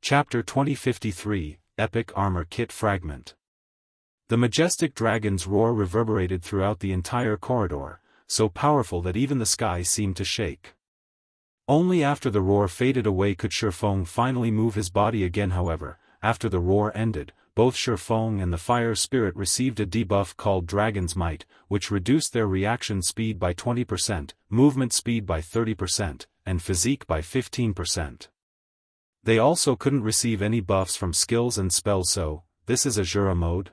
Chapter 2053, Epic Armor Kit Fragment. The majestic dragon's roar reverberated throughout the entire corridor, so powerful that even the sky seemed to shake. Only after the roar faded away could Shifeng finally move his body again. However, after the roar ended, both Shifeng and the fire spirit received a debuff called Dragon's Might, which reduced their reaction speed by 20%, movement speed by 30%, and physique by 15%. They also couldn't receive any buffs from skills and spells, so, this is Azura mode?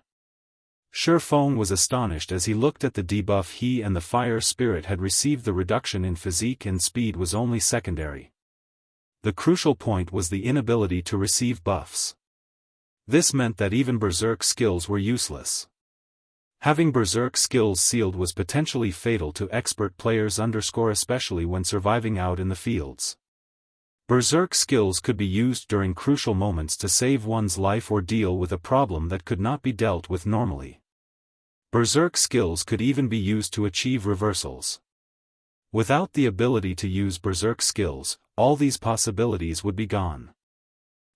Shifeng was astonished as he looked at the debuff he and the fire spirit had received. The reduction in physique and speed was only secondary. The crucial point was the inability to receive buffs. This meant that even Berserk skills were useless. Having Berserk skills sealed was potentially fatal to expert players, especially when surviving out in the fields. Berserk skills could be used during crucial moments to save one's life or deal with a problem that could not be dealt with normally. Berserk skills could even be used to achieve reversals. Without the ability to use Berserk skills, all these possibilities would be gone.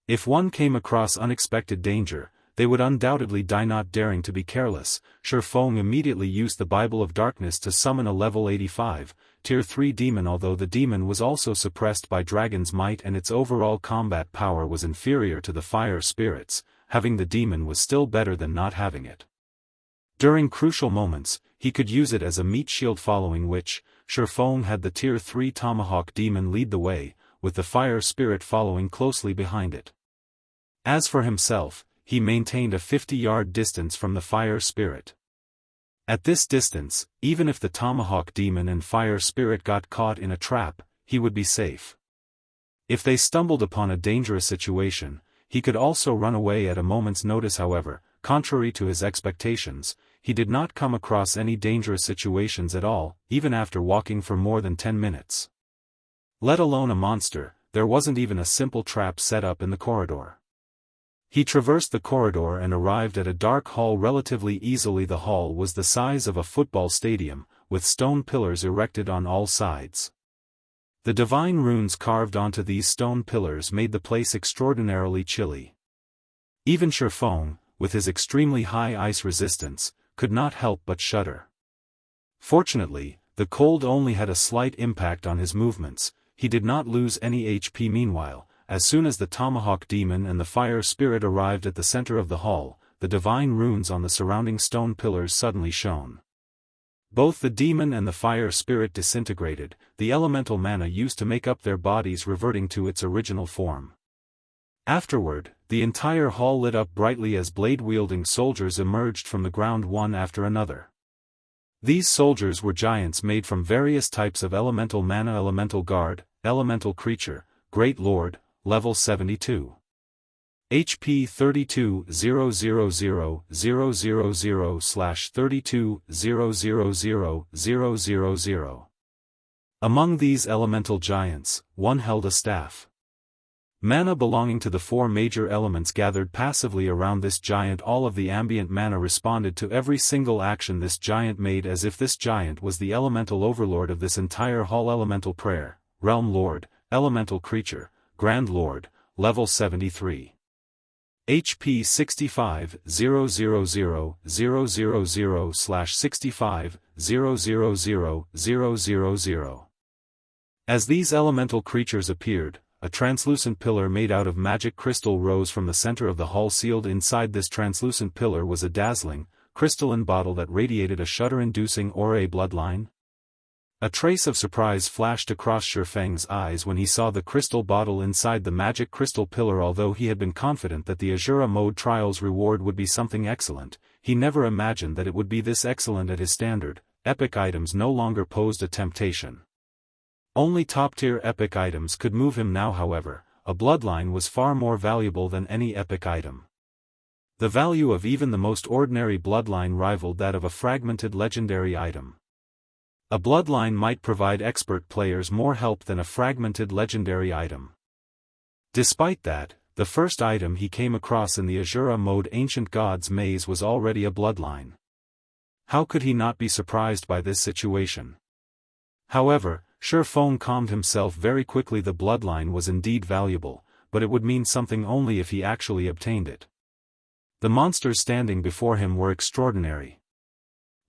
If one came across unexpected danger, they would undoubtedly die. Not daring to be careless, Shifeng immediately used the Bible of Darkness to summon a level 85, Tier 3 demon. Although the demon was also suppressed by Dragon's Might and its overall combat power was inferior to the fire spirits, having the demon was still better than not having it. During crucial moments, he could use it as a meat shield, following which, Shifeng had the Tier 3 Tomahawk demon lead the way, with the fire spirit following closely behind it. As for himself, he maintained a 50-yard distance from the fire spirit. At this distance, even if the Tomahawk demon and fire spirit got caught in a trap, he would be safe. If they stumbled upon a dangerous situation, he could also run away at a moment's notice. However, contrary to his expectations, he did not come across any dangerous situations at all, even after walking for more than 10 minutes. Let alone a monster, there wasn't even a simple trap set up in the corridor. He traversed the corridor and arrived at a dark hall relatively easily. The hall was the size of a football stadium, with stone pillars erected on all sides. The divine runes carved onto these stone pillars made the place extraordinarily chilly. Even Shifeng, with his extremely high ice resistance, could not help but shudder. Fortunately, the cold only had a slight impact on his movements. He did not lose any HP. Meanwhile, as soon as the Tomahawk demon and the fire spirit arrived at the center of the hall, the divine runes on the surrounding stone pillars suddenly shone. Both the demon and the fire spirit disintegrated, the elemental mana used to make up their bodies reverting to its original form. Afterward, the entire hall lit up brightly as blade-wielding soldiers emerged from the ground one after another. These soldiers were giants made from various types of elemental mana: Elemental Guard, Elemental Creature, Great Lord, Level 72. HP 32,000,000/32,000,000. Among these elemental giants, one held a staff. Mana belonging to the four major elements gathered passively around this giant. All of the ambient mana responded to every single action this giant made, as if this giant was the elemental overlord of this entire hall. Elemental Prayer, Realm Lord, Elemental Creature, Grand Lord, Level 73. HP 65,000,000/65,000,000. As these elemental creatures appeared, a translucent pillar made out of magic crystal rose from the center of the hall. Sealed inside this translucent pillar was a dazzling, crystalline bottle that radiated a shudder-inducing aura. Bloodline? A trace of surprise flashed across Shifeng's eyes when he saw the crystal bottle inside the magic crystal pillar. Although he had been confident that the Azura mode trial's reward would be something excellent, he never imagined that it would be this excellent. At his standard, epic items no longer posed a temptation. Only top-tier epic items could move him now. However, a bloodline was far more valuable than any epic item. The value of even the most ordinary bloodline rivaled that of a fragmented legendary item. A bloodline might provide expert players more help than a fragmented legendary item. Despite that, the first item he came across in the Azura mode, Ancient God's Maze, was already a bloodline. How could he not be surprised by this situation? However, Shifeng calmed himself very quickly. The bloodline was indeed valuable, but it would mean something only if he actually obtained it. The monsters standing before him were extraordinary.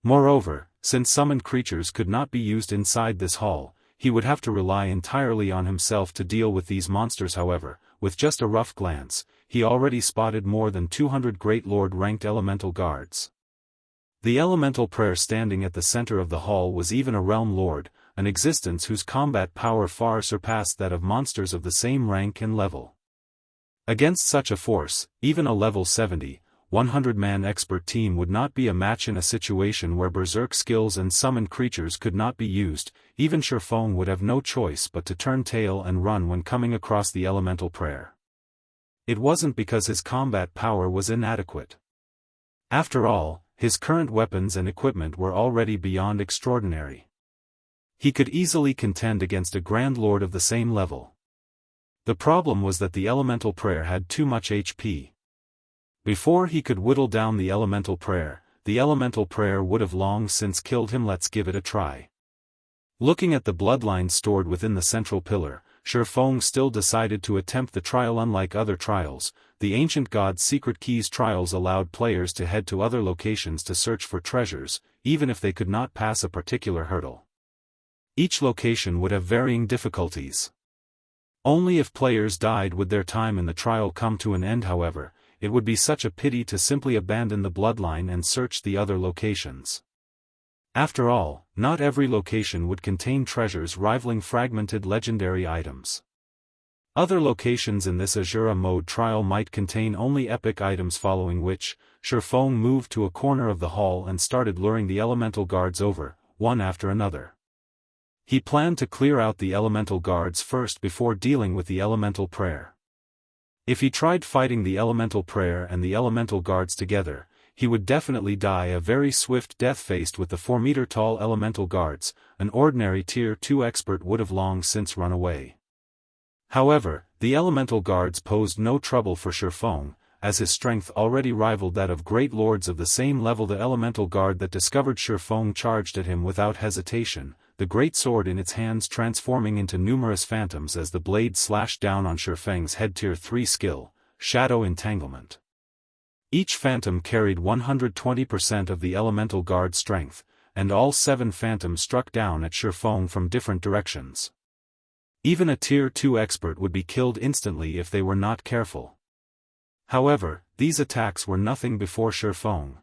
Moreover, since summoned creatures could not be used inside this hall, he would have to rely entirely on himself to deal with these monsters. However, with just a rough glance, he already spotted more than 200 Great Lord-ranked elemental guards. The elemental prayer standing at the center of the hall was even a realm lord, an existence whose combat power far surpassed that of monsters of the same rank and level. Against such a force, even a level 70, 100-man expert team would not be a match in a situation where berserk skills and summoned creatures could not be used. Even Shifeng would have no choice but to turn tail and run when coming across the elemental prayer. It wasn't because his combat power was inadequate. After all, his current weapons and equipment were already beyond extraordinary. He could easily contend against a Grand Lord of the same level. The problem was that the elemental prayer had too much HP. Before he could whittle down the elemental prayer would have long since killed him. Let's give it a try. Looking at the bloodline stored within the central pillar, Shifeng still decided to attempt the trial. Unlike other trials, the Ancient God's Secret Keys trials allowed players to head to other locations to search for treasures, even if they could not pass a particular hurdle. Each location would have varying difficulties. Only if players died would their time in the trial come to an end. However, it would be such a pity to simply abandon the bloodline and search the other locations. After all, not every location would contain treasures rivaling fragmented legendary items. Other locations in this Azura mode trial might contain only epic items, following which, Shifeng moved to a corner of the hall and started luring the elemental guards over, one after another. He planned to clear out the elemental guards first before dealing with the elemental prayer. If he tried fighting the elemental prayer and the elemental guards together, he would definitely die a very swift death. Faced with the 4-meter-tall elemental guards, an ordinary Tier 2 expert would have long since run away. However, the elemental guards posed no trouble for Shifeng, as his strength already rivaled that of great lords of the same level. The elemental guard that discovered Shifeng charged at him without hesitation, the great sword in its hands transforming into numerous phantoms as the blade slashed down on Shifeng's head. Tier 3 skill, Shadow Entanglement. Each phantom carried 120% of the elemental guard's strength, and all 7 phantoms struck down at Shifeng from different directions. Even a Tier 2 expert would be killed instantly if they were not careful. However, these attacks were nothing before Shifeng.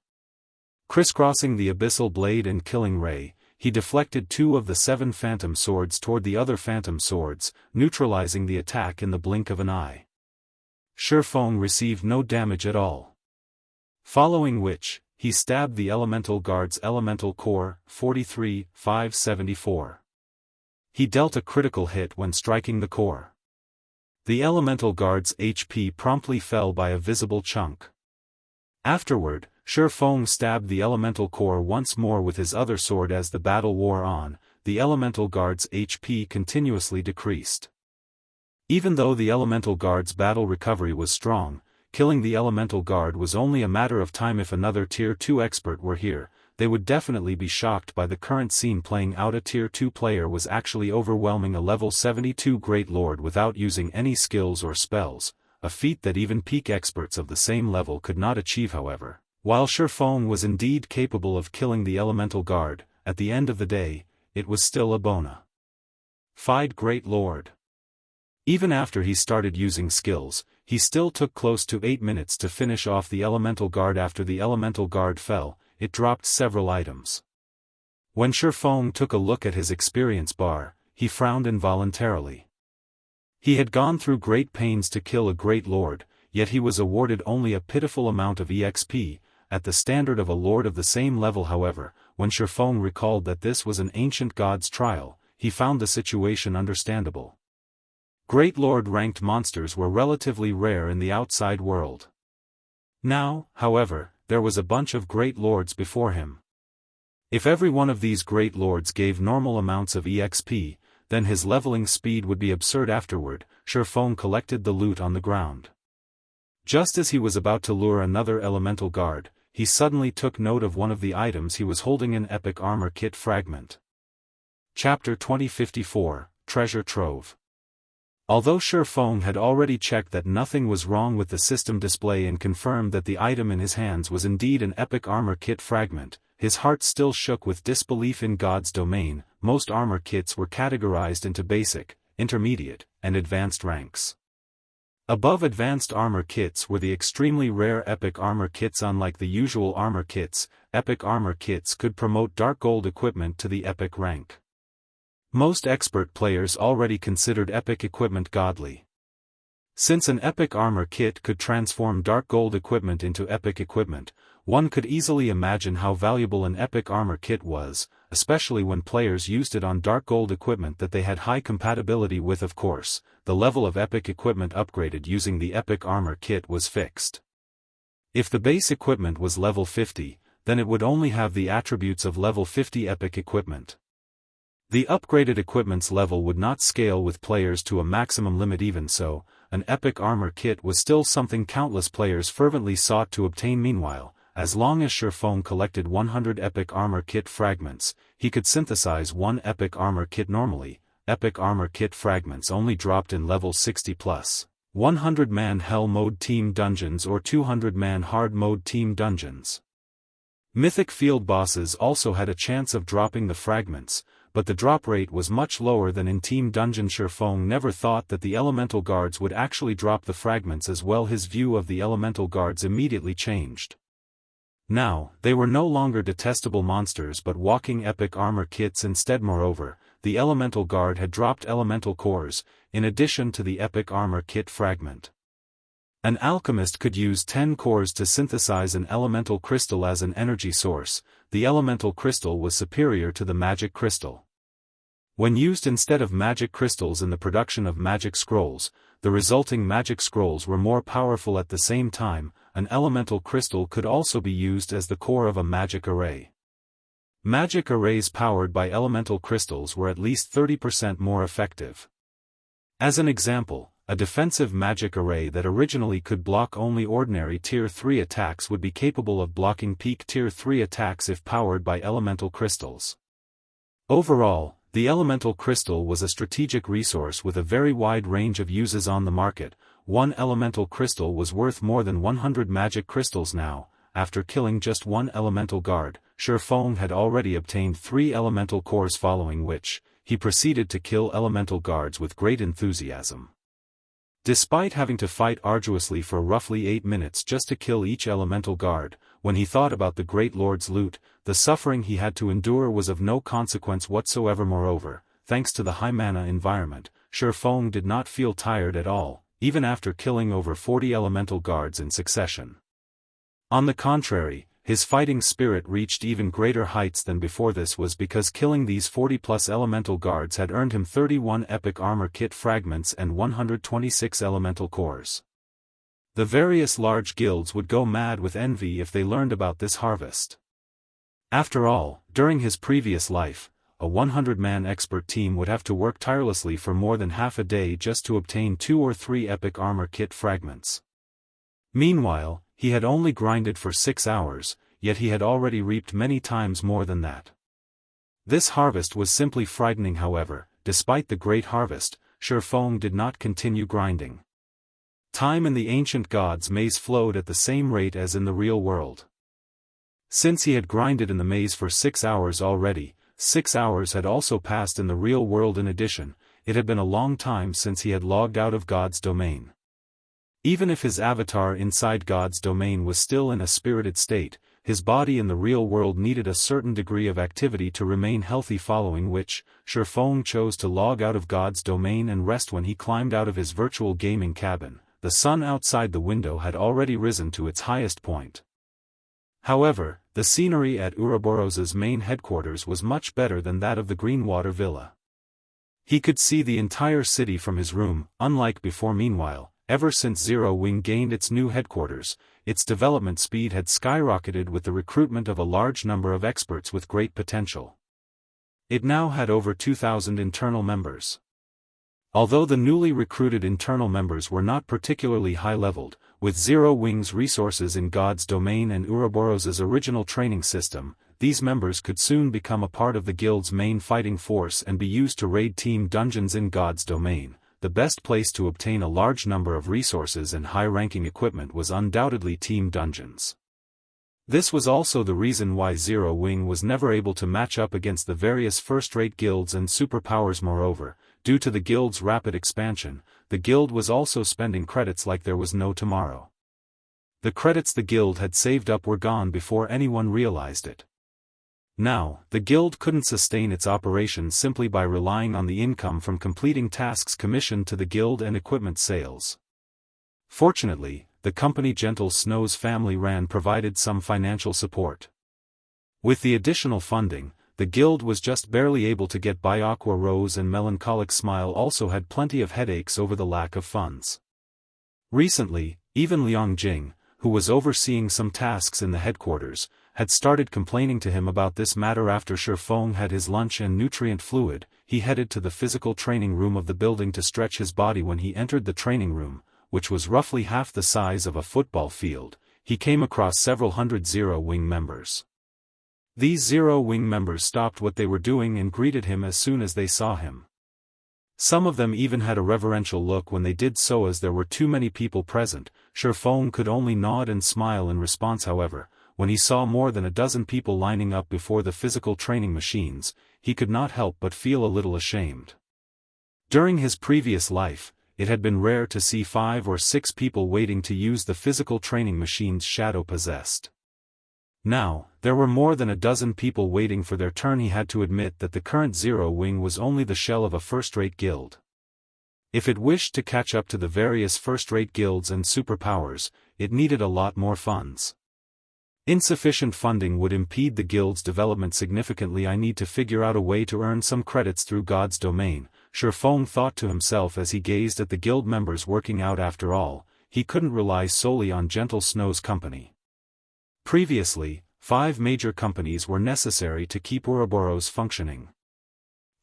Crisscrossing the abyssal blade and killing ray, he deflected 2 of the 7 phantom swords toward the other phantom swords, neutralizing the attack in the blink of an eye. Shifeng received no damage at all. Following which, he stabbed the elemental guard's elemental core, 43,574. He dealt a critical hit when striking the core. The elemental guard's HP promptly fell by a visible chunk. Afterward, Shifeng stabbed the elemental core once more with his other sword. As the battle wore on, the elemental guard's HP continuously decreased. Even though the elemental guard's battle recovery was strong, killing the elemental guard was only a matter of time. If another Tier 2 expert were here, they would definitely be shocked by the current scene playing out. A Tier 2 player was actually overwhelming a level 72 Great Lord without using any skills or spells, a feat that even peak experts of the same level could not achieve. However, while Shifeng was indeed capable of killing the elemental guard, at the end of the day, it was still a bona fide Great Lord. Even after he started using skills, he still took close to 8 minutes to finish off the elemental guard. After the elemental guard fell, it dropped several items. When Shifeng took a look at his experience bar, he frowned involuntarily. He had gone through great pains to kill a Great Lord, yet he was awarded only a pitiful amount of EXP, at the standard of a lord of the same level. However, when Shifeng recalled that this was an ancient god's trial, he found the situation understandable. Great Lord-ranked monsters were relatively rare in the outside world. Now, however, there was a bunch of Great Lords before him. If every one of these Great Lords gave normal amounts of EXP, then his leveling speed would be absurd. Afterward, Shifeng collected the loot on the ground. Just as he was about to lure another elemental guard, he suddenly took note of one of the items he was holding, an epic armor kit fragment. Chapter 2054, Treasure Trove. Although Feng had already checked that nothing was wrong with the system display and confirmed that the item in his hands was indeed an epic armor kit fragment, his heart still shook with disbelief in God's domain. Most armor kits were categorized into basic, intermediate, and advanced ranks. Above advanced armor kits were the extremely rare epic armor kits. Unlike the usual armor kits, epic armor kits could promote dark gold equipment to the epic rank. Most expert players already considered epic equipment godly. Since an epic armor kit could transform dark gold equipment into epic equipment, one could easily imagine how valuable an epic armor kit was, especially when players used it on dark gold equipment that they had high compatibility with. Of course, the level of epic equipment upgraded using the epic armor kit was fixed. If the base equipment was level 50, then it would only have the attributes of level 50 epic equipment. The upgraded equipment's level would not scale with players to a maximum limit. Even so, an epic armor kit was still something countless players fervently sought to obtain. Meanwhile, as long as Feng collected 100 epic armor kit fragments, he could synthesize one epic armor kit normally. Epic armor kit fragments only dropped in level 60+, 100-man hell mode team dungeons or 200-man hard mode team dungeons. Mythic field bosses also had a chance of dropping the fragments, but the drop rate was much lower than in team dungeon. Feng never thought that the elemental guards would actually drop the fragments as well. His view of the elemental guards immediately changed. Now, they were no longer detestable monsters but walking epic armor kits instead. Moreover, the elemental guard had dropped elemental cores, in addition to the epic armor kit fragment. An alchemist could use 10 cores to synthesize an elemental crystal as an energy source. The elemental crystal was superior to the magic crystal. When used instead of magic crystals in the production of magic scrolls, the resulting magic scrolls were more powerful. At the same time, an elemental crystal could also be used as the core of a magic array. Magic arrays powered by elemental crystals were at least 30% more effective. As an example, a defensive magic array that originally could block only ordinary Tier 3 attacks would be capable of blocking peak Tier 3 attacks if powered by elemental crystals. Overall, the elemental crystal was a strategic resource with a very wide range of uses on the market. One elemental crystal was worth more than 100 magic crystals now. After killing just one elemental guard, Feng had already obtained 3 elemental cores, following which, he proceeded to kill elemental guards with great enthusiasm. Despite having to fight arduously for roughly 8 minutes just to kill each elemental guard, when he thought about the Great Lord's loot, the suffering he had to endure was of no consequence whatsoever. Moreover, thanks to the high mana environment, Feng did not feel tired at all, even after killing over 40 elemental guards in succession. On the contrary, his fighting spirit reached even greater heights than before. This was because killing these 40+ elemental guards had earned him 31 epic armor kit fragments and 126 elemental cores. The various large guilds would go mad with envy if they learned about this harvest. After all, during his previous life, a 100-man expert team would have to work tirelessly for more than half a day just to obtain 2 or 3 epic armor kit fragments. Meanwhile, he had only grinded for 6 hours, yet he had already reaped many times more than that. This harvest was simply frightening. However, despite the great harvest, Feng did not continue grinding. Time in the ancient god's maze flowed at the same rate as in the real world. Since he had grinded in the maze for 6 hours already, 6 hours had also passed in the real world. In addition, it had been a long time since he had logged out of God's domain. Even if his avatar inside God's domain was still in a spirited state, his body in the real world needed a certain degree of activity to remain healthy, following which, Feng chose to log out of God's domain and rest. When he climbed out of his virtual gaming cabin, the sun outside the window had already risen to its highest point. However, the scenery at Ouroboros's main headquarters was much better than that of the Greenwater Villa. He could see the entire city from his room, unlike before. Meanwhile, ever since Zero Wing gained its new headquarters, its development speed had skyrocketed with the recruitment of a large number of experts with great potential. It now had over 2,000 internal members. Although the newly recruited internal members were not particularly high-leveled, with Zero Wing's resources in God's domain and Ouroboros's original training system, these members could soon become a part of the guild's main fighting force and be used to raid team dungeons in God's domain. the best place to obtain a large number of resources and high-ranking equipment was undoubtedly team dungeons. This was also the reason why Zero Wing was never able to match up against the various first-rate guilds and superpowers. Moreover, due to the guild's rapid expansion, the guild was also spending credits like there was no tomorrow. The credits the guild had saved up were gone before anyone realized it. Now, the guild couldn't sustain its operations simply by relying on the income from completing tasks commissioned to the guild and equipment sales. Fortunately, the company Gentle Snow's family ran provided some financial support. With the additional funding, the guild was just barely able to get by. Aqua Rose and Melancholic Smile also had plenty of headaches over the lack of funds. Recently, even Liang Jing, who was overseeing some tasks in the headquarters, had started complaining to him about this matter. After Shifeng had his lunch and nutrient fluid, he headed to the physical training room of the building to stretch his body. When he entered the training room, which was roughly half the size of a football field, he came across several hundred Zero Wing members. These Zero Wing members stopped what they were doing and greeted him as soon as they saw him. Some of them even had a reverential look when they did so, as there were too many people present. Shifeng could only nod and smile in response. However, when he saw more than a dozen people lining up before the physical training machines, he could not help but feel a little ashamed. During his previous life, it had been rare to see 5 or 6 people waiting to use the physical training machines Shadow possessed. Now, there were more than a dozen people waiting for their turn. He had to admit that the current Zero Wing was only the shell of a first-rate guild. If it wished to catch up to the various first-rate guilds and superpowers, it needed a lot more funds. Insufficient funding would impede the guild's development significantly. I need to figure out a way to earn some credits through God's domain, Shifeng thought to himself as he gazed at the guild members working out. After all, he couldn't rely solely on Gentle Snow's company. Previously, 5 major companies were necessary to keep Ouroboros functioning.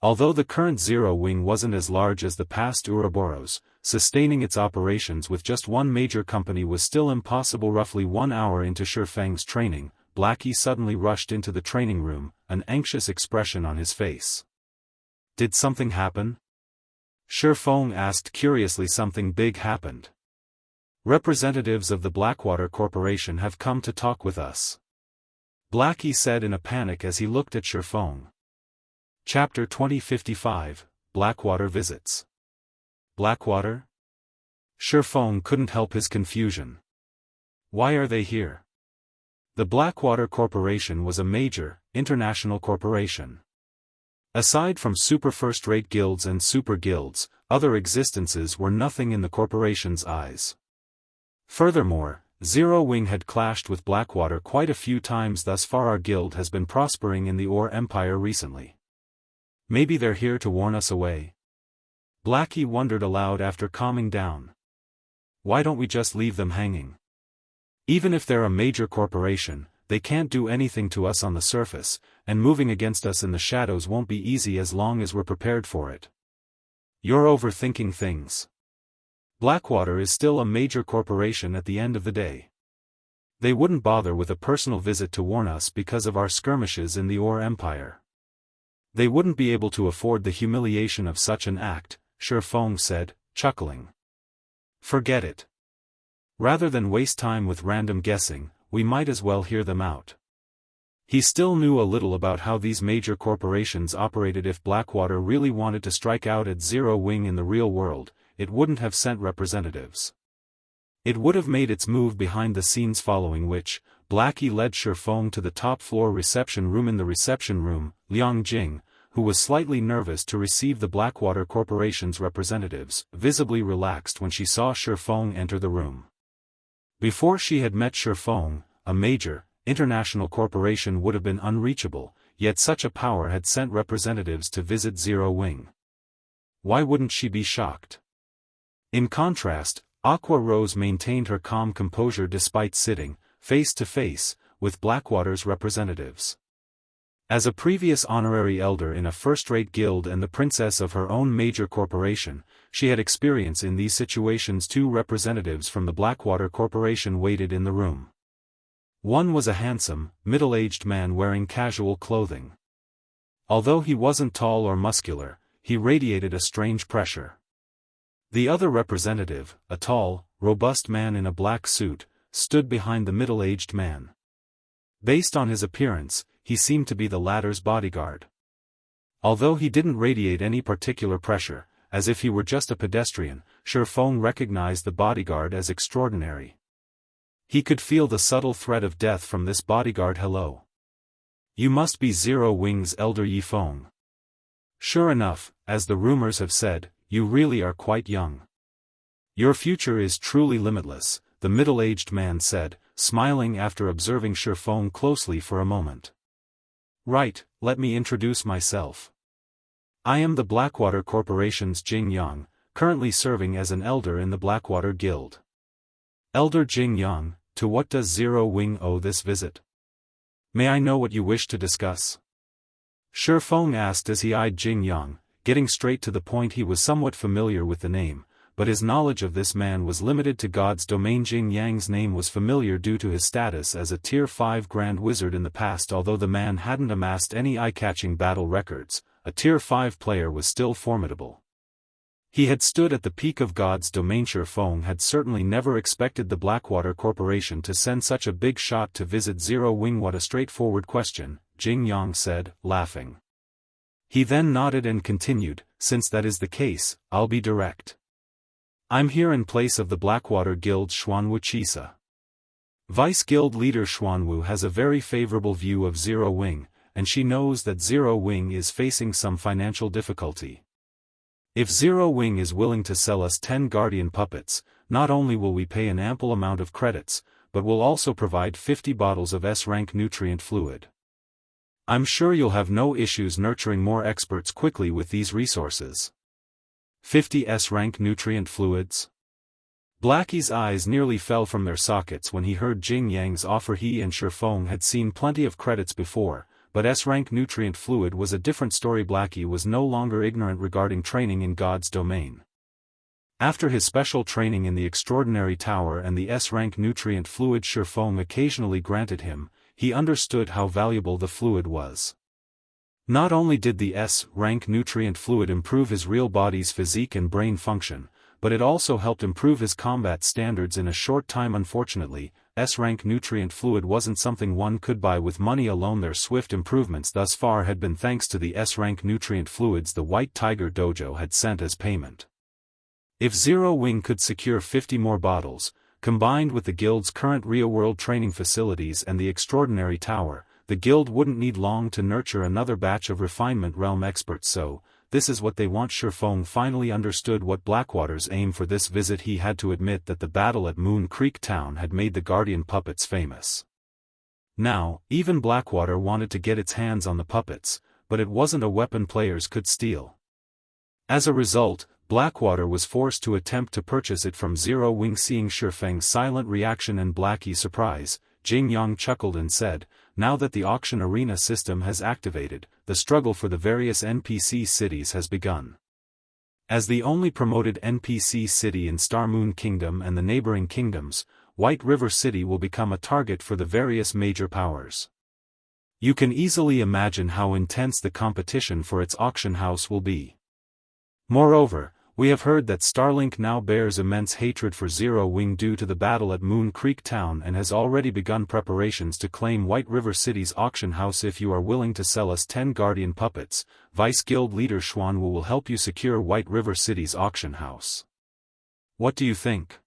Although the current Zero Wing wasn't as large as the past Ouroboros, sustaining its operations with just one major company was still impossible. Roughly 1 hour into Shifeng's training, Blackie suddenly rushed into the training room, an anxious expression on his face. Did something happen? Shifeng asked curiously. Something big happened. Representatives of the Blackwater Corporation have come to talk with us, Blackie said in a panic as he looked at Shifeng. Chapter 2055, Blackwater Visits. Blackwater? Shifeng couldn't help his confusion. Why are they here? The Blackwater Corporation was a major, international corporation. Aside from super first-rate guilds and super guilds, other existences were nothing in the corporation's eyes. Furthermore, Zero Wing had clashed with Blackwater quite a few times thus far. Our guild has been prospering in the Ore Empire recently. Maybe they're here to warn us away? Blackie wondered aloud after calming down. Why don't we just leave them hanging? Even if they're a major corporation, they can't do anything to us on the surface, and moving against us in the shadows won't be easy as long as we're prepared for it. You're overthinking things. Blackwater is still a major corporation at the end of the day. They wouldn't bother with a personal visit to warn us because of our skirmishes in the Ore Empire. They wouldn't be able to afford the humiliation of such an act, Shifeng said, chuckling. Forget it. Rather than waste time with random guessing, we might as well hear them out. He still knew a little about how these major corporations operated. If Blackwater really wanted to strike out at Zero Wing in the real world, it wouldn't have sent representatives. It would have made its move behind the scenes, following which, Blackie led Shifeng to the top-floor reception room. In the reception room, Liang Jing, who was slightly nervous to receive the Blackwater Corporation's representatives, visibly relaxed when she saw Shifeng enter the room. Before she had met Shifeng, a major, international corporation would have been unreachable, yet such a power had sent representatives to visit Zero Wing. Why wouldn't she be shocked? In contrast, Aqua Rose maintained her calm composure despite sitting, face to face, with Blackwater's representatives. As a previous honorary elder in a first-rate guild and the princess of her own major corporation, she had experience in these situations. 2 representatives from the Blackwater Corporation waited in the room. One was a handsome, middle-aged man wearing casual clothing. Although he wasn't tall or muscular, he radiated a strange pressure. The other representative, a tall, robust man in a black suit, stood behind the middle-aged man. Based on his appearance, he seemed to be the latter's bodyguard. Although he didn't radiate any particular pressure, as if he were just a pedestrian, Shifeng recognized the bodyguard as extraordinary. He could feel the subtle threat of death from this bodyguard. Hello. You must be Zero Wing's elder Yifeng. Sure enough, as the rumors have said, you really are quite young. Your future is truly limitless, the middle-aged man said, smiling after observing Shifeng closely for a moment. Right, let me introduce myself. I am the Blackwater Corporation's Jianghu, currently serving as an elder in the Blackwater Guild. Elder Jianghu, to what does Zero Wing owe this visit? May I know what you wish to discuss? Shifeng asked as he eyed Jianghu, getting straight to the point. He was somewhat familiar with the name, but his knowledge of this man was limited to God's domain. Jianghu's name was familiar due to his status as a Tier 5 Grand Wizard in the past. Although the man hadn't amassed any eye-catching battle records, a Tier 5 player was still formidable. He had stood at the peak of God's domain. Shifeng had certainly never expected the Blackwater Corporation to send such a big shot to visit Zero Wing. What a straightforward question, Jianghu said, laughing. He then nodded and continued, since that is the case, I'll be direct. I'm here in place of the Blackwater Guild's Wuxia. Vice Guild leader Xuanwu has a very favorable view of Zero Wing, and she knows that Zero Wing is facing some financial difficulty. If Zero Wing is willing to sell us 10 guardian puppets, not only will we pay an ample amount of credits, but we'll also provide 50 bottles of S-rank nutrient fluid. I'm sure you'll have no issues nurturing more experts quickly with these resources. 50 S-rank nutrient fluids? Blackie's eyes nearly fell from their sockets when he heard Jianghu's offer. He and Shifeng had seen plenty of credits before, but S-rank nutrient fluid was a different story. Blackie was no longer ignorant regarding training in God's domain. After his special training in the Extraordinary Tower and the S-rank nutrient fluid Shifeng occasionally granted him, he understood how valuable the fluid was. Not only did the S-rank nutrient fluid improve his real body's physique and brain function, but it also helped improve his combat standards in a short time. Unfortunately, S-rank nutrient fluid wasn't something one could buy with money alone. Their swift improvements thus far had been thanks to the S-rank nutrient fluids the White Tiger Dojo had sent as payment. If Zero Wing could secure 50 more bottles, combined with the Guild's current real-world training facilities and the Extraordinary Tower, the Guild wouldn't need long to nurture another batch of Refinement Realm experts. So, this is what they want. Shifeng finally understood what Blackwater's aim for this visit. He had to admit that the battle at Moon Creek Town had made the Guardian puppets famous. Now, even Blackwater wanted to get its hands on the puppets, but it wasn't a weapon players could steal. As a result, Blackwater was forced to attempt to purchase it from Zero Wing. Seeing Shifeng's silent reaction and Blackie's surprise, Jianghu chuckled and said, now that the auction arena system has activated, the struggle for the various NPC cities has begun. As the only promoted NPC city in Star Moon Kingdom and the neighboring kingdoms, White River City will become a target for the various major powers. You can easily imagine how intense the competition for its auction house will be. Moreover, we have heard that Starlink now bears immense hatred for Zero Wing due to the battle at Moon Creek Town and has already begun preparations to claim White River City's auction house. If you are willing to sell us 10 guardian puppets, Vice Guild leader Xuanwu will help you secure White River City's auction house. What do you think?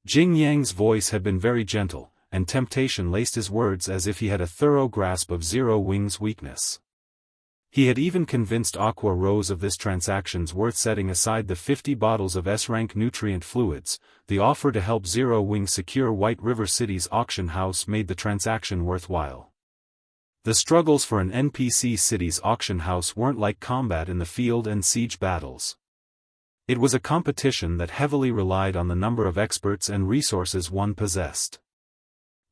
Jianghu's voice had been very gentle, and temptation laced his words as if he had a thorough grasp of Zero Wing's weakness. He had even convinced Aqua Rose of this transaction's worth. Setting aside the 50 bottles of S-rank nutrient fluids, the offer to help Zero Wing secure White River City's auction house made the transaction worthwhile. The struggles for an NPC city's auction house weren't like combat in the field and siege battles. It was a competition that heavily relied on the number of experts and resources one possessed.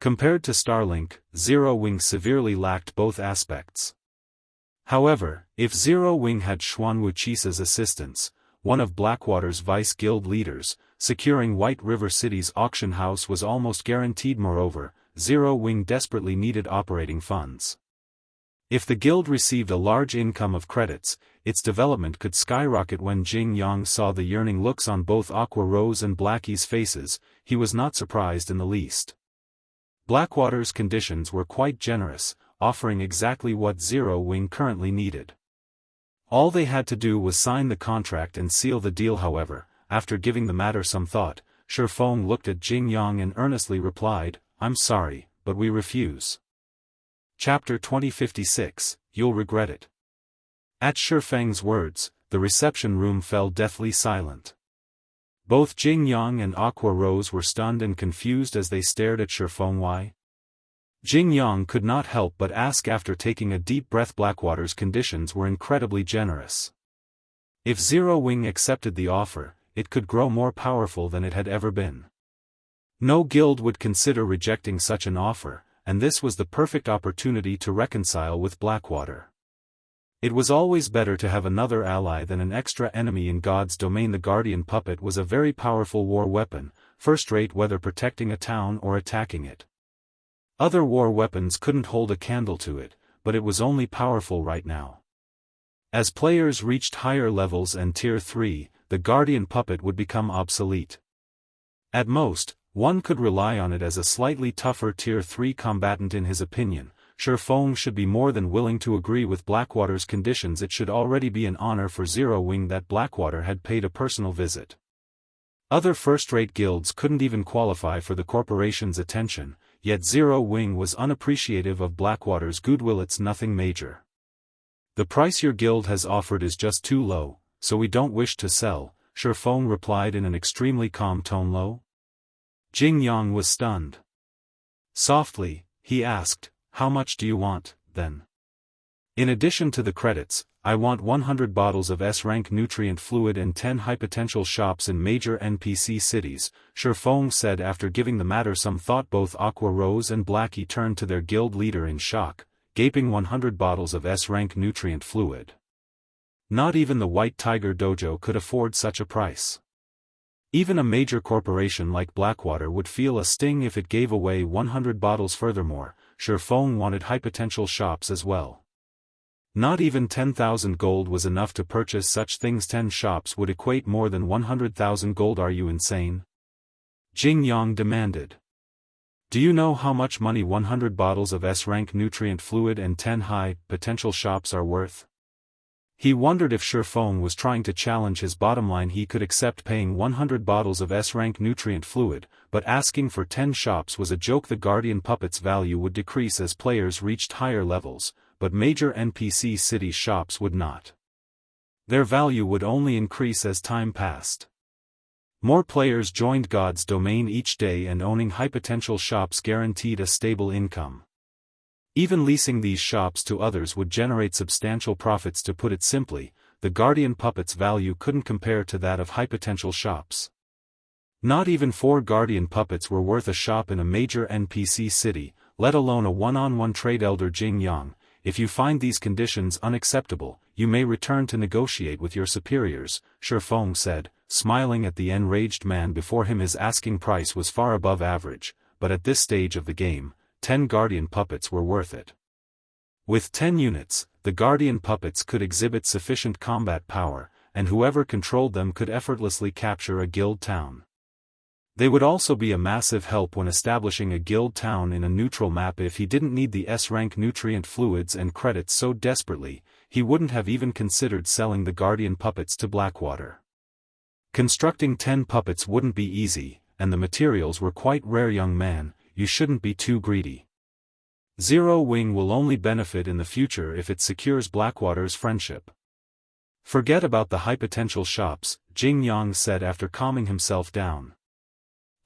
Compared to Starlink, Zero Wing severely lacked both aspects. However, if Zero Wing had Wuxia's assistance, one of Blackwater's Vice Guild leaders, securing White River City's auction house was almost guaranteed. Moreover, Zero Wing desperately needed operating funds. If the guild received a large income of credits, its development could skyrocket. When Jianghu saw the yearning looks on both Aqua Rose and Blackie's faces, he was not surprised in the least. Blackwater's conditions were quite generous, offering exactly what Zero Wing currently needed. All they had to do was sign the contract and seal the deal. However, after giving the matter some thought, Shifeng looked at Jianghu and earnestly replied, "I'm sorry, but we refuse." Chapter 2056, You'll regret it. At Shifeng's words, the reception room fell deathly silent. Both Jianghu and Aqua Rose were stunned and confused as they stared at Shifeng. Why? Jianghu could not help but ask after taking a deep breath. Blackwater's conditions were incredibly generous. If Zero Wing accepted the offer, it could grow more powerful than it had ever been. No guild would consider rejecting such an offer, and this was the perfect opportunity to reconcile with Blackwater. It was always better to have another ally than an extra enemy in God's domain. The Guardian Puppet was a very powerful war weapon, first-rate whether protecting a town or attacking it. Other war weapons couldn't hold a candle to it, but it was only powerful right now. As players reached higher levels and Tier 3, the Guardian Puppet would become obsolete. At most, one could rely on it as a slightly tougher Tier 3 combatant. In his opinion, Shifeng should be more than willing to agree with Blackwater's conditions. It should already be an honor for Zero Wing that Blackwater had paid a personal visit. Other first-rate guilds couldn't even qualify for the corporation's attention, yet Zero Wing was unappreciative of Blackwater's goodwill. It's nothing major. The price your guild has offered is just too low, so we don't wish to sell, Shifeng replied in an extremely calm tone. Low? Jianghu was stunned. Softly, he asked, "How much do you want, then?" "In addition to the credits, I want 100 bottles of S-rank nutrient fluid and 10 high-potential shops in major NPC cities," Shifeng said after giving the matter some thought. Both Aqua Rose and Blackie turned to their guild leader in shock, gaping. 100 bottles of S-rank nutrient fluid. Not even the White Tiger Dojo could afford such a price. Even a major corporation like Blackwater would feel a sting if it gave away 100 bottles. Furthermore, Shifeng wanted high-potential shops as well. Not even 10,000 gold was enough to purchase such things. 10 shops would equate more than 100,000 gold. Are you insane? Jianghu demanded. Do you know how much money 100 bottles of S-rank nutrient fluid and 10 high-potential shops are worth? He wondered if Shifeng was trying to challenge his bottom line. He could accept paying 100 bottles of S-rank nutrient fluid, but asking for 10 shops was a joke. The Guardian Puppet's value would decrease as players reached higher levels, but major NPC city shops would not. Their value would only increase as time passed. More players joined God's domain each day, and owning high-potential shops guaranteed a stable income. Even leasing these shops to others would generate substantial profits. To put it simply, the Guardian Puppet's value couldn't compare to that of high-potential shops. Not even 4 Guardian Puppets were worth a shop in a major NPC city, let alone a one-on-one trade. Elder Jianghu, if you find these conditions unacceptable, you may return to negotiate with your superiors, Shifeng said, smiling at the enraged man before him. His asking price was far above average, but at this stage of the game, 10 Guardian Puppets were worth it. With 10 units, the Guardian Puppets could exhibit sufficient combat power, and whoever controlled them could effortlessly capture a guild town. They would also be a massive help when establishing a guild town in a neutral map. If he didn't need the S-rank nutrient fluids and credits so desperately, he wouldn't have even considered selling the Guardian Puppets to Blackwater. Constructing 10 puppets wouldn't be easy, and the materials were quite rare. Young man, you shouldn't be too greedy. Zero Wing will only benefit in the future if it secures Blackwater's friendship. Forget about the high-potential shops, Jianghu said after calming himself down.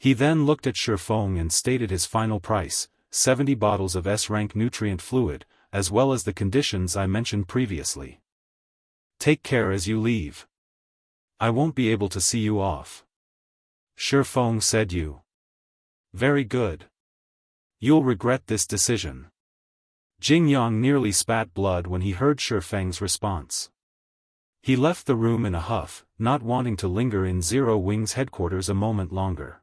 He then looked at Shifeng and stated his final price, 70 bottles of S-rank nutrient fluid, as well as the conditions I mentioned previously. Take care as you leave. I won't be able to see you off. Shifeng said. You. Very good. You'll regret this decision. Jianghu nearly spat blood when he heard Shifeng's response. He left the room in a huff, not wanting to linger in Zero Wing's headquarters a moment longer.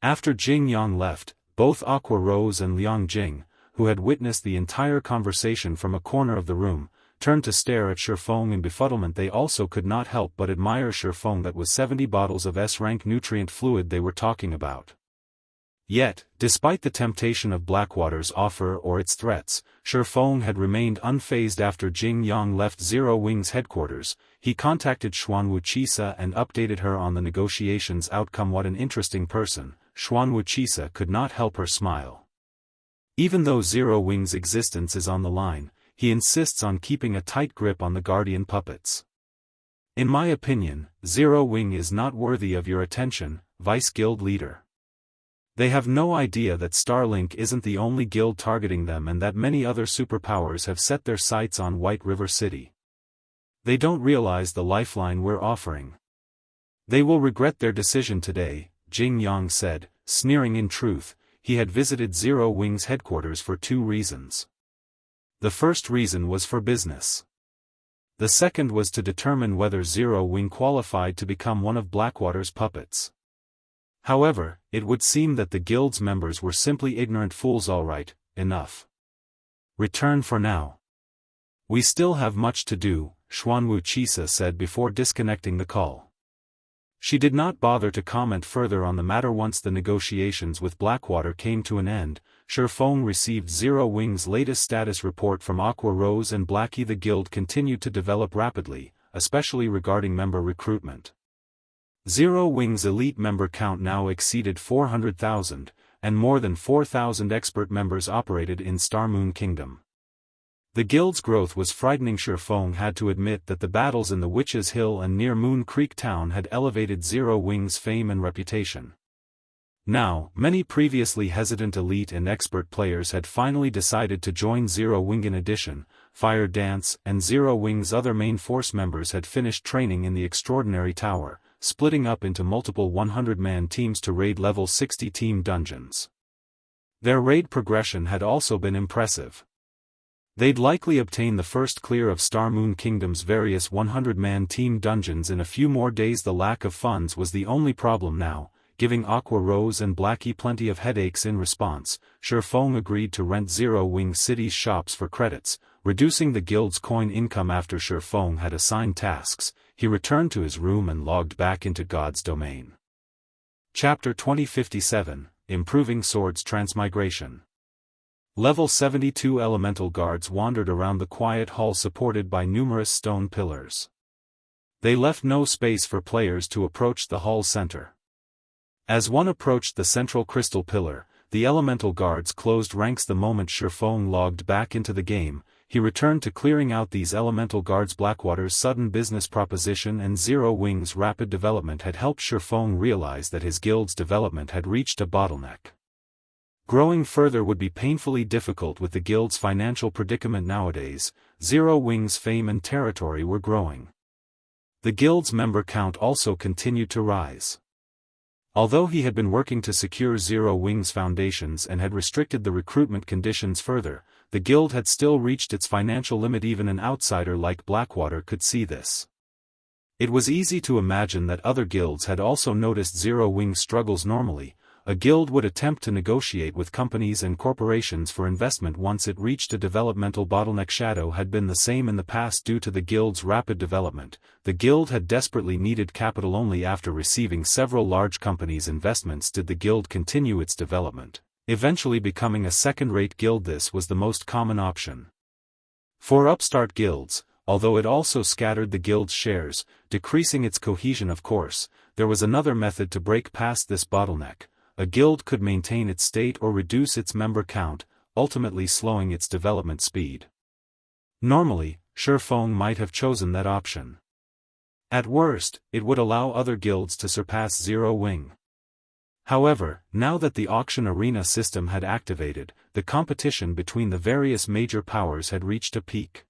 After Jianghu left, both Aqua Rose and Liang Jing, who had witnessed the entire conversation from a corner of the room, turned to stare at Shifeng in befuddlement. They also could not help but admire Shifeng. That was 70 bottles of S-rank nutrient fluid they were talking about. Yet, despite the temptation of Blackwater's offer or its threats, Shifeng had remained unfazed. After Jing Yang left Zero Wing's headquarters, he contacted Wuxia and updated her on the negotiations outcome. What an interesting person. Wuxia could not help her smile. Even though Zero Wing's existence is on the line, he insists on keeping a tight grip on the Guardian puppets. In my opinion, Zero Wing is not worthy of your attention, Vice Guild Leader. They have no idea that Starlink isn't the only guild targeting them and that many other superpowers have set their sights on White River City. They don't realize the lifeline we're offering. They will regret their decision today, Jing Yang said, sneering. In truth, he had visited Zero Wing's headquarters for 2 reasons. The first reason was for business. The second was to determine whether Zero Wing qualified to become one of Blackwater's puppets. However, it would seem that the guild's members were simply ignorant fools. All right, enough. Return for now. We still have much to do, Wuxia said before disconnecting the call. She did not bother to comment further on the matter. Once the negotiations with Blackwater came to an end, Shifeng received Zero Wing's latest status report from Aqua Rose and Blackie. The guild continued to develop rapidly, especially regarding member recruitment. Zero Wing's elite member count now exceeded 400,000, and more than 4,000 expert members operated in Star Moon Kingdom. The guild's growth was frightening. Shifeng had to admit that the battles in the Witch's Hill and near Moon Creek Town had elevated Zero Wing's fame and reputation. Now, many previously hesitant elite and expert players had finally decided to join Zero Wing. In addition, Fire Dance and Zero Wing's other main force members had finished training in the Extraordinary Tower, splitting up into multiple 100-man teams to raid level 60 team dungeons. Their raid progression had also been impressive. They'd likely obtain the first clear of Star Moon Kingdom's various 100-man team dungeons in a few more days. The lack of funds was the only problem now, giving Aqua Rose and Blackie plenty of headaches. In response, Shifeng agreed to rent Zero Wing City's shops for credits, reducing the guild's coin income. After Shifeng had assigned tasks, he returned to his room and logged back into God's domain. Chapter 2057, Improving Swords Transmigration. Level 72 elemental guards wandered around the quiet hall supported by numerous stone pillars. They left no space for players to approach the hall's center. As one approached the central crystal pillar, the elemental guards closed ranks. The moment Shifeng logged back into the game, he returned to clearing out these elemental guards. Blackwater's sudden business proposition and Zero Wing's rapid development had helped Shifeng realize that his guild's development had reached a bottleneck. Growing further would be painfully difficult with the guild's financial predicament nowadays. Zero Wing's fame and territory were growing. The guild's member count also continued to rise. Although he had been working to secure Zero Wing's foundations and had restricted the recruitment conditions further, the guild had still reached its financial limit. Even an outsider like Blackwater could see this. It was easy to imagine that other guilds had also noticed Zero Wing's struggles. Normally, a guild would attempt to negotiate with companies and corporations for investment once it reached a developmental bottleneck. Shadow had been the same in the past. Due to the guild's rapid development, the guild had desperately needed capital. Only after receiving several large companies' investments did the guild continue its development, eventually becoming a second-rate guild. This was the most common option for upstart guilds, although it also scattered the guild's shares, decreasing its cohesion. Of course, there was another method to break past this bottleneck. A guild could maintain its state or reduce its member count, ultimately slowing its development speed. Normally, Shifeng might have chosen that option. At worst, it would allow other guilds to surpass Zero Wing. However, now that the auction arena system had activated, the competition between the various major powers had reached a peak.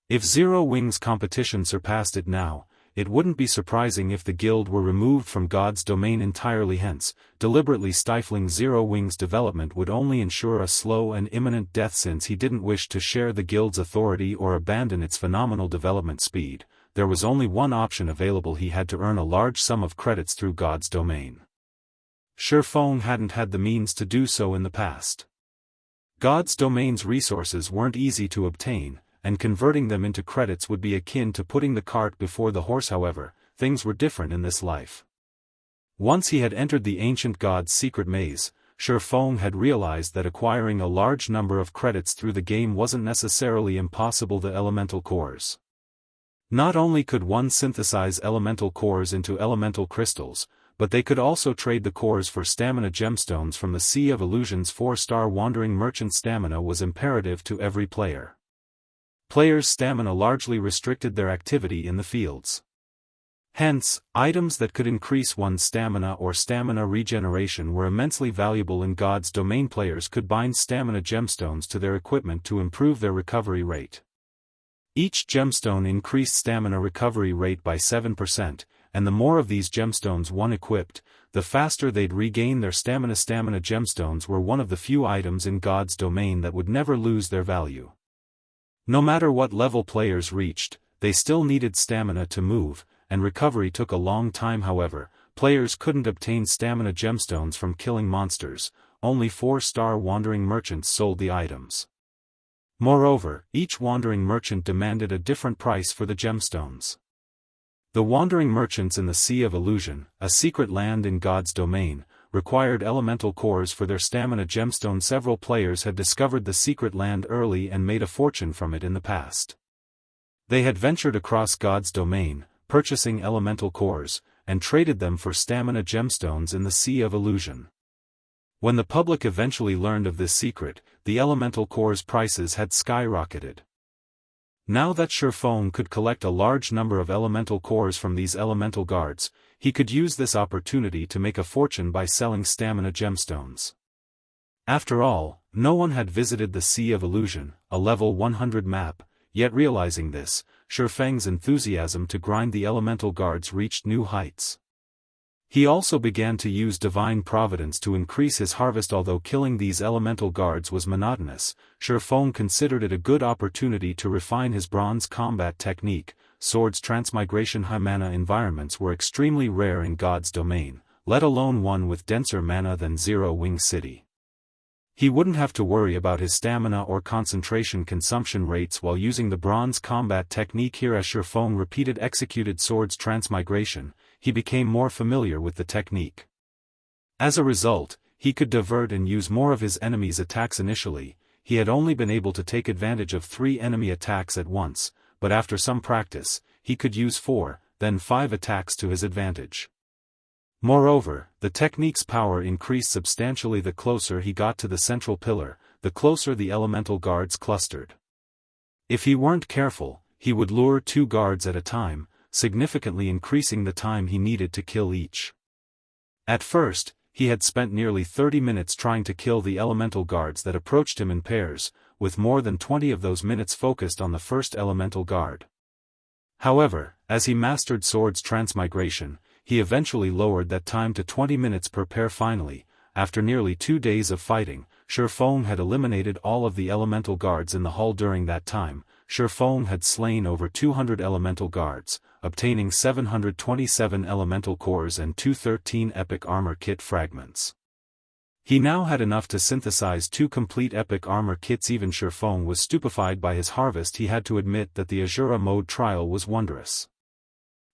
If Zero Wing's competition surpassed it now, it wouldn't be surprising if the guild were removed from God's domain entirely. Hence, deliberately stifling Zero Wing's development would only ensure a slow and imminent death. Since he didn't wish to share the guild's authority or abandon its phenomenal development speed, there was only one option available. He had to earn a large sum of credits through God's domain. Shifeng hadn't had the means to do so in the past. God's domain's resources weren't easy to obtain, and converting them into credits would be akin to putting the cart before the horse. However, things were different in this life. Once he had entered the ancient god's secret maze, Shifeng had realized that acquiring a large number of credits through the game wasn't necessarily impossible. The elemental cores. Not only could one synthesize elemental cores into elemental crystals, but they could also trade the cores for stamina gemstones from the Sea of Illusion's 4-star wandering merchant. Stamina was imperative to every player. Players' stamina largely restricted their activity in the fields. Hence, items that could increase one's stamina or stamina regeneration were immensely valuable in God's domain. Players could bind stamina gemstones to their equipment to improve their recovery rate. Each gemstone increased stamina recovery rate by 7%, and the more of these gemstones one equipped, the faster they'd regain their stamina. Stamina gemstones were one of the few items in God's domain that would never lose their value. No matter what level players reached, they still needed stamina to move, and recovery took a long time. However, players couldn't obtain stamina gemstones from killing monsters, only 4-star wandering merchants sold the items. Moreover, each wandering merchant demanded a different price for the gemstones. The wandering merchants in the Sea of Illusion, a secret land in God's domain, required elemental cores for their stamina gemstone. Several players had discovered the secret land early and made a fortune from it in the past. They had ventured across God's domain, purchasing elemental cores, and traded them for stamina gemstones in the Sea of Illusion. When the public eventually learned of this secret, the elemental cores' prices had skyrocketed. Now that Shifeng could collect a large number of elemental cores from these elemental guards, he could use this opportunity to make a fortune by selling stamina gemstones. After all, no one had visited the Sea of Illusion, a level 100 map, yet realizing this, Shifeng's enthusiasm to grind the elemental guards reached new heights. He also began to use divine providence to increase his harvest. Although killing these elemental guards was monotonous, Shifeng considered it a good opportunity to refine his bronze combat technique. Swords transmigration. High mana environments were extremely rare in God's domain, let alone one with denser mana than Zero Wing City. He wouldn't have to worry about his stamina or concentration consumption rates while using the bronze combat technique. Here, as Shifeng executed swords transmigration, he became more familiar with the technique. As a result, he could divert and use more of his enemies' attacks. Initially, he had only been able to take advantage of 3 enemy attacks at once, but after some practice, he could use 4, then 5 attacks to his advantage. Moreover, the technique's power increased substantially the closer he got to the central pillar, the closer the elemental guards clustered. If he weren't careful, he would lure 2 guards at a time, significantly increasing the time he needed to kill each. At first, he had spent nearly 30 minutes trying to kill the elemental guards that approached him in pairs, with more than 20 of those minutes focused on the first elemental guard. However, as he mastered swords transmigration, he eventually lowered that time to 20 minutes per pair. Finally, after nearly 2 days of fighting, Shifeng had eliminated all of the elemental guards in the hall. During that time, Shifeng had slain over 200 elemental guards, obtaining 727 elemental cores and 213 epic armor kit fragments. He now had enough to synthesize 2 complete epic armor kits. Even Shifeng was stupefied by his harvest. He had to admit that the Azura mode trial was wondrous.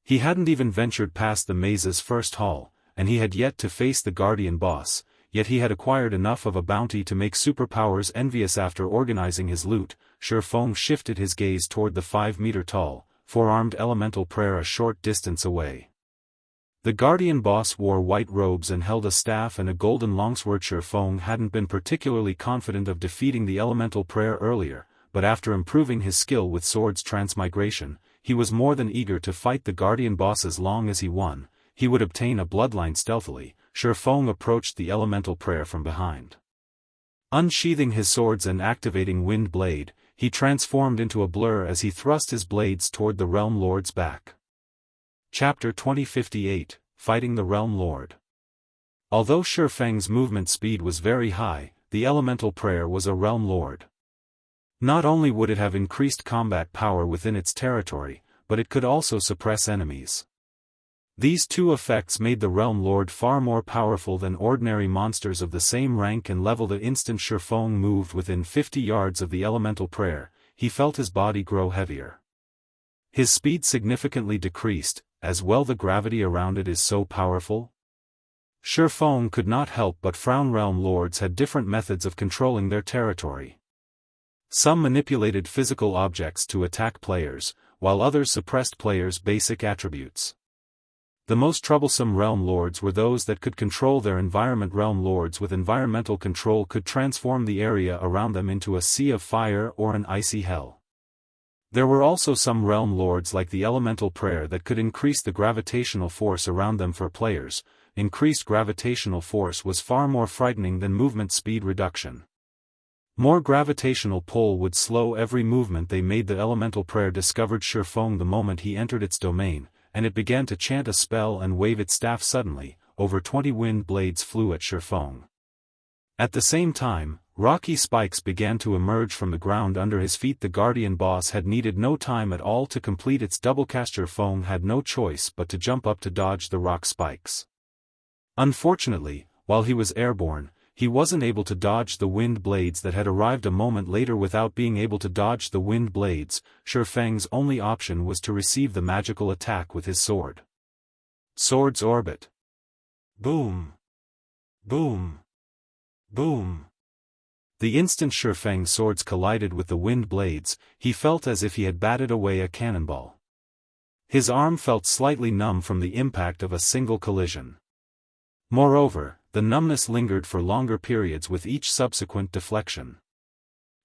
He hadn't even ventured past the maze's first hall, and he had yet to face the guardian boss, yet he had acquired enough of a bounty to make superpowers envious. After organizing his loot, Shifeng shifted his gaze toward the 5-meter-tall, 4-armed elemental prayer a short distance away. The guardian boss wore white robes and held a staff and a golden longsword. Shifeng hadn't been particularly confident of defeating the elemental prayer earlier, but after improving his skill with swords transmigration, he was more than eager to fight the guardian boss. As long as he won, he would obtain a bloodline stealthily. Shifeng approached the elemental prayer from behind. Unsheathing his swords and activating Wind Blade, he transformed into a blur as he thrust his blades toward the Realm Lord's back. Chapter 2058, Fighting the Realm Lord. Although Shifeng's movement speed was very high, the elemental prayer was a Realm Lord. Not only would it have increased combat power within its territory, but it could also suppress enemies. These two effects made the Realm Lord far more powerful than ordinary monsters of the same rank and level. The instant Shifeng moved within 50 yards of the elemental prayer, he felt his body grow heavier. His speed significantly decreased, as well the gravity around it is so powerful. Shifeng could not help but frown. Realm Lords had different methods of controlling their territory. Some manipulated physical objects to attack players, while others suppressed players' basic attributes. The most troublesome Realm Lords were those that could control their environment. Realm Lords with environmental control could transform the area around them into a sea of fire or an icy hell. There were also some Realm Lords like the Elemental Prayer that could increase the gravitational force around them for players. Increased gravitational force was far more frightening than movement speed reduction. More gravitational pull would slow every movement they made. The Elemental Prayer discovered Shifeng the moment he entered its domain, and it began to chant a spell and wave its staff. Suddenly, over 20 wind blades flew at Shifeng. At the same time, rocky spikes began to emerge from the ground under his feet. The Guardian boss had needed no time at all to complete its doublecast. Shifeng had no choice but to jump up to dodge the rock spikes. Unfortunately, while he was airborne, he wasn't able to dodge the wind blades that had arrived a moment later. Without being able to dodge the wind blades, Shifeng's only option was to receive the magical attack with his sword. Sword's orbit. Boom. Boom. Boom. The instant Shifeng's swords collided with the wind blades, he felt as if he had batted away a cannonball. His arm felt slightly numb from the impact of a single collision. Moreover, the numbness lingered for longer periods with each subsequent deflection.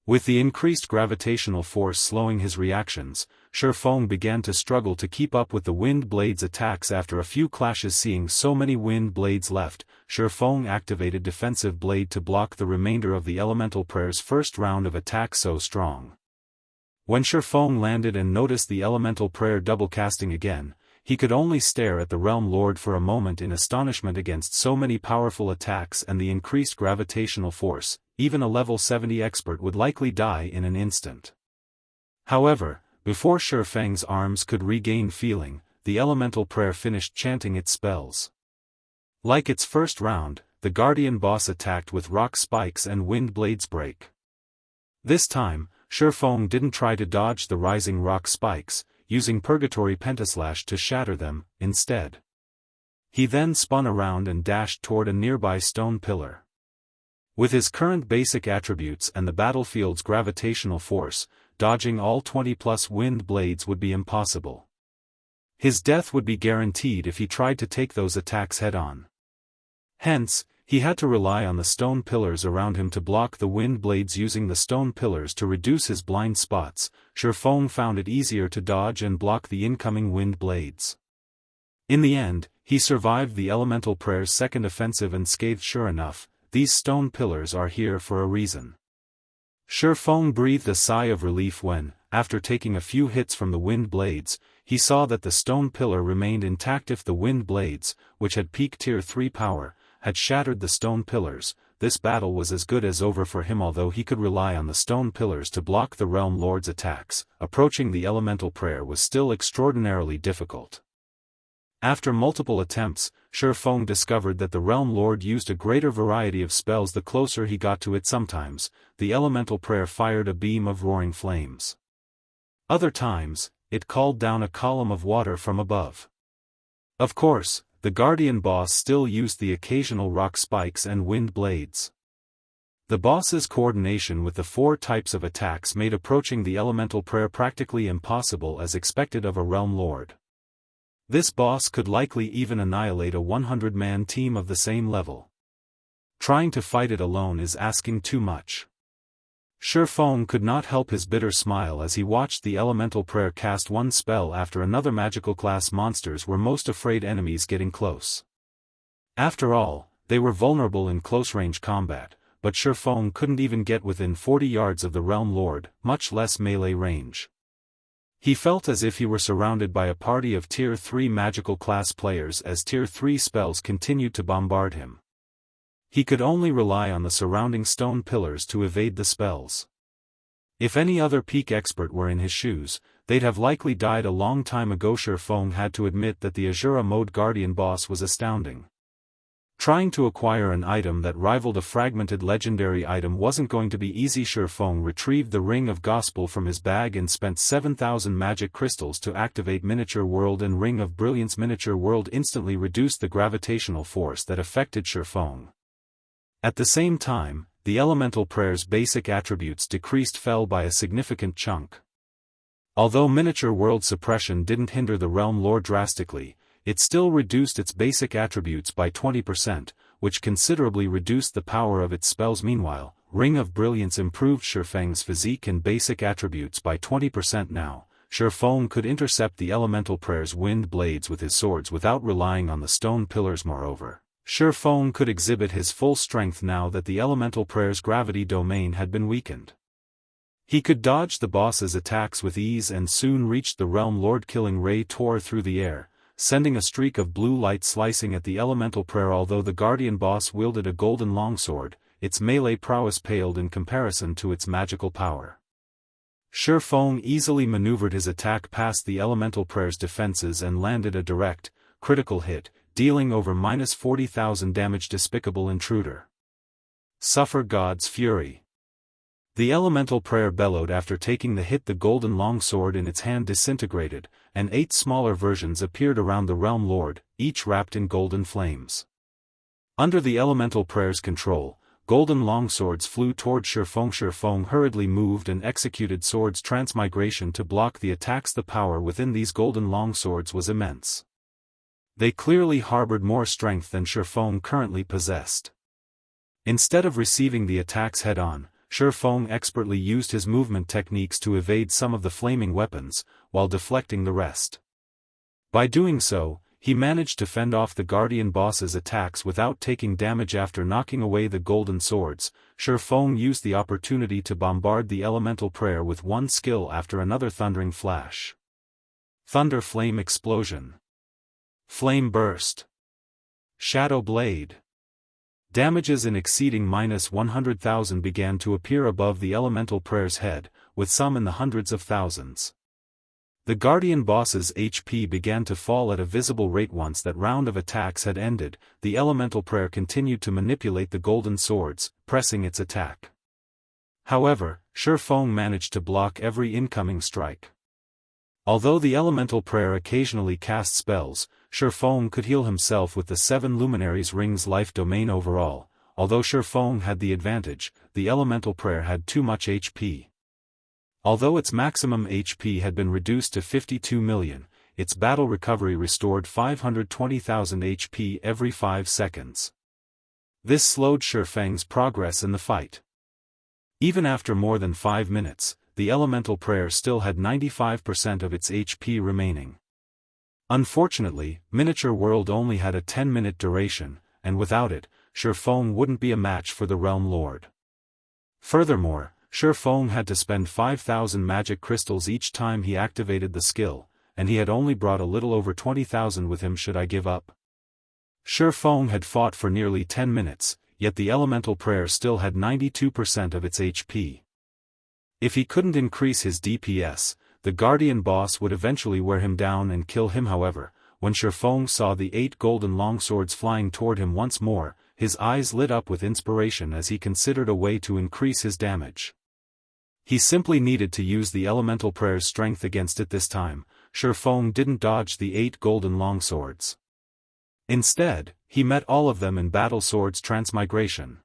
With the increased gravitational force slowing his reactions, Shifeng began to struggle to keep up with the wind blades' attacks. After a few clashes, seeing so many wind blades left, Shifeng activated Defensive Blade to block the remainder of the Elemental Prayer's first round of attack so strong. When Shifeng landed and noticed the Elemental Prayer double casting again, he could only stare at the Realm Lord for a moment in astonishment. Against so many powerful attacks and the increased gravitational force, even a level 70 expert would likely die in an instant. However, before Shifeng's arms could regain feeling, the Elemental Prayer finished chanting its spells. Like its first round, the Guardian boss attacked with rock spikes and wind blades break. This time, Shifeng didn't try to dodge the rising rock spikes, using Purgatory Pentaslash to shatter them. Instead, he then spun around and dashed toward a nearby stone pillar. With his current basic attributes and the battlefield's gravitational force, dodging all 20+ wind blades would be impossible. His death would be guaranteed if he tried to take those attacks head-on. Hence, he had to rely on the stone pillars around him to block the wind blades. Using the stone pillars to reduce his blind spots, Shifeng found it easier to dodge and block the incoming wind blades. In the end, he survived the Elemental Prayer's second offensive unscathed. Sure enough, these stone pillars are here for a reason. Shifeng breathed a sigh of relief when, after taking a few hits from the wind blades, he saw that the stone pillar remained intact. If the wind blades, which had peak tier 3 power, had shattered the stone pillars, this battle was as good as over for him. Although he could rely on the stone pillars to block the Realm Lord's attacks, approaching the Elemental Prayer was still extraordinarily difficult. After multiple attempts, Shifeng discovered that the Realm Lord used a greater variety of spells the closer he got to it. Sometimes, the Elemental Prayer fired a beam of roaring flames. Other times, it called down a column of water from above. Of course, the Guardian boss still used the occasional rock spikes and wind blades. The boss's coordination with the 4 types of attacks made approaching the Elemental Prayer practically impossible, as expected of a Realm Lord. This boss could likely even annihilate a 100-man team of the same level. Trying to fight it alone is asking too much. Shifeng could not help his bitter smile as he watched the Elemental Prayer cast one spell after another. Magical class monsters were most afraid enemies getting close. After all, they were vulnerable in close-range combat, but Shifeng couldn't even get within 40 yards of the Realm Lord, much less melee range. He felt as if he were surrounded by a party of Tier 3 magical class players as Tier 3 spells continued to bombard him. He could only rely on the surrounding stone pillars to evade the spells. If any other peak expert were in his shoes, they'd have likely died a long time ago. Feng had to admit that the Azura mode Guardian boss was astounding. Trying to acquire an item that rivaled a fragmented legendary item wasn't going to be easy. Feng retrieved the Ring of Gospel from his bag and spent 7,000 magic crystals to activate Miniature World and Ring of Brilliance. Miniature World instantly reduced the gravitational force that affected Feng. At the same time, the Elemental Prayer's basic attributes fell by a significant chunk. Although Miniature World suppression didn't hinder the Realm Lore drastically, it still reduced its basic attributes by 20%, which considerably reduced the power of its spells. Meanwhile, Ring of Brilliance improved Feng's physique and basic attributes by 20% now. Feng could intercept the Elemental Prayer's wind blades with his swords without relying on the stone pillars. Moreover, Feng could exhibit his full strength now that the Elemental Prayer's gravity domain had been weakened. He could dodge the boss's attacks with ease and soon reached the Realm Lord. Killing Ray tore through the air, sending a streak of blue light slicing at the Elemental Prayer. Although the Guardian boss wielded a golden longsword, its melee prowess paled in comparison to its magical power. Feng easily maneuvered his attack past the Elemental Prayer's defenses and landed a direct, critical hit, dealing over -40,000 damage. Despicable intruder. Suffer God's fury. The Elemental Prayer bellowed after taking the hit. The golden longsword in its hand disintegrated, and 8 smaller versions appeared around the Realm Lord, each wrapped in golden flames. Under the Elemental Prayer's control, golden longswords flew toward Feng. Feng hurriedly moved and executed Sword's Transmigration to block the attacks. The power within these golden longswords was immense. They clearly harbored more strength than Feng currently possessed. Instead of receiving the attacks head-on, Feng expertly used his movement techniques to evade some of the flaming weapons, while deflecting the rest. By doing so, he managed to fend off the Guardian boss's attacks without taking damage. After knocking away the golden swords, Feng used the opportunity to bombard the Elemental Prayer with one skill after another. Thundering Flash. Thunder Flame Explosion. Flame Burst. Shadow Blade. Damages in exceeding -100,000 began to appear above the Elemental Prayer's head, with some in the hundreds of thousands. The Guardian boss's HP began to fall at a visible rate. Once that round of attacks had ended, the Elemental Prayer continued to manipulate the golden swords, pressing its attack. However, Feng managed to block every incoming strike. Although the Elemental Prayer occasionally cast spells, Feng could heal himself with the 7 Luminaries Ring's life domain. Overall, although Feng had the advantage, the Elemental Prayer had too much HP. Although its maximum HP had been reduced to 52 million, its battle recovery restored 520,000 HP every 5 seconds. This slowed Feng's progress in the fight. Even after more than 5 minutes, the Elemental Prayer still had 95% of its HP remaining. Unfortunately, Miniature World only had a 10-minute duration, and without it, Feng wouldn't be a match for the Realm Lord. Furthermore, Feng had to spend 5,000 magic crystals each time he activated the skill, and he had only brought a little over 20,000 with him. Should I give up? Feng had fought for nearly 10 minutes, yet the Elemental Prayer still had 92% of its HP. If he couldn't increase his DPS, the Guardian boss would eventually wear him down and kill him. However, when Feng saw the 8 golden longswords flying toward him once more, his eyes lit up with inspiration as he considered a way to increase his damage. He simply needed to use the Elemental Prayer's strength against it. This time, Feng didn't dodge the 8 golden longswords. Instead, he met all of them in battle. Sword's Transmigration.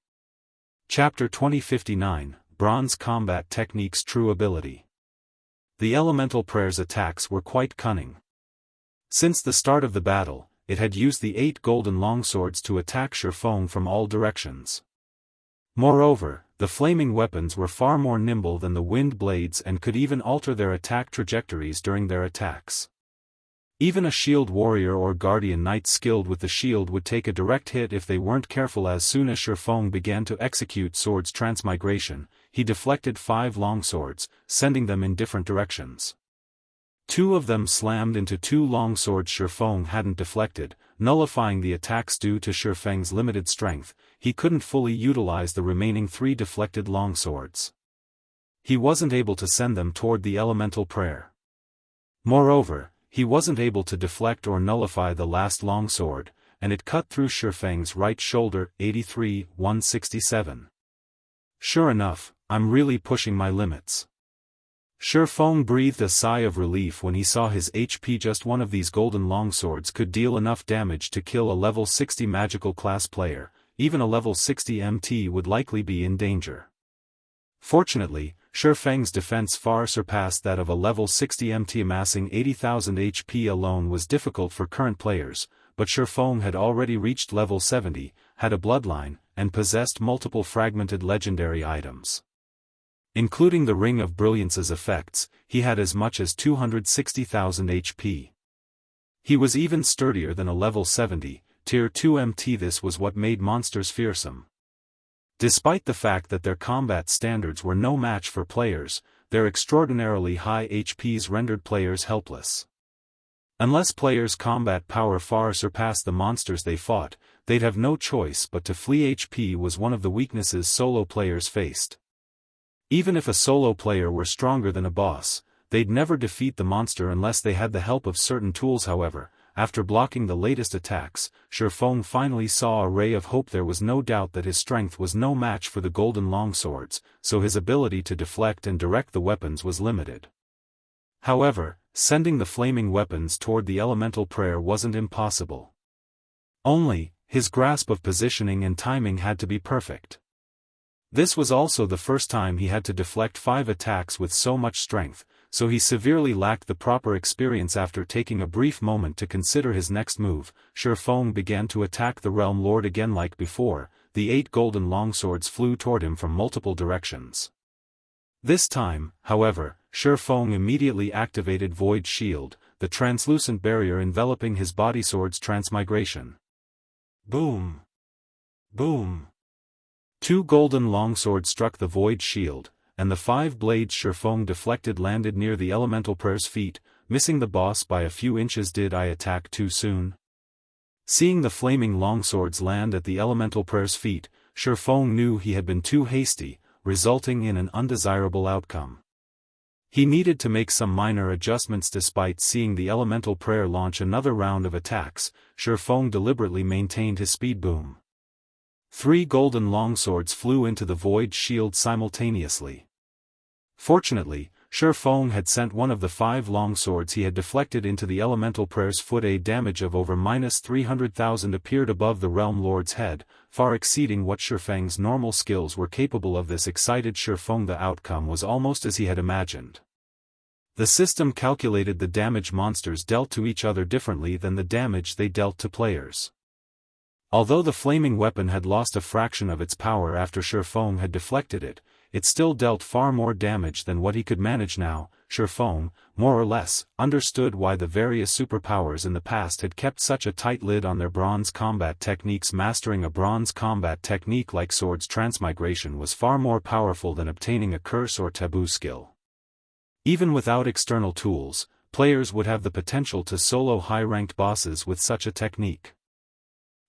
Chapter 2059, Bronze Combat Techniques. True Ability. The Elemental Prayer's attacks were quite cunning. Since the start of the battle, it had used the 8 golden longswords to attack Feng from all directions. Moreover, the flaming weapons were far more nimble than the wind blades and could even alter their attack trajectories during their attacks. Even a shield warrior or guardian knight skilled with the shield would take a direct hit if they weren't careful. As soon as Feng began to execute Sword's Transmigration, he deflected 5 longswords, sending them in different directions. 2 of them slammed into 2 longswords Feng hadn't deflected, nullifying the attacks. Due to Feng's limited strength, he couldn't fully utilize the remaining 3 deflected longswords. He wasn't able to send them toward the Elemental Prayer. Moreover, he wasn't able to deflect or nullify the last longsword, and it cut through Shifeng's right shoulder. 83-167. Sure enough, I'm really pushing my limits. Shifeng breathed a sigh of relief when he saw his HP. Just one of these golden longswords could deal enough damage to kill a level 60 magical class player. Even a level 60 MT would likely be in danger. Fortunately, Shifeng's defense far surpassed that of a level 60 MT. Amassing 80,000 HP alone was difficult for current players, but Shifeng had already reached level 70, had a bloodline, and possessed multiple fragmented legendary items. Including the Ring of Brilliance's effects, he had as much as 260,000 HP. He was even sturdier than a level 70, tier 2 MT. This was what made monsters fearsome. Despite the fact that their combat standards were no match for players, their extraordinarily high HPs rendered players helpless. Unless players' combat power far surpassed the monsters they fought, they'd have no choice but to flee. HP was one of the weaknesses solo players faced. Even if a solo player were stronger than a boss, they'd never defeat the monster unless they had the help of certain tools. However, after blocking the latest attacks, Shifeng finally saw a ray of hope. There was no doubt that his strength was no match for the golden longswords, so his ability to deflect and direct the weapons was limited. However, sending the flaming weapons toward the elemental prayer wasn't impossible. Only, his grasp of positioning and timing had to be perfect. This was also the first time he had to deflect 5 attacks with so much strength, so he severely lacked the proper experience. After taking a brief moment to consider his next move, Shifeng began to attack the Realm Lord again. Like before, the 8 golden longswords flew toward him from multiple directions. This time, however, Shifeng immediately activated Void Shield, the translucent barrier enveloping his body. Sword's Transmigration. Boom! Boom! 2 golden longswords struck the Void Shield, and the 5 blades Shifeng deflected landed near the elemental prayer's feet, missing the boss by a few inches. Did I attack too soon? Seeing the flaming longswords land at the elemental prayer's feet, Shifeng knew he had been too hasty, resulting in an undesirable outcome. He needed to make some minor adjustments. Despite seeing the elemental prayer launch another round of attacks, Shifeng deliberately maintained his speed. Boom! 3 golden longswords flew into the Void Shield simultaneously. Fortunately, Shifeng had sent one of the 5 longswords he had deflected into the elemental prayer's foot. A damage of over -300,000 appeared above the Realm Lord's head, far exceeding what Shifeng's normal skills were capable of. This excited Shifeng. The outcome was almost as he had imagined. The system calculated the damage monsters dealt to each other differently than the damage they dealt to players. Although the flaming weapon had lost a fraction of its power after Shifeng had deflected it, it still dealt far more damage than what he could manage now. Shifeng, more or less, understood why the various superpowers in the past had kept such a tight lid on their bronze combat techniques. Mastering a bronze combat technique like Sword's Transmigration was far more powerful than obtaining a curse or taboo skill. Even without external tools, players would have the potential to solo high-ranked bosses with such a technique.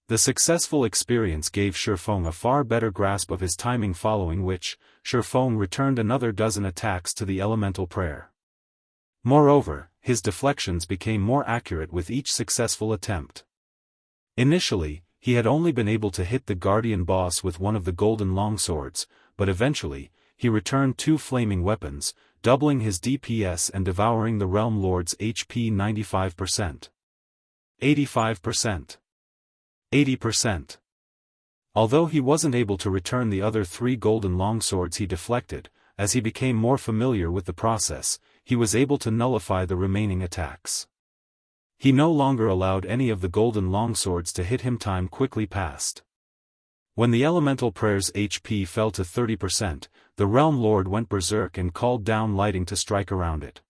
The successful experience gave Shifeng a far better grasp of his timing, following which, Shifeng returned another dozen attacks to the elemental prayer. Moreover, his deflections became more accurate with each successful attempt. Initially, he had only been able to hit the guardian boss with one of the golden longswords, but eventually, he returned 2 flaming weapons, doubling his DPS and devouring the Realm Lord's HP. 95%. 85%. 80%. Although he wasn't able to return the other 3 golden longswords he deflected, as he became more familiar with the process, he was able to nullify the remaining attacks. He no longer allowed any of the golden longswords to hit him. Time quickly passed. When the elemental prayer's HP fell to 30%, the Realm Lord went berserk and called down lightning to strike around it.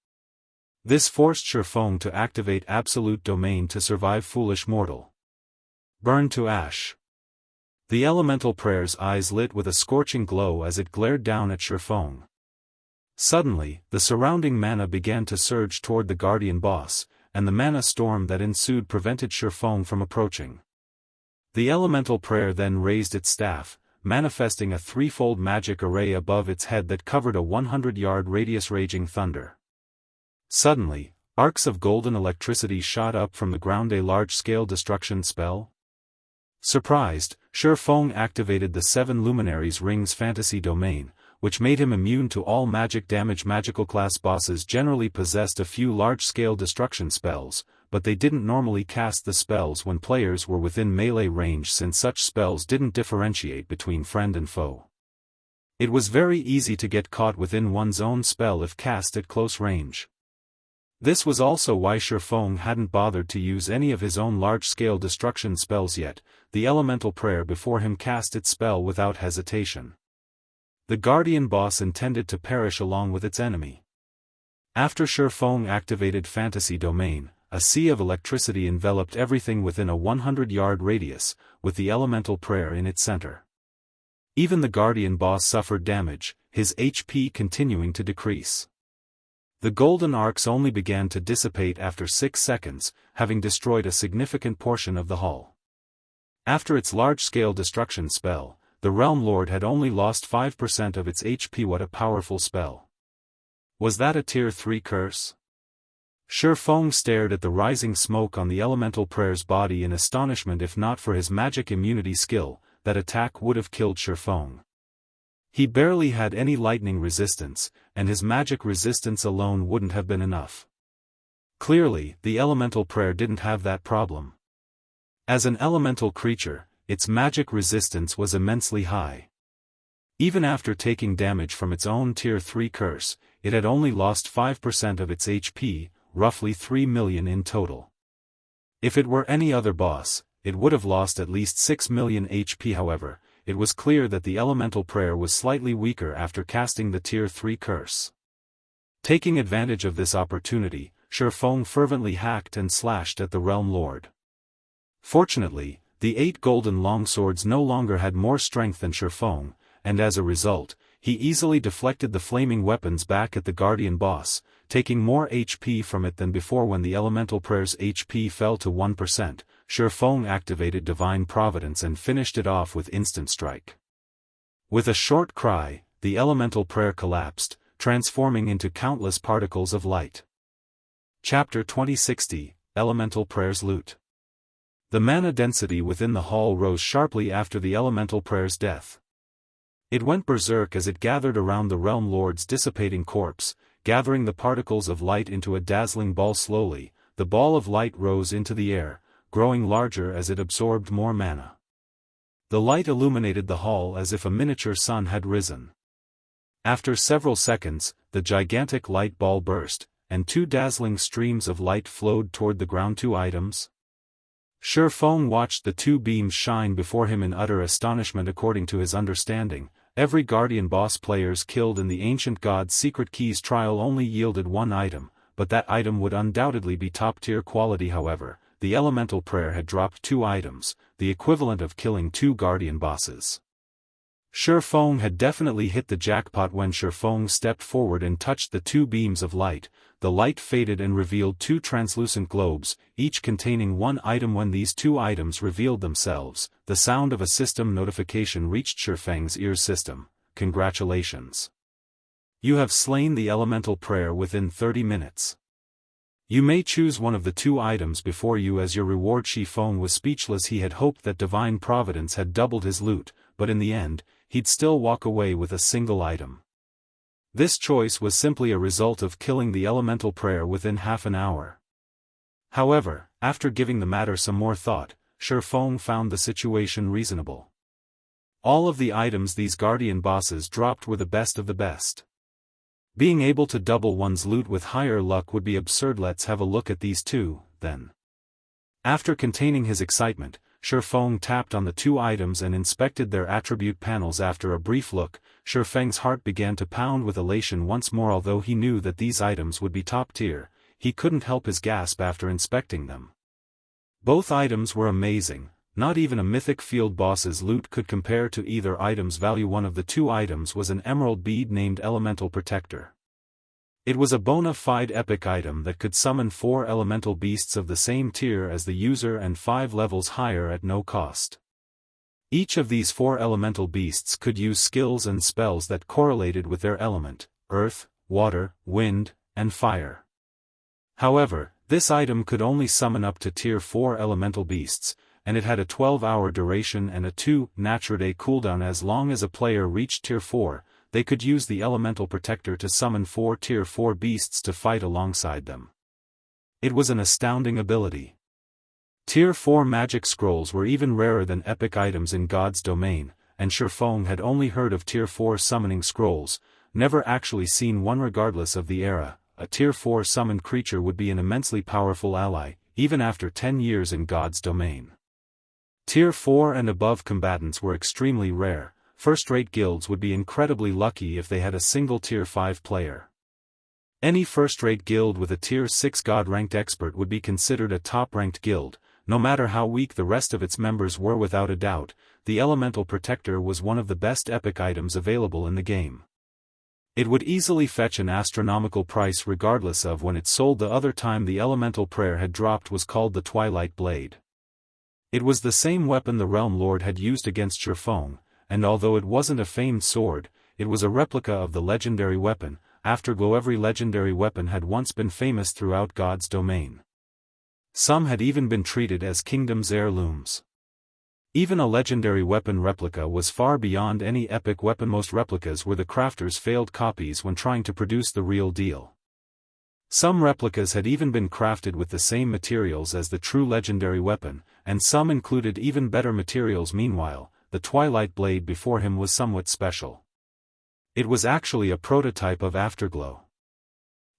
This forced Shifeng to activate Absolute Domain to survive. Foolish mortal! Burn to ash! The elemental prayer's eyes lit with a scorching glow as it glared down at Shifeng. Suddenly, the surrounding mana began to surge toward the guardian boss, and the mana storm that ensued prevented Shifeng from approaching. The elemental prayer then raised its staff, manifesting a 3-fold magic array above its head that covered a 100-yard radius. Raging thunder. Suddenly, Arcs of golden electricity shot up from the ground. A large-scale destruction spell? Surprised, Feng activated the 7 Luminaries Rings Fantasy Domain, which made him immune to all magic damage. Magical class bosses generally possessed a few large-scale destruction spells, but they didn't normally cast the spells when players were within melee range, since such spells didn't differentiate between friend and foe. It was very easy to get caught within one's own spell if cast at close range. This was also why Feng hadn't bothered to use any of his own large-scale destruction spells yet. The elemental prayer before him cast its spell without hesitation. The guardian boss intended to perish along with its enemy. After Feng activated Fantasy Domain, a sea of electricity enveloped everything within a 100-yard radius, with the elemental prayer in its center. Even the guardian boss suffered damage, his HP continuing to decrease. The golden arcs only began to dissipate after 6 seconds, having destroyed a significant portion of the hull. After its large-scale destruction spell, the Realm Lord had only lost 5% of its HP. What a powerful spell! Was that a Tier 3 curse? Feng stared at the rising smoke on the elemental prayer's body in astonishment. If not for his magic immunity skill, that attack would have killed Feng. He barely had any lightning resistance, and his magic resistance alone wouldn't have been enough. Clearly, the elemental prayer didn't have that problem. As an elemental creature, its magic resistance was immensely high. Even after taking damage from its own Tier 3 curse, it had only lost 5% of its HP, roughly 3 million in total. If it were any other boss, it would have lost at least 6 million HP. However, it was clear that the elemental prayer was slightly weaker after casting the Tier 3 curse. Taking advantage of this opportunity, Feng fervently hacked and slashed at the Realm Lord. Fortunately, the 8 golden longswords no longer had more strength than Feng, and as a result, he easily deflected the flaming weapons back at the guardian boss, taking more HP from it than before. When the elemental prayer's HP fell to 1%, Feng activated Divine Providence and finished it off with instant strike. With a short cry, the elemental prayer collapsed, transforming into countless particles of light. Chapter 2060, Elemental Prayer's Loot. The mana density within the hall rose sharply after the elemental prayer's death. It went berserk as it gathered around the Realm Lord's dissipating corpse, gathering the particles of light into a dazzling ball. Slowly, the ball of light rose into the air, growing larger as it absorbed more mana. The light illuminated the hall as if a miniature sun had risen. After several seconds, the gigantic light ball burst, and 2 dazzling streams of light flowed toward the ground. 2 items? Feng watched the 2 beams shine before him in utter astonishment. According to his understanding, every guardian boss players killed in the Ancient God's Secret Keys trial only yielded 1 item, but that item would undoubtedly be top-tier quality. However, the elemental prayer had dropped 2 items, the equivalent of killing 2 guardian bosses. Feng had definitely hit the jackpot. When Feng stepped forward and touched the 2 beams of light, the light faded and revealed 2 translucent globes, each containing 1 item. When these 2 items revealed themselves, the sound of a system notification reached Feng's ears. System, congratulations. You have slain the elemental prayer within 30 minutes. You may choose one of the 2 items before you as your reward. Feng was speechless. He had hoped that Divine Providence had doubled his loot, but in the end, he'd still walk away with a single item. This choice was simply a result of killing the elemental prayer within half an hour. However, after giving the matter some more thought, Feng found the situation reasonable. All of the items these guardian bosses dropped were the best of the best. Being able to double one's loot with higher luck would be absurd. Let's have a look at these 2, then. After containing his excitement, Feng tapped on the 2 items and inspected their attribute panels. After a brief look, Feng's heart began to pound with elation once more. Although he knew that these items would be top tier, he couldn't help his gasp after inspecting them. Both items were amazing. Not even a mythic field boss's loot could compare to either item's value. One of the 2 items was an emerald bead named Elemental Protector. It was a bona fide epic item that could summon 4 elemental beasts of the same tier as the user and 5 levels higher at no cost. Each of these 4 elemental beasts could use skills and spells that correlated with their element: earth, water, wind, and fire. However, this item could only summon up to Tier 4 elemental beasts, and it had a 12-hour duration and a 2 Nature Day cooldown. As long as a player reached Tier 4, they could use the Elemental Protector to summon 4 Tier 4 beasts to fight alongside them. It was an astounding ability. Tier 4 magic scrolls were even rarer than epic items in God's domain, and Shifeng had only heard of Tier 4 summoning scrolls, never actually seen one. Regardless of the era, a Tier 4 summoned creature would be an immensely powerful ally, even after 10 years in God's domain. Tier 4 and above combatants were extremely rare. First-rate guilds would be incredibly lucky if they had a single Tier 5 player. Any first-rate guild with a Tier 6 God-ranked expert would be considered a top-ranked guild, no matter how weak the rest of its members were. Without a doubt, the Elemental Protector was one of the best epic items available in the game. It would easily fetch an astronomical price regardless of when it sold. The other time the Elemental Prayer had dropped was called the Twilight Blade. It was the same weapon the Realm Lord had used against Shifeng, and although it wasn't a famed sword, it was a replica of the legendary weapon. Afterglow. Every legendary weapon had once been famous throughout God's domain. Some had even been treated as kingdom's heirlooms. Even a legendary weapon replica was far beyond any epic weapon. Most replicas were the crafter's failed copies when trying to produce the real deal. Some replicas had even been crafted with the same materials as the true legendary weapon, and some included even better materials. Meanwhile, the Twilight Blade before him was somewhat special. It was actually a prototype of Afterglow.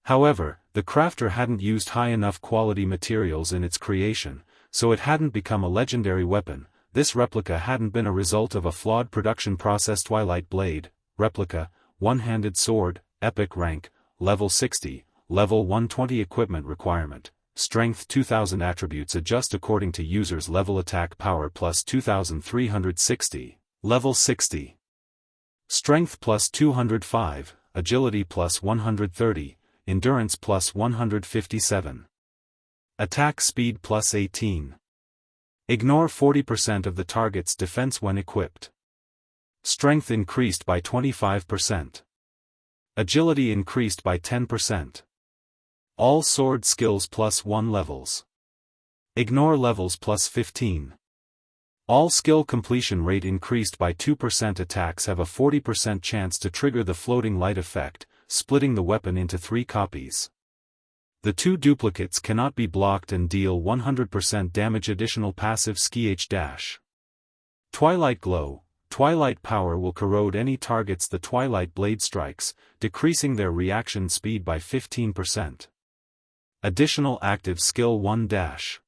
However, the crafter hadn't used high enough quality materials in its creation, so it hadn't become a legendary weapon. This replica hadn't been a result of a flawed production process. Twilight Blade, replica, one-handed sword, epic rank, level 60, level 120. Equipment requirement, strength 2000. Attributes adjust according to user's level. Attack power plus 2360, level 60. Strength plus 205, agility plus 130, endurance plus 157. Attack speed plus 18. Ignore 40% of the target's defense when equipped. Strength increased by 25%. Agility increased by 10%. All sword skills plus 1 levels. Ignore levels plus 15. All skill completion rate increased by 2%. Attacks have a 40% chance to trigger the floating light effect, splitting the weapon into 3 copies. The 2 duplicates cannot be blocked and deal 100% damage. Additional passive /. Twilight Glow. Twilight power will corrode any targets the Twilight Blade strikes, decreasing their reaction speed by 15%. Additional active skill 1-.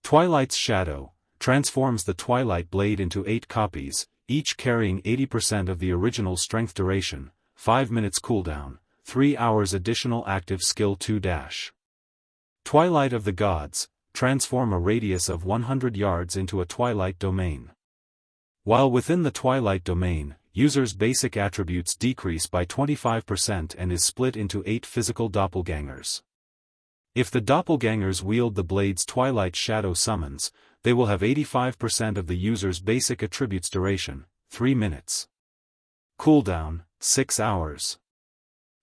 Twilight's Shadow transforms the Twilight Blade into 8 copies, each carrying 80% of the original strength. Duration, 5 minutes cooldown, 3 hours. Additional active skill 2-. Twilight of the Gods, transform a radius of 100 yards into a Twilight domain. While within the Twilight domain, users' basic attributes decrease by 25% and is split into 8 physical doppelgangers. If the doppelgangers wield the blade's Twilight Shadow summons, they will have 85% of the user's basic attributes. Duration, 3 minutes. Cooldown, 6 hours.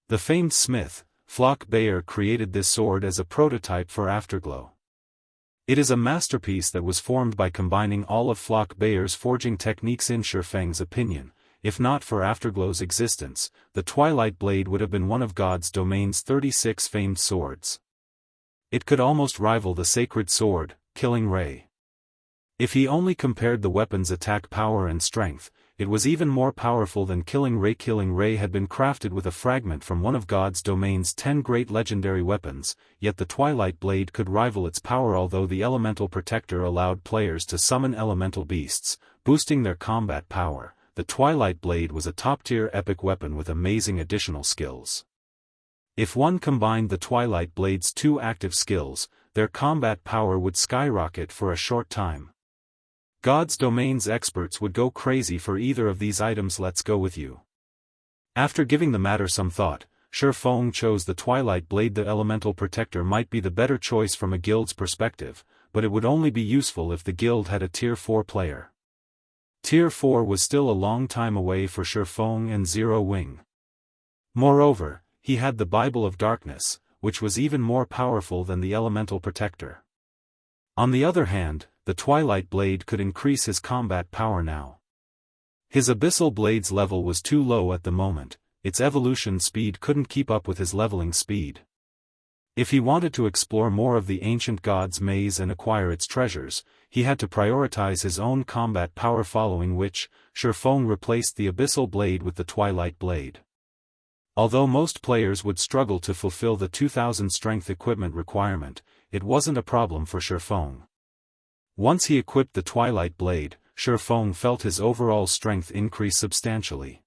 The famed smith, Flock Bayer, created this sword as a prototype for Afterglow. It is a masterpiece that was formed by combining all of Flock Bayer's forging techniques. In Shifeng's opinion, if not for Afterglow's existence, the Twilight Blade would have been one of God's domain's 36 famed swords. It could almost rival the sacred sword, Killing Ray. If he only compared the weapon's attack power and strength, it was even more powerful than Killing Ray. Killing Ray had been crafted with a fragment from one of God's domain's 10 great legendary weapons, yet the Twilight Blade could rival its power. Although the Elemental Protector allowed players to summon elemental beasts, boosting their combat power, the Twilight Blade was a top-tier epic weapon with amazing additional skills. If one combined the Twilight Blade's 2 active skills, their combat power would skyrocket for a short time. God's domain's experts would go crazy for either of these items. Let's go with you. After giving the matter some thought, Shifeng chose the Twilight Blade. The Elemental Protector might be the better choice from a guild's perspective, but it would only be useful if the guild had a Tier 4 player. Tier 4 was still a long time away for Shifeng and Zero Wing. Moreover, he had the Bible of Darkness, which was even more powerful than the Elemental Protector. On the other hand, the Twilight Blade could increase his combat power now. His Abyssal Blade's level was too low at the moment, its evolution speed couldn't keep up with his leveling speed. If he wanted to explore more of the Ancient God's maze and acquire its treasures, he had to prioritize his own combat power, following which, Shifeng replaced the Abyssal Blade with the Twilight Blade. Although most players would struggle to fulfill the 2000 strength equipment requirement, it wasn't a problem for Shifeng. Once he equipped the Twilight Blade, Shifeng felt his overall strength increase substantially.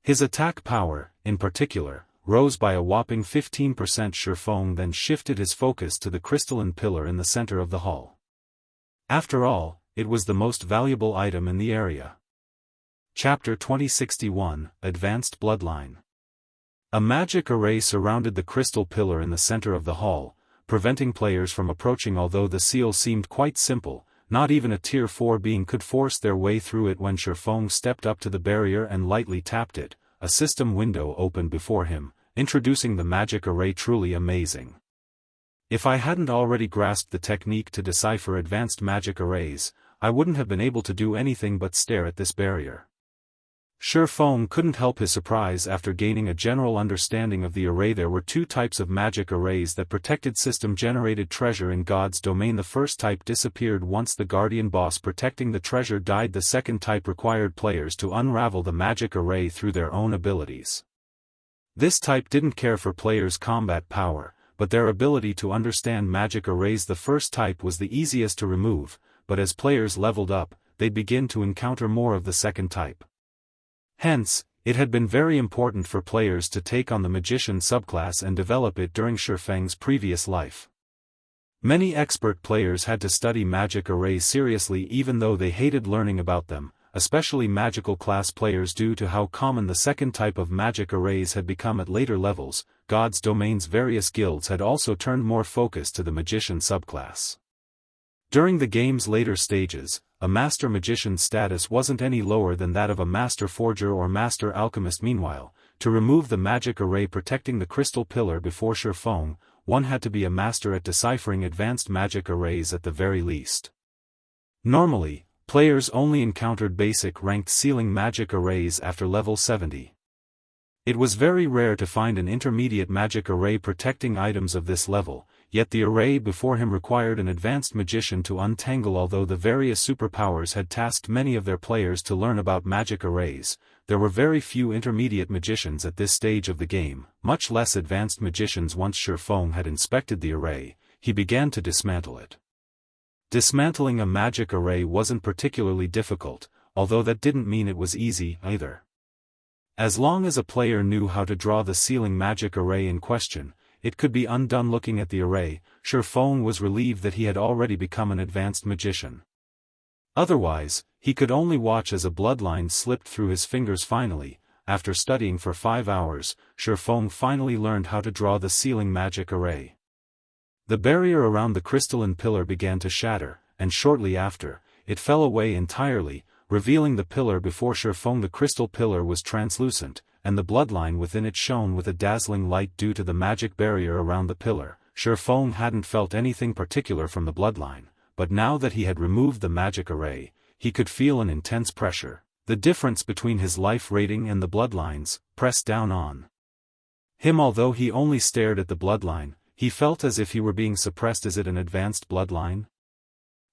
His attack power, in particular, rose by a whopping 15%. Shifeng then shifted his focus to the crystalline pillar in the center of the hall. After all, it was the most valuable item in the area. Chapter 2061, Advanced Bloodline. A magic array surrounded the crystal pillar in the center of the hall, preventing players from approaching. Although the seal seemed quite simple, not even a Tier 4 being could force their way through it. When Shifeng stepped up to the barrier and lightly tapped it, a system window opened before him, introducing the magic array. Truly amazing. If I hadn't already grasped the technique to decipher advanced magic arrays, I wouldn't have been able to do anything but stare at this barrier. Shifeng couldn't help his surprise after gaining a general understanding of the array. There were two types of magic arrays that protected system-generated treasure in God's domain. The first type disappeared once the guardian boss protecting the treasure died. The second type required players to unravel the magic array through their own abilities. This type didn't care for players' combat power, but their ability to understand magic arrays. The first type was the easiest to remove, but as players leveled up, they'd begin to encounter more of the second type. Hence, it had been very important for players to take on the Magician subclass and develop it during Shifeng's previous life. Many expert players had to study magic arrays seriously even though they hated learning about them, especially magical class players due to how common the second type of magic arrays had become at later levels. God's domain's various guilds had also turned more focus to the Magician subclass. During the game's later stages, a Master Magician's status wasn't any lower than that of a Master Forger or Master Alchemist. Meanwhile, to remove the magic array protecting the crystal pillar before Shifeng, one had to be a master at deciphering advanced magic arrays at the very least. Normally, players only encountered basic ranked ceiling magic arrays after level 70. It was very rare to find an intermediate magic array protecting items of this level, yet the array before him required an advanced magician to untangle. Although the various superpowers had tasked many of their players to learn about magic arrays, there were very few intermediate magicians at this stage of the game, much less advanced magicians. Once Shifeng had inspected the array, he began to dismantle it. Dismantling a magic array wasn't particularly difficult, although that didn't mean it was easy either. As long as a player knew how to draw the ceiling magic array in question, it could be undone. Looking at the array, Shifeng was relieved that he had already become an advanced magician. Otherwise, he could only watch as a bloodline slipped through his fingers. Finally, after studying for 5 hours, Shifeng finally learned how to draw the ceiling magic array. The barrier around the crystalline pillar began to shatter, and shortly after, it fell away entirely, revealing the pillar before Shifeng. The crystal pillar was translucent, and the bloodline within it shone with a dazzling light due to the magic barrier around the pillar. Shifeng hadn't felt anything particular from the bloodline, but now that he had removed the magic array, he could feel an intense pressure. The difference between his life rating and the bloodline's pressed down on him. Although he only stared at the bloodline, he felt as if he were being suppressed. Is it an advanced bloodline?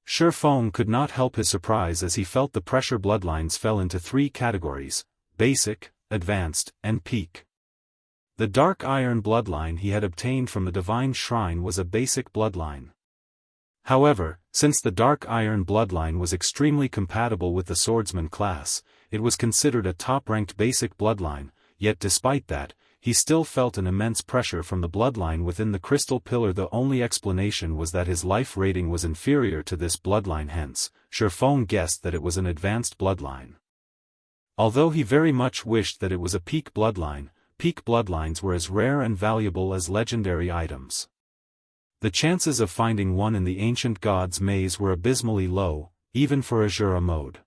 Shifeng could not help his surprise as he felt the pressure. Bloodlines fell into 3 categories: basic, advanced, and peak. The dark iron bloodline he had obtained from the divine shrine was a basic bloodline. However, since the dark iron bloodline was extremely compatible with the swordsman class, it was considered a top-ranked basic bloodline. Yet despite that, he still felt an immense pressure from the bloodline within the crystal pillar. The only explanation was that his life rating was inferior to this bloodline. Hence, Shifeng guessed that it was an advanced bloodline. Although he very much wished that it was a peak bloodlines were as rare and valuable as legendary items. The chances of finding one in the ancient god's maze were abysmally low, even for Azura mode.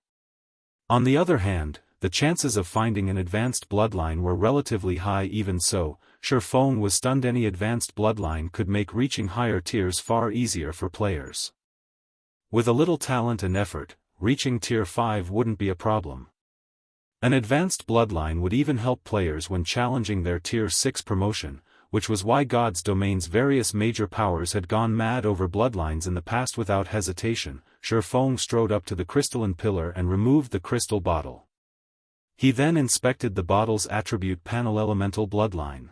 On the other hand, the chances of finding an advanced bloodline were relatively high. Even so, Shifeng was stunned. Any advanced bloodline could make reaching higher tiers far easier for players. With a little talent and effort, reaching tier 5 wouldn't be a problem. An advanced bloodline would even help players when challenging their tier 6 promotion, which was why God's Domain's various major powers had gone mad over bloodlines in the past. Without hesitation, Shifeng strode up to the crystalline pillar and removed the crystal bottle. He then inspected the bottle's attribute panel. Elemental bloodline.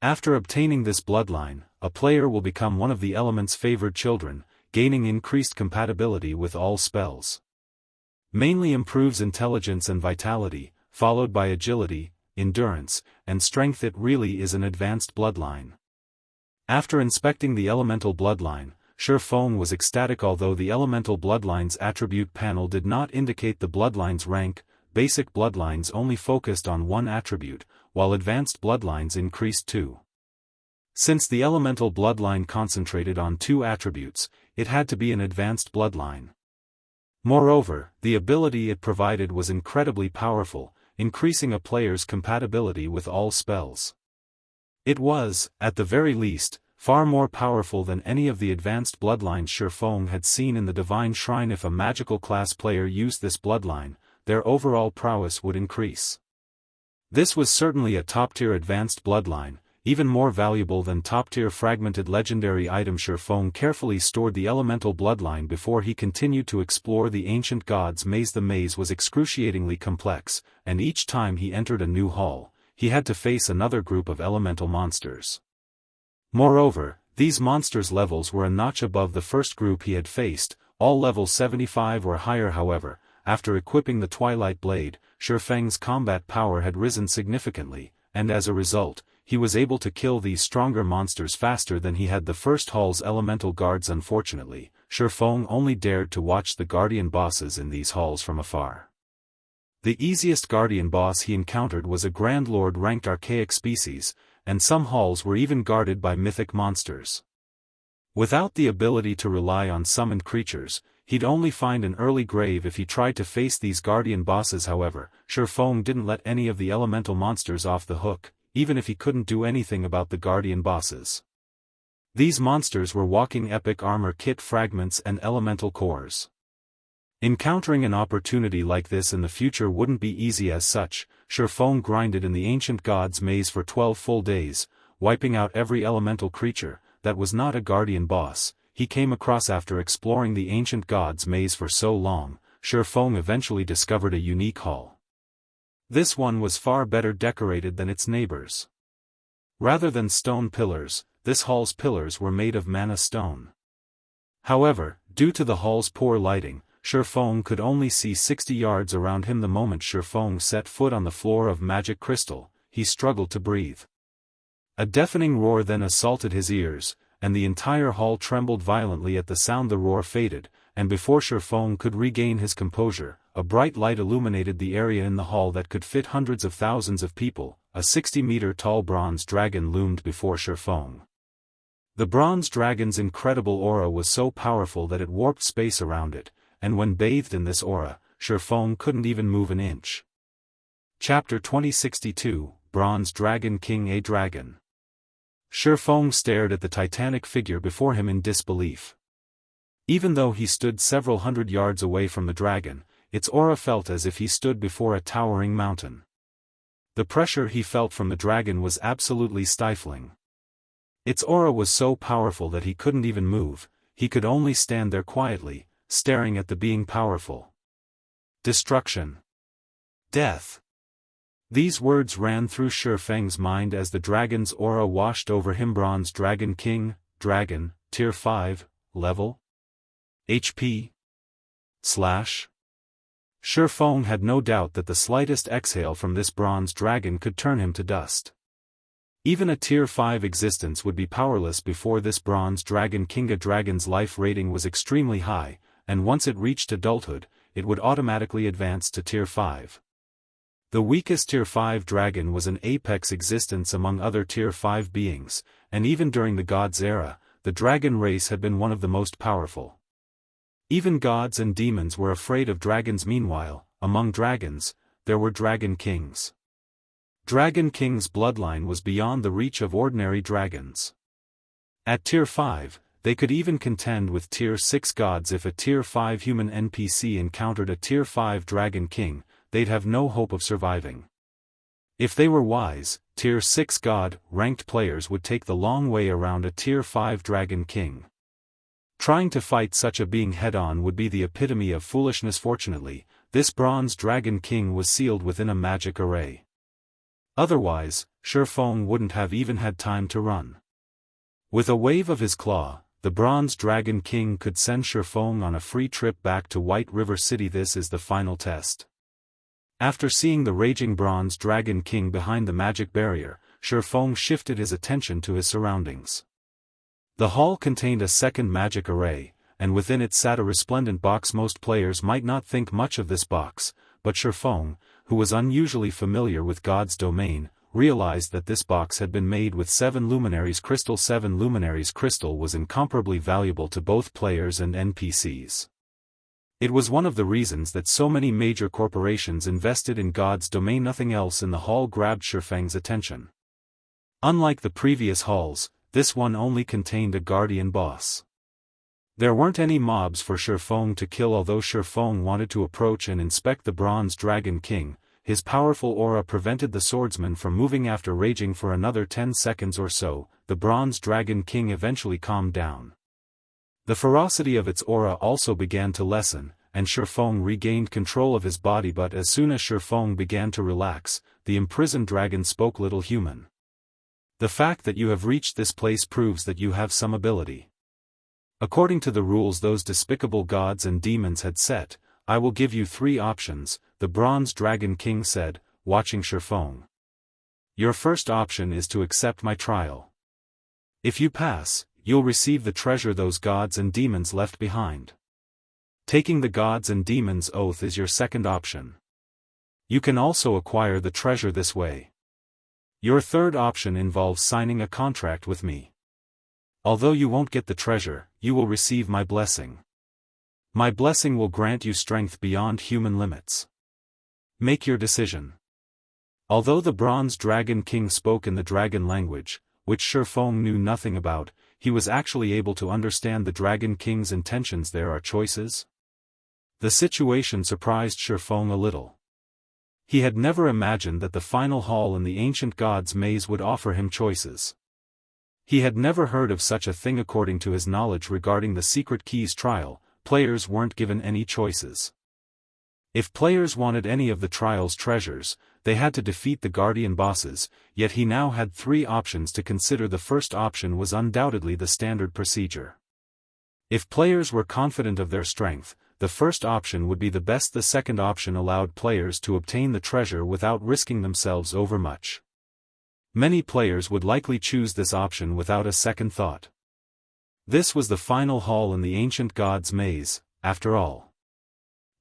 After obtaining this bloodline, a player will become one of the element's favored children, gaining increased compatibility with all spells. Mainly improves intelligence and vitality, followed by agility, endurance, and strength. It really is an advanced bloodline. After inspecting the elemental bloodline, Shifeng was ecstatic. Although the elemental bloodline's attribute panel did not indicate the bloodline's rank, basic bloodlines only focused on one attribute, while advanced bloodlines increased two. Since the elemental bloodline concentrated on two attributes, it had to be an advanced bloodline. Moreover, the ability it provided was incredibly powerful, increasing a player's compatibility with all spells. It was, at the very least, far more powerful than any of the advanced bloodlines Shifeng had seen in the Divine Shrine. If a magical class player used this bloodline, their overall prowess would increase. This was certainly a top-tier advanced bloodline, even more valuable than top-tier fragmented legendary item. Shifeng carefully stored the elemental bloodline before he continued to explore the ancient god's maze. The maze was excruciatingly complex, and each time he entered a new hall, he had to face another group of elemental monsters. Moreover, these monsters' levels were a notch above the first group he had faced, all level 75 or higher. However, after equipping the Twilight blade, Shifeng's combat power had risen significantly, and as a result, he was able to kill these stronger monsters faster than he had the first hall's elemental guards. Unfortunately, Shifeng only dared to watch the guardian bosses in these halls from afar. The easiest guardian boss he encountered was a Grand Lord ranked archaic species, and some halls were even guarded by mythic monsters. Without the ability to rely on summoned creatures, he'd only find an early grave if he tried to face these guardian bosses. However, Shifeng didn't let any of the elemental monsters off the hook, even if he couldn't do anything about the guardian bosses. These monsters were walking epic armor kit fragments and elemental cores. Encountering an opportunity like this in the future wouldn't be easy. As such, Shifeng grinded in the ancient god's maze for 12 full days, wiping out every elemental creature that was not a guardian boss he came across. After exploring the ancient god's maze for so long, Shifeng eventually discovered a unique hall. This one was far better decorated than its neighbors. Rather than stone pillars, this hall's pillars were made of mana stone. However, due to the hall's poor lighting, Shifeng could only see 60 yards around him. The moment Shifeng set foot on the floor of magic crystal, he struggled to breathe. A deafening roar then assaulted his ears, and the entire hall trembled violently at the sound. The roar faded, and before Shifeng could regain his composure, a bright light illuminated the area in the hall that could fit hundreds of thousands of people. A 60-meter-tall bronze dragon loomed before Shifeng. The bronze dragon's incredible aura was so powerful that it warped space around it, and when bathed in this aura, Shifeng couldn't even move an inch. Chapter 2062, Bronze Dragon King. A dragon. Shifeng stared at the titanic figure before him in disbelief. Even though he stood several hundred yards away from the dragon, its aura felt as if he stood before a towering mountain. The pressure he felt from the dragon was absolutely stifling. Its aura was so powerful that he couldn't even move, he could only stand there quietly, staring at the being powerful. Destruction. Death. These words ran through Shifeng's mind as the dragon's aura washed over him. Bronze Dragon King, Dragon, Tier 5, Level? HP? / Shifeng had no doubt that the slightest exhale from this bronze dragon could turn him to dust. Even a Tier 5 existence would be powerless before this bronze dragon king. A dragon's life rating was extremely high, and once it reached adulthood, it would automatically advance to Tier 5. The weakest Tier 5 dragon was an apex existence among other Tier 5 beings, and even during the Gods era, the dragon race had been one of the most powerful. Even gods and demons were afraid of dragons. Meanwhile, among dragons, there were Dragon Kings. Dragon King's bloodline was beyond the reach of ordinary dragons. At Tier 5, they could even contend with Tier 6 gods. If a Tier 5 human NPC encountered a Tier 5 Dragon King, they'd have no hope of surviving. If they were wise, Tier 6 god-ranked players would take the long way around a Tier 5 Dragon King. Trying to fight such a being head-on would be the epitome of foolishness. Fortunately, this Bronze Dragon King was sealed within a magic array. Otherwise, Shifeng wouldn't have even had time to run. With a wave of his claw, the Bronze Dragon King could send Shifeng on a free trip back to White River City. This is the final test. After seeing the raging Bronze Dragon King behind the magic barrier, Shifeng shifted his attention to his surroundings. The hall contained a second magic array, and within it sat a resplendent box. Most players might not think much of this box, but Shifeng, who was unusually familiar with God's domain, realized that this box had been made with 7 luminaries crystal. 7 luminaries crystal was incomparably valuable to both players and NPCs. It was one of the reasons that so many major corporations invested in God's domain. Nothing else in the hall grabbed Shifeng's attention. Unlike the previous halls, this one only contained a guardian boss. There weren't any mobs for Shifeng to kill. Although Shifeng wanted to approach and inspect the Bronze Dragon King, his powerful aura prevented the swordsman from moving. After raging for another 10 seconds or so, the Bronze Dragon King eventually calmed down. The ferocity of its aura also began to lessen, and Shifeng regained control of his body. But as soon as Shifeng began to relax, the imprisoned dragon spoke. Little human. The fact that you have reached this place proves that you have some ability. According to the rules those despicable gods and demons had set, I will give you 3 options, the Bronze Dragon King said, watching Shifeng. Your first option is to accept my trial. If you pass, you'll receive the treasure those gods and demons left behind. Taking the gods and demons' oath is your second option. You can also acquire the treasure this way. Your third option involves signing a contract with me. Although you won't get the treasure, you will receive my blessing. My blessing will grant you strength beyond human limits. Make your decision. Although the Bronze Dragon King spoke in the dragon language, which Shifeng knew nothing about, he was actually able to understand the Dragon King's intentions. There are choices? The situation surprised Shifeng a little. He had never imagined that the final hall in the ancient god's maze would offer him choices. He had never heard of such a thing. According to his knowledge regarding the Secret Keys trial, players weren't given any choices. If players wanted any of the trial's treasures, they had to defeat the guardian bosses, yet he now had 3 options to consider. The first option was undoubtedly the standard procedure. If players were confident of their strength, the first option would be the best. The second option allowed players to obtain the treasure without risking themselves overmuch. Many players would likely choose this option without a second thought. This was the final hall in the ancient god's maze, after all.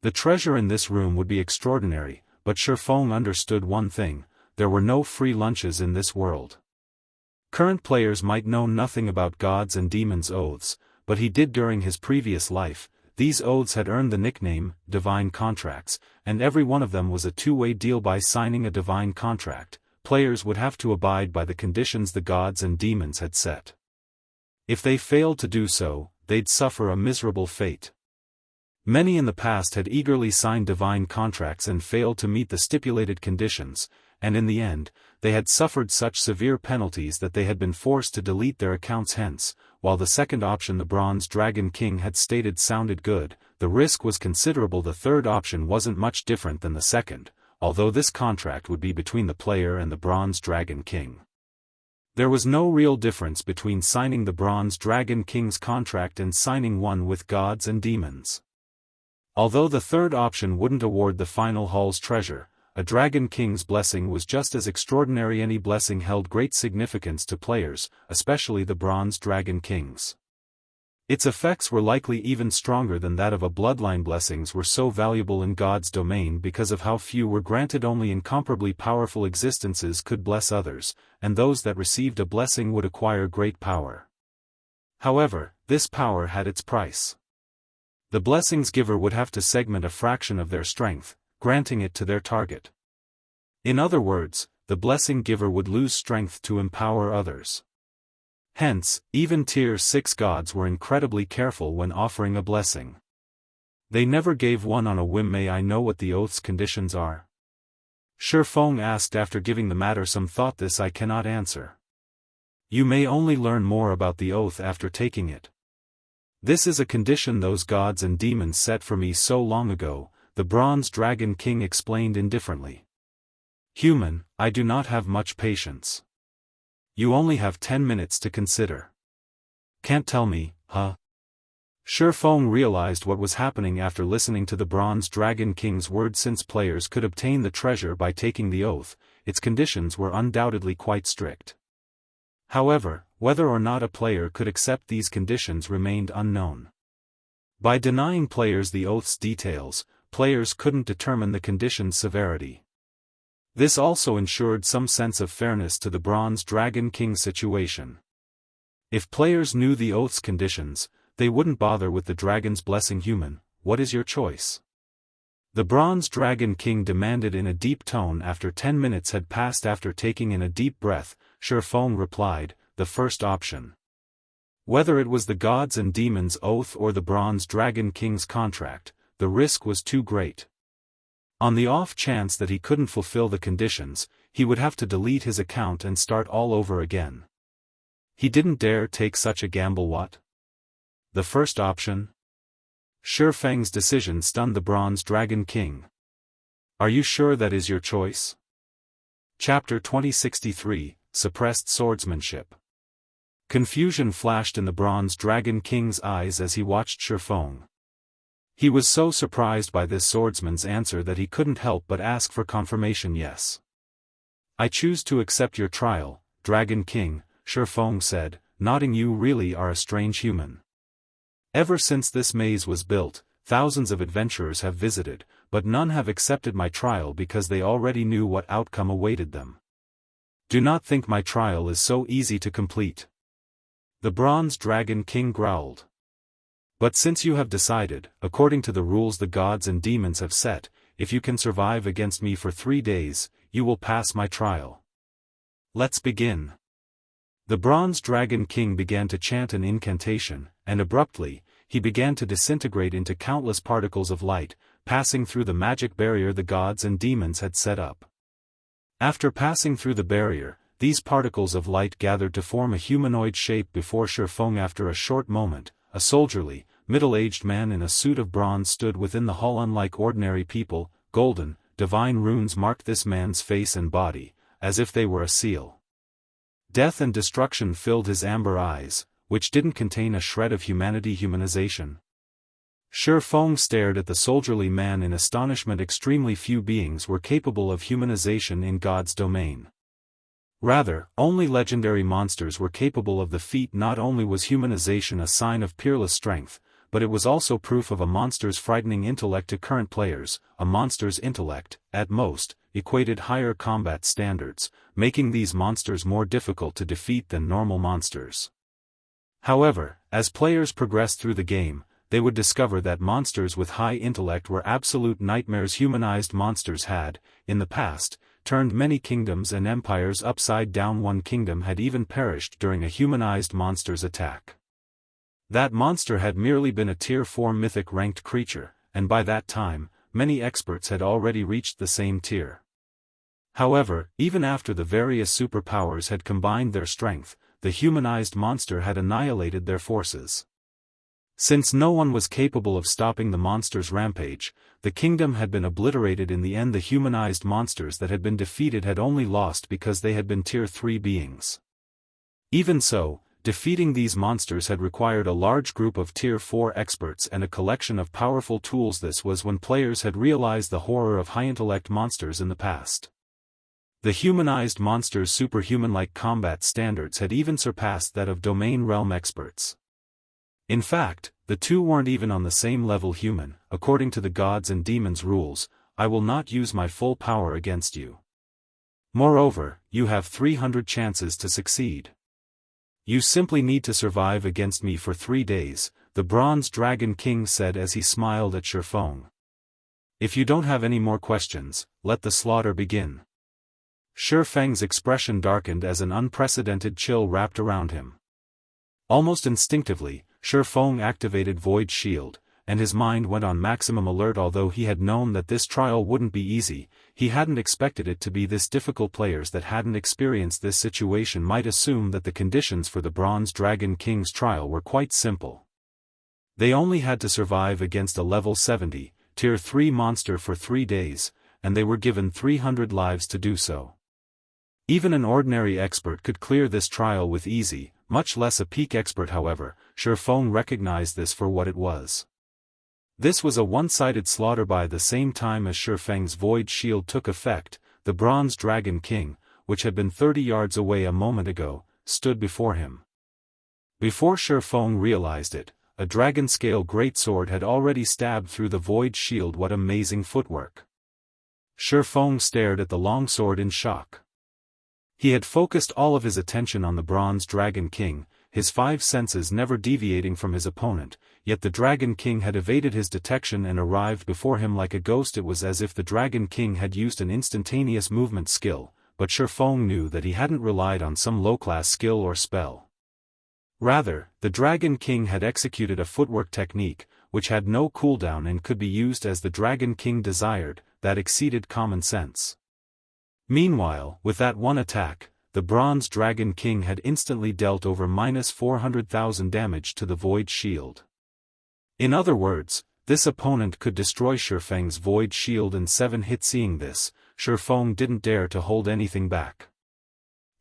The treasure in this room would be extraordinary, but Shifeng understood one thing: there were no free lunches in this world. Current players might know nothing about gods and demons' oaths, but he did during his previous life. These oaths had earned the nickname, divine contracts, and every one of them was a two-way deal. By signing a divine contract, players would have to abide by the conditions the gods and demons had set. If they failed to do so, they'd suffer a miserable fate. Many in the past had eagerly signed divine contracts and failed to meet the stipulated conditions, and in the end, they had suffered such severe penalties that they had been forced to delete their accounts. Hence, while the second option the Bronze Dragon King had stated sounded good, the risk was considerable. The third option wasn't much different than the second, although this contract would be between the player and the Bronze Dragon King. There was no real difference between signing the Bronze Dragon King's contract and signing one with gods and demons. Although the third option wouldn't award the final hall's treasure, a Dragon King's blessing was just as extraordinary. Any blessing held great significance to players, especially the Bronze Dragon King's. Its effects were likely even stronger than that of a bloodline. Blessings were so valuable in God's domain because of how few were granted. Only incomparably powerful existences could bless others, and those that received a blessing would acquire great power. However, this power had its price. The blessing's giver would have to segment a fraction of their strength, granting it to their target. In other words, the blessing giver would lose strength to empower others. Hence, even Tier 6 gods were incredibly careful when offering a blessing. They never gave one on a whim. May I know what the oath's conditions are? Shifeng asked after giving the matter some thought. This I cannot answer. You may only learn more about the oath after taking it. This is a condition those gods and demons set for me so long ago, the Bronze Dragon King explained indifferently. Human, I do not have much patience. You only have 10 minutes to consider. Can't tell me, huh? Shifeng realized what was happening after listening to the Bronze Dragon King's words. Since players could obtain the treasure by taking the oath, its conditions were undoubtedly quite strict. However, whether or not a player could accept these conditions remained unknown. By denying players the oath's details, players couldn't determine the condition's severity. This also ensured some sense of fairness to the Bronze Dragon King situation. If players knew the oath's conditions, they wouldn't bother with the dragon's blessing. Human, what is your choice? The Bronze Dragon King demanded in a deep tone after 10 minutes had passed. After taking in a deep breath, Shifeng replied, the first option. Whether it was the gods and demons' oath or the Bronze Dragon King's contract, the risk was too great. On the off chance that he couldn't fulfill the conditions, he would have to delete his account and start all over again. He didn't dare take such a gamble. What? The first option? Shifeng's decision stunned the Bronze Dragon King. Are you sure that is your choice? Chapter 2063, Suppressed Swordsmanship. Confusion flashed in the Bronze Dragon King's eyes as he watched Shifeng. He was so surprised by this swordsman's answer that he couldn't help but ask for confirmation. Yes. I choose to accept your trial, Dragon King, Shifeng said, nodding. You really are a strange human. Ever since this maze was built, thousands of adventurers have visited, but none have accepted my trial because they already knew what outcome awaited them. Do not think my trial is so easy to complete. The Bronze Dragon King growled. But since you have decided, according to the rules the gods and demons have set, if you can survive against me for 3 days, you will pass my trial. Let's begin. The Bronze Dragon King began to chant an incantation, and abruptly, he began to disintegrate into countless particles of light, passing through the magic barrier the gods and demons had set up. After passing through the barrier, these particles of light gathered to form a humanoid shape before Shifeng. After a short moment, a soldierly, middle-aged man in a suit of bronze stood within the hall. Unlike ordinary people, golden, divine runes marked this man's face and body, as if they were a seal. Death and destruction filled his amber eyes, which didn't contain a shred of humanization. Shifeng stared at the soldierly man in astonishment. Extremely few beings were capable of humanization in God's domain. Rather, only legendary monsters were capable of the feat. Not only was humanization a sign of peerless strength, but it was also proof of a monster's frightening intellect. To current players, a monster's intellect, at most, equated higher combat standards, making these monsters more difficult to defeat than normal monsters. However, as players progressed through the game, they would discover that monsters with high intellect were absolute nightmares. Humanized monsters had, in the past, turned many kingdoms and empires upside down. One kingdom had even perished during a humanized monster's attack. That monster had merely been a Tier 4 mythic ranked creature, and by that time, many experts had already reached the same tier. However, even after the various superpowers had combined their strength, the humanized monster had annihilated their forces. Since no one was capable of stopping the monster's rampage, the kingdom had been obliterated. In the end, the humanized monsters that had been defeated had only lost because they had been Tier 3 beings. Even so, defeating these monsters had required a large group of Tier 4 experts and a collection of powerful tools. This was when players had realized the horror of high-intellect monsters in the past. The humanized monsters' superhuman-like combat standards had even surpassed that of domain realm experts. In fact, the two weren't even on the same level. Human, according to the gods and demons' rules, I will not use my full power against you. Moreover, you have 300 chances to succeed. You simply need to survive against me for 3 days, the Bronze Dragon King said as he smiled at Shifeng. If you don't have any more questions, let the slaughter begin. Shi Feng's expression darkened as an unprecedented chill wrapped around him. Almost instinctively, Shi Feng activated Void Shield, and his mind went on maximum alert. Although he had known that this trial wouldn't be easy, he hadn't expected it to be this difficult. Players that hadn't experienced this situation might assume that the conditions for the Bronze Dragon King's trial were quite simple. They only had to survive against a level 70, Tier 3 monster for 3 days, and they were given 300 lives to do so. Even an ordinary expert could clear this trial with easy, much less a peak expert. However, Shi Feng recognized this for what it was. This was a one-sided slaughter. By the same time as Shi Feng's Void Shield took effect, the Bronze Dragon King, which had been 30 yards away a moment ago, stood before him. Before Shi Feng realized it, a dragon-scale greatsword had already stabbed through the Void Shield. What amazing footwork! Shi Feng stared at the longsword in shock. He had focused all of his attention on the Bronze Dragon King, his 5 senses never deviating from his opponent, yet the Dragon King had evaded his detection and arrived before him like a ghost. It was as if the Dragon King had used an instantaneous movement skill, but Shi Feng knew that he hadn't relied on some low-class skill or spell. Rather, the Dragon King had executed a footwork technique, which had no cooldown and could be used as the Dragon King desired, that exceeded common sense. Meanwhile, with that one attack, the Bronze Dragon King had instantly dealt over -400,000 damage to the Void Shield. In other words, this opponent could destroy Shi Feng's Void Shield in 7 hits. Seeing this, Shi Feng didn't dare to hold anything back.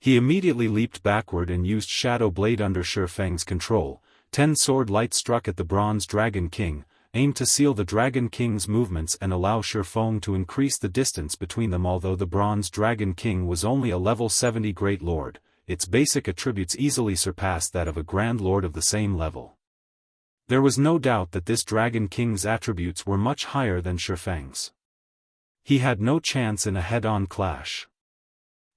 He immediately leaped backward and used Shadow Blade. Under Shi Feng's control, 10 sword lights struck at the Bronze Dragon King, aimed to seal the Dragon King's movements and allow Shi Feng to increase the distance between them. Although the Bronze Dragon King was only a level 70 Great Lord, its basic attributes easily surpassed that of a Grand Lord of the same level. There was no doubt that this Dragon King's attributes were much higher than Shi Feng's. He had no chance in a head-on clash.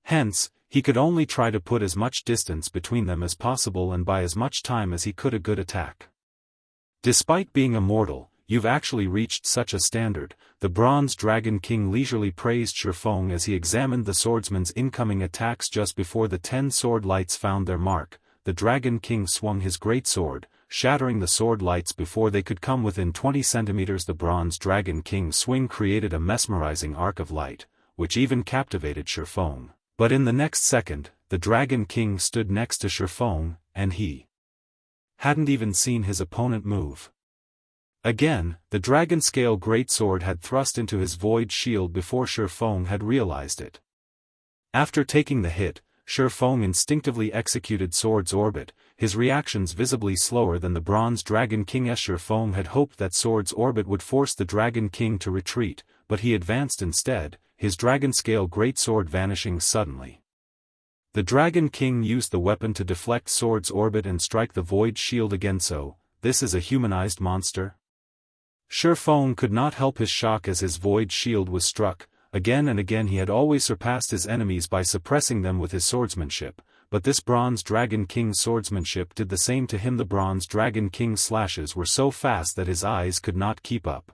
Hence, he could only try to put as much distance between them as possible and buy as much time as he could a good attack. Despite being immortal, you've actually reached such a standard, the Bronze Dragon King leisurely praised Shi Feng as he examined the swordsman's incoming attacks. Just before the 10 sword lights found their mark, the Dragon King swung his greatsword, shattering the sword lights before they could come within 20 centimeters. The Bronze Dragon King's swing created a mesmerizing arc of light, which even captivated Shi Feng. But in the next second, the Dragon King stood next to Shi Feng, and he hadn't even seen his opponent move. Again, the dragon-scale greatsword had thrust into his Void Shield before Shi Feng had realized it. After taking the hit, Shi Feng instinctively executed Sword's Orbit, his reactions visibly slower than the Bronze Dragon King's. Shi Feng had hoped that Sword's Orbit would force the Dragon King to retreat, but he advanced instead, his dragon-scale greatsword vanishing suddenly. The Dragon King used the weapon to deflect Sword's Orbit and strike the Void Shield again. So, this is a humanized monster? Shi Feng could not help his shock as his Void Shield was struck. Again and again he had always surpassed his enemies by suppressing them with his swordsmanship, but this Bronze Dragon King's swordsmanship did the same to him. The Bronze Dragon King's slashes were so fast that his eyes could not keep up.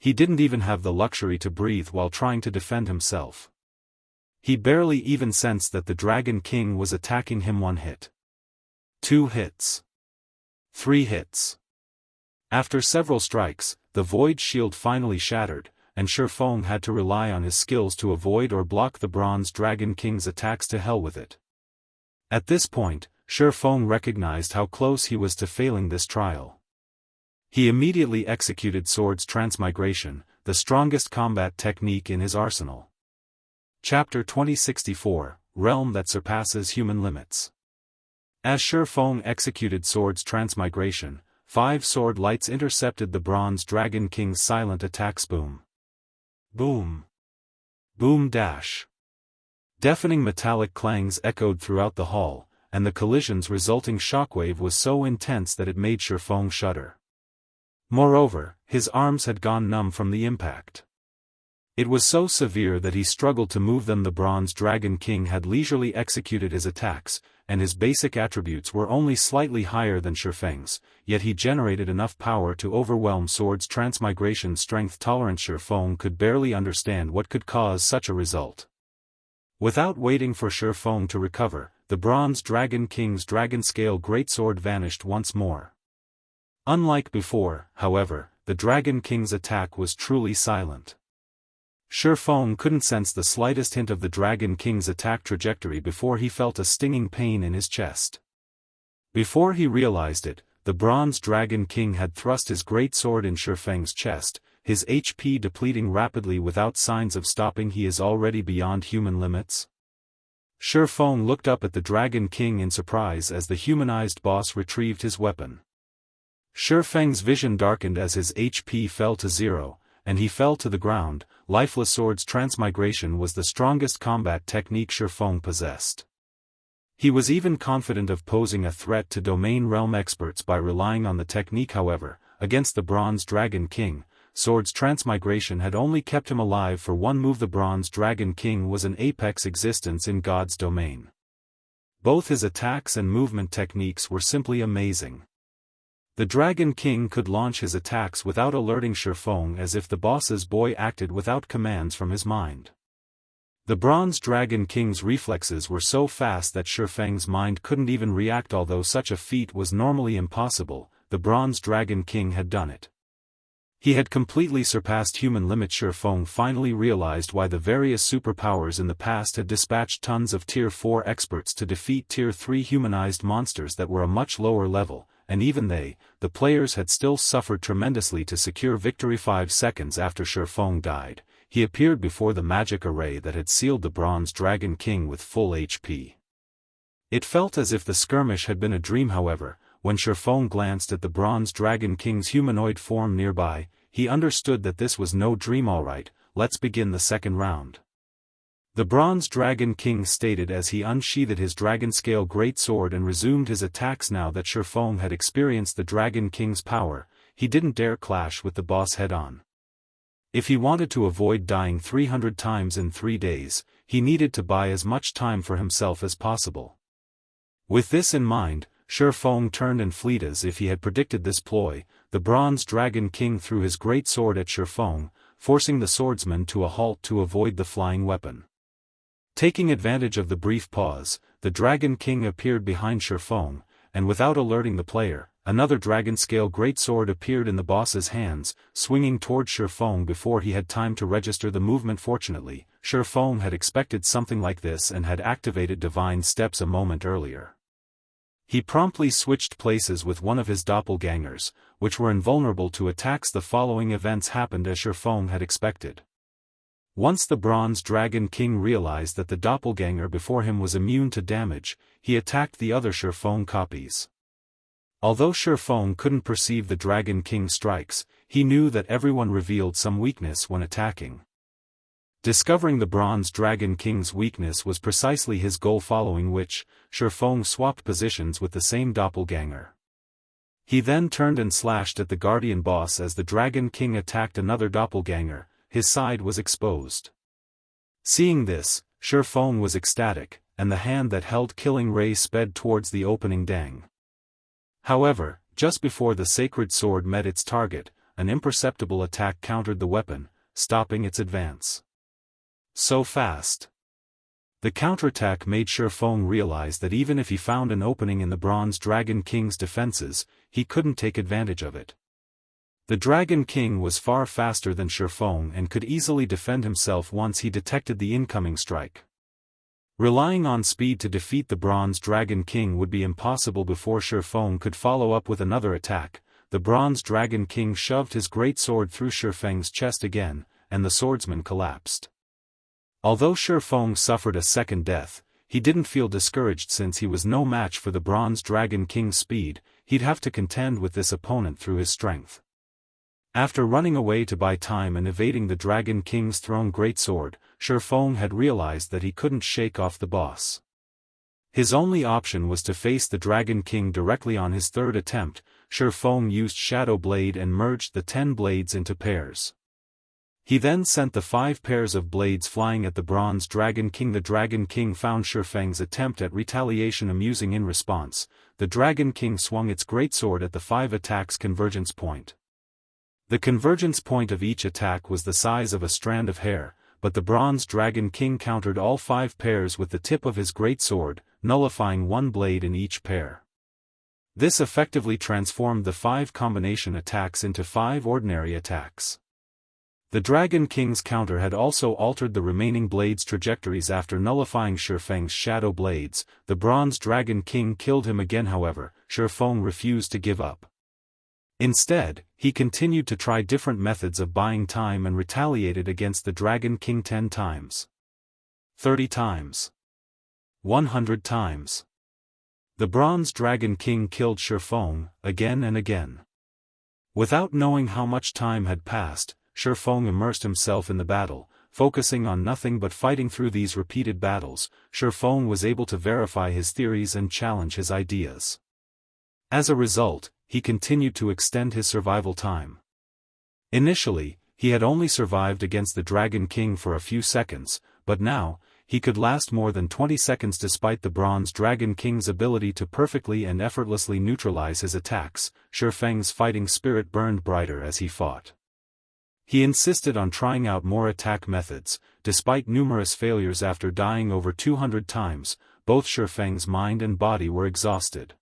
He didn't even have the luxury to breathe while trying to defend himself. He barely even sensed that the Dragon King was attacking him. 1 hit. 2 hits. 3 hits. After several strikes, the Void Shield finally shattered, and Shi Feng had to rely on his skills to avoid or block the Bronze Dragon King's attacks. To hell with it. At this point, Shi Feng recognized how close he was to failing this trial. He immediately executed Sword's Transmigration, the strongest combat technique in his arsenal. Chapter 2064, Realm that Surpasses Human Limits. As Shi Feng executed Sword's Transmigration, 5 sword lights intercepted the Bronze Dragon King's silent attacks. Boom. Boom. Boom dash. Deafening metallic clangs echoed throughout the hall, and the collision's resulting shockwave was so intense that it made Shi Feng shudder. Moreover, his arms had gone numb from the impact. It was so severe that he struggled to move them. The Bronze Dragon King had leisurely executed his attacks, and his basic attributes were only slightly higher than Shifeng's, yet he generated enough power to overwhelm Sword's Transmigration strength tolerance. Shifeng could barely understand what could cause such a result. Without waiting for Shifeng to recover, the Bronze Dragon King's dragon-scale greatsword vanished once more. Unlike before, however, the Dragon King's attack was truly silent. Shifeng couldn't sense the slightest hint of the Dragon King's attack trajectory before he felt a stinging pain in his chest. Before he realized it, the Bronze Dragon King had thrust his greatsword in Shifeng's chest, his HP depleting rapidly without signs of stopping. He is already beyond human limits. Shifeng looked up at the Dragon King in surprise as the humanized boss retrieved his weapon. Shifeng's vision darkened as his HP fell to 0, and he fell to the ground. Lifeless. Sword's Transmigration was the strongest combat technique Shifeng possessed. He was even confident of posing a threat to domain realm experts by relying on the technique. However, against the Bronze Dragon King, Sword's Transmigration had only kept him alive for one move. The Bronze Dragon King was an apex existence in God's domain. Both his attacks and movement techniques were simply amazing. The Dragon King could launch his attacks without alerting Shifeng, as if the boss's boy acted without commands from his mind. The Bronze Dragon King's reflexes were so fast that Shifeng's mind couldn't even react. Although such a feat was normally impossible, the Bronze Dragon King had done it. He had completely surpassed human limits. Shifeng finally realized why the various superpowers in the past had dispatched tons of Tier 4 experts to defeat Tier 3 humanized monsters that were a much lower level, and even they, the players, had still suffered tremendously to secure victory. 5 seconds after Shifeng died, he appeared before the magic array that had sealed the Bronze Dragon King with full HP. It felt as if the skirmish had been a dream. However, when Shifeng glanced at the Bronze Dragon King's humanoid form nearby, he understood that this was no dream. Alright, let's begin the second round. The Bronze Dragon King stated as he unsheathed his dragon-scale greatsword and resumed his attacks. Now that Shifeng had experienced the Dragon King's power, he didn't dare clash with the boss head-on. If he wanted to avoid dying 300 times in 3 days, he needed to buy as much time for himself as possible. With this in mind, Shifeng turned and fled. As if he had predicted this ploy, the Bronze Dragon King threw his greatsword at Shifeng, forcing the swordsman to a halt to avoid the flying weapon. Taking advantage of the brief pause, the Dragon King appeared behind Shifeng, and without alerting the player, another dragon-scale greatsword appeared in the boss's hands, swinging toward Shifeng before he had time to register the movement. Fortunately, Shifeng had expected something like this and had activated Divine Steps a moment earlier. He promptly switched places with one of his doppelgangers, which were invulnerable to attacks. The following events happened as Shifeng had expected. Once the Bronze Dragon King realized that the doppelganger before him was immune to damage, he attacked the other Shifeng copies. Although Shifeng couldn't perceive the Dragon King's strikes, he knew that everyone revealed some weakness when attacking. Discovering the Bronze Dragon King's weakness was precisely his goal, following which, Shifeng swapped positions with the same doppelganger. He then turned and slashed at the Guardian boss. As the Dragon King attacked another doppelganger, his side was exposed. Seeing this, Shifeng was ecstatic, and the hand that held Killing Ray sped towards the opening dang. However, just before the sacred sword met its target, an imperceptible attack countered the weapon, stopping its advance. So fast. The counterattack made Shifeng realize that even if he found an opening in the Bronze Dragon King's defenses, he couldn't take advantage of it. The Dragon King was far faster than Shifeng and could easily defend himself once he detected the incoming strike. Relying on speed to defeat the Bronze Dragon King would be impossible. Before Shifeng could follow up with another attack, the Bronze Dragon King shoved his greatsword through Shifeng's chest again, and the swordsman collapsed. Although Shifeng suffered a second death, he didn't feel discouraged. Since he was no match for the Bronze Dragon King's speed, he'd have to contend with this opponent through his strength. After running away to buy time and evading the Dragon King's thrown greatsword, Shifeng had realized that he couldn't shake off the boss. His only option was to face the Dragon King directly. On his third attempt, Shifeng used Shadow Blade and merged the 10 blades into pairs. He then sent the 5 pairs of blades flying at the Bronze Dragon King. The Dragon King found Shifeng's attempt at retaliation amusing. In response, the Dragon King swung its greatsword at the 5 attacks' convergence point. The convergence point of each attack was the size of a strand of hair, but the Bronze Dragon King countered all 5 pairs with the tip of his greatsword, nullifying 1 blade in each pair. This effectively transformed the 5 combination attacks into 5 ordinary attacks. The Dragon King's counter had also altered the remaining blades' trajectories after nullifying Shifeng's shadow blades. The Bronze Dragon King killed him again. However, Shifeng refused to give up. Instead, he continued to try different methods of buying time and retaliated against the Dragon King 10 times. 30 times. 100 times. The Bronze Dragon King killed Shifeng, again and again. Without knowing how much time had passed, Shifeng immersed himself in the battle, focusing on nothing but fighting. Through these repeated battles, Shifeng was able to verify his theories and challenge his ideas. As a result, he continued to extend his survival time. Initially, he had only survived against the Dragon King for a few seconds, but now, he could last more than 20 seconds despite the Bronze Dragon King's ability to perfectly and effortlessly neutralize his attacks. Shifeng's fighting spirit burned brighter as he fought. He insisted on trying out more attack methods. Despite numerous failures after dying over 200 times, both Shifeng's mind and body were exhausted.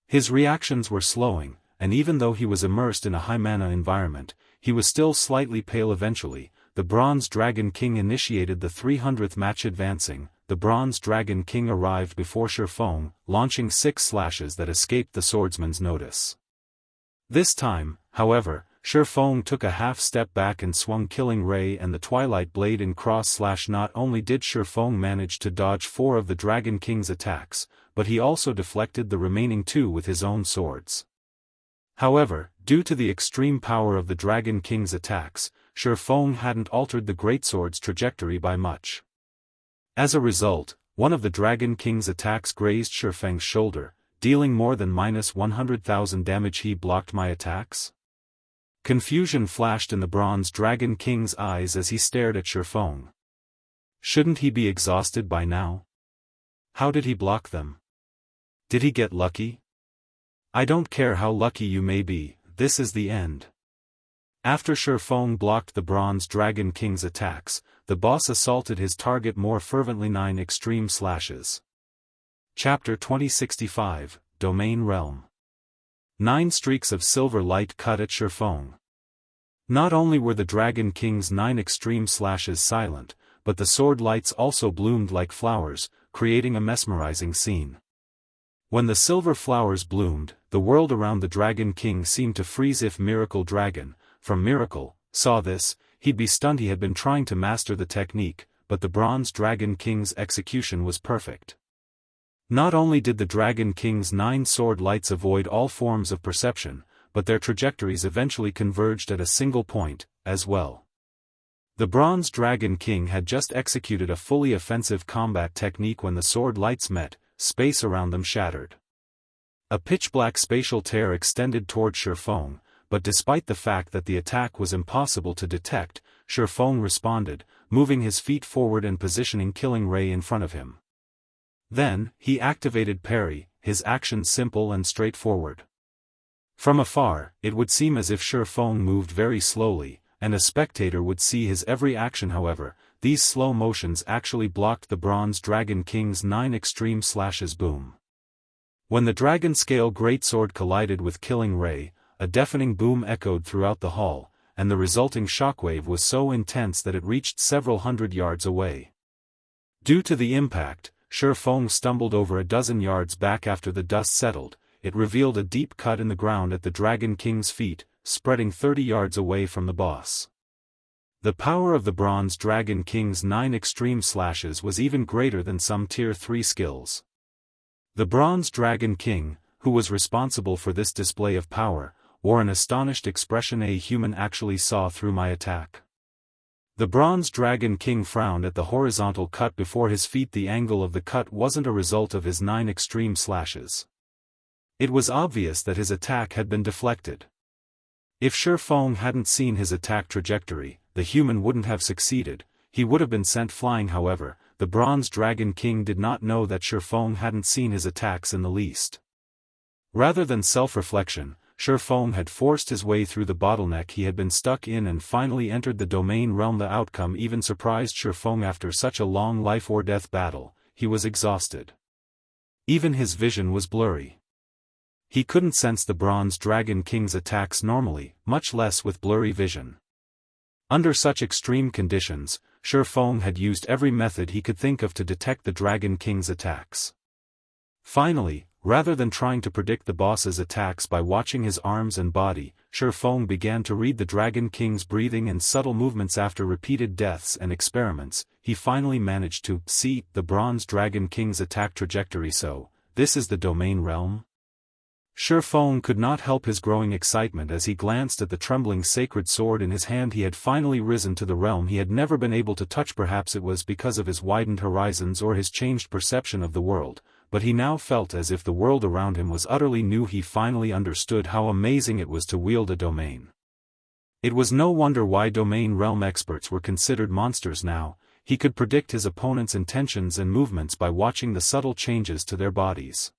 His reactions were slowing, and even though he was immersed in a high-mana environment, he was still slightly pale. Eventually, the Bronze Dragon King initiated the 300th match. Advancing, the Bronze Dragon King arrived before Shifeng, launching 6 slashes that escaped the swordsman's notice. This time, however, Shifeng took a half-step back and swung Killing Ray and the Twilight Blade in cross-slash. Not only did Shifeng manage to dodge 4 of the Dragon King's attacks, but he also deflected the remaining 2 with his own swords. However, due to the extreme power of the Dragon King's attacks, Shifeng hadn't altered the greatsword's trajectory by much. As a result, one of the Dragon King's attacks grazed Shifeng's shoulder, dealing more than -100,000 damage. He blocked my attacks? Confusion flashed in the Bronze Dragon King's eyes as he stared at Shifeng. Shouldn't he be exhausted by now? How did he block them? Did he get lucky? I don't care how lucky you may be, this is the end. After Shifeng blocked the Bronze Dragon King's attacks, the boss assaulted his target more fervently. 9 extreme slashes. Chapter 2065, Domain Realm. 9 streaks of silver light cut at Shifeng. Not only were the Dragon King's 9 extreme slashes silent, but the sword lights also bloomed like flowers, creating a mesmerizing scene. When the silver flowers bloomed, the world around the Dragon King seemed to freeze. If Miracle Dragon, from Miracle, saw this, he'd be stunned. He had been trying to master the technique, but the Bronze Dragon King's execution was perfect. Not only did the Dragon King's 9 sword lights avoid all forms of perception, but their trajectories eventually converged at a single point, as well. The Bronze Dragon King had just executed a fully offensive combat technique. When the sword lights met, space around them shattered. A pitch-black spatial tear extended toward Shifeng, but despite the fact that the attack was impossible to detect, Shifeng responded, moving his feet forward and positioning Killing Ray in front of him. Then, he activated Parry, his action simple and straightforward. From afar, it would seem as if Shifeng moved very slowly, and a spectator would see his every action. However, these slow motions actually blocked the Bronze Dragon King's 9 extreme slashes. Boom. When the Dragon Scale Greatsword collided with Killing Ray, a deafening boom echoed throughout the hall, and the resulting shockwave was so intense that it reached several hundred yards away. Due to the impact, Shifeng stumbled over a dozen yards back. After the dust settled, it revealed a deep cut in the ground at the Dragon King's feet, spreading 30 yards away from the boss. The power of the Bronze Dragon King's 9 extreme slashes was even greater than some Tier 3 skills. The Bronze Dragon King, who was responsible for this display of power, wore an astonished expression. A human actually saw through my attack. The Bronze Dragon King frowned at the horizontal cut before his feet. The angle of the cut wasn't a result of his 9 extreme slashes. It was obvious that his attack had been deflected. If Shifeng hadn't seen his attack trajectory, the human wouldn't have succeeded, he would have been sent flying. However, the Bronze Dragon King did not know that Shifeng hadn't seen his attacks in the least. Rather than self-reflection, Shifeng had forced his way through the bottleneck he had been stuck in and finally entered the domain realm. The outcome even surprised Shifeng. After such a long life-or-death battle, he was exhausted. Even his vision was blurry. He couldn't sense the Bronze Dragon King's attacks normally, much less with blurry vision. Under such extreme conditions, Shifeng had used every method he could think of to detect the Dragon King's attacks. Finally, rather than trying to predict the boss's attacks by watching his arms and body, Shifeng began to read the Dragon King's breathing and subtle movements. After repeated deaths and experiments, he finally managed to see the Bronze Dragon King's attack trajectory. So, this is the domain realm? Shifeng could not help his growing excitement as he glanced at the trembling sacred sword in his hand. He had finally risen to the realm he had never been able to touch. Perhaps it was because of his widened horizons or his changed perception of the world, but he now felt as if the world around him was utterly new. He finally understood how amazing it was to wield a domain. It was no wonder why domain realm experts were considered monsters now. He could predict his opponent's intentions and movements by watching the subtle changes to their bodies.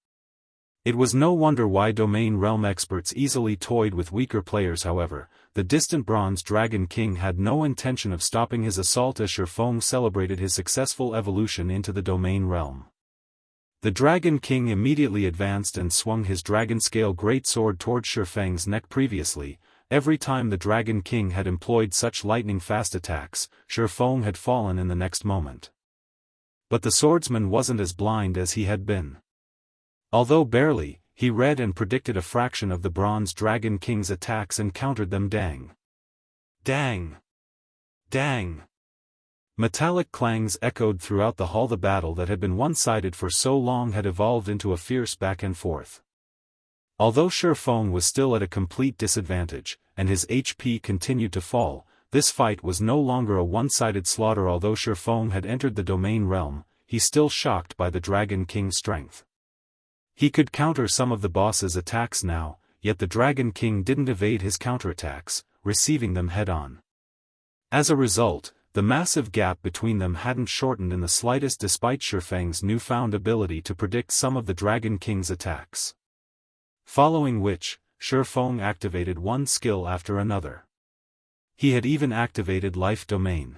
It was no wonder why domain realm experts easily toyed with weaker players. However, the distant Bronze Dragon King had no intention of stopping his assault as Shifeng celebrated his successful evolution into the domain realm. The Dragon King immediately advanced and swung his dragon-scale greatsword toward Shifeng's neck. Previously, every time the Dragon King had employed such lightning-fast attacks, Shifeng had fallen in the next moment. But the swordsman wasn't as blind as he had been. Although barely, he read and predicted a fraction of the Bronze Dragon King's attacks and countered them. Dang! Dang! Dang! Metallic clangs echoed throughout the hall. The battle that had been one-sided for so long had evolved into a fierce back and forth. Although Shifeng was still at a complete disadvantage, and his HP continued to fall, this fight was no longer a one-sided slaughter. Although Shifeng had entered the domain realm, he's still shocked by the Dragon King's strength. He could counter some of the boss's attacks now, yet the Dragon King didn't evade his counterattacks, receiving them head-on. As a result, the massive gap between them hadn't shortened in the slightest despite Shifeng's newfound ability to predict some of the Dragon King's attacks. Following which, Shifeng activated one skill after another. He had even activated Life Domain.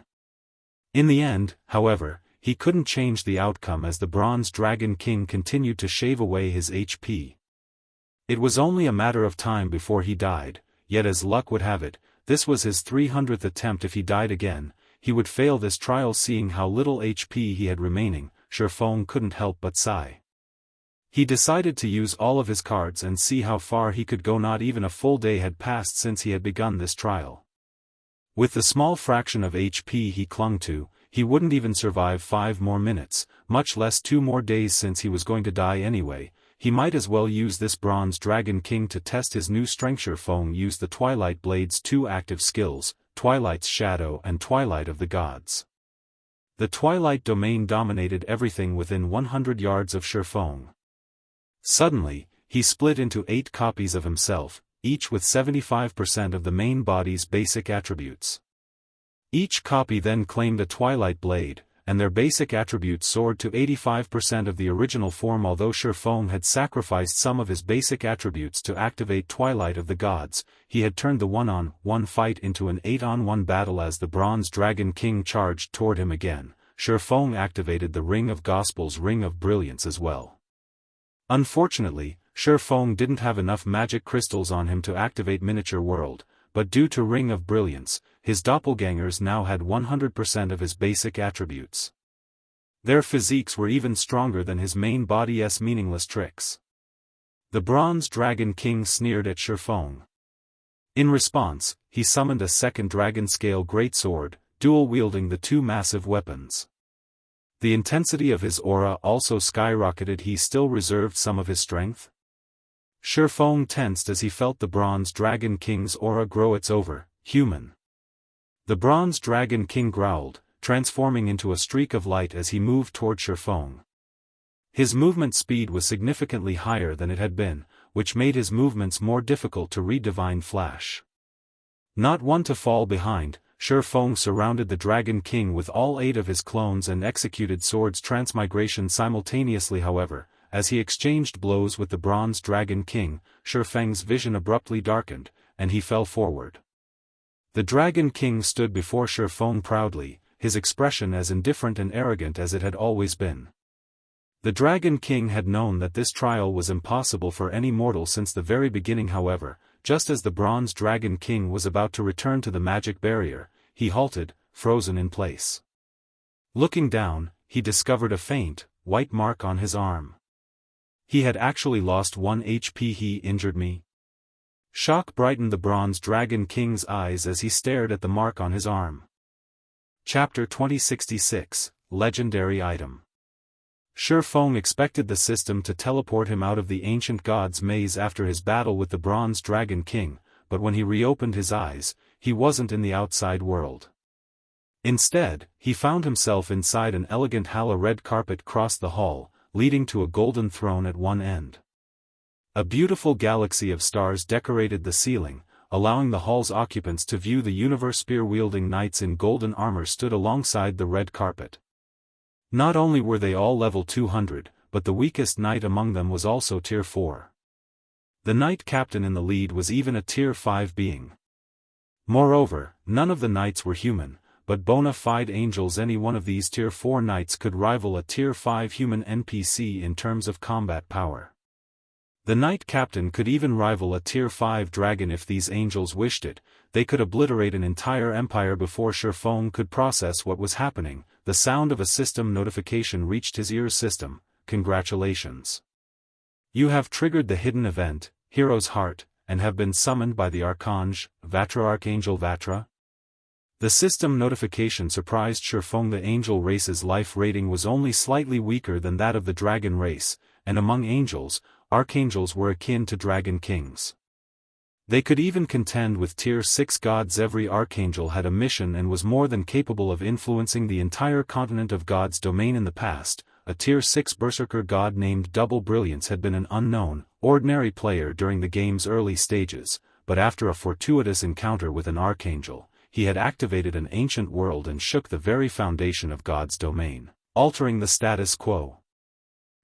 In the end, however, he couldn't change the outcome as the Bronze Dragon King continued to shave away his HP. It was only a matter of time before he died, yet as luck would have it, this was his 300th attempt. If he died again, he would fail this trial. Seeing how little HP he had remaining, Shifeng couldn't help but sigh. He decided to use all of his cards and see how far he could go. Not even a full day had passed since he had begun this trial. With the small fraction of HP he clung to, he wouldn't even survive 5 more minutes, much less 2 more days. Since he was going to die anyway, he might as well use this Bronze Dragon King to test his new strength. Shifeng used the Twilight Blade's 2 active skills, Twilight's Shadow and Twilight of the Gods. The Twilight domain dominated everything within 100 yards of Shifeng. Suddenly, he split into 8 copies of himself, each with 75% of the main body's basic attributes. Each copy then claimed a Twilight Blade, and their basic attributes soared to 85% of the original form. Although Shifeng had sacrificed some of his basic attributes to activate Twilight of the Gods, he had turned the 1-on-1 fight into an 8-on-1 battle. As the Bronze Dragon King charged toward him again, Shifeng activated the Ring of Gospel's Ring of Brilliance as well. Unfortunately, Shifeng didn't have enough magic crystals on him to activate Miniature World, but due to Ring of Brilliance, his doppelgangers now had 100% of his basic attributes. Their physiques were even stronger than his main body's meaningless tricks. The Bronze Dragon King sneered at Shifeng. In response, he summoned a second dragon-scale greatsword, dual-wielding the 2 massive weapons. The intensity of his aura also skyrocketed. He still reserved some of his strength. Shifeng tensed as he felt the Bronze Dragon King's aura grow. It's over, human. The Bronze Dragon King growled, transforming into a streak of light as he moved toward Shifeng. His movement speed was significantly higher than it had been, which made his movements more difficult to read. Divine Flash. Not one to fall behind, Feng surrounded the Dragon King with all 8 of his clones and executed Sword's Transmigration simultaneously. However, as he exchanged blows with the Bronze Dragon King, Feng's vision abruptly darkened, and he fell forward. The Dragon King stood before Feng proudly, his expression as indifferent and arrogant as it had always been. The Dragon King had known that this trial was impossible for any mortal since the very beginning. However, just as the Bronze Dragon King was about to return to the magic barrier, he halted, frozen in place. Looking down, he discovered a faint, white mark on his arm. He had actually lost 1 HP. He injured me? Shock brightened the Bronze Dragon King's eyes as he stared at the mark on his arm. Chapter 2066, Legendary Item. Feng expected the system to teleport him out of the ancient god's maze after his battle with the Bronze Dragon King, but when he reopened his eyes, he wasn't in the outside world. Instead, he found himself inside an elegant hala red carpet crossed the hall, leading to a golden throne at one end. A beautiful galaxy of stars decorated the ceiling, allowing the hall's occupants to view the universe. Spear-wielding knights in golden armor stood alongside the red carpet. Not only were they all level 200, but the weakest knight among them was also tier 4. The knight captain in the lead was even a tier 5 being. Moreover, none of the knights were human, but bona fide angels. Any one of these tier 4 knights could rival a tier 5 human NPC in terms of combat power. The knight captain could even rival a tier 5 dragon if these angels wished it. They could obliterate an entire empire before Feng could process what was happening. The sound of a system notification reached his ears. System, congratulations. You have triggered the hidden event, Hero's Heart, and have been summoned by the Archange, Vatra. Archangel Vatra? The system notification surprised Feng. The angel race's life rating was only slightly weaker than that of the dragon race, and among angels, archangels were akin to dragon kings. They could even contend with tier 6 gods. Every archangel had a mission and was more than capable of influencing the entire continent of God's domain. In the past, a tier 6 berserker god named Double Brilliance had been an unknown, ordinary player during the game's early stages, but after a fortuitous encounter with an archangel, he had activated an ancient world and shook the very foundation of God's domain, altering the status quo.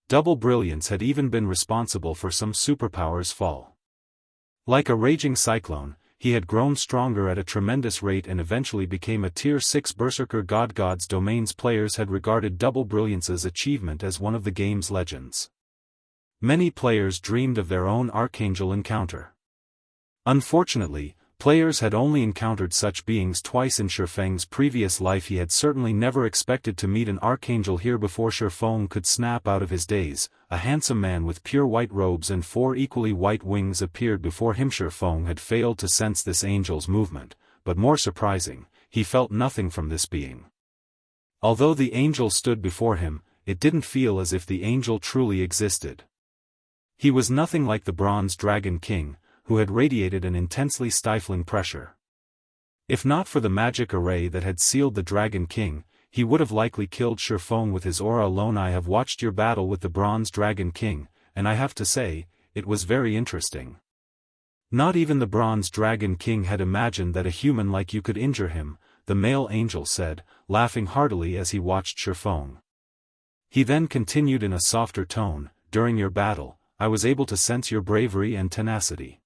Double Brilliance had even been responsible for some superpowers' fall. Like a raging cyclone, he had grown stronger at a tremendous rate and eventually became a tier 6 berserker god. God's domain's players had regarded Double Brilliance's achievement as one of the game's legends. Many players dreamed of their own archangel encounter. Unfortunately, players had only encountered such beings twice in Feng's previous life. He had certainly never expected to meet an archangel here before Feng could snap out of his daze. A handsome man with pure white robes and 4 equally white wings appeared before him. Feng had failed to sense this angel's movement, but more surprising, he felt nothing from this being. Although the angel stood before him, it didn't feel as if the angel truly existed. He was nothing like the Bronze Dragon King, who had radiated an intensely stifling pressure. If not for the magic array that had sealed the Dragon King, he would have likely killed Feng with his aura alone. I have watched your battle with the Bronze Dragon King, and I have to say, it was very interesting. Not even the Bronze Dragon King had imagined that a human like you could injure him, the male angel said, laughing heartily as he watched Feng. He then continued in a softer tone, during your battle, I was able to sense your bravery and tenacity.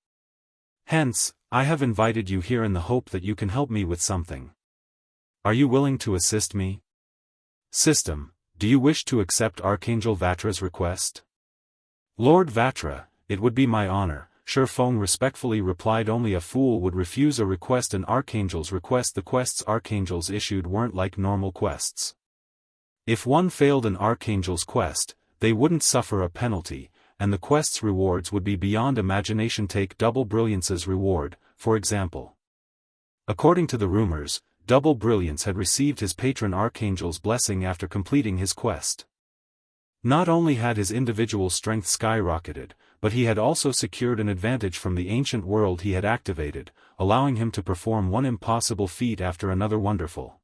Hence, I have invited you here in the hope that you can help me with something. Are you willing to assist me? System, do you wish to accept Archangel Vatra's request? Lord Vatra, it would be my honor, Feng respectfully replied. Only a fool would refuse a request, an archangel's request. The quests archangels issued weren't like normal quests. If one failed an archangel's quest, they wouldn't suffer a penalty, and the quest's rewards would be beyond imagination. Take Double Brilliance's reward, for example. According to the rumors, Double Brilliance had received his patron Archangel's blessing after completing his quest. Not only had his individual strength skyrocketed, but he had also secured an advantage from the ancient world he had activated, allowing him to perform one impossible feat after another. Wonderful.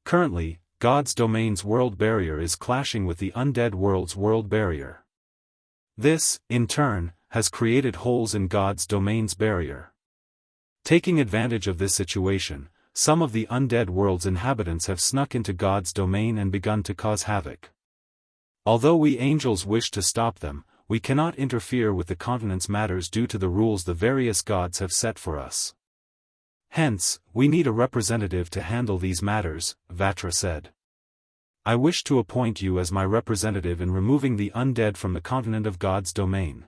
Currently, God's domain's world barrier is clashing with the undead world's world barrier. This, in turn, has created holes in God's domain's barrier. Taking advantage of this situation, some of the undead world's inhabitants have snuck into God's domain and begun to cause havoc. Although we angels wish to stop them, we cannot interfere with the continent's matters due to the rules the various gods have set for us. Hence, we need a representative to handle these matters, Vatra said. I wish to appoint you as my representative in removing the undead from the continent of God's domain.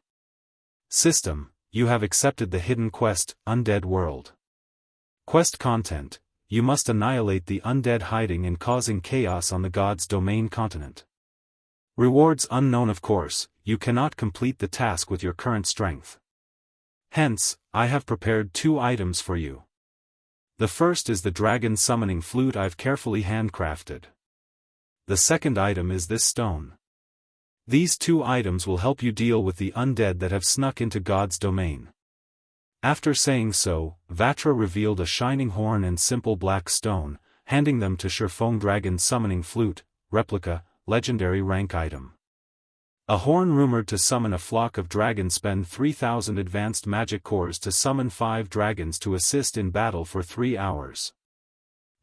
System, you have accepted the hidden quest, Undead World. Quest content, you must annihilate the undead hiding and causing chaos on the God's domain continent. Rewards unknown. Of course, you cannot complete the task with your current strength. Hence, I have prepared 2 items for you. The first is the dragon summoning flute I've carefully handcrafted. The second item is this stone. These 2 items will help you deal with the undead that have snuck into God's domain. After saying so, Vatra revealed a shining horn and simple black stone, handing them to Shurfeng dragon summoning flute, replica, legendary rank item. A horn rumored to summon a flock of dragons. Spend 3,000 advanced magic cores to summon 5 dragons to assist in battle for 3 hours.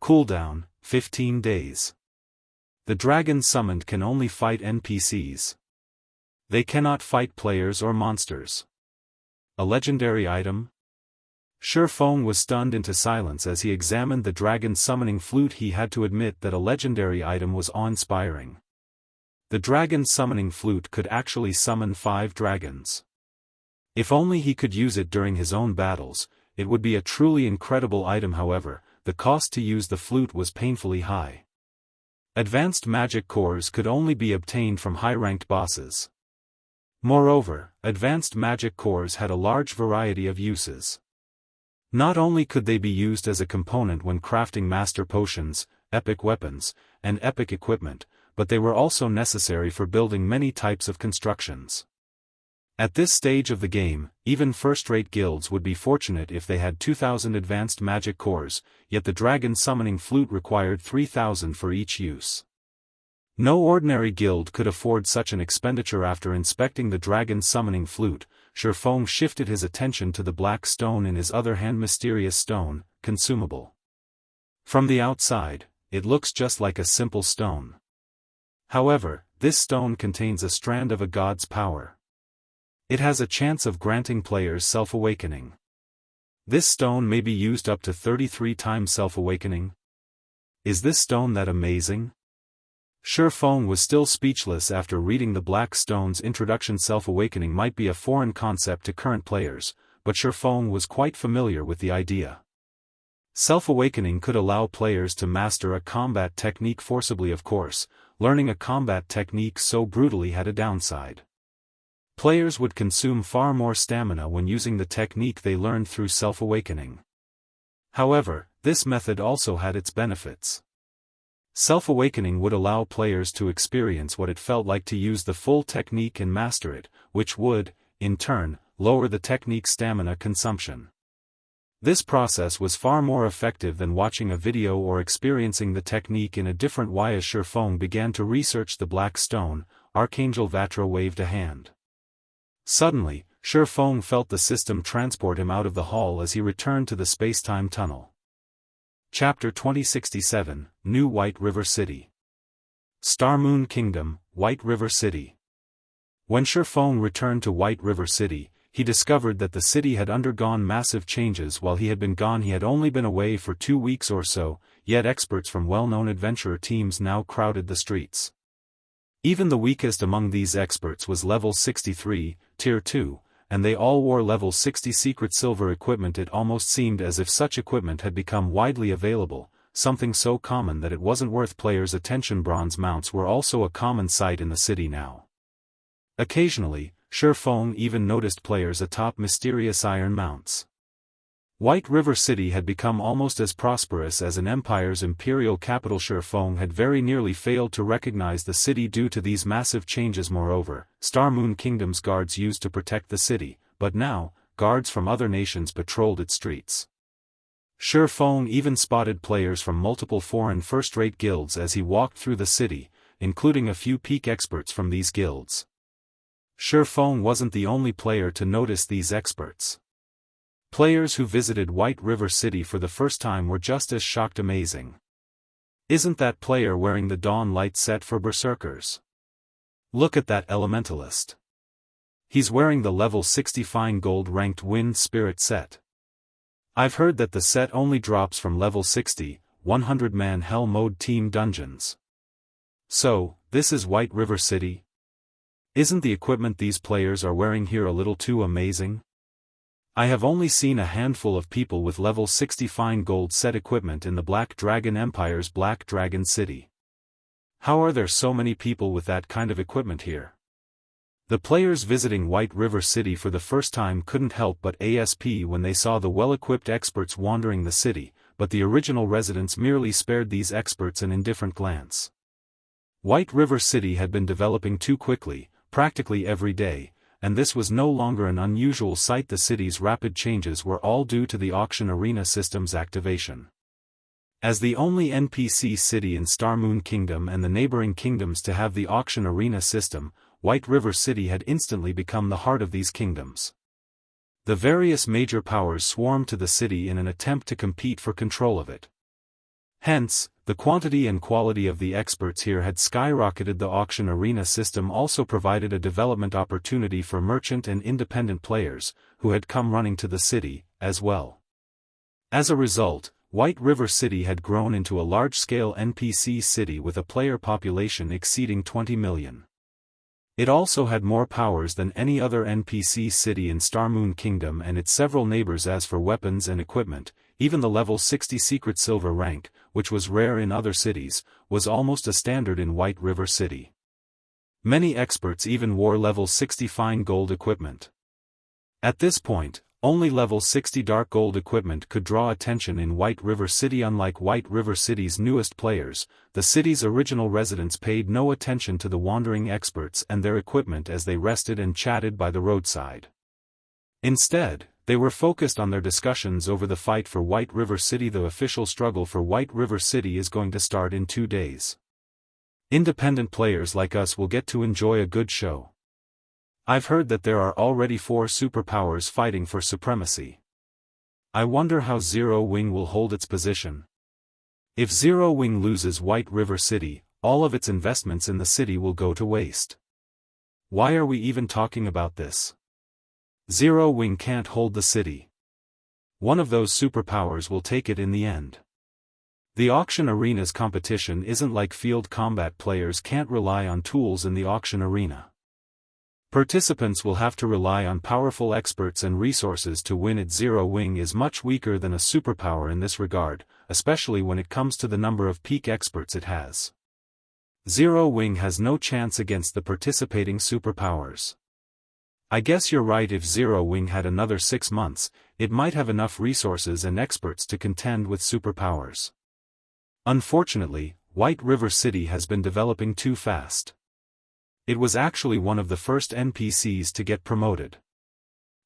Cooldown, 15 days. The dragons summoned can only fight NPCs. They cannot fight players or monsters. A legendary item? Shurfeng was stunned into silence as he examined the dragon summoning flute. He had to admit that a legendary item was awe-inspiring. The dragon summoning flute could actually summon 5 dragons. If only he could use it during his own battles, it would be a truly incredible item. However, the cost to use the flute was painfully high. Advanced magic cores could only be obtained from high-ranked bosses. Moreover, advanced magic cores had a large variety of uses. Not only could they be used as a component when crafting master potions, epic weapons, and epic equipment, but they were also necessary for building many types of constructions. At this stage of the game, even first-rate guilds would be fortunate if they had 2,000 advanced magic cores, yet the dragon summoning flute required 3,000 for each use. No ordinary guild could afford such an expenditure. After inspecting the dragon summoning flute, Shurfeng shifted his attention to the black stone in his other hand. Mysterious stone, consumable. From the outside, it looks just like a simple stone. However, this stone contains a strand of a god's power. It has a chance of granting players self-awakening. This stone may be used up to 33 times self-awakening. Is this stone that amazing? Shurfeng was still speechless after reading the black stone's introduction. Self-awakening might be a foreign concept to current players, but Shurfeng was quite familiar with the idea. Self-awakening could allow players to master a combat technique forcibly. Of course, learning a combat technique so brutally had a downside. Players would consume far more stamina when using the technique they learned through self-awakening. However, this method also had its benefits. Self-awakening would allow players to experience what it felt like to use the full technique and master it, which would, in turn, lower the technique's stamina consumption. This process was far more effective than watching a video or experiencing the technique in a different way. As Shurfeng began to research the black stone, Archangel Vatra waved a hand. Suddenly, Shurfeng felt the system transport him out of the hall as he returned to the space-time tunnel. Chapter 2067, New White River City. Star Moon Kingdom, White River City. When Shurfeng returned to White River City, he discovered that the city had undergone massive changes. While he had been gone, he had only been away for 2 weeks or so, yet experts from well-known adventurer teams now crowded the streets. Even the weakest among these experts was level 63, Tier 2, and they all wore level 60 secret silver equipment. It almost seemed as if such equipment had become widely available, something so common that it wasn't worth players' attention. Bronze mounts were also a common sight in the city now. Occasionally, Shurfeng even noticed players atop mysterious iron mounts. White River City had become almost as prosperous as an empire's imperial capital. Shurfeng had very nearly failed to recognize the city due to these massive changes. Moreover, Star Moon Kingdom's guards used to protect the city, but now, guards from other nations patrolled its streets. Shurfeng even spotted players from multiple foreign first-rate guilds as he walked through the city, including a few peak experts from these guilds. Shurfeng wasn't the only player to notice these experts. Players who visited White River City for the first time were just as shocked. Amazing. Isn't that player wearing the Dawn Light set for Berserkers? Look at that Elementalist. He's wearing the level 60 fine gold ranked Wind Spirit set. I've heard that the set only drops from level 60, 100-man Hell Mode team dungeons. So, this is White River City? Isn't the equipment these players are wearing here a little too amazing? I have only seen a handful of people with level 60 fine gold set equipment in the Black Dragon Empire's Black Dragon City. How are there so many people with that kind of equipment here? The players visiting White River City for the first time couldn't help but asp when they saw the well-equipped experts wandering the city, but the original residents merely spared these experts an indifferent glance. White River City had been developing too quickly, practically every day, and this was no longer an unusual sight. The city's rapid changes were all due to the auction arena system's activation. As the only NPC city in Starmoon Kingdom and the neighboring kingdoms to have the auction arena system, White River City had instantly become the heart of these kingdoms. The various major powers swarmed to the city in an attempt to compete for control of it. Hence, the quantity and quality of the experts here had skyrocketed. The auction arena system also provided a development opportunity for merchant and independent players, who had come running to the city, as well. As a result, White River City had grown into a large-scale NPC city with a player population exceeding 20 million. It also had more powers than any other NPC city in Starmoon Kingdom and its several neighbors. As for weapons and equipment, even the level 60 secret silver rank, which was rare in other cities, was almost a standard in White River City. Many experts even wore level 60 fine gold equipment. At this point, only level 60 dark gold equipment could draw attention in White River City. Unlike White River City's newest players, the city's original residents paid no attention to the wandering experts and their equipment as they rested and chatted by the roadside. Instead, they were focused on their discussions over the fight for White River City. The official struggle for White River City is going to start in 2 days. Independent players like us will get to enjoy a good show. I've heard that there are already 4 superpowers fighting for supremacy. I wonder how Zero Wing will hold its position. If Zero Wing loses White River City, all of its investments in the city will go to waste. Why are we even talking about this? Zero Wing can't hold the city. One of those superpowers will take it in the end. The auction arena's competition isn't like field combat. Players can't rely on tools in the auction arena. Participants will have to rely on powerful experts and resources to win it. Zero Wing is much weaker than a superpower in this regard, especially when it comes to the number of peak experts it has. Zero Wing has no chance against the participating superpowers. I guess you're right. If Zero Wing had another 6 months, it might have enough resources and experts to contend with superpowers. Unfortunately, White River City has been developing too fast. It was actually one of the first NPCs to get promoted.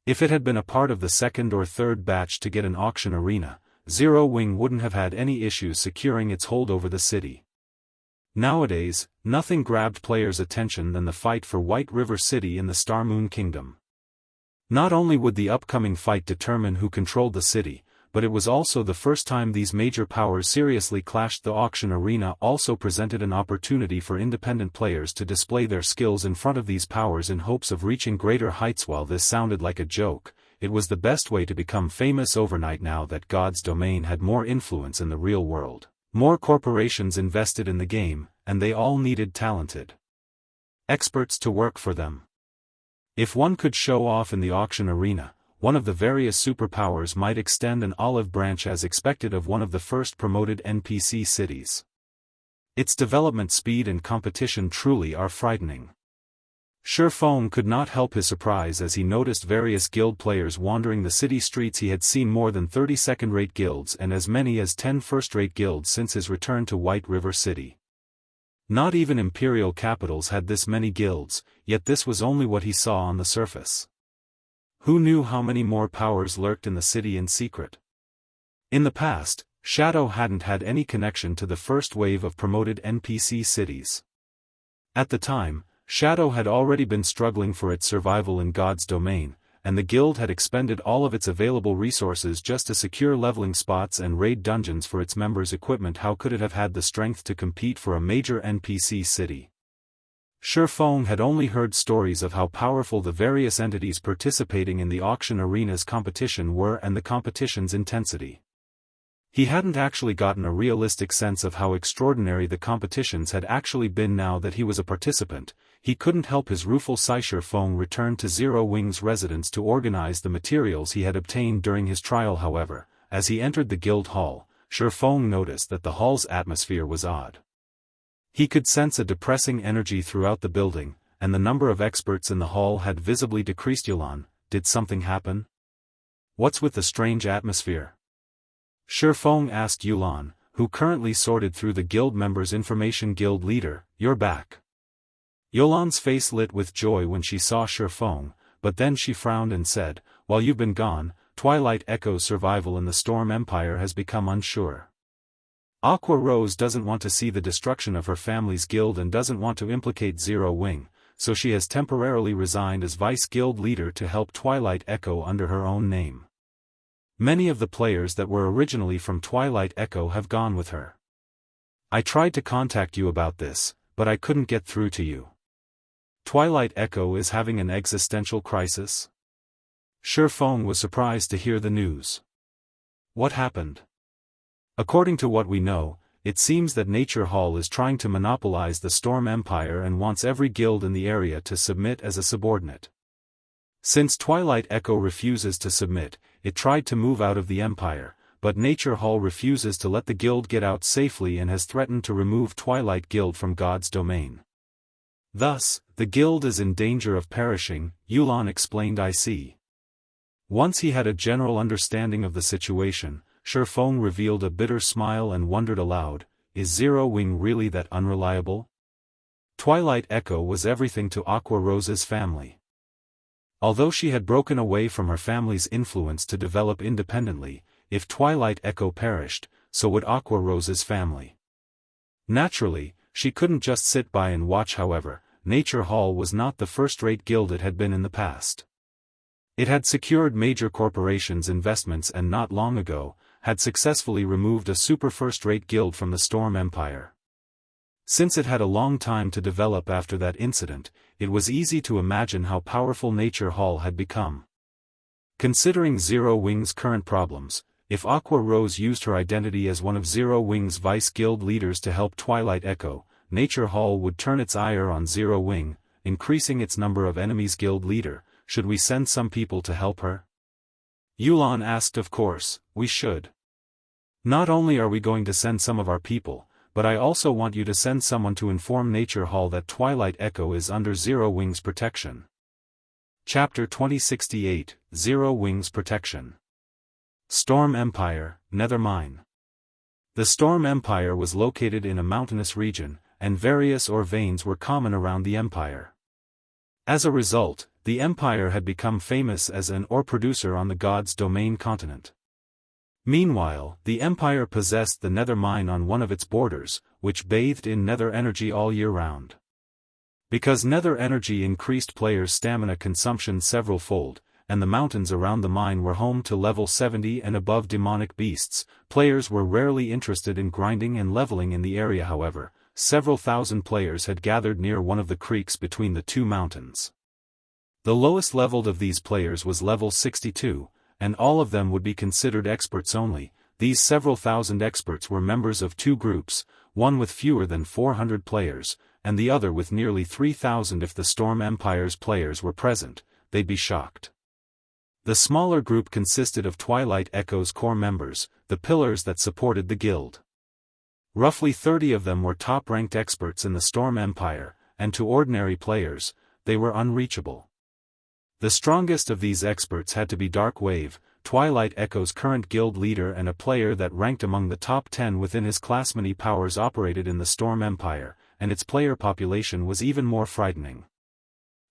If it had been a part of the second or third batch to get an auction arena, Zero Wing wouldn't have had any issues securing its hold over the city. Nowadays, nothing grabbed players' attention than the fight for White River City in the Starmoon Kingdom. Not only would the upcoming fight determine who controlled the city, but it was also the first time these major powers seriously clashed. The auction arena also presented an opportunity for independent players to display their skills in front of these powers in hopes of reaching greater heights. While this sounded like a joke, it was the best way to become famous overnight. Now that God's domain had more influence in the real world, more corporations invested in the game, and they all needed talented experts to work for them. If one could show off in the auction arena, one of the various superpowers might extend an olive branch as expected of one of the first promoted NPC cities. Its development speed and competition truly are frightening. Sherfone could not help his surprise as he noticed various guild players wandering the city streets. He had seen more than 30 second-rate guilds and as many as 10 first-rate guilds since his return to White River City. Not even imperial capitals had this many guilds, yet this was only what he saw on the surface. Who knew how many more powers lurked in the city in secret? In the past, Shadow hadn't had any connection to the first wave of promoted NPC cities. At the time, Shadow had already been struggling for its survival in God's domain, and the guild had expended all of its available resources just to secure leveling spots and raid dungeons for its members' equipment. How could it have had the strength to compete for a major NPC city? Shifeng had only heard stories of how powerful the various entities participating in the auction arena's competition were and the competition's intensity. He hadn't actually gotten a realistic sense of how extraordinary the competitions had actually been. Now that he was a participant, he couldn't help his rueful sigh. Shifeng returned to Zero Wing's residence to organize the materials he had obtained during his trial. However, as he entered the guild hall, Shifeng noticed that the hall's atmosphere was odd. He could sense a depressing energy throughout the building, and the number of experts in the hall had visibly decreased. Yulan, did something happen? What's with the strange atmosphere? Shifeng asked Yulan, who currently sorted through the guild members' information. Guild leader, you're back. Yulan's face lit with joy when she saw Shifeng, but then she frowned and said, while you've been gone, Twilight Echo's survival in the Storm Empire has become unsure. Aqua Rose doesn't want to see the destruction of her family's guild and doesn't want to implicate Zero Wing, so she has temporarily resigned as vice guild leader to help Twilight Echo under her own name. Many of the players that were originally from Twilight Echo have gone with her. I tried to contact you about this, but I couldn't get through to you. Twilight Echo is having an existential crisis? Shifeng was surprised to hear the news. What happened? According to what we know, it seems that Nature Hall is trying to monopolize the Storm Empire and wants every guild in the area to submit as a subordinate. Since Twilight Echo refuses to submit, it tried to move out of the Empire, but Nature Hall refuses to let the guild get out safely and has threatened to remove Twilight Guild from God's domain. Thus, the guild is in danger of perishing, Yulan explained. I see. Once he had a general understanding of the situation, Shifeng revealed a bitter smile and wondered aloud, is Zero Wing really that unreliable? Twilight Echo was everything to Aqua Rose's family. Although she had broken away from her family's influence to develop independently, if Twilight Echo perished, so would Aqua Rose's family. Naturally, she couldn't just sit by and watch. However, Nature Hall was not the first-rate guild it had been in the past. It had secured major corporations' investments and not long ago, had successfully removed a super first-rate guild from the Storm Empire. Since it had a long time to develop after that incident, it was easy to imagine how powerful Nature Hall had become. Considering Zero Wing's current problems, if Aqua Rose used her identity as one of Zero Wing's vice guild leaders to help Twilight Echo, Nature Hall would turn its ire on Zero Wing, increasing its number of enemies. Guild leader, should we send some people to help her? Yulan asked. Of course, we should. Not only are we going to send some of our people, but I also want you to send someone to inform Nature Hall that Twilight Echo is under Zero Wing's protection. Chapter 2068, Zero Wing's Protection. Storm Empire, Nethermine. The Storm Empire was located in a mountainous region, and various ore veins were common around the empire. As a result, the empire had become famous as an ore producer on the God's Domain continent. Meanwhile, the empire possessed the nether mine on one of its borders, which bathed in nether energy all year round. Because nether energy increased players' stamina consumption several-fold, and the mountains around the mine were home to level 70 and above demonic beasts, players were rarely interested in grinding and leveling in the area. However, several thousand players had gathered near one of the creeks between the two mountains. The lowest leveled of these players was level 62, and all of them would be considered experts only. These several thousand experts were members of two groups, one with fewer than 400 players, and the other with nearly 3,000. If the Storm Empire's players were present, they'd be shocked. The smaller group consisted of Twilight Echo's core members, the pillars that supported the guild. Roughly 30 of them were top-ranked experts in the Storm Empire, and to ordinary players, they were unreachable. The strongest of these experts had to be Dark Wave, Twilight Echo's current guild leader and a player that ranked among the top 10 within his class. Many powers operated in the Storm Empire, and its player population was even more frightening.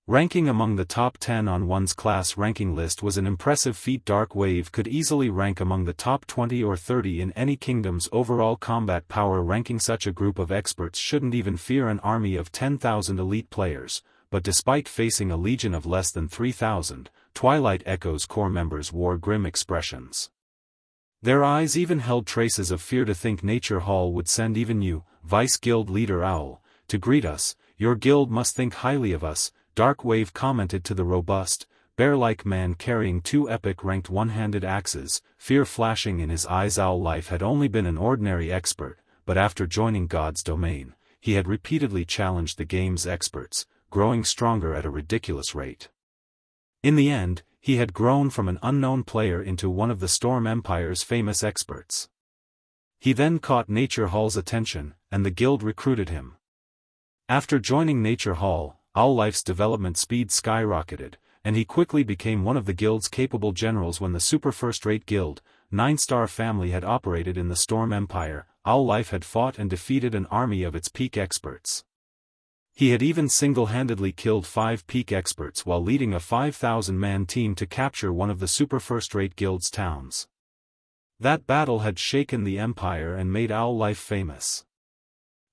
Ranking among the top 10 on one's class ranking list was an impressive feat. Dark Wave could easily rank among the top 20 or 30 in any kingdom's overall combat power ranking. Such a group of experts shouldn't even fear an army of 10,000 elite players, but despite facing a legion of less than 3,000, Twilight Echo's core members wore grim expressions. Their eyes even held traces of fear to think Nature Hall would send even you, Vice Guild Leader Owl, to greet us. Your guild must think highly of us, Dark Wave commented to the robust, bear-like man carrying 2 epic-ranked one-handed axes, fear flashing in his eyes. Owl Life had only been an ordinary expert, but after joining God's domain, he had repeatedly challenged the game's experts, growing stronger at a ridiculous rate. In the end, he had grown from an unknown player into one of the Storm Empire's famous experts. He then caught Nature Hall's attention, and the guild recruited him. After joining Nature Hall, Owl Life's development speed skyrocketed, and he quickly became one of the guild's capable generals. When the super first-rate guild, 9-star family had operated in the Storm Empire, Owl Life had fought and defeated an army of its peak experts. He had even single-handedly killed 5 peak experts while leading a 5,000-man team to capture one of the super first-rate guild's towns. That battle had shaken the Empire and made Owl Life famous.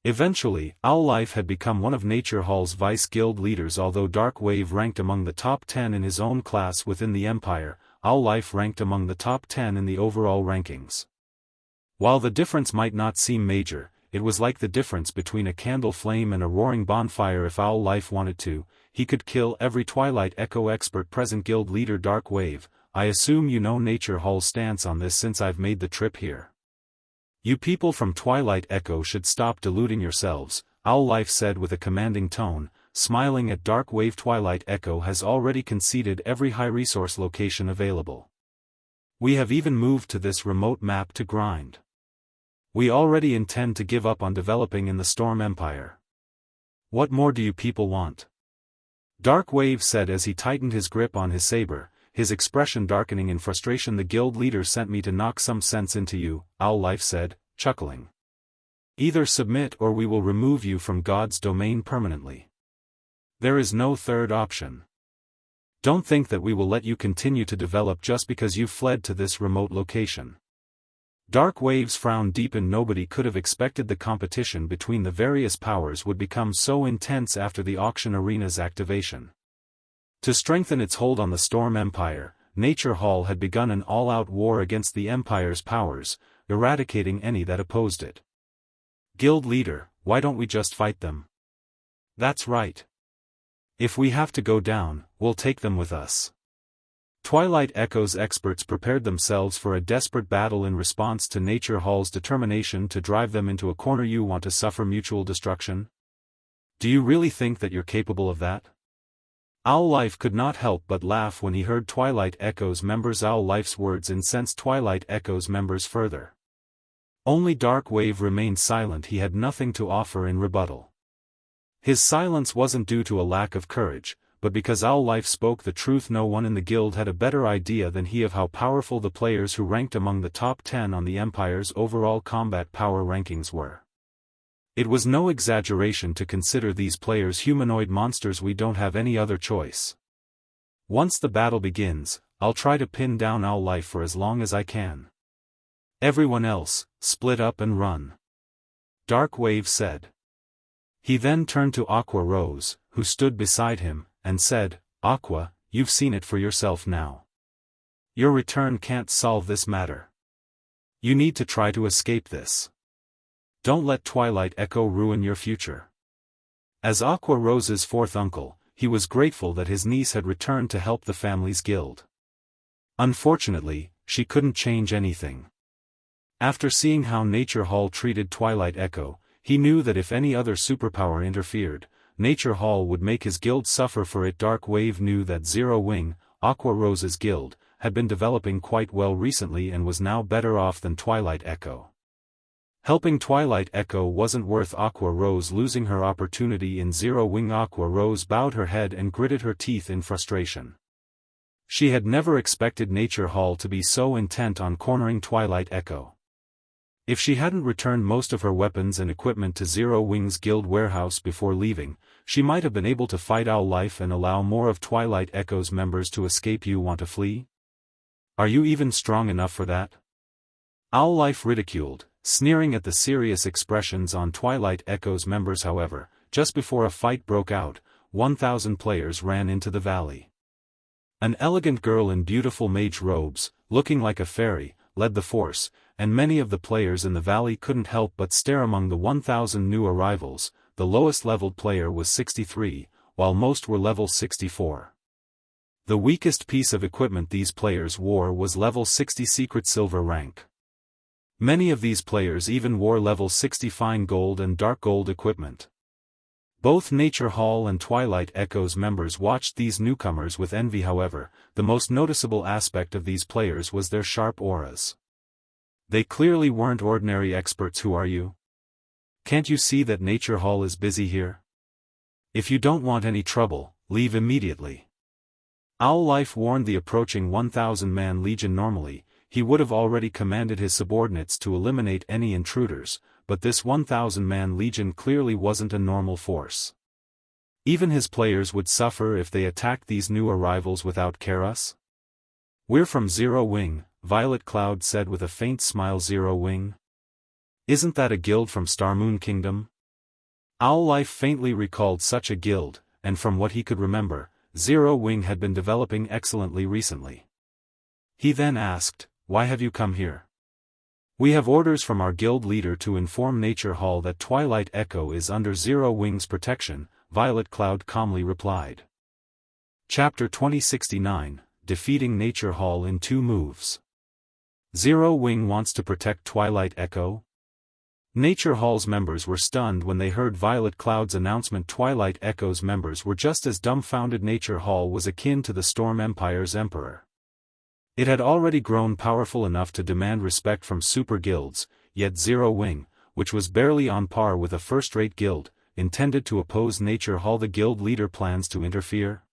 Eventually, Owl Life had become one of Nature Hall's vice guild leaders. Although Dark Wave ranked among the top 10 in his own class within the Empire, Owl Life ranked among the top 10 in the overall rankings. While the difference might not seem major, it was like the difference between a candle flame and a roaring bonfire. If Owl Life wanted to, he could kill every Twilight Echo expert present. Guild Leader Dark Wave, I assume you know Nature Hall's stance on this since I've made the trip here. You people from Twilight Echo should stop deluding yourselves, Owl Life said with a commanding tone, smiling at Dark Wave. Twilight Echo has already conceded every high-resource location available. We have even moved to this remote map to grind. We already intend to give up on developing in the Storm Empire. What more do you people want? Dark Wave said as he tightened his grip on his saber, his expression darkening in frustration. The guild leader sent me to knock some sense into you, Owl Life said, chuckling. Either submit or we will remove you from God's domain permanently. There is no third option. Don't think that we will let you continue to develop just because you fled to this remote location. Dark Wave's frown deepened. Nobody could have expected the competition between the various powers would become so intense after the auction arena's activation. To strengthen its hold on the Storm Empire, Nature Hall had begun an all-out war against the Empire's powers, eradicating any that opposed it. Guild Leader, why don't we just fight them? That's right. If we have to go down, we'll take them with us. Twilight Echo's experts prepared themselves for a desperate battle in response to Nature Hall's determination to drive them into a corner. You want to suffer mutual destruction? Do you really think that you're capable of that? Owl Life could not help but laugh when he heard Twilight Echo's members. Owl Life's words incensed Twilight Echo's members further. Only Dark Wave remained silent. He had nothing to offer in rebuttal. His silence wasn't due to a lack of courage, but because Owl Life spoke the truth. No one in the guild had a better idea than he of how powerful the players who ranked among the top 10 on the Empire's overall combat power rankings were. It was no exaggeration to consider these players humanoid monsters. We don't have any other choice. Once the battle begins, I'll try to pin down Owl Life for as long as I can. Everyone else, split up and run. Dark Wave said. He then turned to Aqua Rose, who stood beside him, and said, Aqua, you've seen it for yourself now. Your return can't solve this matter. You need to try to escape this. Don't let Twilight Echo ruin your future. As Aqua Rose's fourth uncle, he was grateful that his niece had returned to help the family's guild. Unfortunately, she couldn't change anything. After seeing how Nature Hall treated Twilight Echo, he knew that if any other superpower interfered, Nature Hall would make his guild suffer for it. Dark Wave knew that Zero Wing, Aqua Rose's guild, had been developing quite well recently and was now better off than Twilight Echo. Helping Twilight Echo wasn't worth Aqua Rose losing her opportunity in Zero Wing. Aqua Rose bowed her head and gritted her teeth in frustration. She had never expected Nature Hall to be so intent on cornering Twilight Echo. If she hadn't returned most of her weapons and equipment to Zero Wing's guild warehouse before leaving, she might have been able to fight Owl Life and allow more of Twilight Echo's members to escape. You want to flee? Are you even strong enough for that? Owl Life ridiculed, sneering at the serious expressions on Twilight Echo's members. However, just before a fight broke out, 1,000 players ran into the valley. An elegant girl in beautiful mage robes, looking like a fairy, led the force, and many of the players in the valley couldn't help but stare. Among the 1,000 new arrivals, the lowest leveled player was 63, while most were level 64. The weakest piece of equipment these players wore was level 60 secret silver rank. Many of these players even wore level 60 fine gold and dark gold equipment. Both Nature Hall and Twilight Echoes members watched these newcomers with envy. However, the most noticeable aspect of these players was their sharp auras. They clearly weren't ordinary experts. Who are you? Can't you see that Nature Hall is busy here? If you don't want any trouble, leave immediately. Owl Life warned the approaching 1,000-man legion. Normally, he would have already commanded his subordinates to eliminate any intruders, but this 1,000-man legion clearly wasn't a normal force. Even his players would suffer if they attacked these new arrivals without care. We're from Zero Wing, Violet Cloud said with a faint smile. Zero Wing? Isn't that a guild from Starmoon Kingdom? Owl Life faintly recalled such a guild, and from what he could remember, Zero Wing had been developing excellently recently. He then asked, "Why have you come here?" "We have orders from our guild leader to inform Nature Hall that Twilight Echo is under Zero Wing's protection," Violet Cloud calmly replied. Chapter 2069, Defeating Nature Hall in 2 moves. Zero Wing wants to protect Twilight Echo? Nature Hall's members were stunned when they heard Violet Cloud's announcement. Twilight Echo's members were just as dumbfounded. Nature Hall was akin to the Storm Empire's emperor. It had already grown powerful enough to demand respect from super guilds, yet Zero Wing, which was barely on par with a first-rate guild, intended to oppose Nature Hall. The guild leader plans to interfere?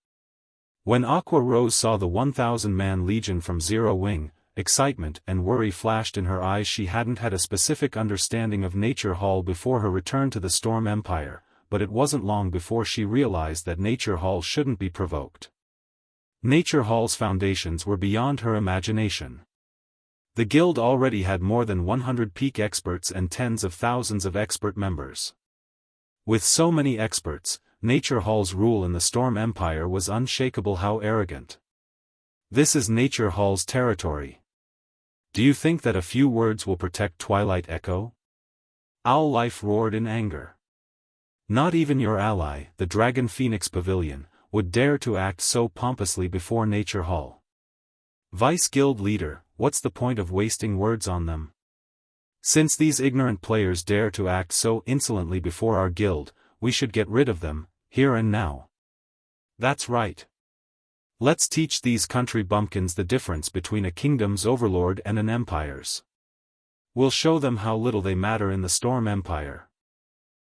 When Aqua Rose saw the 1,000-man legion from Zero Wing, excitement and worry flashed in her eyes. She hadn't had a specific understanding of Nature Hall before her return to the Storm Empire, but it wasn't long before she realized that Nature Hall shouldn't be provoked. Nature Hall's foundations were beyond her imagination. The guild already had more than 100 peak experts and tens of thousands of expert members. With so many experts, Nature Hall's rule in the Storm Empire was unshakable. How arrogant. This is Nature Hall's territory. Do you think that a few words will protect Twilight Echo? Owl Life roared in anger. Not even your ally, the Dragon Phoenix Pavilion, would dare to act so pompously before Nature Hall. Vice Guild Leader, what's the point of wasting words on them? Since these ignorant players dare to act so insolently before our guild, we should get rid of them, here and now. That's right. Let's teach these country bumpkins the difference between a kingdom's overlord and an empire's. We'll show them how little they matter in the Storm Empire.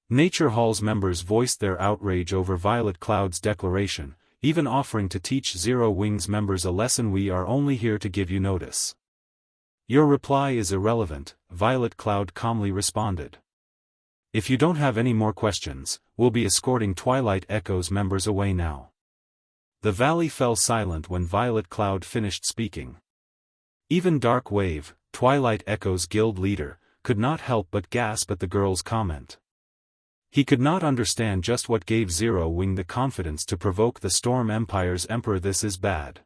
Nature Hall's members voiced their outrage over Violet Cloud's declaration, even offering to teach Zero Wing's members a lesson. We are only here to give you notice. Your reply is irrelevant, Violet Cloud calmly responded. If you don't have any more questions, we'll be escorting Twilight Echo's members away now. The valley fell silent when Violet Cloud finished speaking. Even Dark Wave, Twilight Echo's guild leader, could not help but gasp at the girl's comment. He could not understand just what gave Zero Wing the confidence to provoke the Storm Empire's emperor. This is bad.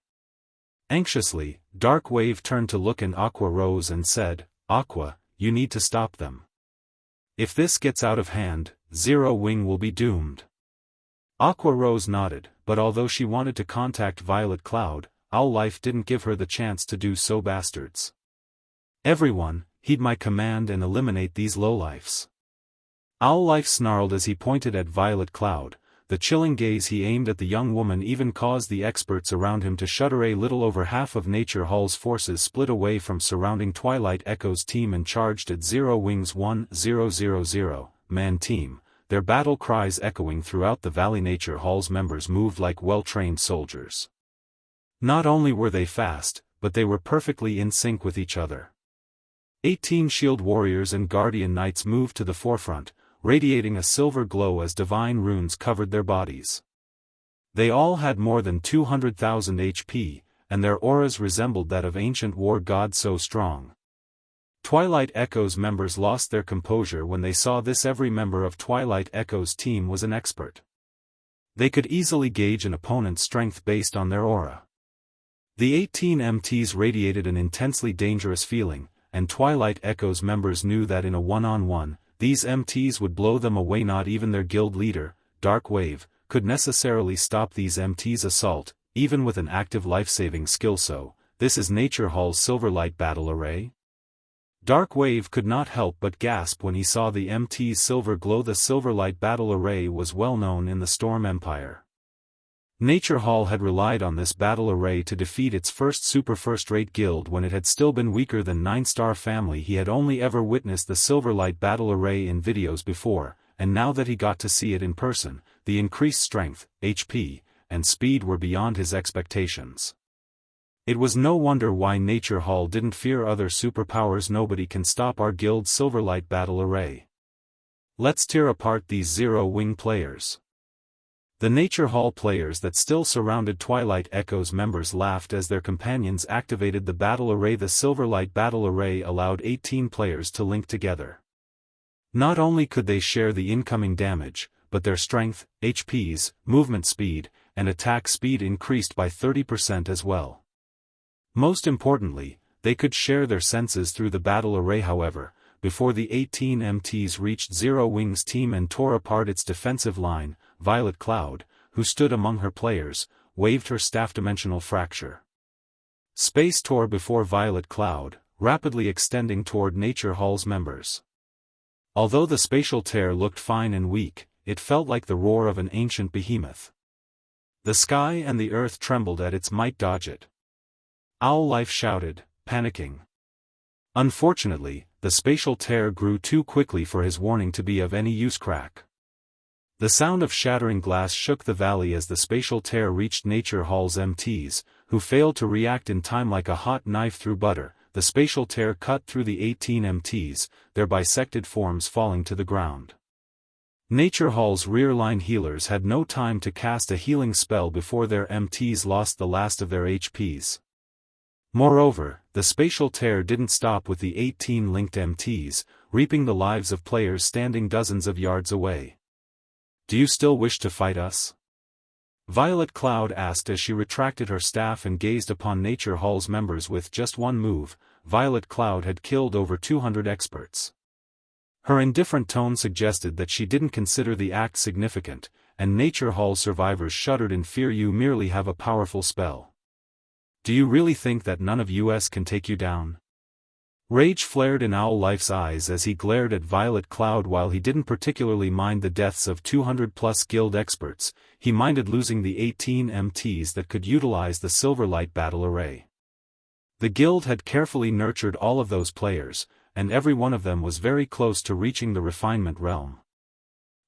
Anxiously, Dark Wave turned to look at Aqua Rose and said, "Aqua, you need to stop them. If this gets out of hand, Zero Wing will be doomed." Aqua Rose nodded, but although she wanted to contact Violet Cloud, Owl Life didn't give her the chance to do so. Bastards. Everyone, heed my command and eliminate these lowlifes. Owl Life snarled as he pointed at Violet Cloud. The chilling gaze he aimed at the young woman even caused the experts around him to shudder. A little over half of Nature Hall's forces split away from surrounding Twilight Echo's team and charged at Zero Wing's 1,000-man team, their battle cries echoing throughout the valley. Nature Hall's members moved like well-trained soldiers. Not only were they fast, but they were perfectly in sync with each other. 18 shield warriors and guardian knights moved to the forefront, radiating a silver glow as divine runes covered their bodies. They all had more than 200,000 HP, and their auras resembled that of ancient war gods, so strong. Twilight Echo's members lost their composure when they saw this. Every member of Twilight Echo's team was an expert. They could easily gauge an opponent's strength based on their aura. The 18 MTs radiated an intensely dangerous feeling, and Twilight Echo's members knew that in a one-on-one, these MTs would blow them away. Not even their guild leader, Dark Wave, could necessarily stop these MTs' assault, even with an active life-saving skill. So, this is Nature Hall's Silverlight Battle Array? Dark Wave could not help but gasp when he saw the MT's silver glow. The Silverlight Battle Array was well known in the Storm Empire. Nature Hall had relied on this battle array to defeat its first-rate guild when it had still been weaker than 9-star family. He had only ever witnessed the Silverlight Battle Array in videos before, and now that he got to see it in person, the increased strength, HP, and speed were beyond his expectations. It was no wonder why Nature Hall didn't fear other superpowers. Nobody can stop our guild's Silverlight Battle Array. Let's tear apart these zero-wing players. The Nature Hall players that still surrounded Twilight Echo's members laughed as their companions activated the battle array. The Silverlight Battle Array allowed 18 players to link together. Not only could they share the incoming damage, but their strength, HPs, movement speed, and attack speed increased by 30% as well. Most importantly, they could share their senses through the battle array. However, before the 18 MTs reached Zero Wing's team and tore apart its defensive line, Violet Cloud, who stood among her players, waved her staff-dimensional fracture. Space tore before Violet Cloud, rapidly extending toward Nature Hall's members. Although the spatial tear looked fine and weak, it felt like the roar of an ancient behemoth. The sky and the earth trembled at its might. Dodge it! Owl Life shouted, panicking. Unfortunately, the spatial tear grew too quickly for his warning to be of any use. Crack. The sound of shattering glass shook the valley as the spatial tear reached Nature Hall's MTs, who failed to react in time. Like a hot knife through butter, the spatial tear cut through the 18 MTs, their bisected forms falling to the ground. Nature Hall's rear-line healers had no time to cast a healing spell before their MTs lost the last of their HPs. Moreover, the spatial tear didn't stop with the 18 linked MTs, reaping the lives of players standing dozens of yards away. Do you still wish to fight us? Violet Cloud asked as she retracted her staff and gazed upon Nature Hall's members. With just one move, Violet Cloud had killed over 200 experts. Her indifferent tone suggested that she didn't consider the act significant, and Nature Hall survivors shuddered in fear. You merely have a powerful spell. Do you really think that none of us can take you down? Rage flared in Owl Life's eyes as he glared at Violet Cloud. While he didn't particularly mind the deaths of 200-plus guild experts, he minded losing the 18 MTs that could utilize the Silverlight Battle Array. The guild had carefully nurtured all of those players, and every one of them was very close to reaching the refinement realm.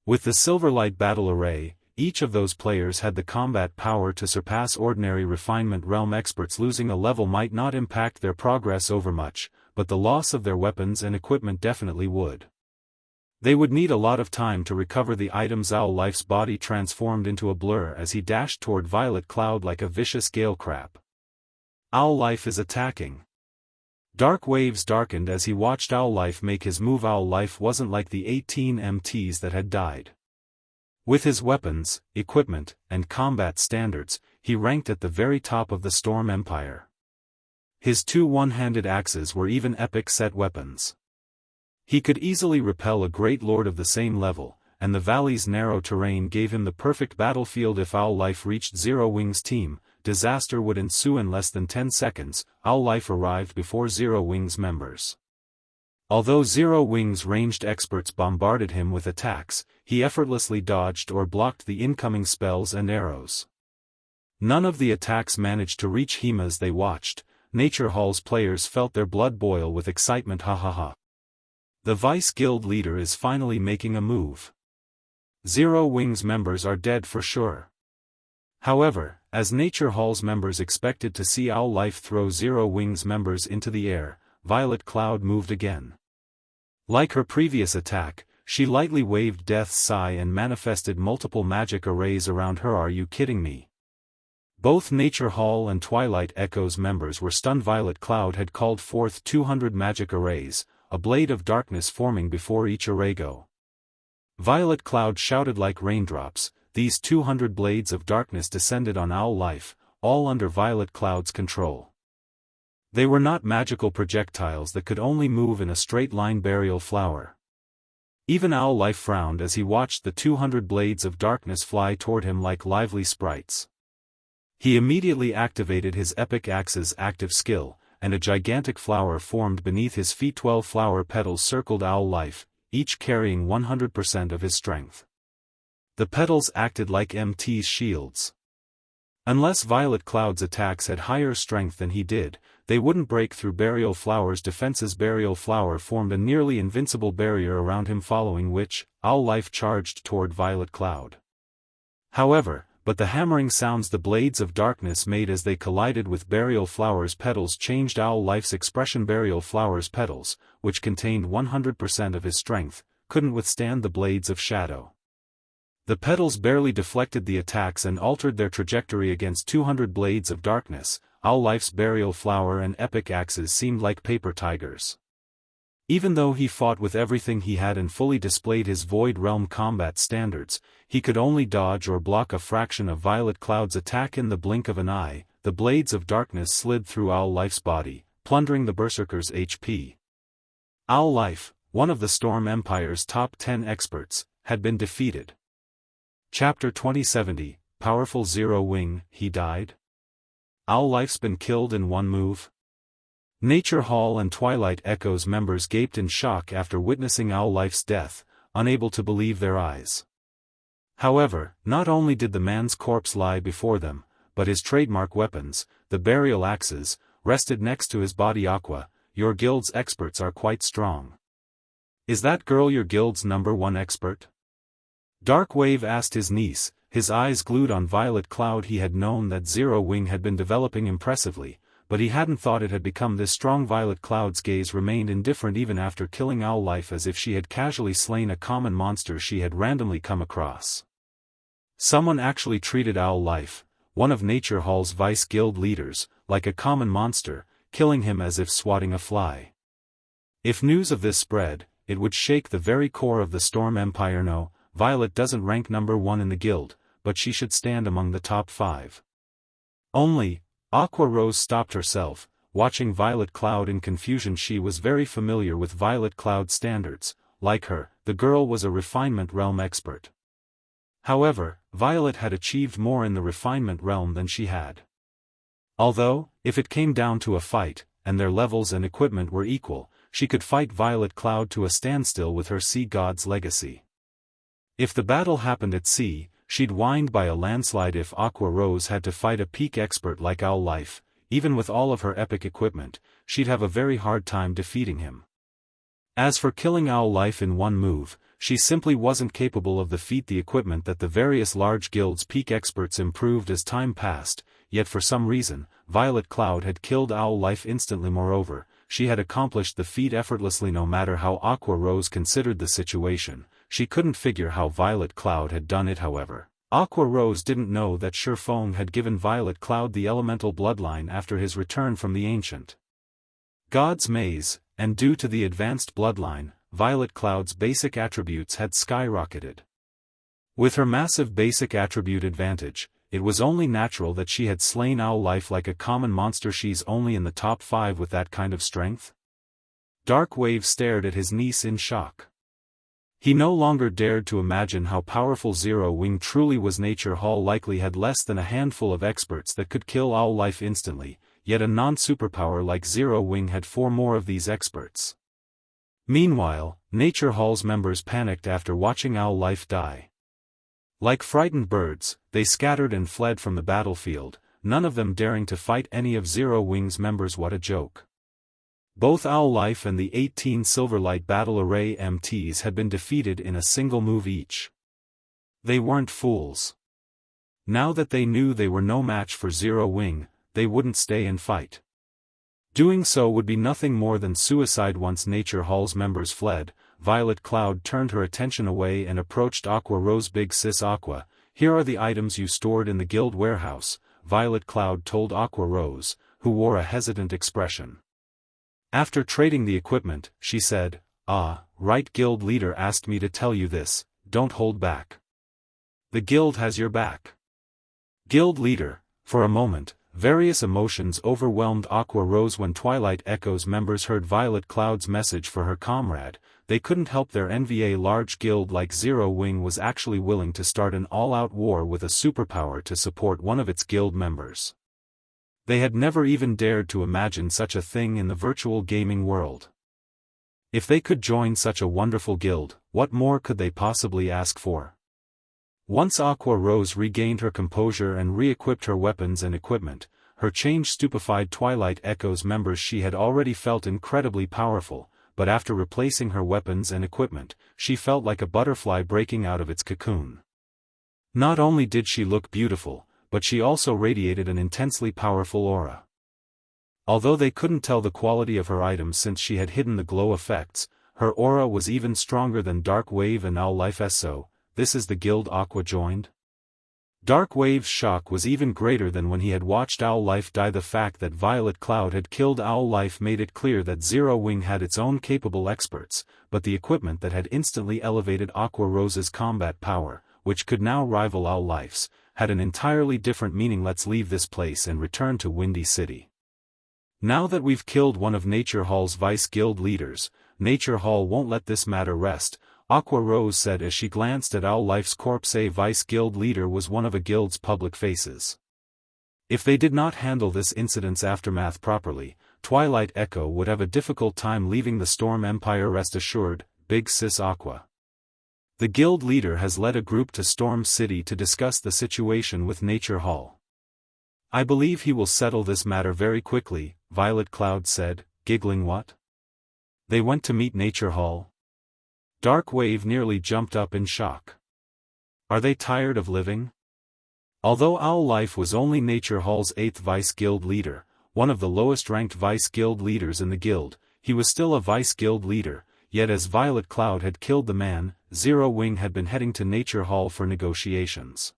With the Silverlight Battle Array, each of those players had the combat power to surpass ordinary refinement realm experts. Losing a level might not impact their progress overmuch, but the loss of their weapons and equipment definitely would. They would need a lot of time to recover the items. Owl Life's body transformed into a blur as he dashed toward Violet Cloud like a vicious gale crap. Owl Life is attacking. Dark waves darkened as he watched Owl Life make his move. Owl Life wasn't like the 18 MTs that had died. With his weapons, equipment, and combat standards, he ranked at the very top of the Storm Empire. His two one-handed axes were even epic set weapons. He could easily repel a great lord of the same level, and the valley's narrow terrain gave him the perfect battlefield. If Owl Life reached Zero Wing's team, disaster would ensue. In less than 10 seconds, Owl Life arrived before Zero Wing's members. Although Zero Wing's ranged experts bombarded him with attacks, he effortlessly dodged or blocked the incoming spells and arrows. None of the attacks managed to reach him. As they watched, Nature Hall's players felt their blood boil with excitement. Ha ha ha. The Vice Guild leader is finally making a move. Zero Wing's members are dead for sure. However, as Nature Hall's members expected to see Owl Life throw Zero Wing's members into the air, Violet Cloud moved again. Like her previous attack, she lightly waved Death's Sigh and manifested multiple magic arrays around her. Are you kidding me? Both Nature Hall and Twilight Echo's members were stunned. Violet Cloud had called forth 200 magic arrays, a blade of darkness forming before each array go. Violet Cloud shouted like raindrops, these 200 blades of darkness descended on Owl Life, all under Violet Cloud's control. They were not magical projectiles that could only move in a straight line burial flower. Even Owl Life frowned as he watched the 200 blades of darkness fly toward him like lively sprites. He immediately activated his Epic Axe's active skill, and a gigantic flower formed beneath his feet. 12 flower petals circled Owl Life, each carrying 100% of his strength. The petals acted like MT's shields. Unless Violet Cloud's attacks had higher strength than he did, they wouldn't break through Burial Flower's defenses. Burial Flower formed a nearly invincible barrier around him, following which, Owl Life charged toward Violet Cloud. However, but the hammering sounds the blades of darkness made as they collided with Burial Flower's petals changed Owl Life's expression. Burial Flower's petals, which contained 100% of his strength, couldn't withstand the blades of shadow. The petals barely deflected the attacks and altered their trajectory against 200 blades of darkness. Owl Life's Burial Flower and Epic Axes seemed like paper tigers. Even though he fought with everything he had and fully displayed his Void Realm combat standards, he could only dodge or block a fraction of Violet Cloud's attack. In the blink of an eye, the blades of darkness slid through Owl Life's body, plundering the Berserker's HP. Owl Life, one of the Storm Empire's top 10 experts, had been defeated. Chapter 2070, Powerful Zero Wing, he died? Owl Life's been killed in one move? Nature Hall and Twilight Echo's members gaped in shock after witnessing Owl Life's death, unable to believe their eyes. However, not only did the man's corpse lie before them, but his trademark weapons, the burial axes, rested next to his body. Aqua, your guild's experts are quite strong. Is that girl your guild's #1 expert? Darkwave asked his niece, his eyes glued on Violet Cloud. He had known that Zero Wing had been developing impressively, but he hadn't thought it had become this strong. Violet Cloud's gaze remained indifferent even after killing Owl Life, as if she had casually slain a common monster she had randomly come across. Someone actually treated Owl Life, one of Nature Hall's vice guild leaders, like a common monster, killing him as if swatting a fly. If news of this spread, it would shake the very core of the Storm Empire. No, Violet doesn't rank #1 in the guild, but she should stand among the top 5. Only, Aqua Rose stopped herself, watching Violet Cloud in confusion. She was very familiar with Violet Cloud's standards. Like her, the girl was a refinement realm expert. However, Violet had achieved more in the refinement realm than she had. Although, if it came down to a fight, and their levels and equipment were equal, she could fight Violet Cloud to a standstill with her Sea God's legacy. If the battle happened at sea, she'd win by a landslide. If Aqua Rose had to fight a peak expert like Owl Life, even with all of her epic equipment, she'd have a very hard time defeating him. As for killing Owl Life in one move, she simply wasn't capable of the feat. The equipment that the various large guilds' peak experts improved as time passed, yet for some reason, Violet Cloud had killed Owl Life instantly. Moreover, she had accomplished the feat effortlessly. No matter how Aqua Rose considered the situation, she couldn't figure how Violet Cloud had done it. However, Aqua Rose didn't know that Shurfeng had given Violet Cloud the elemental bloodline after his return from the ancient God's Maze, and due to the advanced bloodline, Violet Cloud's basic attributes had skyrocketed. With her massive basic attribute advantage, it was only natural that she had slain Owl Life like a common monster. She's only in the top 5 with that kind of strength? Darkwave stared at his niece in shock. He no longer dared to imagine how powerful Zero Wing truly was. Nature Hall likely had less than a handful of experts that could kill Owl Life instantly, yet a non-superpower like Zero Wing had 4 more of these experts. Meanwhile, Nature Hall's members panicked after watching Owl Life die. Like frightened birds, they scattered and fled from the battlefield, none of them daring to fight any of Zero Wing's members. What a joke. Both Owl Life and the 18 Silverlight Battle Array MTs had been defeated in a single move each. They weren't fools. Now that they knew they were no match for Zero Wing, they wouldn't stay and fight. Doing so would be nothing more than suicide. Once Nature Hall's members fled, Violet Cloud turned her attention away and approached Aqua Rose. Big sis Aqua, here are the items you stored in the guild warehouse, Violet Cloud told Aqua Rose, who wore a hesitant expression. After trading the equipment, she said, "Ah, right, guild leader asked me to tell you this, don't hold back." The guild has your back. Guild leader. For a moment, various emotions overwhelmed Aqua Rose when Twilight Echo's members heard Violet Cloud's message for her comrade. They couldn't help their envy. A large guild like Zero Wing was actually willing to start an all-out war with a superpower to support one of its guild members. They had never even dared to imagine such a thing in the virtual gaming world. If they could join such a wonderful guild, what more could they possibly ask for? Once Aqua Rose regained her composure and re-equipped her weapons and equipment, her change stupefied Twilight Echo's members. She had already felt incredibly powerful, but after replacing her weapons and equipment, she felt like a butterfly breaking out of its cocoon. Not only did she look beautiful, but she also radiated an intensely powerful aura. Although they couldn't tell the quality of her items since she had hidden the glow effects, her aura was even stronger than Dark Wave and Owl Life's. So, this is the guild Aqua joined? Dark Wave's shock was even greater than when he had watched Owl Life die. The fact that Violet Cloud had killed Owl Life made it clear that Zero Wing had its own capable experts, but the equipment that had instantly elevated Aqua Rose's combat power, which could now rival Owl Life's, had an entirely different meaning. Let's leave this place and return to Windy City. Now that we've killed one of Nature Hall's vice guild leaders, Nature Hall won't let this matter rest, Aqua Rose said as she glanced at Owl Life's corpse. A vice guild leader was one of a guild's public faces. If they did not handle this incident's aftermath properly, Twilight Echo would have a difficult time leaving the Storm Empire. Rest assured, Big Sis Aqua. The guild leader has led a group to Storm City to discuss the situation with Nature Hall. I believe he will settle this matter very quickly, Violet Cloud said, giggling. What? They went to meet Nature Hall? Dark Wave nearly jumped up in shock. Are they tired of living? Although Owl Life was only Nature Hall's 8th vice guild leader, one of the lowest-ranked vice guild leaders in the guild, he was still a vice guild leader, yet as Violet Cloud had killed the man, Zero Wing had been heading to Nature Hall for negotiations.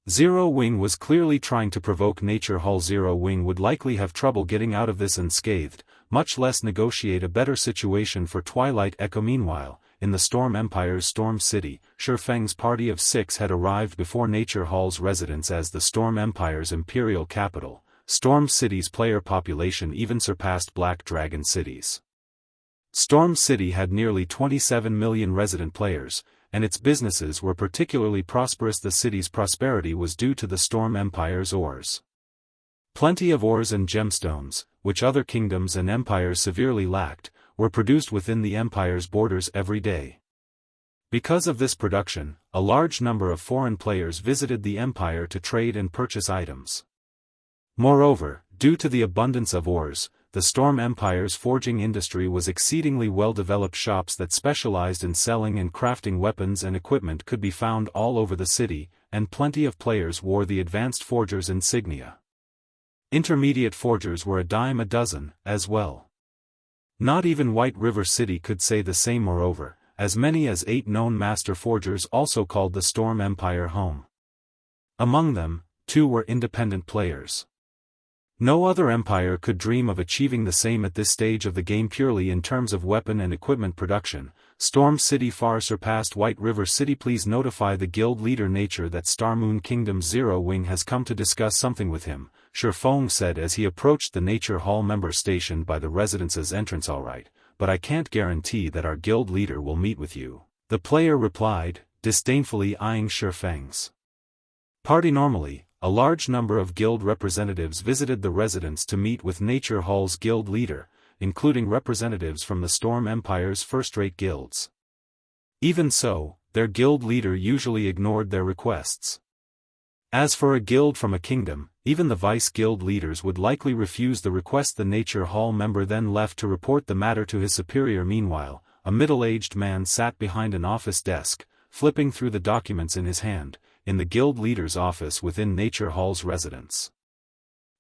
Zero Wing was clearly trying to provoke Nature Hall. Zero Wing would likely have trouble getting out of this unscathed, much less negotiate a better situation for Twilight Echo. Meanwhile, in the Storm Empire's Storm City, Shifeng's party of 6 had arrived before Nature Hall's residence. As the Storm Empire's imperial capital, Storm City's player population even surpassed Black Dragon City's. Storm City had nearly 27 million resident players, and its businesses were particularly prosperous. The city's prosperity was due to the Storm Empire's ores. Plenty of ores and gemstones, which other kingdoms and empires severely lacked, were produced within the empire's borders every day. Because of this production, a large number of foreign players visited the empire to trade and purchase items. Moreover, due to the abundance of ores, the Storm Empire's forging industry was exceedingly well-developed. Shops that specialized in selling and crafting weapons and equipment could be found all over the city, and plenty of players wore the advanced forger's insignia. Intermediate forgers were a dime a dozen, as well. Not even White River City could say the same. Moreover, as many as 8 known master forgers also called the Storm Empire home. Among them, 2 were independent players. No other empire could dream of achieving the same at this stage of the game. Purely in terms of weapon and equipment production, Storm City far surpassed White River City. Please notify the guild leader Nature that Star Moon Kingdom's Zero Wing has come to discuss something with him, Shifeng said as he approached the Nature Hall member stationed by the residence's entrance. All right, but I can't guarantee that our guild leader will meet with you, the player replied, disdainfully eyeing Shifeng's party. Normally, a large number of guild representatives visited the residence to meet with Nature Hall's guild leader, including representatives from the Storm Empire's first-rate guilds. Even so, their guild leader usually ignored their requests. As for a guild from a kingdom, even the vice guild leaders would likely refuse the request. The Nature Hall member then left to report the matter to his superior. Meanwhile, a middle-aged man sat behind an office desk, flipping through the documents in his hand, in the guild leader's office within Nature Hall's residence.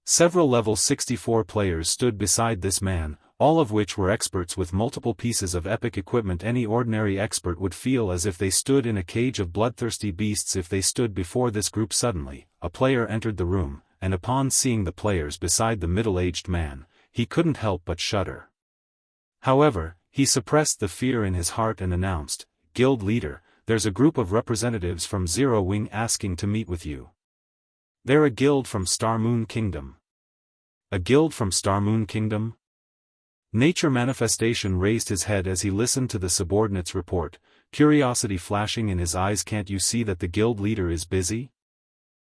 Several level 64 players stood beside this man, all of which were experts with multiple pieces of epic equipment. Any ordinary expert would feel as if they stood in a cage of bloodthirsty beasts if they stood before this group. Suddenly, a player entered the room, and upon seeing the players beside the middle-aged man, he couldn't help but shudder. However, he suppressed the fear in his heart and announced, "Guild leader, there's a group of representatives from Zero Wing asking to meet with you. They're a guild from Star Moon Kingdom. A guild from Star Moon Kingdom? Nature Manifestation raised his head as he listened to the subordinate's report, curiosity flashing in his eyes. Can't you see that the guild leader is busy?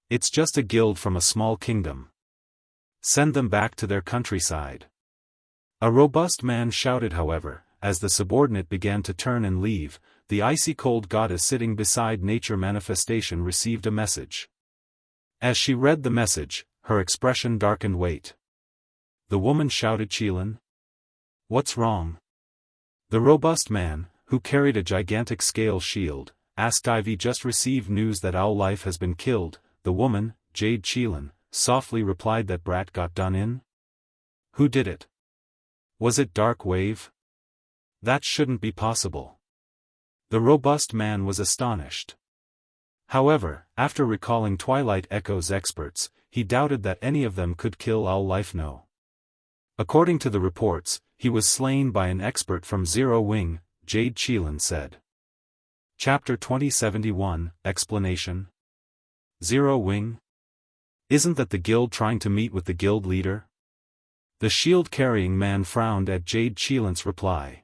It's just a guild from a small kingdom. Send them back to their countryside. A robust man shouted. However, as the subordinate began to turn and leave, the icy-cold goddess sitting beside Nature Manifestation received a message. As she read the message, her expression darkened. Wait. The woman shouted. Qilin? What's wrong? The robust man, who carried a gigantic scale shield, asked. Ivy just received news that Owl Life has been killed. The woman, Jade Qilin, softly replied. That brat got done in? Who did it? Was it Dark Wave? That shouldn't be possible. The robust man was astonished. However, after recalling Twilight Echo's experts, he doubted that any of them could kill Owl Life. No. According to the reports, he was slain by an expert from Zero Wing, Jade Qilin said. Chapter 2071, Explanation. Zero Wing? Isn't that the guild trying to meet with the guild leader? The shield-carrying man frowned at Jade Qilin's reply.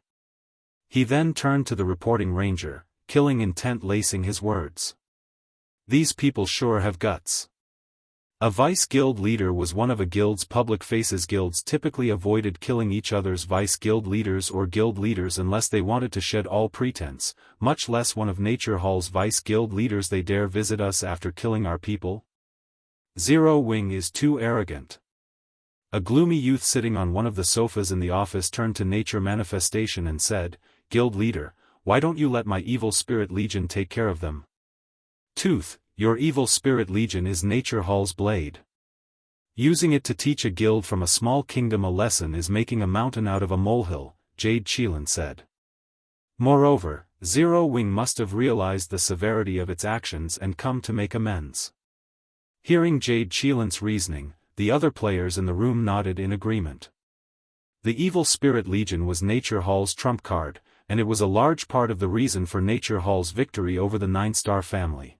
He then turned to the reporting ranger, killing intent lacing his words. These people sure have guts. A vice-guild leader was one of a guild's public faces. Guilds typically avoided killing each other's vice-guild leaders or guild leaders unless they wanted to shed all pretense, much less one of Nature Hall's vice-guild leaders. They dare visit us after killing our people? Zero Wing is too arrogant. A gloomy youth sitting on one of the sofas in the office turned to Nature Manifestation and said, Guild leader, why don't you let my evil spirit legion take care of them? Tooth, your evil spirit legion is Nature Hall's blade. Using it to teach a guild from a small kingdom a lesson is making a mountain out of a molehill, Jade Qilin said. Moreover, Zero Wing must have realized the severity of its actions and come to make amends. Hearing Jade Qilin's reasoning, the other players in the room nodded in agreement. The Evil Spirit Legion was Nature Hall's trump card, and it was a large part of the reason for Nature Hall's victory over the Nine-Star family.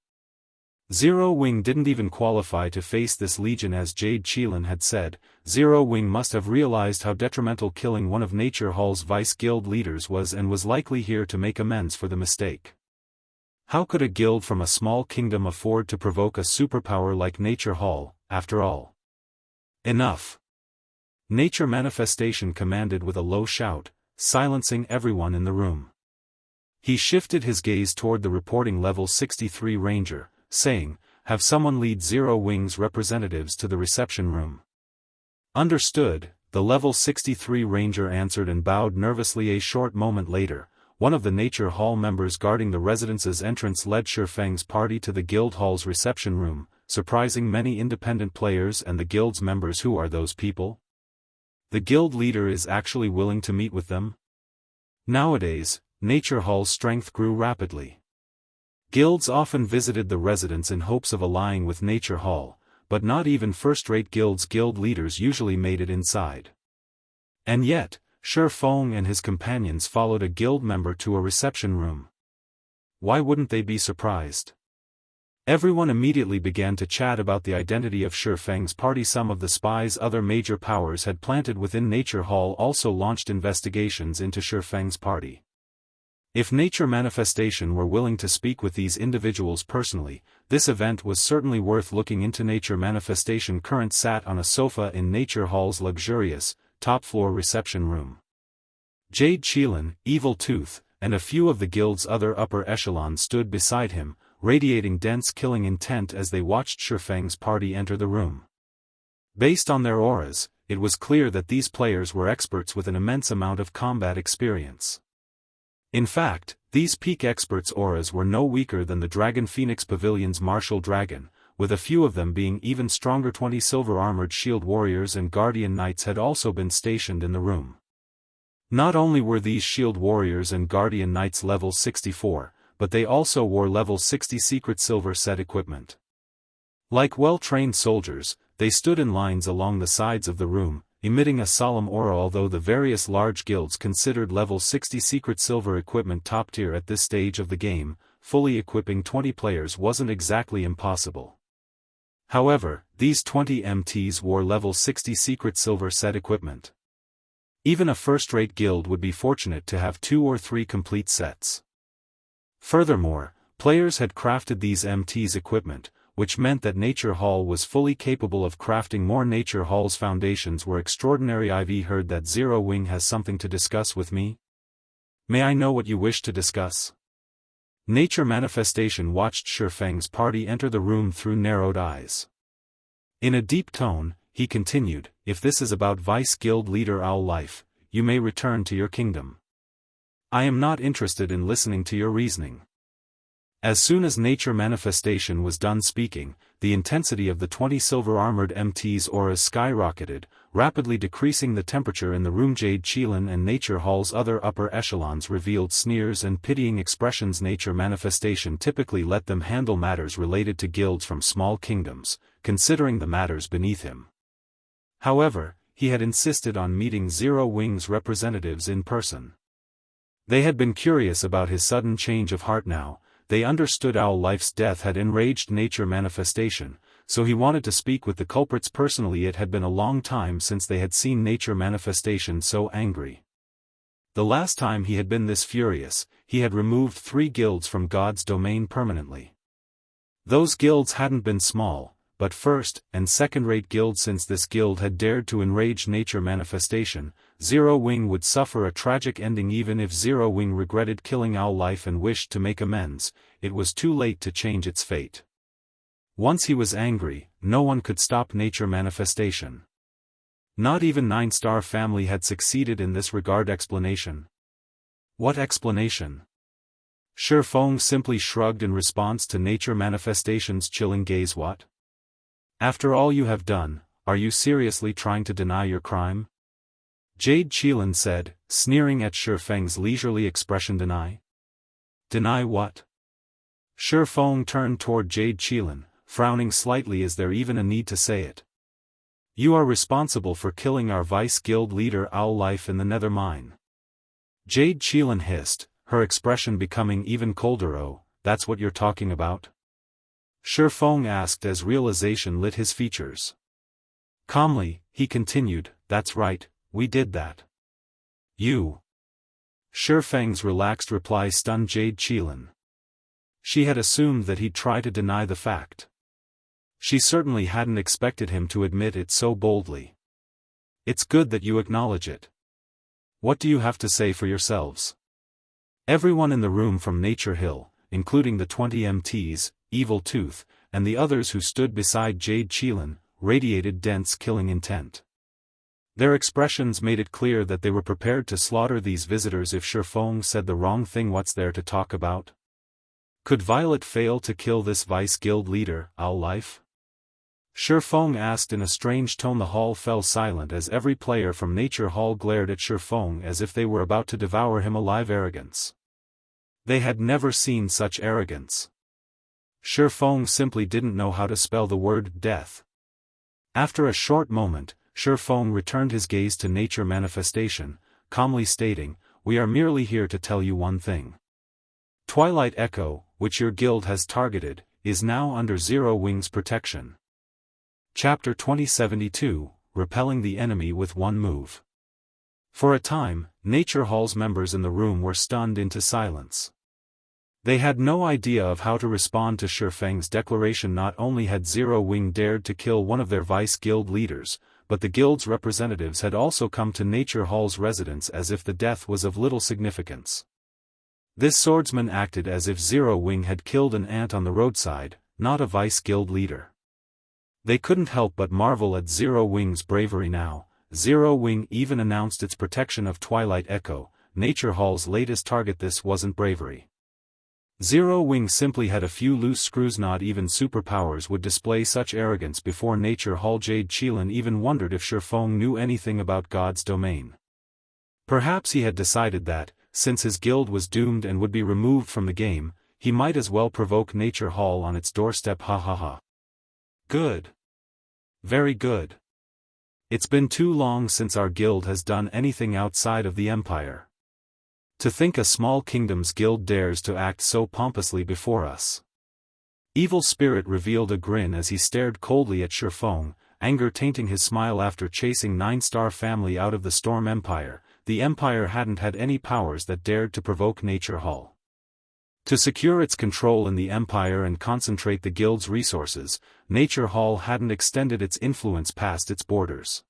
Zero Wing didn't even qualify to face this legion. As Jade Qilin had said, Zero Wing must have realized how detrimental killing one of Nature Hall's vice-guild leaders was and was likely here to make amends for the mistake. How could a guild from a small kingdom afford to provoke a superpower like Nature Hall, after all? Enough! Nature Manifestation commanded with a low shout, silencing everyone in the room. He shifted his gaze toward the reporting level 63 ranger, saying, have someone lead Zero Wing's representatives to the reception room. Understood, the level 63 ranger answered and bowed nervously. A short moment later, one of the Nature Hall members guarding the residence's entrance led Shifeng's party to the guild hall's reception room, surprising many independent players and the guild's members. Who are those people? The guild leader is actually willing to meet with them? Nowadays, Nature Hall's strength grew rapidly. Guilds often visited the residence in hopes of allying with Nature Hall, but not even first-rate guilds' guild leaders usually made it inside. And yet, Shifeng and his companions followed a guild member to a reception room. Why wouldn't they be surprised? Everyone immediately began to chat about the identity of Shifeng's party. Some of the spies other major powers had planted within Nature Hall also launched investigations into Shifeng's party. If Nature Manifestation were willing to speak with these individuals personally, this event was certainly worth looking into. Nature Manifestation currently sat on a sofa in Nature Hall's luxurious, top-floor reception room. Jade Qilin, Evil Tooth, and a few of the guild's other upper echelons stood beside him, radiating dense killing intent as they watched Shifeng's party enter the room. Based on their auras, it was clear that these players were experts with an immense amount of combat experience. In fact, these peak experts' auras were no weaker than the Dragon Phoenix Pavilion's martial dragon, with a few of them being even stronger. 20 silver-armored shield warriors and guardian knights had also been stationed in the room. Not only were these shield warriors and guardian knights level 64, but they also wore level 60 secret silver set equipment. Like well-trained soldiers, they stood in lines along the sides of the room, emitting a solemn aura. Although the various large guilds considered level 60 secret silver equipment top tier at this stage of the game, fully equipping 20 players wasn't exactly impossible. However, these 20 MTs wore level 60 secret silver set equipment. Even a first-rate guild would be fortunate to have 2 or 3 complete sets. Furthermore, players had crafted these MTs equipment, which meant that Nature Hall was fully capable of crafting more. Nature Hall's foundations were extraordinary. I've heard that Zero Wing has something to discuss with me. May I know what you wish to discuss? Nature Manifestation watched Shifeng's party enter the room through narrowed eyes. In a deep tone, he continued, if this is about Vice Guild Leader Owl Life, you may return to your kingdom. I am not interested in listening to your reasoning. As soon as Nature Manifestation was done speaking, the intensity of the 20 silver-armored MT's auras skyrocketed, rapidly decreasing the temperature in the room. Jade Qilin and Nature Hall's other upper echelons revealed sneers and pitying expressions. Nature Manifestation typically let them handle matters related to guilds from small kingdoms, considering the matters beneath him. However, he had insisted on meeting Zero Wing's representatives in person. They had been curious about his sudden change of heart now. They understood Owl Life's death had enraged Nature Manifestation, so he wanted to speak with the culprits personally. It had been a long time since they had seen Nature Manifestation so angry. The last time he had been this furious, he had removed 3 guilds from God's domain permanently. Those guilds hadn't been small, but first- and second-rate guilds. Since this guild had dared to enrage Nature Manifestation, Zero Wing would suffer a tragic ending. Even if Zero Wing regretted killing Owl Life and wished to make amends, it was too late to change its fate. Once he was angry, no one could stop Nature Manifestation. Not even 9-Star Family had succeeded in this regard. Explanation? What explanation? Shifeng simply shrugged in response to Nature Manifestation's chilling gaze. What? After all you have done, are you seriously trying to deny your crime? Jade Qilin said, sneering at Shifeng's leisurely expression. Deny? Deny what? Shifeng turned toward Jade Qilin, frowning slightly. Is there even a need to say it? You are responsible for killing our Vice Guild Leader Owl Life in the Nether Mine. Jade Qilin hissed, her expression becoming even colder. Oh, that's what you're talking about? Shifeng asked as realization lit his features. Calmly, he continued, that's right, we did that. You. Shifeng's relaxed reply stunned Jade Qilin. She had assumed that he'd try to deny the fact. She certainly hadn't expected him to admit it so boldly. It's good that you acknowledge it. What do you have to say for yourselves? Everyone in the room from Nature Hill, including the 20 MTs, Evil Tooth, and the others who stood beside Jade Qilin, radiated dense killing intent. Their expressions made it clear that they were prepared to slaughter these visitors if Shifeng said the wrong thing. What's there to talk about? Could Violet fail to kill this Vice Guild Leader, Owl Life? Shifeng asked in a strange tone. The hall fell silent as every player from Nature Hall glared at Shifeng as if they were about to devour him alive. Arrogance. They had never seen such arrogance. Shifeng simply didn't know how to spell the word death. After a short moment, Shifeng returned his gaze to Nature Manifestation, calmly stating, we are merely here to tell you one thing. Twilight Echo, which your guild has targeted, is now under Zero Wing's protection. Chapter 2072, Repelling the Enemy with One Move. For a time, Nature Hall's members in the room were stunned into silence. They had no idea of how to respond to Shifeng's declaration. Not only had Zero Wing dared to kill one of their Vice Guild leaders, but the guild's representatives had also come to Nature Hall's residence as if the death was of little significance. This swordsman acted as if Zero Wing had killed an ant on the roadside, not a Vice Guild leader. They couldn't help but marvel at Zero Wing's bravery now. Zero Wing even announced its protection of Twilight Echo, Nature Hall's latest target. This wasn't bravery. Zero Wing simply had a few loose screws. Not even superpowers would display such arrogance before Nature Hall. Jade Qilin even wondered if Shifeng knew anything about God's domain. Perhaps he had decided that, since his guild was doomed and would be removed from the game, he might as well provoke Nature Hall on its doorstep. Ha ha ha. Good. Very good. It's been too long since our guild has done anything outside of the Empire. To think a small kingdom's guild dares to act so pompously before us. Evil Spirit revealed a grin as he stared coldly at Shifeng, anger tainting his smile after chasing 9-star family out of the Storm Empire. The Empire hadn't had any powers that dared to provoke Nature Hall. To secure its control in the Empire and concentrate the guild's resources, Nature Hall hadn't extended its influence past its borders.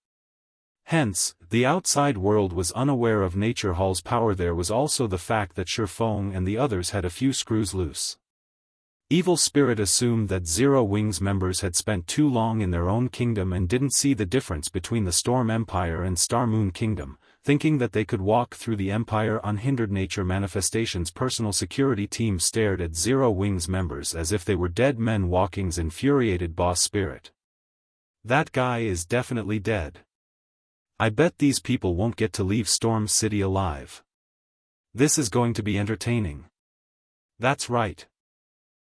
Hence, the outside world was unaware of Nature Hall's power. There was also the fact that Shifeng and the others had a few screws loose. Evil Spirit assumed that Zero Wings members had spent too long in their own kingdom and didn't see the difference between the Storm Empire and Star Moon Kingdom, thinking that they could walk through the Empire unhindered. Nature Manifestation's personal security team stared at Zero Wings members as if they were dead men. Walking's infuriated Boss Spirit. That guy is definitely dead. I bet these people won't get to leave Storm City alive. This is going to be entertaining. That's right.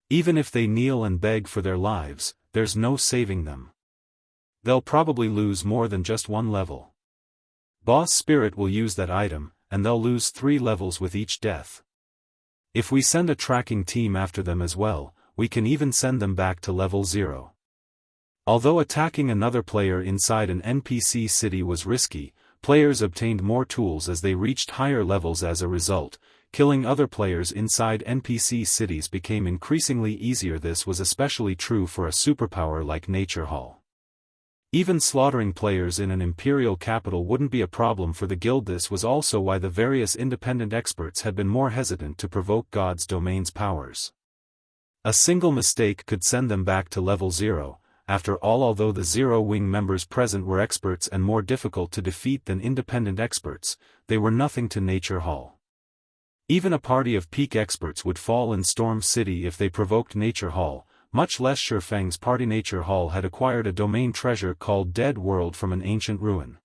Even if they kneel and beg for their lives, there's no saving them. They'll probably lose more than just one level. Boss Spirit will use that item, and they'll lose 3 levels with each death. If we send a tracking team after them as well, we can even send them back to level 0. Although attacking another player inside an NPC city was risky, players obtained more tools as they reached higher levels. As a result, killing other players inside NPC cities became increasingly easier. This was especially true for a superpower like Nature Hall. Even slaughtering players in an imperial capital wouldn't be a problem for the guild. This was also why the various independent experts had been more hesitant to provoke God's domain's powers. A single mistake could send them back to level 0. After all, although the Zero Wing members present were experts and more difficult to defeat than independent experts, they were nothing to Nature Hall. Even a party of peak experts would fall in Storm City if they provoked Nature Hall, much less Shifeng's party. Nature Hall had acquired a domain treasure called Dead World from an ancient ruin.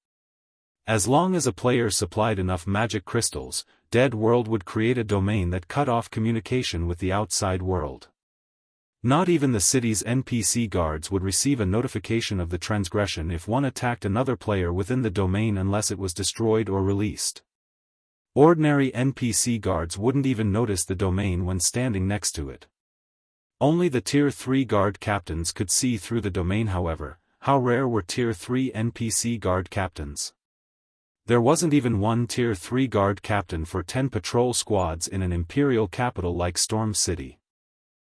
As long as a player supplied enough magic crystals, Dead World would create a domain that cut off communication with the outside world. Not even the city's NPC guards would receive a notification of the transgression if one attacked another player within the domain unless it was destroyed or released. Ordinary NPC guards wouldn't even notice the domain when standing next to it. Only the Tier 3 guard captains could see through the domain. However, how rare were Tier 3 NPC guard captains? There wasn't even one Tier 3 guard captain for 10 patrol squads in an imperial capital like Storm City.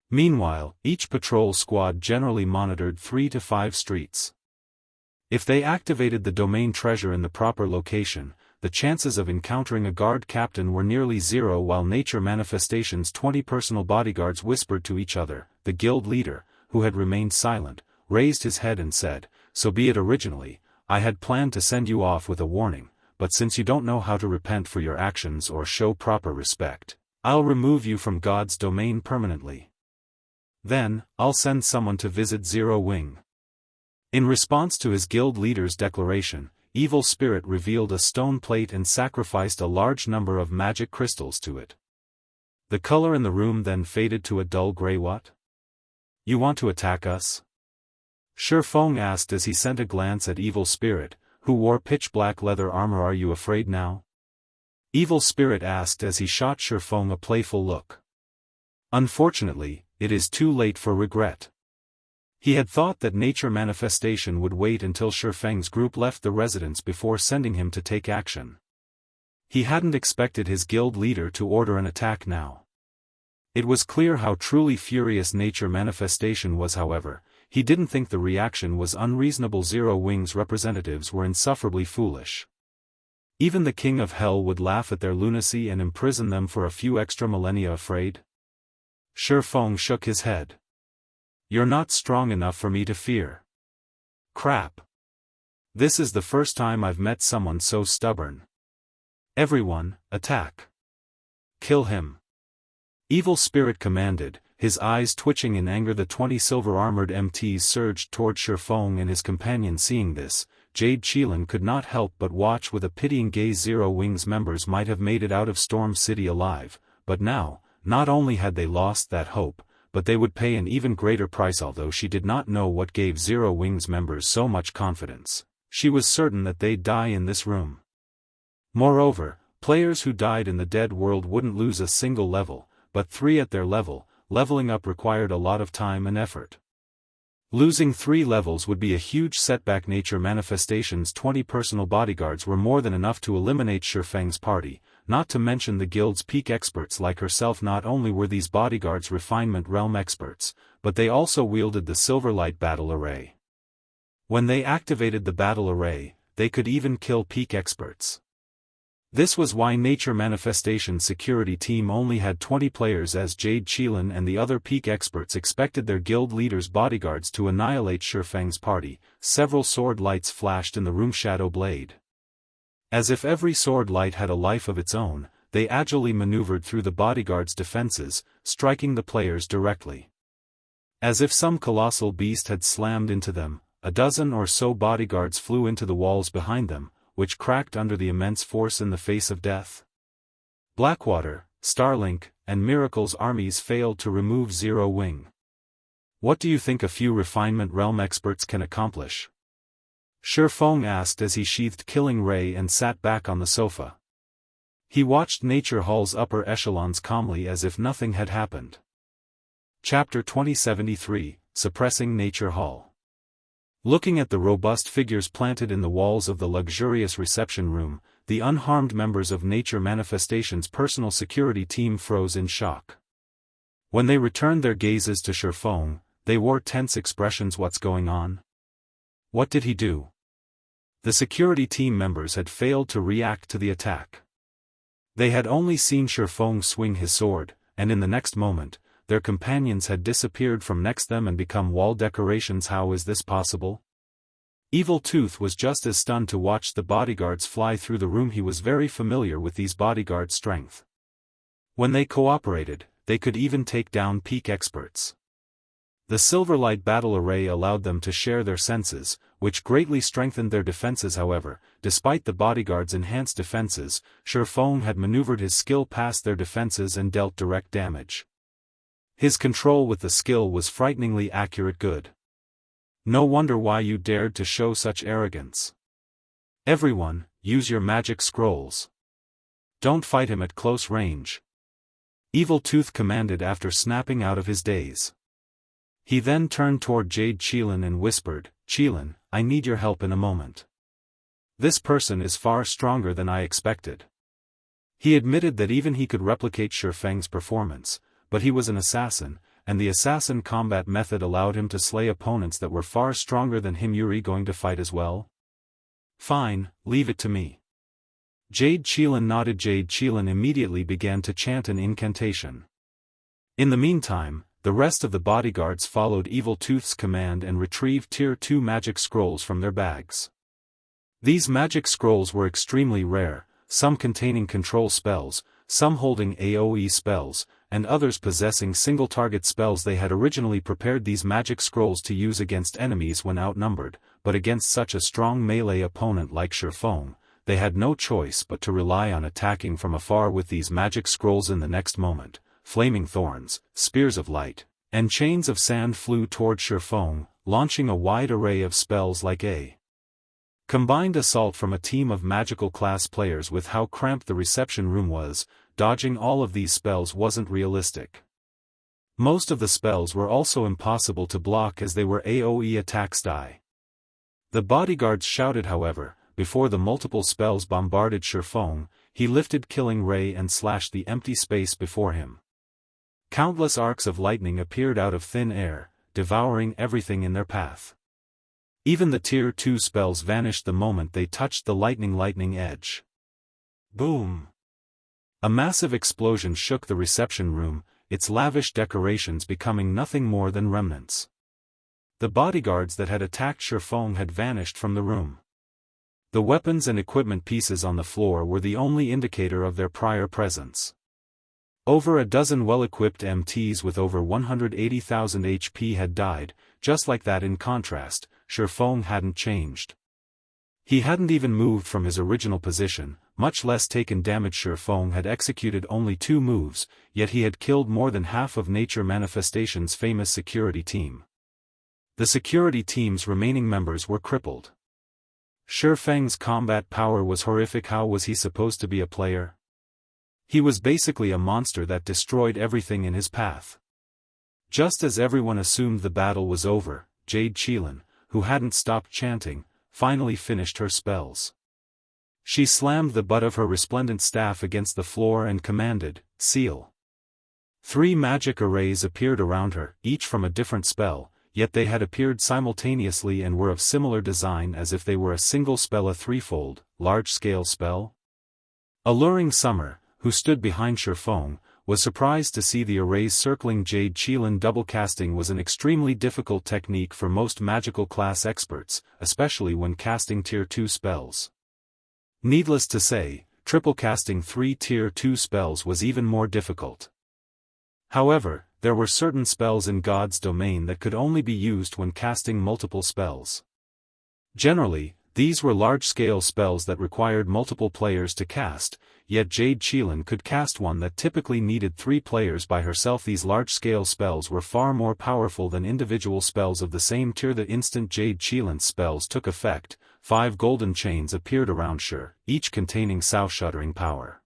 Meanwhile, each patrol squad generally monitored 3 to 5 streets. If they activated the domain treasure in the proper location, the chances of encountering a guard captain were nearly 0. While Nature Manifestation's 20 personal bodyguards whispered to each other, the guild leader, who had remained silent, raised his head and said, "So be it. Originally, I had planned to send you off with a warning, but since you don't know how to repent for your actions or show proper respect, I'll remove you from God's domain permanently. Then, I'll send someone to visit Zero Wing." In response to his guild leader's declaration, Evil Spirit revealed a stone plate and sacrificed a large number of magic crystals to it. The color in the room then faded to a dull gray. "What? You want to attack us?" Shifeng asked as he sent a glance at Evil Spirit, who wore pitch-black leather armor. "Are you afraid now?" Evil Spirit asked as he shot Shifeng a playful look. Unfortunately, it is too late for regret. He had thought that Nature Manifestation would wait until Shifeng's group left the residence before sending him to take action. He hadn't expected his guild leader to order an attack now. It was clear how truly furious Nature Manifestation was. However, he didn't think the reaction was unreasonable. Zero Wing's representatives were insufferably foolish. Even the King of Hell would laugh at their lunacy and imprison them for a few extra millennia. "Afraid?" Shifeng shook his head. "You're not strong enough for me to fear." "Crap. This is the first time I've met someone so stubborn." "Everyone, attack. Kill him." Evil Spirit commanded, his eyes twitching in anger. The 20 silver-armored MTs surged toward Shifeng and his companion. Seeing this, Jade Qilin could not help but watch with a pitying gaze. Zero Wing's members might have made it out of Storm City alive, but now, not only had they lost that hope, but they would pay an even greater price. Although she did not know what gave Zero Wing's members so much confidence, she was certain that they'd die in this room. Moreover, Players who died in the dead world wouldn't lose a single level, but 3 at their level. Leveling up required a lot of time and effort. Losing 3 levels would be a huge setback. Nature Manifestation's 20 personal bodyguards were more than enough to eliminate Shifeng's party, not to mention the guild's peak experts like herself. Not only were these bodyguards refinement realm experts, but they also wielded the Silverlight battle array. When they activated the battle array, they could even kill peak experts. This was why Nature Manifestation's security team only had 20 players, as Jade Qilin and the other peak experts expected their guild leader's bodyguards to annihilate Shifeng's party. Several sword lights flashed in the room. Shadow Blade. As if every sword light had a life of its own, they agilely maneuvered through the bodyguards' defenses, striking the players directly. As if some colossal beast had slammed into them, a dozen or so bodyguards flew into the walls behind them, which cracked under the immense force in the face of death. Blackwater, Starlink, and Miracle's armies failed to remove Zero Wing. What do you think a few refinement realm experts can accomplish? Shifeng asked as he sheathed Killing Ray and sat back on the sofa. He watched Nature Hall's upper echelons calmly as if nothing had happened. Chapter 2073, Suppressing Nature Hall. Looking at the robust figures planted in the walls of the luxurious reception room, the unharmed members of Nature Manifestation's personal security team froze in shock. When they returned their gazes to Shifeng, they wore tense expressions. What's going on? What did he do? The security team members had failed to react to the attack. They had only seen Shifeng swing his sword, and in the next moment, their companions had disappeared from next them and become wall decorations. How is this possible? Evil Tooth was just as stunned to watch the bodyguards fly through the room. He was very familiar with these bodyguards' strength. When they cooperated, they could even take down peak experts. The Silverlight battle array allowed them to share their senses, which greatly strengthened their defenses. However, despite the bodyguards' enhanced defenses, Shifeng had maneuvered his skill past their defenses and dealt direct damage. His control with the skill was frighteningly accurate. Good. No wonder why you dared to show such arrogance. Everyone, use your magic scrolls. Don't fight him at close range. Evil Tooth commanded after snapping out of his daze. He then turned toward Jade Qilin and whispered, "Qilin, I need your help in a moment. This person is far stronger than I expected." He admitted that even he could replicate Shifeng's performance, but he was an assassin, and the assassin combat method allowed him to slay opponents that were far stronger than him. You're going to fight as well? Fine, leave it to me. Jade Qilin nodded. Jade Qilin immediately began to chant an incantation. In the meantime, the rest of the bodyguards followed Evil Tooth's command and retrieved Tier 2 magic scrolls from their bags. These magic scrolls were extremely rare, some containing control spells, some holding AoE spells, and others possessing single-target spells. They had originally prepared these magic scrolls to use against enemies when outnumbered, but against such a strong melee opponent like Shifeng, they had no choice but to rely on attacking from afar with these magic scrolls. In the next moment, flaming thorns, spears of light, and chains of sand flew toward Shifeng, launching a wide array of spells like a combined assault from a team of magical class players. With how cramped the reception room was, dodging all of these spells wasn't realistic. Most of the spells were also impossible to block as they were AoE attacks. Die. The bodyguards shouted. However, before the multiple spells bombarded Shifeng, he lifted Killing Ray and slashed the empty space before him. Countless arcs of lightning appeared out of thin air, devouring everything in their path. Even the Tier 2 spells vanished the moment they touched the lightning edge. Boom! A massive explosion shook the reception room, its lavish decorations becoming nothing more than remnants. The bodyguards that had attacked Shifeng had vanished from the room. The weapons and equipment pieces on the floor were the only indicator of their prior presence. Over a dozen well-equipped MTs with over 180,000 HP had died. Just like that. In contrast, Shifeng hadn't changed. He hadn't even moved from his original position, much less taken damage. Shifeng had executed only 2 moves, yet he had killed more than half of Nature Manifestation's famous security team. The security team's remaining members were crippled. Shifeng's combat power was horrific. How was he supposed to be a player? He was basically a monster that destroyed everything in his path. Just as everyone assumed the battle was over, Jade Qilin, who hadn't stopped chanting, finally finished her spells. She slammed the butt of her resplendent staff against the floor and commanded, "Seal." 3 magic arrays appeared around her, each from a different spell, yet they had appeared simultaneously and were of similar design as if they were a single spell, a threefold, large-scale spell. Alluring Summer, who stood behind Shifeng, was surprised to see the arrays circling Jade Qilin. Double casting was an extremely difficult technique for most magical class experts, especially when casting Tier 2 spells. Needless to say, triple casting 3 Tier 2 spells was even more difficult. However, there were certain spells in God's domain that could only be used when casting multiple spells. Generally, these were large-scale spells that required multiple players to cast, yet Jade Qilin could cast one that typically needed 3 players by herself. These large-scale spells were far more powerful than individual spells of the same tier. The instant Jade Qilin's spells took effect, 5 golden chains appeared around her, each containing soul-shuddering power.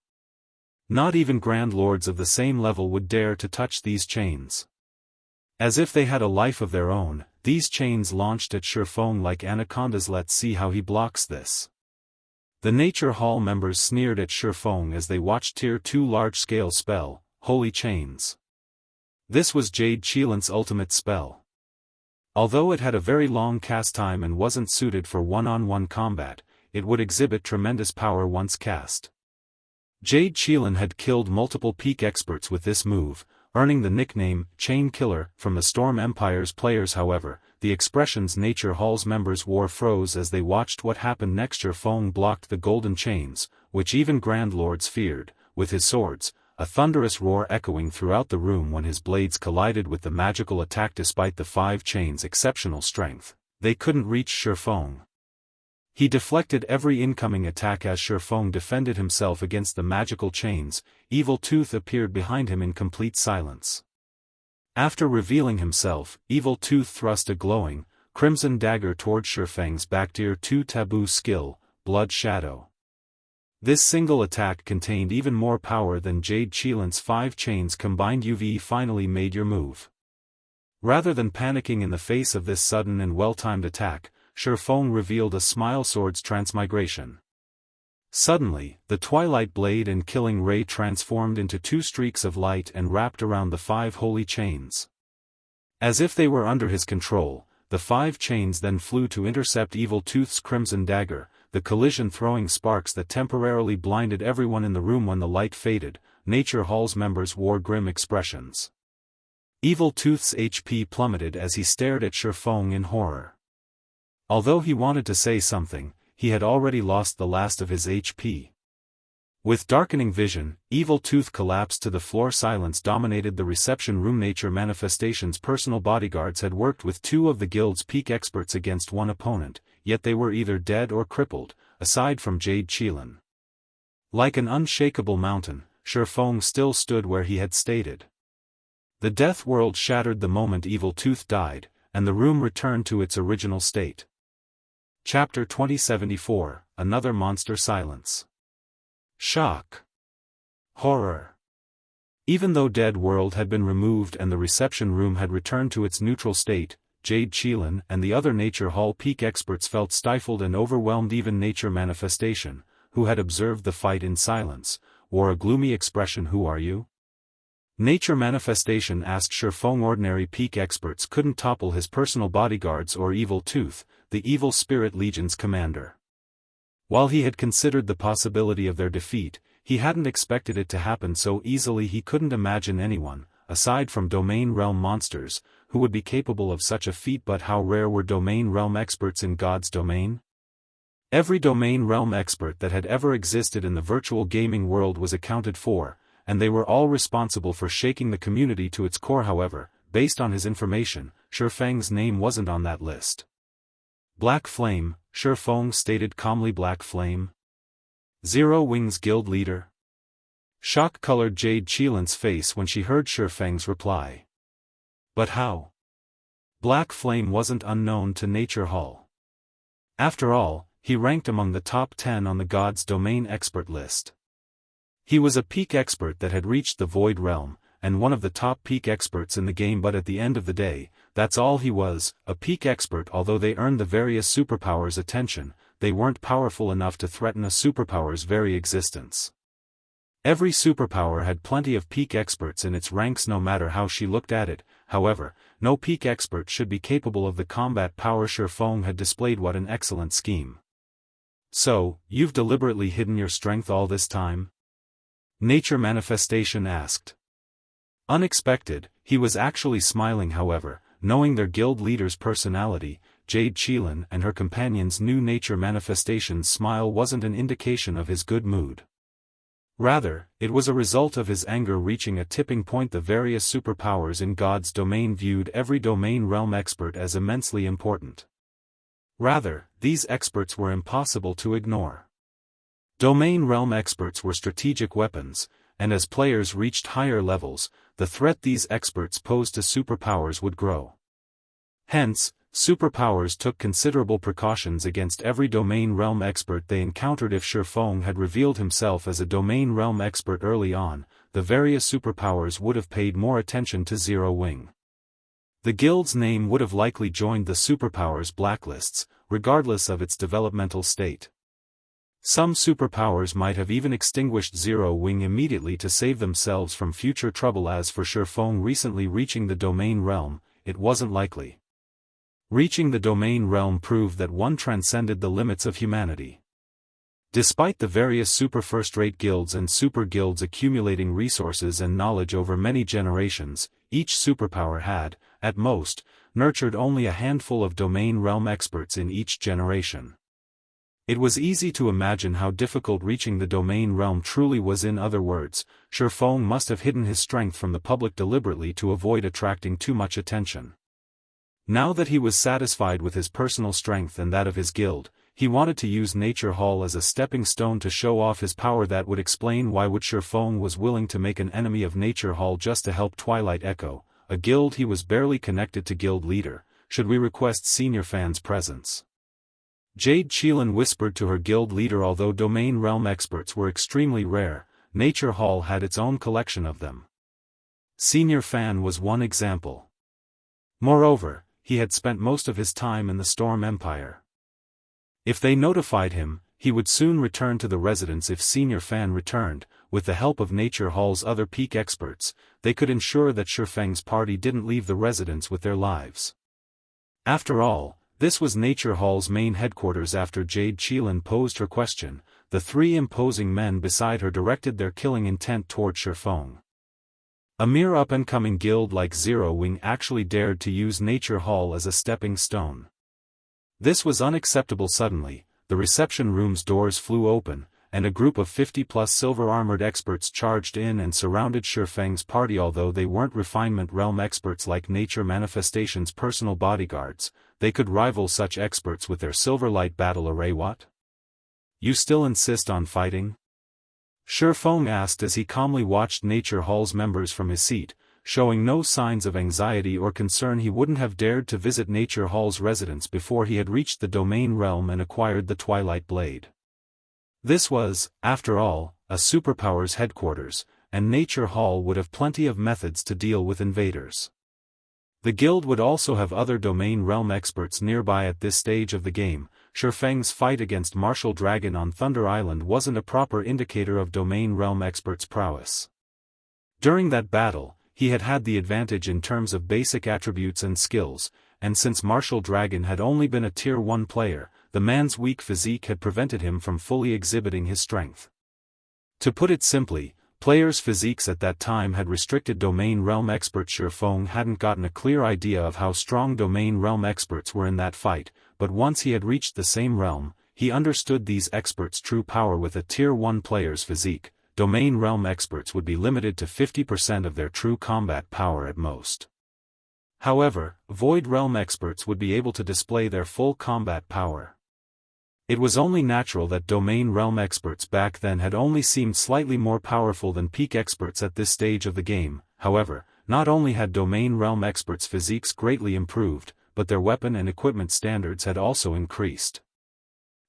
Not even Grand Lords of the same level would dare to touch these chains. As if they had a life of their own, these chains launched at Shifeng like anacondas. Let's see how he blocks this. The Nature Hall members sneered at Shifeng as they watched Tier 2 large-scale spell, Holy Chains. This was Jade Qilin's ultimate spell. Although it had a very long cast time and wasn't suited for one-on-one combat, it would exhibit tremendous power once cast. Jade Qilin had killed multiple peak experts with this move, earning the nickname Chain Killer from the Storm Empire's players. However, the expressions Nature Hall's members wore froze as they watched what happened next. Shifeng blocked the golden chains, which even Grand Lords feared, with his swords, a thunderous roar echoing throughout the room when his blades collided with the magical attack. Despite the 5 chains' exceptional strength, they couldn't reach Shifeng. He deflected every incoming attack as Shifeng defended himself against the magical chains. Evil Tooth appeared behind him in complete silence. After revealing himself, Evil Tooth thrust a glowing, crimson dagger toward Shifeng's back. Tier 2 taboo skill, Blood Shadow. This single attack contained even more power than Jade Qilin's 5 chains combined. You've finally made your move. Rather than panicking in the face of this sudden and well-timed attack, Shifeng revealed a smile. Sword's Transmigration. Suddenly, the Twilight Blade and Killing Ray transformed into 2 streaks of light and wrapped around the 5 holy chains. As if they were under his control, the 5 chains then flew to intercept Evil Tooth's crimson dagger, the collision throwing sparks that temporarily blinded everyone in the room. When the light faded, Nature Hall's members wore grim expressions. Evil Tooth's HP plummeted as he stared at Shifeng in horror. Although he wanted to say something, he had already lost the last of his HP. With darkening vision, Evil Tooth collapsed to the floor. Silence dominated the reception room. Nature Manifestation's personal bodyguards had worked with 2 of the guild's peak experts against one opponent, yet they were either dead or crippled, aside from Jade Qilin. Like an unshakable mountain, Shifeng still stood where he had stated. The death world shattered the moment Evil Tooth died, and the room returned to its original state. Chapter 2074, Another Monster. Silence. Shock. Horror. Even though Dead World had been removed and the reception room had returned to its neutral state, Jade Qilin and the other Nature Hall peak experts felt stifled and overwhelmed. Even Nature Manifestation, who had observed the fight in silence, wore a gloomy expression. Who are you? Nature Manifestation asked Shifeng. Ordinary peak experts couldn't topple his personal bodyguards or Evil Tooth, the Evil Spirit Legion's commander. While he had considered the possibility of their defeat, he hadn't expected it to happen so easily. He couldn't imagine anyone, aside from Domain Realm monsters, who would be capable of such a feat. But how rare were Domain Realm experts in God's domain? Every Domain Realm expert that had ever existed in the virtual gaming world was accounted for, and they were all responsible for shaking the community to its core. However, based on his information, Shifeng's name wasn't on that list. Black Flame, Shifeng stated calmly. Black Flame? Zero Wings Guild leader? Shock colored Jade Qilin's face when she heard Shifeng's reply. But how? Black Flame wasn't unknown to Nature Hall. After all, he ranked among the top 10 on the God's Domain expert list. He was a peak expert that had reached the Void Realm, and one of the top peak experts in the game, but at the end of the day, that's all he was, a peak expert. Although they earned the various superpowers' attention, they weren't powerful enough to threaten a superpower's very existence. Every superpower had plenty of peak experts in its ranks no matter how she looked at it. However, no peak expert should be capable of the combat power Shifeng had displayed. What an excellent scheme. So, you've deliberately hidden your strength all this time? Nature Manifestation asked. Unexpected, he was actually smiling. However, knowing their guild leader's personality, Jade Qilin and her companions knew Nature Manifestation's smile wasn't an indication of his good mood. Rather, it was a result of his anger reaching a tipping point. The various superpowers in God's domain viewed every domain realm expert as immensely important. Rather, these experts were impossible to ignore. Domain realm experts were strategic weapons, and as players reached higher levels, the threat these experts posed to superpowers would grow. Hence, superpowers took considerable precautions against every domain realm expert they encountered. If Shifeng had revealed himself as a domain realm expert early on, the various superpowers would have paid more attention to Zero Wing. The guild's name would have likely joined the superpowers' blacklists, regardless of its developmental state. Some superpowers might have even extinguished Zero Wing immediately to save themselves from future trouble. As for Shifeng recently reaching the domain realm, it wasn't likely. Reaching the domain realm proved that one transcended the limits of humanity. Despite the various super first-rate guilds and super guilds accumulating resources and knowledge over many generations, each superpower had, at most, nurtured only a handful of domain realm experts in each generation. It was easy to imagine how difficult reaching the domain realm truly was. In other words, Shifeng must have hidden his strength from the public deliberately to avoid attracting too much attention. Now that he was satisfied with his personal strength and that of his guild, he wanted to use Nature Hall as a stepping stone to show off his power. That would explain why Shifeng was willing to make an enemy of Nature Hall just to help Twilight Echo, a guild he was barely connected to. Guild leader, should we request senior fans' presence? Jade Qilin whispered to her guild leader. Although domain realm experts were extremely rare, Nature Hall had its own collection of them. Senior Fan was one example. Moreover, he had spent most of his time in the Storm Empire. If they notified him, he would soon return to the residence. If Senior Fan returned, with the help of Nature Hall's other peak experts, they could ensure that Shifeng's party didn't leave the residence with their lives. After all, this was Nature Hall's main headquarters. After Jade Qilin posed her question, the three imposing men beside her directed their killing intent toward Shifeng. A mere up-and-coming guild like Zero Wing actually dared to use Nature Hall as a stepping stone. This was unacceptable. Suddenly, the reception room's doors flew open, and a group of 50-plus silver-armored experts charged in and surrounded Shifeng's party. Although they weren't refinement realm experts like Nature Manifestation's personal bodyguards, they could rival such experts with their Silverlight battle array. What? You still insist on fighting? Shifeng asked as he calmly watched Nature Hall's members from his seat, showing no signs of anxiety or concern. He wouldn't have dared to visit Nature Hall's residence before he had reached the domain realm and acquired the Twilight Blade. This was, after all, a superpower's headquarters, and Nature Hall would have plenty of methods to deal with invaders. The guild would also have other domain realm experts nearby. At this stage of the game, Shifeng's fight against Martial Dragon on Thunder Island wasn't a proper indicator of domain realm experts' prowess. During that battle, he had had the advantage in terms of basic attributes and skills, and since Martial Dragon had only been a Tier 1 player, the man's weak physique had prevented him from fully exhibiting his strength. To put it simply, players' physiques at that time had restricted domain realm experts. Shifeng hadn't gotten a clear idea of how strong domain realm experts were in that fight, but once he had reached the same realm, he understood these experts' true power. With a Tier 1 player's physique, domain realm experts would be limited to 50% of their true combat power at most. However, Void Realm experts would be able to display their full combat power. It was only natural that domain realm experts back then had only seemed slightly more powerful than peak experts at this stage of the game. However, not only had domain realm experts' physiques greatly improved, but their weapon and equipment standards had also increased.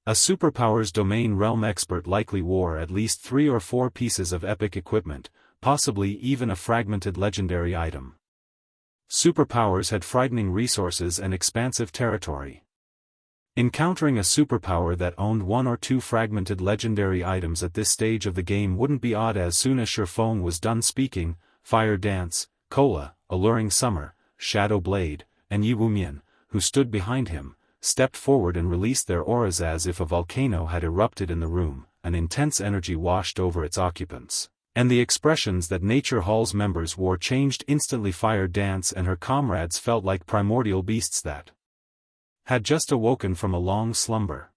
A superpower's domain realm expert likely wore at least 3 or 4 pieces of epic equipment, possibly even a fragmented legendary item. Superpowers had frightening resources and expansive territory. Encountering a superpower that owned 1 or 2 fragmented legendary items at this stage of the game wouldn't be odd. As soon as Shifeng was done speaking, Fire Dance, Cola, Alluring Summer, Shadow Blade, and Yi Wumian, who stood behind him, stepped forward and released their auras as if a volcano had erupted in the room. An intense energy washed over its occupants, and the expressions that Nature Hall's members wore changed instantly. Fire Dance and her comrades felt like primordial beasts that had just awoken from a long slumber.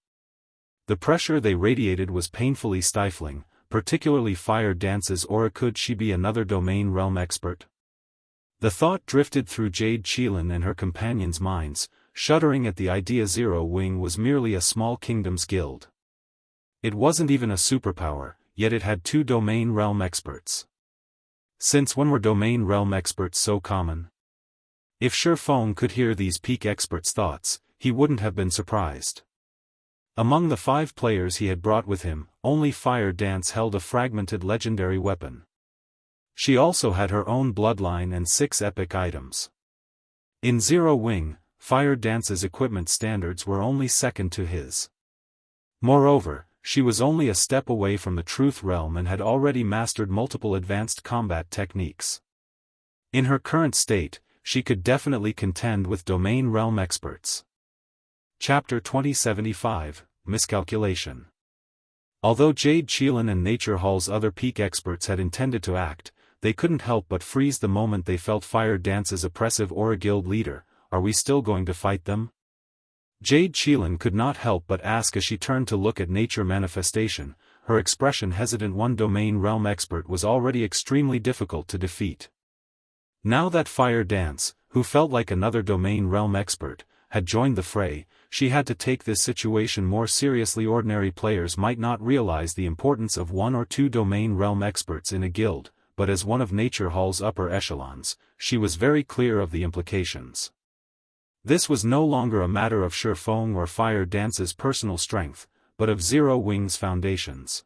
The pressure they radiated was painfully stifling, particularly Fire Dance's aura. Could she be another domain realm expert? The thought drifted through Jade Qilin and her companions' minds, shuddering at the idea. Zero Wing was merely a small kingdom's guild. It wasn't even a superpower, yet it had 2 domain realm experts. Since when were domain realm experts so common? If Shifeng could hear these peak experts' thoughts, he wouldn't have been surprised. Among the 5 players he had brought with him, only Fire Dance held a fragmented legendary weapon. She also had her own bloodline and 6 epic items. In Zero Wing, Fire Dance's equipment standards were only second to his. Moreover, she was only a step away from the Truth Realm and had already mastered multiple advanced combat techniques. In her current state, she could definitely contend with domain realm experts. Chapter 2075, Miscalculation. Although Jade Qilin and Nature Hall's other peak experts had intended to act, they couldn't help but freeze the moment they felt Fire Dance's oppressive aura. Guild leader, are we still going to fight them? Jade Qilin could not help but ask as she turned to look at Nature Manifestation, her expression hesitant. 1 domain realm expert was already extremely difficult to defeat. Now that Fire Dance, who felt like another domain realm expert, had joined the fray, she had to take this situation more seriously. Ordinary players might not realize the importance of 1 or 2 domain realm experts in a guild, but as one of Nature Hall's upper echelons, she was very clear of the implications. This was no longer a matter of Shifeng or Fire Dance's personal strength, but of Zero Wing's foundations.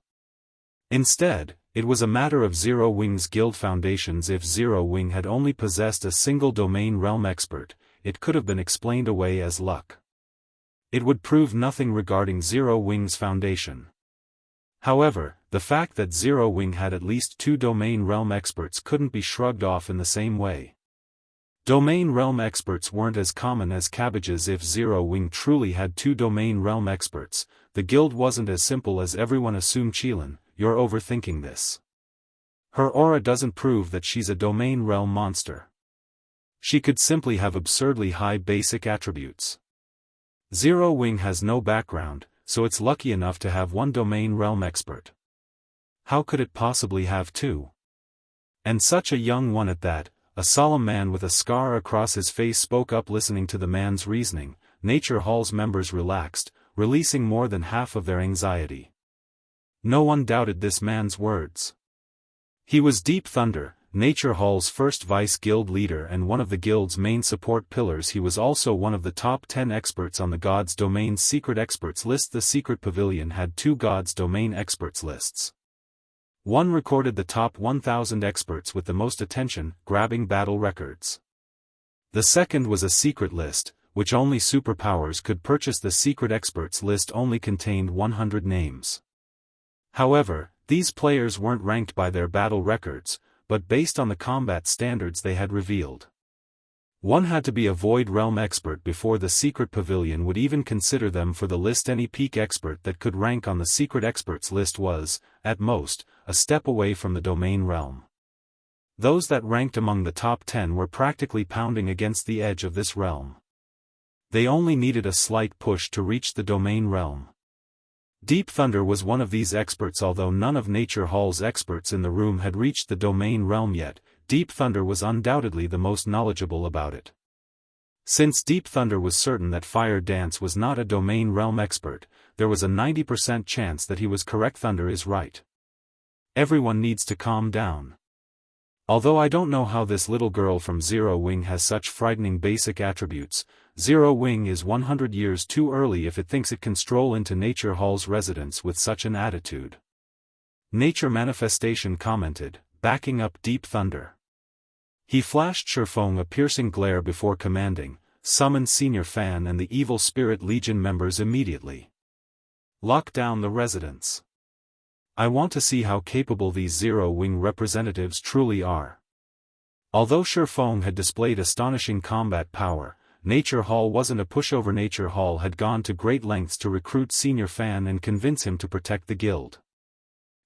Instead, it was a matter of Zero Wing's guild foundations. If Zero Wing had only possessed a single domain realm expert, it could have been explained away as luck. It would prove nothing regarding Zero Wing's foundation. However, the fact that Zero Wing had at least 2 domain realm experts couldn't be shrugged off in the same way. Domain realm experts weren't as common as cabbages. If Zero Wing truly had 2 domain realm experts, the guild wasn't as simple as everyone assumed. Qilin, you're overthinking this. Her aura doesn't prove that she's a domain realm monster. She could simply have absurdly high basic attributes. Zero Wing has no background, so it's lucky enough to have 1 domain realm expert. How could it possibly have 2? And such a young one at that? A solemn man with a scar across his face spoke up. Listening to the man's reasoning, Nature Hall's members relaxed, releasing more than half of their anxiety. No one doubted this man's words. He was Deep Thunder, Nature Hall's first vice-guild leader and one of the guild's main support pillars. He was also one of the top 10 experts on the Gods Domain's secret experts list. The secret pavilion had 2 Gods Domain experts lists. One recorded the top 1,000 experts with the most attention-grabbing battle records. The second was a secret list, which only superpowers could purchase. The secret experts list only contained 100 names. However, these players weren't ranked by their battle records, but based on the combat standards they had revealed. One had to be a Void Realm expert before the secret pavilion would even consider them for the list. Any peak expert that could rank on the secret experts list was, at most, a step away from the domain realm. Those that ranked among the top 10 were practically pounding against the edge of this realm. They only needed a slight push to reach the domain realm. Deep Thunder was one of these experts. Although none of Nature Hall's experts in the room had reached the domain realm yet, Deep Thunder was undoubtedly the most knowledgeable about it. Since Deep Thunder was certain that Fire Dance was not a domain realm expert, there was a 90% chance that he was correct. Thunder is right. Everyone needs to calm down. Although I don't know how this little girl from Zero Wing has such frightening basic attributes, Zero Wing is 100 years too early if it thinks it can stroll into Nature Hall's residence with such an attitude. Nature Manifestation commented, backing up Deep Thunder. He flashed Shurfeng a piercing glare before commanding, summon Senior Fan and the Evil Spirit Legion members immediately. Lock down the residence. I want to see how capable these Zero Wing representatives truly are. Although Shurfeng had displayed astonishing combat power, Nature Hall wasn't a pushover. Nature Hall had gone to great lengths to recruit Senior Fan and convince him to protect the guild.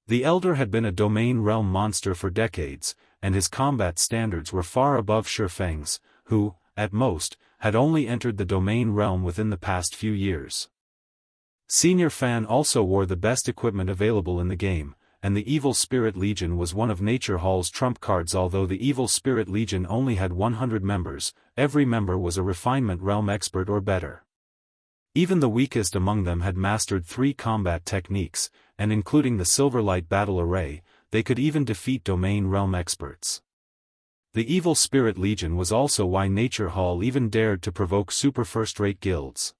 The Elder had been a domain realm monster for decades, and his combat standards were far above Shurfeng's, who, at most, had only entered the domain realm within the past few years. Senior Fan also wore the best equipment available in the game, and the Evil Spirit Legion was one of Nature Hall's trump cards. Although the Evil Spirit Legion only had 100 members, every member was a refinement realm expert or better. Even the weakest among them had mastered 3 combat techniques, and including the Silverlight Battle Array, they could even defeat domain realm experts. The Evil Spirit Legion was also why Nature Hall even dared to provoke super first-rate guilds.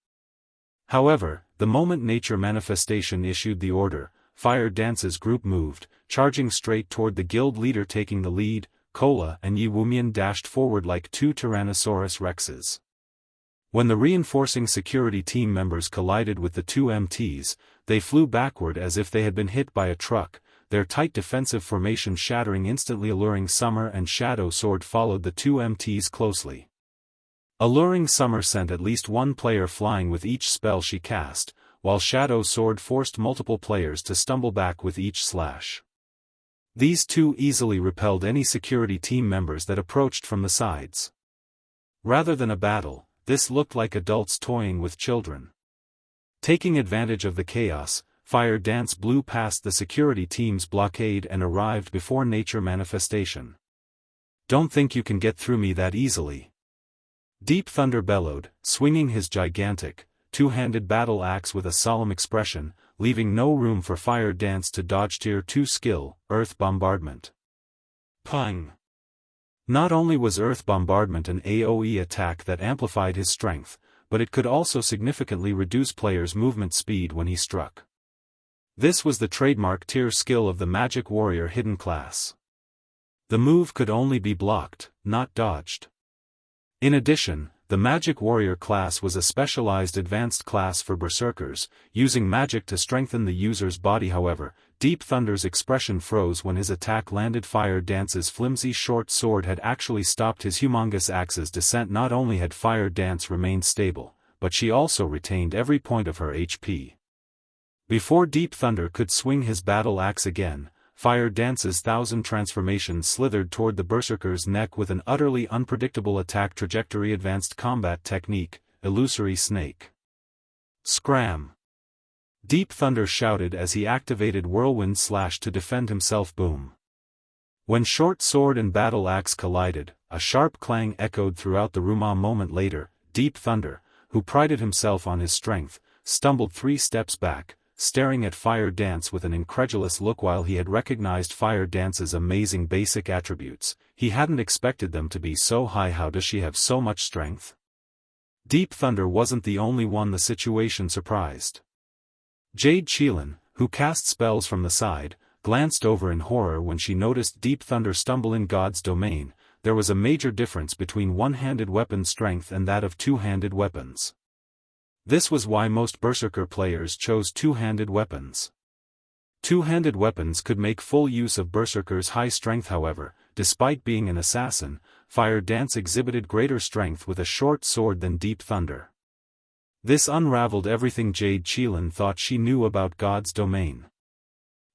However, the moment Nature Manifestation issued the order, Fire Dance's group moved, charging straight toward the guild leader. Taking the lead, Kola and Yi Wumian dashed forward like 2 Tyrannosaurus Rexes. When the reinforcing security team members collided with the 2 MTs, they flew backward as if they had been hit by a truck, their tight defensive formation shattering instantly. Alluring Summer and Shadow Sword followed the 2 MTs closely. Alluring Summer sent at least one player flying with each spell she cast, while Shadow Sword forced multiple players to stumble back with each slash. These 2 easily repelled any security team members that approached from the sides. Rather than a battle, this looked like adults toying with children. Taking advantage of the chaos, Fire Dance blew past the security team's blockade and arrived before Nature Manifestation. Don't think you can get through me that easily. Deep Thunder bellowed, swinging his gigantic, 2-handed battle axe with a solemn expression, leaving no room for Fire Dance to dodge. Tier 2 skill, Earth Bombardment. Pang! Not only was Earth Bombardment an AoE attack that amplified his strength, but it could also significantly reduce players' movement speed when he struck. This was the trademark tier skill of the Magic Warrior hidden class. The move could only be blocked, not dodged. In addition, the Magic Warrior class was a specialized advanced class for berserkers, using magic to strengthen the user's body. However, Deep Thunder's expression froze when his attack landed. Fire Dance's flimsy short sword had actually stopped his humongous axe's descent. Not only had Fire Dance remained stable, but she also retained every point of her HP. Before Deep Thunder could swing his battle axe again, Fire Dance's 1,000 transformations slithered toward the berserker's neck with an utterly unpredictable attack trajectory. Advanced combat technique, Illusory Snake. Scram! Deep Thunder shouted as he activated Whirlwind Slash to defend himself. Boom! When short sword and battle axe collided, a sharp clang echoed throughout the room. A moment later, Deep Thunder, who prided himself on his strength, stumbled 3 steps back, staring at Fire Dance with an incredulous look. While he had recognized Fire Dance's amazing basic attributes, he hadn't expected them to be so high. How does she have so much strength? Deep Thunder wasn't the only one the situation surprised. Jade Qilin, who cast spells from the side, glanced over in horror when she noticed Deep Thunder stumble in God's domain. There was a major difference between one-handed weapon strength and that of 2-handed weapons. This was why most berserker players chose 2-handed weapons. 2-handed weapons could make full use of berserker's high strength. However, despite being an assassin, Fire Dance exhibited greater strength with a short sword than Deep Thunder. This unraveled everything Jade Qilin thought she knew about God's domain.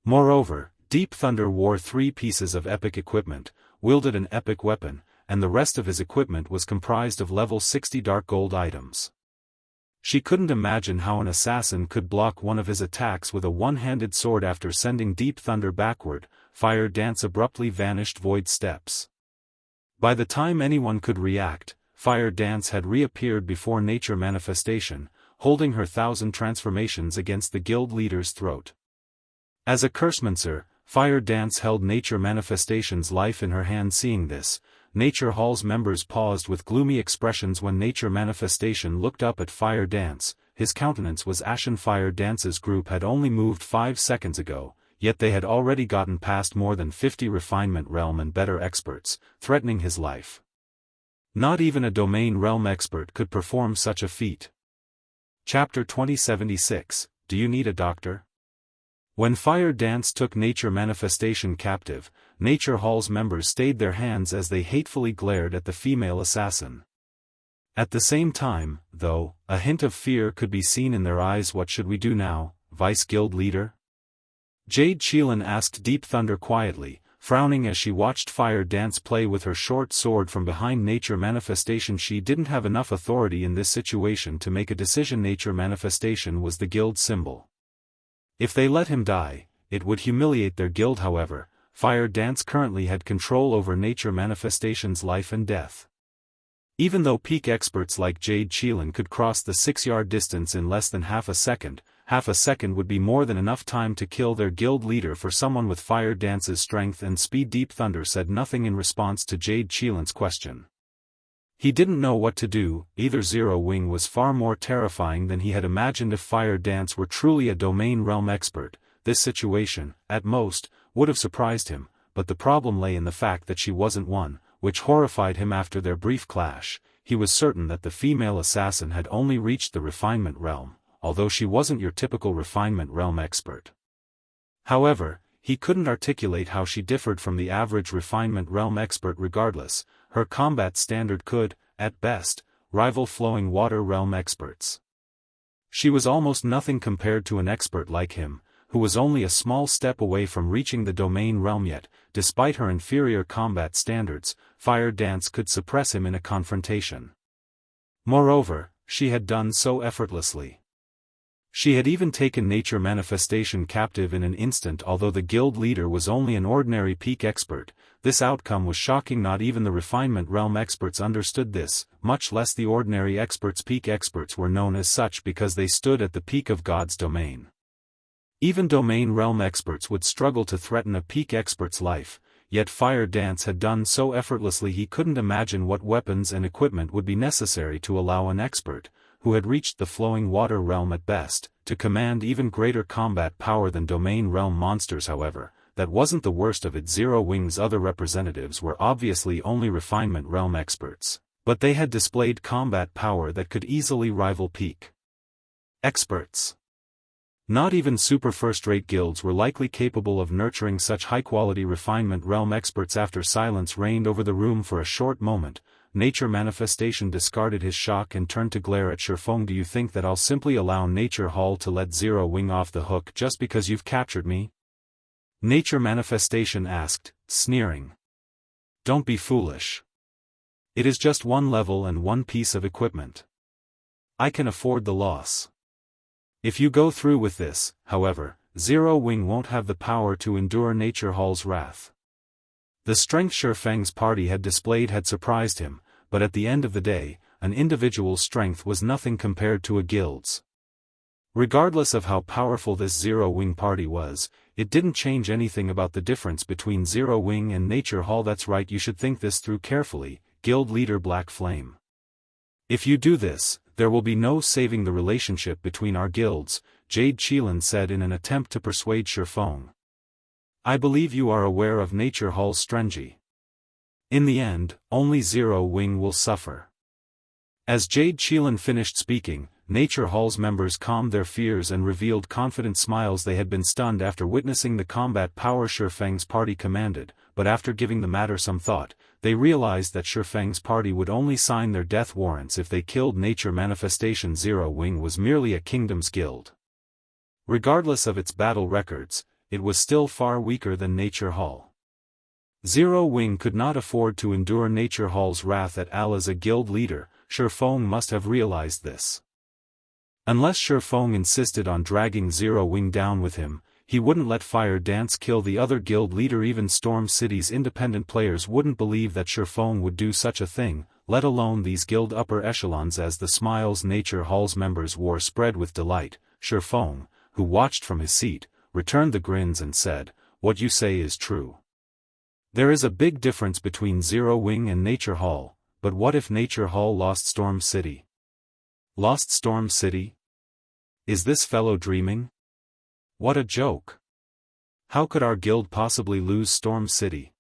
Moreover, Deep Thunder wore 3 pieces of epic equipment, wielded an epic weapon, and the rest of his equipment was comprised of level 60 dark gold items. She couldn't imagine how an assassin could block one of his attacks with a one-handed sword. After sending Deep Thunder backward, Fire Dance abruptly vanished void steps. By the time anyone could react, Fire Dance had reappeared before Nature Manifestation, holding her 1,000 transformations against the guild leader's throat. As a cursemancer, Fire Dance held Nature Manifestation's life in her hand. Seeing this, Nature Hall's members paused with gloomy expressions when Nature Manifestation looked up at Fire Dance. His countenance was ashen. Fire Dance's group had only moved 5 seconds ago, yet they had already gotten past more than 50 refinement realm and better experts, threatening his life. Not even a domain realm expert could perform such a feat. Chapter 2076, Do You Need a Doctor? When Fire Dance took Nature Manifestation captive, Nature Hall's members stayed their hands as they hatefully glared at the female assassin. At the same time, though, a hint of fear could be seen in their eyes. What should we do now, Vice Guild Leader? Jade Qilin asked Deep Thunder quietly, frowning as she watched Fire Dance play with her short sword from behind Nature Manifestation. She didn't have enough authority in this situation to make a decision. Nature Manifestation was the guild symbol. If they let him die, it would humiliate their guild. However, Fire Dance currently had control over Nature Manifestation's life and death. Even though peak experts like Jade Qilin could cross the 6-yard distance in less than half a second would be more than enough time to kill their guild leader. For someone with Fire Dance's strength and speed, Deep Thunder said nothing in response to Jade Qilin's question. He didn't know what to do. Either Zero Wing was far more terrifying than he had imagined. If Fire Dance were truly a domain realm expert, this situation, at most, would have surprised him, but the problem lay in the fact that she wasn't one, which horrified him. After their brief clash, he was certain that the female assassin had only reached the refinement realm, although she wasn't your typical refinement realm expert. However, he couldn't articulate how she differed from the average refinement realm expert. Regardless, her combat standard could, at best, rival flowing water realm experts. She was almost nothing compared to an expert like him, who was only a small step away from reaching the domain realm. Yet, despite her inferior combat standards, Fire Dance could suppress him in a confrontation. Moreover, she had done so effortlessly. She had even taken Nature Manifestation captive in an instant. Although the guild leader was only an ordinary peak expert, this outcome was shocking. Not even the refinement realm experts understood this, much less the ordinary experts. Peak experts were known as such because they stood at the peak of God's domain. Even domain realm experts would struggle to threaten a peak expert's life, yet Fire Dance had done so effortlessly. He couldn't imagine what weapons and equipment would be necessary to allow an expert, who had reached the flowing water realm at best, to command even greater combat power than domain realm monsters. However, that wasn't the worst of it. Zero Wing's other representatives were obviously only refinement realm experts, but they had displayed combat power that could easily rival peak experts. Not even super first-rate guilds were likely capable of nurturing such high-quality refinement realm experts. After silence reigned over the room for a short moment, Nature Manifestation discarded his shock and turned to glare at Shifeng. Do you think that I'll simply allow Nature Hall to let Zero Wing off the hook just because you've captured me? Nature Manifestation asked, sneering. Don't be foolish. It is just one level and one piece of equipment. I can afford the loss. If you go through with this, however, Zero Wing won't have the power to endure Nature Hall's wrath. The strength Shifeng's party had displayed had surprised him, but at the end of the day, an individual's strength was nothing compared to a guild's. Regardless of how powerful this Zero Wing party was, it didn't change anything about the difference between Zero Wing and Nature Hall. That's right, you should think this through carefully, Guild Leader Black Flame. If you do this, there will be no saving the relationship between our guilds, Jade Qilin said in an attempt to persuade Shifeng. I believe you are aware of Nature Hall's strategy. In the end, only Zero Wing will suffer. As Jade Qilin finished speaking, Nature Hall's members calmed their fears and revealed confident smiles. They had been stunned after witnessing the combat power Shifeng's party commanded, but after giving the matter some thought, they realized that Shifeng's party would only sign their death warrants if they killed Nature Manifestation. Zero Wing was merely a kingdom's guild. Regardless of its battle records, it was still far weaker than Nature Hall. Zero Wing could not afford to endure Nature Hall's wrath at all. As a guild leader, Shifeng must have realized this. Unless Shifeng insisted on dragging Zero Wing down with him, he wouldn't let Fire Dance kill the other guild leader. Even Storm City's independent players wouldn't believe that Shifeng would do such a thing, let alone these guild upper echelons. As the smiles Nature Hall's members wore spread with delight, Shifeng, who watched from his seat, returned the grins and said, "What you say is true. There is a big difference between Zero Wing and Nature Hall, but what if Nature Hall lost Storm City? Lost Storm City? Is this fellow dreaming? What a joke! How could our guild possibly lose Storm City?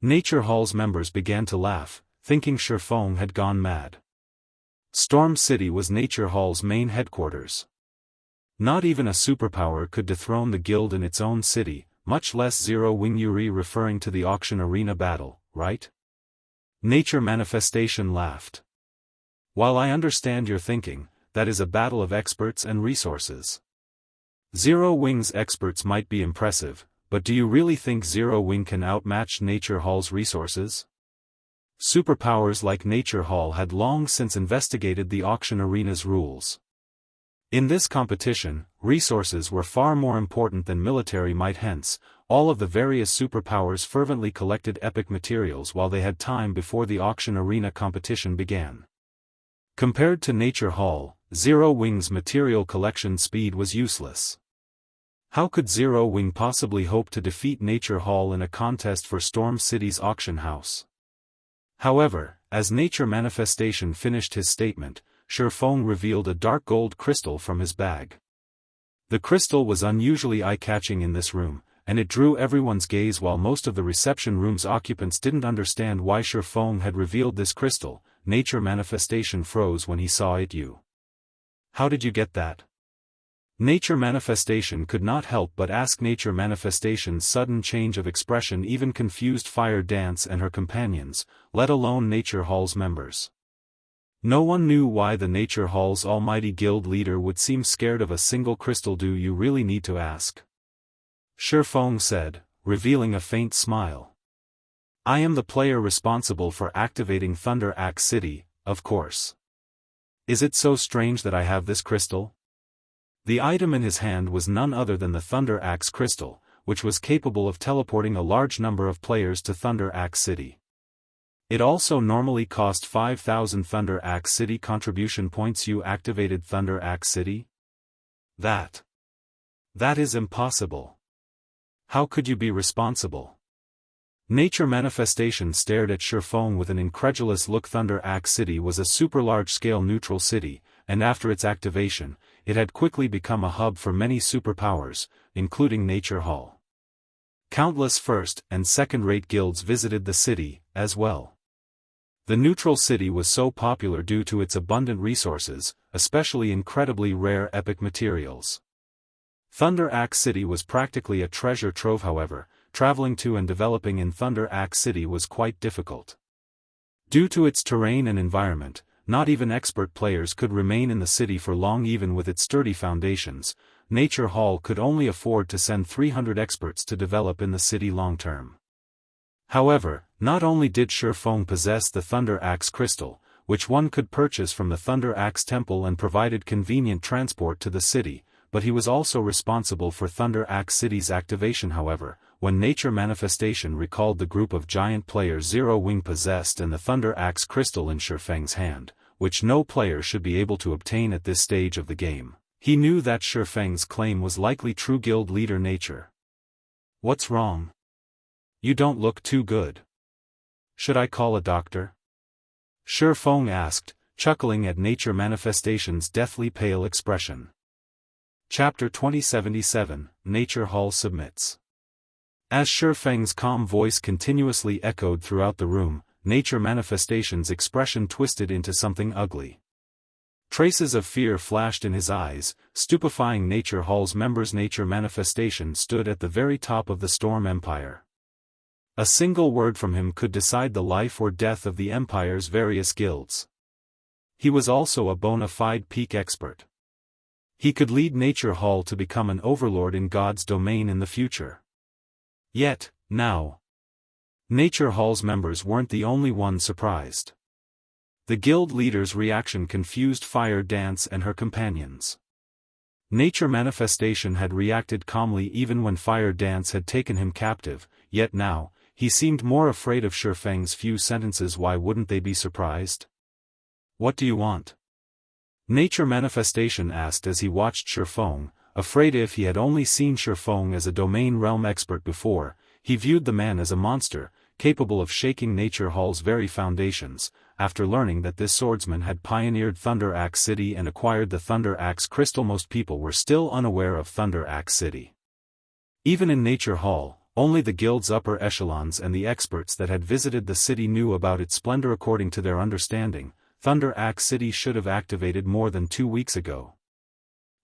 Nature Hall's members began to laugh, thinking Shifeng had gone mad. Storm City was Nature Hall's main headquarters. Not even a superpower could dethrone the guild in its own city, much less Zero Wing Yuri, referring to the auction arena battle, right? Nature Manifestation laughed. While I understand your thinking, that is a battle of experts and resources. Zero Wing's experts might be impressive, but do you really think Zero Wing can outmatch Nature Hall's resources? Superpowers like Nature Hall had long since investigated the auction arena's rules. In this competition, resources were far more important than military might, hence, all of the various superpowers fervently collected epic materials while they had time before the auction arena competition began. Compared to Nature Hall, Zero Wing's material collection speed was useless. How could Zero Wing possibly hope to defeat Nature Hall in a contest for Storm City's auction house? However, as Nature Manifestation finished his statement, Shifeng revealed a dark gold crystal from his bag. The crystal was unusually eye-catching in this room, and it drew everyone's gaze while most of the reception room's occupants didn't understand why Shifeng had revealed this crystal. Nature Manifestation froze when he saw it. You. How did you get that? Nature Manifestation could not help but ask. Nature Manifestation's sudden change of expression even confused Fire Dance and her companions, let alone Nature Hall's members. No one knew why the Nature Hall's almighty guild leader would seem scared of a single crystal. Do you really need to ask? Shifeng said, revealing a faint smile. I am the player responsible for activating Thunder Axe City, of course. Is it so strange that I have this crystal? The item in his hand was none other than the Thunder Axe Crystal, which was capable of teleporting a large number of players to Thunder Axe City. It also normally cost 5,000 Thunder Axe City contribution points. You activated Thunder Axe City? That is impossible. How could you be responsible? Nature Manifestation stared at Shifeng with an incredulous look. Thunder Axe City was a super large-scale neutral city, and after its activation, it had quickly become a hub for many superpowers, including Nature Hall. Countless first- and second-rate guilds visited the city, as well. The neutral city was so popular due to its abundant resources, especially incredibly rare epic materials. Thunder Axe City was practically a treasure trove. However, traveling to and developing in Thunder Axe City was quite difficult. Due to its terrain and environment, not even expert players could remain in the city for long. Even with its sturdy foundations, Nature Hall could only afford to send 300 experts to develop in the city long-term. However, not only did Shifeng possess the Thunder Axe Crystal, which one could purchase from the Thunder Axe Temple and provided convenient transport to the city, but he was also responsible for Thunder Axe City's activation. However, when Nature Manifestation recalled the group of giant players Zero Wing possessed and the Thunder Axe Crystal in Shifeng's hand, which no player should be able to obtain at this stage of the game, he knew that Shifeng's claim was likely true. Guild leader Nature. What's wrong? You don't look too good. Should I call a doctor? Shifeng asked, chuckling at Nature Manifestation's deathly pale expression. Chapter 2077, Nature Hall submits. As Shifeng's calm voice continuously echoed throughout the room, Nature Manifestation's expression twisted into something ugly. Traces of fear flashed in his eyes, stupefying Nature Hall's members. Nature Manifestation stood at the very top of the Storm Empire. A single word from him could decide the life or death of the Empire's various guilds. He was also a bona fide peak expert. He could lead Nature Hall to become an overlord in God's domain in the future. Yet, now, Nature Hall's members weren't the only ones surprised. The guild leader's reaction confused Fire Dance and her companions. Nature Manifestation had reacted calmly even when Fire Dance had taken him captive, yet now, he seemed more afraid of Shifeng's few sentences. Why wouldn't they be surprised? What do you want? Nature Manifestation asked as he watched Shifeng, afraid if he had only seen Shifeng as a domain realm expert before, He viewed the man as a monster, capable of shaking Nature Hall's very foundations, after learning that this swordsman had pioneered Thunder Axe City and acquired the Thunder Axe crystal. Most people were still unaware of Thunder Axe City. Even in Nature Hall, only the guild's upper echelons and the experts that had visited the city knew about its splendor. According to their understanding, Thunder Axe City should have activated more than 2 weeks ago.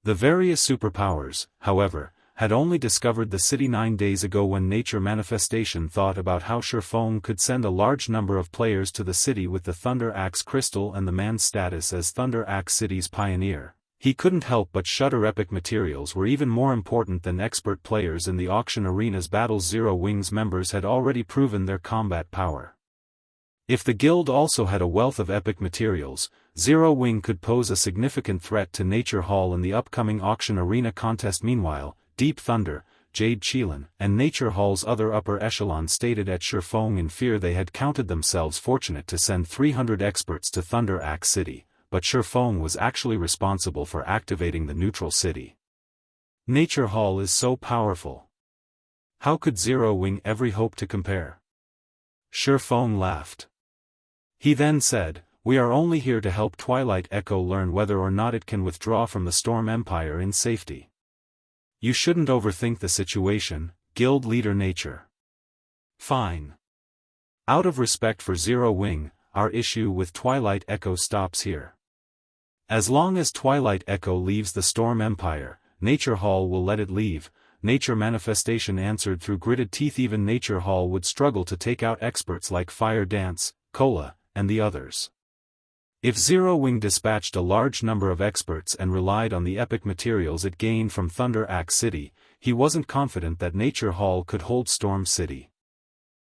The various superpowers, however, had only discovered the city 9 days ago when Nature Manifestation thought about how Sherfong could send a large number of players to the city with the Thunder Axe crystal and the man's status as Thunder Axe City's pioneer. He couldn't help but shudder. Epic materials were even more important than expert players in the auction arena's battles. Zero Wing's members had already proven their combat power. If the guild also had a wealth of epic materials, Zero Wing could pose a significant threat to Nature Hall in the upcoming auction arena contest. Meanwhile, Deep Thunder, Jade Qilin, and Nature Hall's other upper echelon stated at Sherfong in fear. They had counted themselves fortunate to send 300 experts to Thunder Axe City, but Sherfong was actually responsible for activating the neutral city. Nature Hall is so powerful. How could Zero Wing ever hope to compare? Sherfong laughed. He then said, "We are only here to help Twilight Echo learn whether or not it can withdraw from the Storm Empire in safety. You shouldn't overthink the situation, Guild Leader Nature." Fine. Out of respect for Zero Wing, our issue with Twilight Echo stops here. As long as Twilight Echo leaves the Storm Empire, Nature Hall will let it leave. Nature Manifestation answered through gritted teeth. Even Nature Hall would struggle to take out experts like Fire Dance, Cola, and the others. If Zero Wing dispatched a large number of experts and relied on the epic materials it gained from Thunder Axe City, he wasn't confident that Nature Hall could hold Storm City.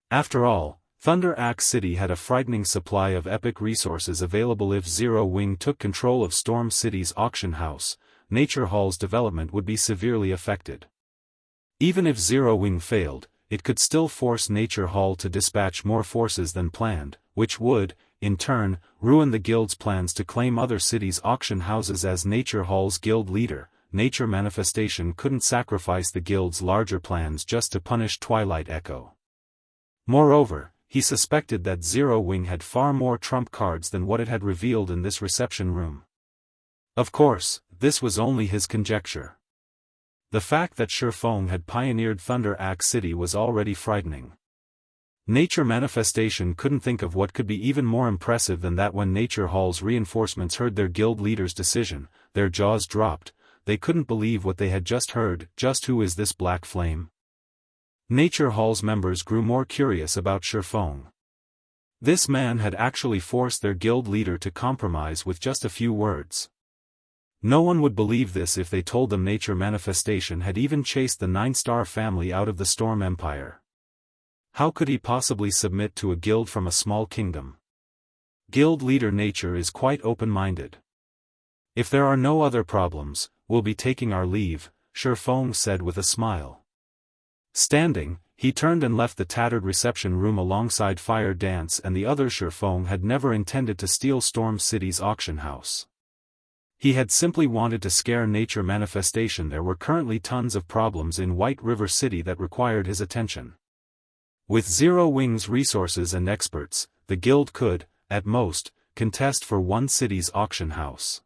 After all, Thunder Axe City had a frightening supply of epic resources available. If Zero Wing took control of Storm City's auction house, Nature Hall's development would be severely affected. Even if Zero Wing failed, it could still force Nature Hall to dispatch more forces than planned, which would, in turn, ruin the guild's plans to claim other cities' auction houses. As Nature Hall's guild leader, Nature Manifestation couldn't sacrifice the guild's larger plans just to punish Twilight Echo. Moreover, he suspected that Zero Wing had far more trump cards than what it had revealed in this reception room. Of course, this was only his conjecture. The fact that Sherfong had pioneered Thunder Axe City was already frightening. Nature Manifestation couldn't think of what could be even more impressive than that. When Nature Hall's reinforcements heard their guild leader's decision, their jaws dropped. They couldn't believe what they had just heard. Just who is this Black Flame? Nature Hall's members grew more curious about Sherfong. This man had actually forced their guild leader to compromise with just a few words. No one would believe this if they told them Nature Manifestation had even chased the 9-star family out of the Storm Empire. How could he possibly submit to a guild from a small kingdom? Guild Leader Nature is quite open-minded. "If there are no other problems, we'll be taking our leave," Sherfong said with a smile. Standing, he turned and left the tattered reception room alongside Fire Dance and the other. Sherfong had never intended to steal Storm City's auction house. He had simply wanted to scare Nature Manifestation. There were currently tons of problems in White River City that required his attention. With Zero Wing's resources and experts, the guild could, at most, contest for one city's auction house.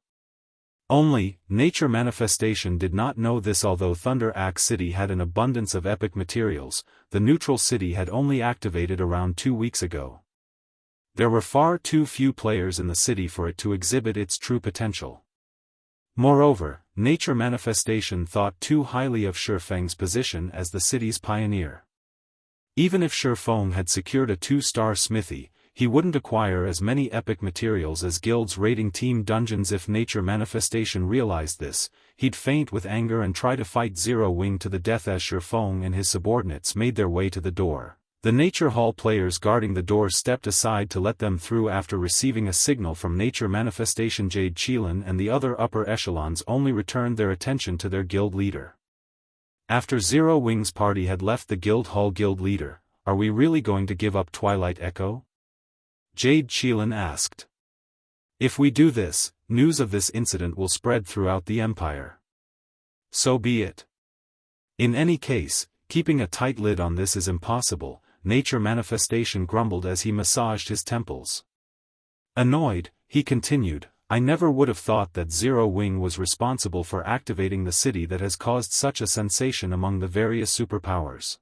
Only, Nature Manifestation did not know this. Although Thunder Axe City had an abundance of epic materials, the neutral city had only activated around 2 weeks ago. There were far too few players in the city for it to exhibit its true potential. Moreover, Nature Manifestation thought too highly of Sherfeng's position as the city's pioneer. Even if Sherfong had secured a 2-star smithy, he wouldn't acquire as many epic materials as guild's raiding team dungeons. If Nature Manifestation realized this, he'd faint with anger and try to fight Zero Wing to the death. As Sherfong and his subordinates made their way to the door, the Nature Hall players guarding the door stepped aside to let them through. After receiving a signal from Nature Manifestation, Jade Qilin and the other upper echelons only returned their attention to their guild leader. After Zero Wing's party had left the guild hall, guild leader, "Are we really going to give up Twilight Echo?" Jade Qilin asked. "If we do this, news of this incident will spread throughout the Empire. So be it. In any case, keeping a tight lid on this is impossible, Nature Manifestation grumbled as he massaged his temples. Annoyed, he continued, I never would have thought that Zero Wing was responsible for activating the city that has caused such a sensation among the various superpowers.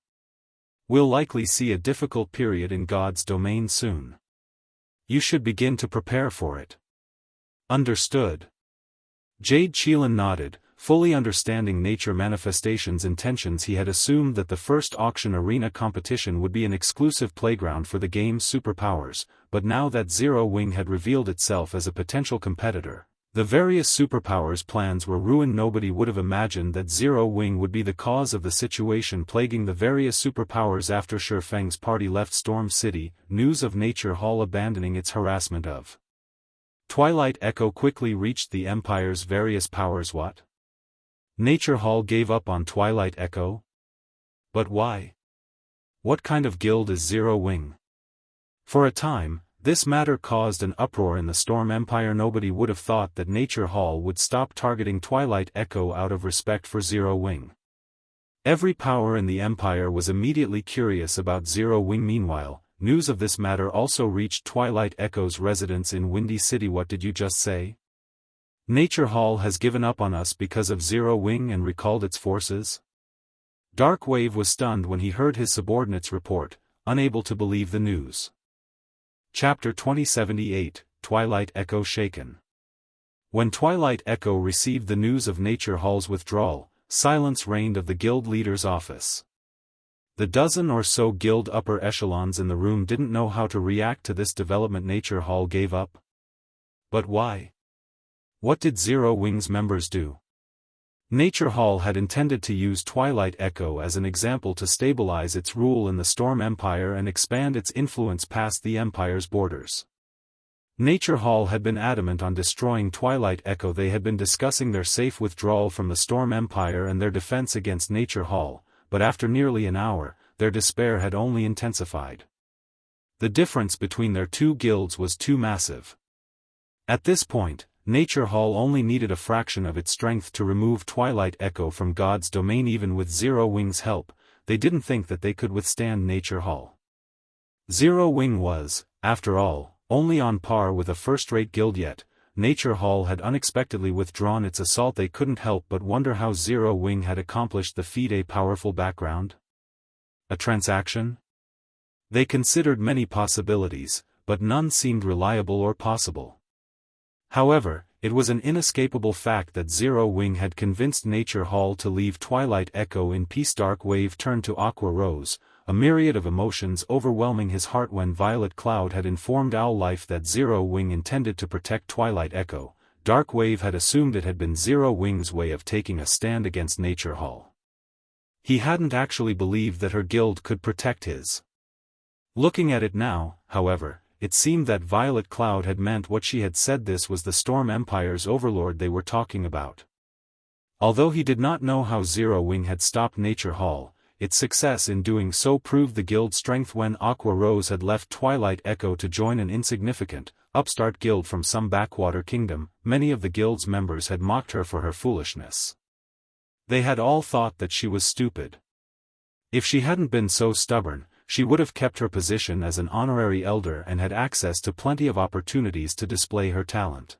We'll likely see a difficult period in God's domain soon. You should begin to prepare for it. Understood. Jade Qilin nodded, fully understanding Nature Manifestation's intentions. He had assumed that the first auction arena competition would be an exclusive playground for the game's superpowers, but now that Zero Wing had revealed itself as a potential competitor, the various superpowers' plans were ruined. Nobody would have imagined that Zero Wing would be the cause of the situation plaguing the various superpowers after Shifeng's party left Storm City. News of Nature Hall abandoning its harassment of Twilight Echo quickly reached the Empire's various powers. What? Nature Hall gave up on Twilight Echo? But why? What kind of guild is Zero Wing? For a time, this matter caused an uproar in the Storm Empire. Nobody would have thought that Nature Hall would stop targeting Twilight Echo out of respect for Zero Wing. Every power in the Empire was immediately curious about Zero Wing. Meanwhile, news of this matter also reached Twilight Echo's residence in Windy City. What did you just say? Nature Hall has given up on us because of Zero Wing and recalled its forces? Dark Wave was stunned when he heard his subordinates report, unable to believe the news. Chapter 2078, Twilight Echo shaken. When Twilight Echo received the news of Nature Hall's withdrawal, silence reigned of the guild leader's office. The dozen or so guild upper echelons in the room didn't know how to react to this development. Nature Hall gave up? But why? What did Zero Wing's members do? Nature Hall had intended to use Twilight Echo as an example to stabilize its rule in the Storm Empire and expand its influence past the Empire's borders. Nature Hall had been adamant on destroying Twilight Echo. They had been discussing their safe withdrawal from the Storm Empire and their defense against Nature Hall, but after nearly an hour, their despair had only intensified. The difference between their two guilds was too massive. At this point, Nature Hall only needed a fraction of its strength to remove Twilight Echo from God's domain. Even with Zero Wing's help, they didn't think that they could withstand Nature Hall. Zero Wing was, after all, only on par with a first-rate guild. Yet Nature Hall had unexpectedly withdrawn its assault. They couldn't help but wonder how Zero Wing had accomplished the feat. A powerful background? A transaction? They considered many possibilities, but none seemed reliable or possible. However, it was an inescapable fact that Zero Wing had convinced Nature Hall to leave Twilight Echo in peace. Dark Wave turned to Aqua Rose, a myriad of emotions overwhelming his heart when Violet Cloud had informed Owl Life that Zero Wing intended to protect Twilight Echo. Dark Wave had assumed it had been Zero Wing's way of taking a stand against Nature Hall. He hadn't actually believed that her guild could protect his. Looking at it now, however, it seemed that Violet Cloud had meant what she had said. This was the Storm Empire's overlord they were talking about. Although he did not know how Zero Wing had stopped Nature Hall, its success in doing so proved the guild's strength. When Aqua Rose had left Twilight Echo to join an insignificant, upstart guild from some backwater kingdom, many of the guild's members had mocked her for her foolishness. They had all thought that she was stupid. If she hadn't been so stubborn, she would have kept her position as an honorary elder and had access to plenty of opportunities to display her talent.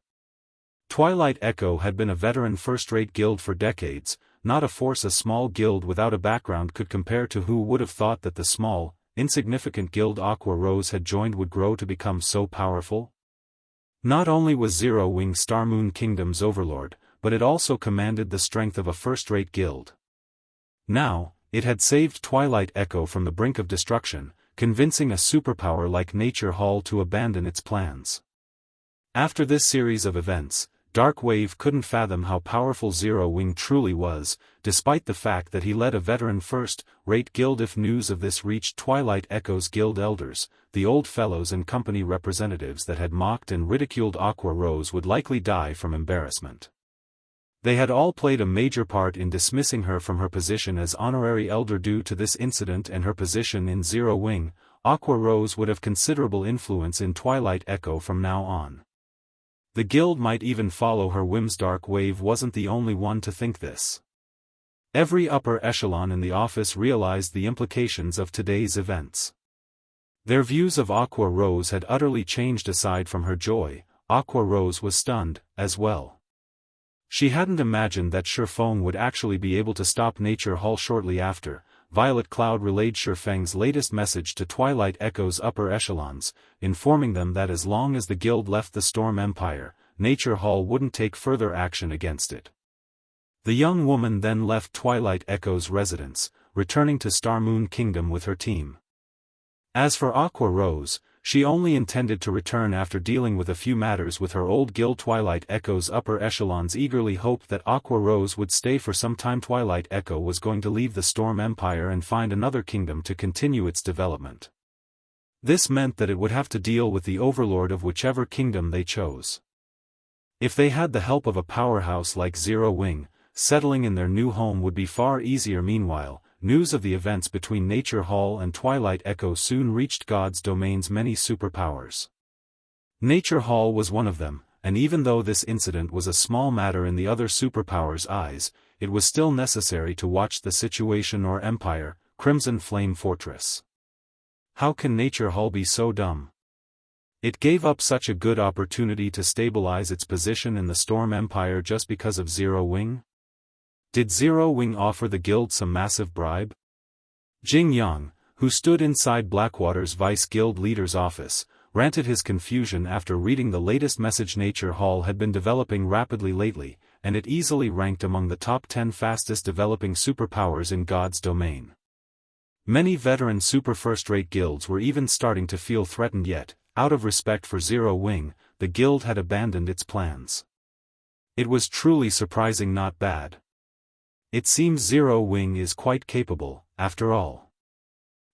Twilight Echo had been a veteran first-rate guild for decades, not a force a small guild without a background could compare to. Who would have thought that the small, insignificant guild Aqua Rose had joined would grow to become so powerful? Not only was Zero Wing Star Moon Kingdom's overlord, but it also commanded the strength of a first-rate guild. Now, it had saved Twilight Echo from the brink of destruction, convincing a superpower like Nature Hall to abandon its plans. After this series of events, Dark Wave couldn't fathom how powerful Zero Wing truly was, despite the fact that he led a veteran first-rate guild. If news of this reached Twilight Echo's guild elders, the old fellows and company representatives that had mocked and ridiculed Aqua Rose would likely die from embarrassment. They had all played a major part in dismissing her from her position as honorary elder. Due to this incident and her position in Zero Wing, Aqua Rose would have considerable influence in Twilight Echo from now on. The guild might even follow her whims. Dark Wave wasn't the only one to think this. Every upper echelon in the office realized the implications of today's events. Their views of Aqua Rose had utterly changed. Aside from her joy, Aqua Rose was stunned, as well. She hadn't imagined that Shifeng would actually be able to stop Nature Hall. Shortly after, Violet Cloud relayed Shifeng's latest message to Twilight Echo's upper echelons, informing them that as long as the guild left the Storm Empire, Nature Hall wouldn't take further action against it. The young woman then left Twilight Echo's residence, returning to Star Moon Kingdom with her team. As for Aqua Rose, she only intended to return after dealing with a few matters with her old guild. Twilight Echo's upper echelons eagerly hoped that Aqua Rose would stay for some time. Twilight Echo was going to leave the Storm Empire and find another kingdom to continue its development. This meant that it would have to deal with the overlord of whichever kingdom they chose. If they had the help of a powerhouse like Zero Wing, settling in their new home would be far easier. Meanwhile, news of the events between Nature Hall and Twilight Echo soon reached God's Domain's many superpowers. Nature Hall was one of them, and even though this incident was a small matter in the other superpowers' eyes, it was still necessary to watch the situation. Or Empire, Crimson Flame Fortress. How can Nature Hall be so dumb? It gave up such a good opportunity to stabilize its position in the Storm Empire just because of Zero Wing? Did Zero Wing offer the guild some massive bribe? Jianghu, who stood inside Blackwater's vice guild leader's office, ranted his confusion after reading the latest message. Nature Hall had been developing rapidly lately, and it easily ranked among the top 10 fastest developing superpowers in God's domain. Many veteran super first-rate guilds were even starting to feel threatened, yet, out of respect for Zero Wing, the guild had abandoned its plans. It was truly surprising, not bad. It seems Zero Wing is quite capable, after all.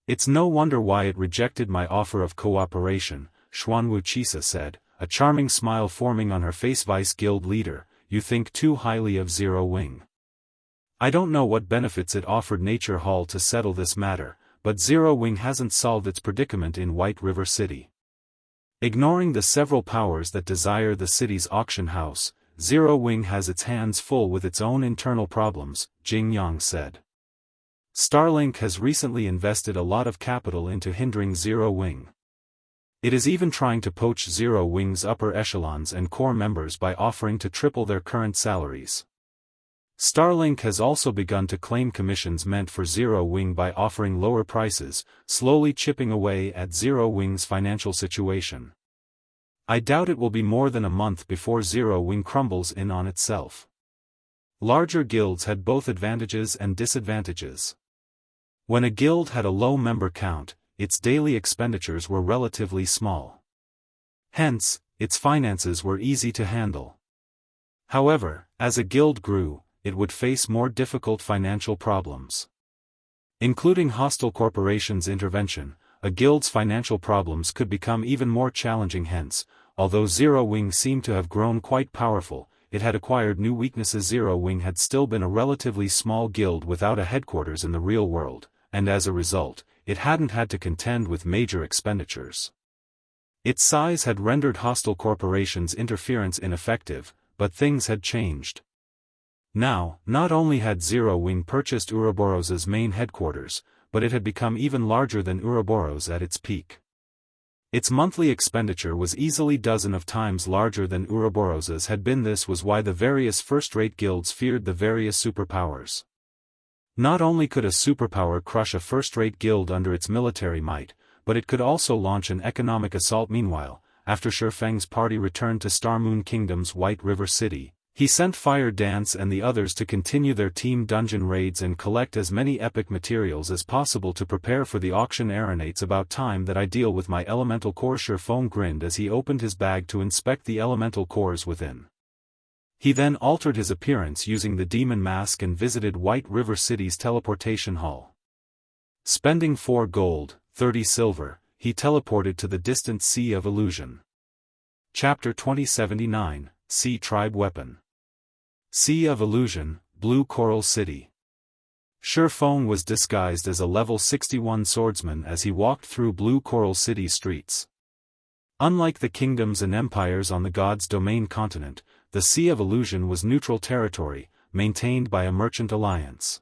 It's no wonder why it rejected my offer of cooperation, Wuxia said, a charming smile forming on her face. Vice guild leader, you think too highly of Zero Wing. I don't know what benefits it offered Nature Hall to settle this matter, but Zero Wing hasn't solved its predicament in White River City. Ignoring the several powers that desire the city's auction house, Zero Wing has its hands full with its own internal problems, Jianghu said. Starlink has recently invested a lot of capital into hindering Zero Wing. It is even trying to poach Zero Wing's upper echelons and core members by offering to triple their current salaries. Starlink has also begun to claim commissions meant for Zero Wing by offering lower prices, slowly chipping away at Zero Wing's financial situation. I doubt it will be more than a month before Zero Wing crumbles in on itself. Larger guilds had both advantages and disadvantages. When a guild had a low member count, its daily expenditures were relatively small. Hence, its finances were easy to handle. However, as a guild grew, it would face more difficult financial problems. Including hostile corporations' intervention, a guild's financial problems could become even more challenging. Hence, although Zero Wing seemed to have grown quite powerful, it had acquired new weaknesses. Zero Wing had still been a relatively small guild without a headquarters in the real world, and as a result, it hadn't had to contend with major expenditures. Its size had rendered hostile corporations' interference ineffective, but things had changed. Now, not only had Zero Wing purchased Ouroboros's main headquarters, but it had become even larger than Ouroboros at its peak. Its monthly expenditure was easily dozen of times larger than Ouroboros's had been. This was why the various first-rate guilds feared the various superpowers. Not only could a superpower crush a first-rate guild under its military might, but it could also launch an economic assault. Meanwhile, after Shifeng's party returned to Star Moon Kingdom's White River City, he sent Fire Dance and the others to continue their team dungeon raids and collect as many epic materials as possible to prepare for the auction era. It's about time that I deal with my elemental core. Shifeng grinned as he opened his bag to inspect the elemental cores within. He then altered his appearance using the demon mask and visited White River City's teleportation hall. Spending 4 gold, 30 silver, he teleported to the distant Sea of Illusion. Chapter 2079, Sea Tribe Weapon. Sea of Illusion, Blue Coral City. Shifeng was disguised as a level 61 swordsman as he walked through Blue Coral City streets. Unlike the kingdoms and empires on the God's Domain continent, the Sea of Illusion was neutral territory, maintained by a merchant alliance.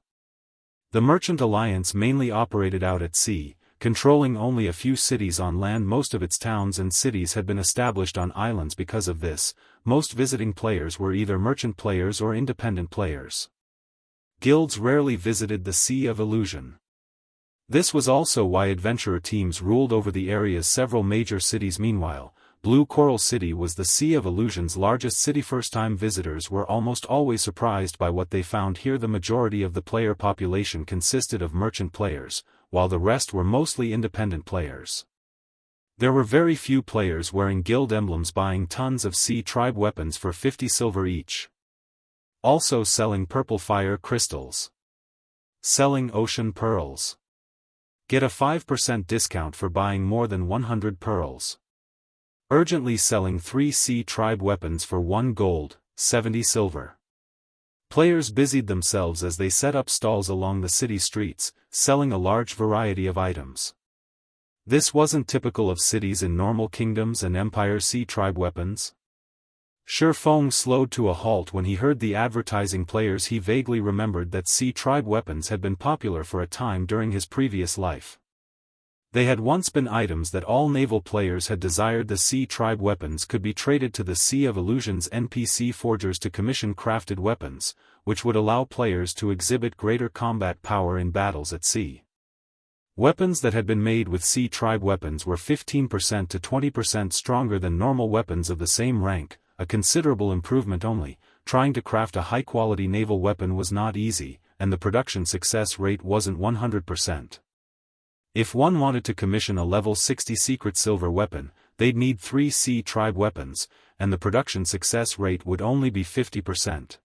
The Merchant Alliance mainly operated out at sea, controlling only a few cities on land. Most of its towns and cities had been established on islands. Because of this, most visiting players were either merchant players or independent players. Guilds rarely visited the Sea of Illusion. This was also why adventurer teams ruled over the area's several major cities. Meanwhile, Blue Coral City was the Sea of Illusion's largest city. First-time visitors were almost always surprised by what they found here. The majority of the player population consisted of merchant players, while the rest were mostly independent players. There were very few players wearing guild emblems, buying tons of sea tribe weapons for 50 silver each. Also selling purple fire crystals. Selling ocean pearls. Get a 5% discount for buying more than 100 pearls. Urgently selling 3 sea tribe weapons for 1 gold, 70 silver. Players busied themselves as they set up stalls along the city streets, selling a large variety of items. This wasn't typical of cities in normal kingdoms and empires. Sea tribe weapons. Shifeng slowed to a halt when he heard the advertising. Players. He vaguely remembered that sea tribe weapons had been popular for a time during his previous life. They had once been items that all naval players had desired. The sea tribe weapons could be traded to the Sea of Illusion's NPC forgers to commission crafted weapons, which would allow players to exhibit greater combat power in battles at sea. Weapons that had been made with sea tribe weapons were 15% to 20% stronger than normal weapons of the same rank, a considerable improvement. Only, trying to craft a high-quality naval weapon was not easy, and the production success rate wasn't 100%. If one wanted to commission a level 60 secret silver weapon, they'd need 3 sea tribe weapons, and the production success rate would only be 50%.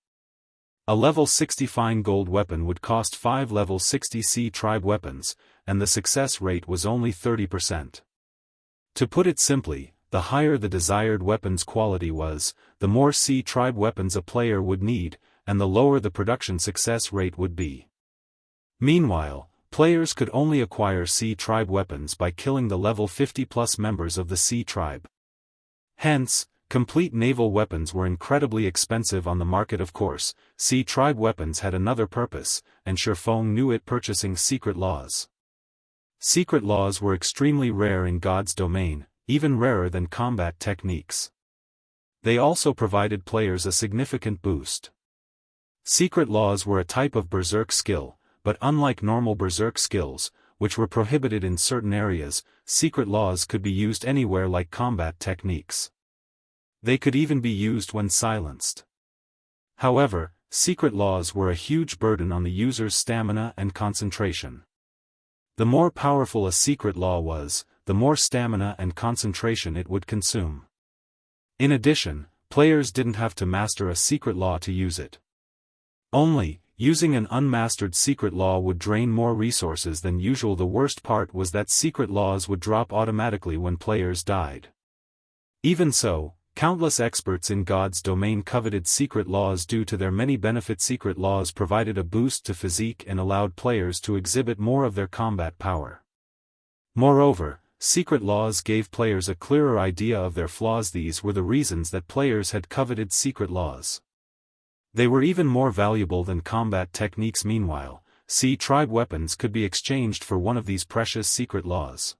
A level 60 fine gold weapon would cost 5 level 60 sea tribe weapons, and the success rate was only 30%. To put it simply, the higher the desired weapon's quality was, the more sea tribe weapons a player would need, and the lower the production success rate would be. Meanwhile, players could only acquire sea tribe weapons by killing the level 50+ members of the sea tribe. Hence, complete naval weapons were incredibly expensive on the market. Of course, sea tribe weapons had another purpose, and Shifeng knew it: purchasing secret laws. Secret laws were extremely rare in God's domain, even rarer than combat techniques. They also provided players a significant boost. Secret laws were a type of berserk skill, but unlike normal berserk skills, which were prohibited in certain areas, secret laws could be used anywhere like combat techniques. They could even be used when silenced. However, secret laws were a huge burden on the user's stamina and concentration. The more powerful a secret law was, the more stamina and concentration it would consume. In addition, players didn't have to master a secret law to use it. Only, using an unmastered secret law would drain more resources than usual. The worst part was that secret laws would drop automatically when players died. Even so, countless experts in God's domain coveted secret laws due to their many benefits. Secret laws provided a boost to physique and allowed players to exhibit more of their combat power. Moreover, secret laws gave players a clearer idea of their flaws. These were the reasons that players had coveted secret laws. They were even more valuable than combat techniques. Meanwhile, sea tribe weapons could be exchanged for one of these precious secret laws.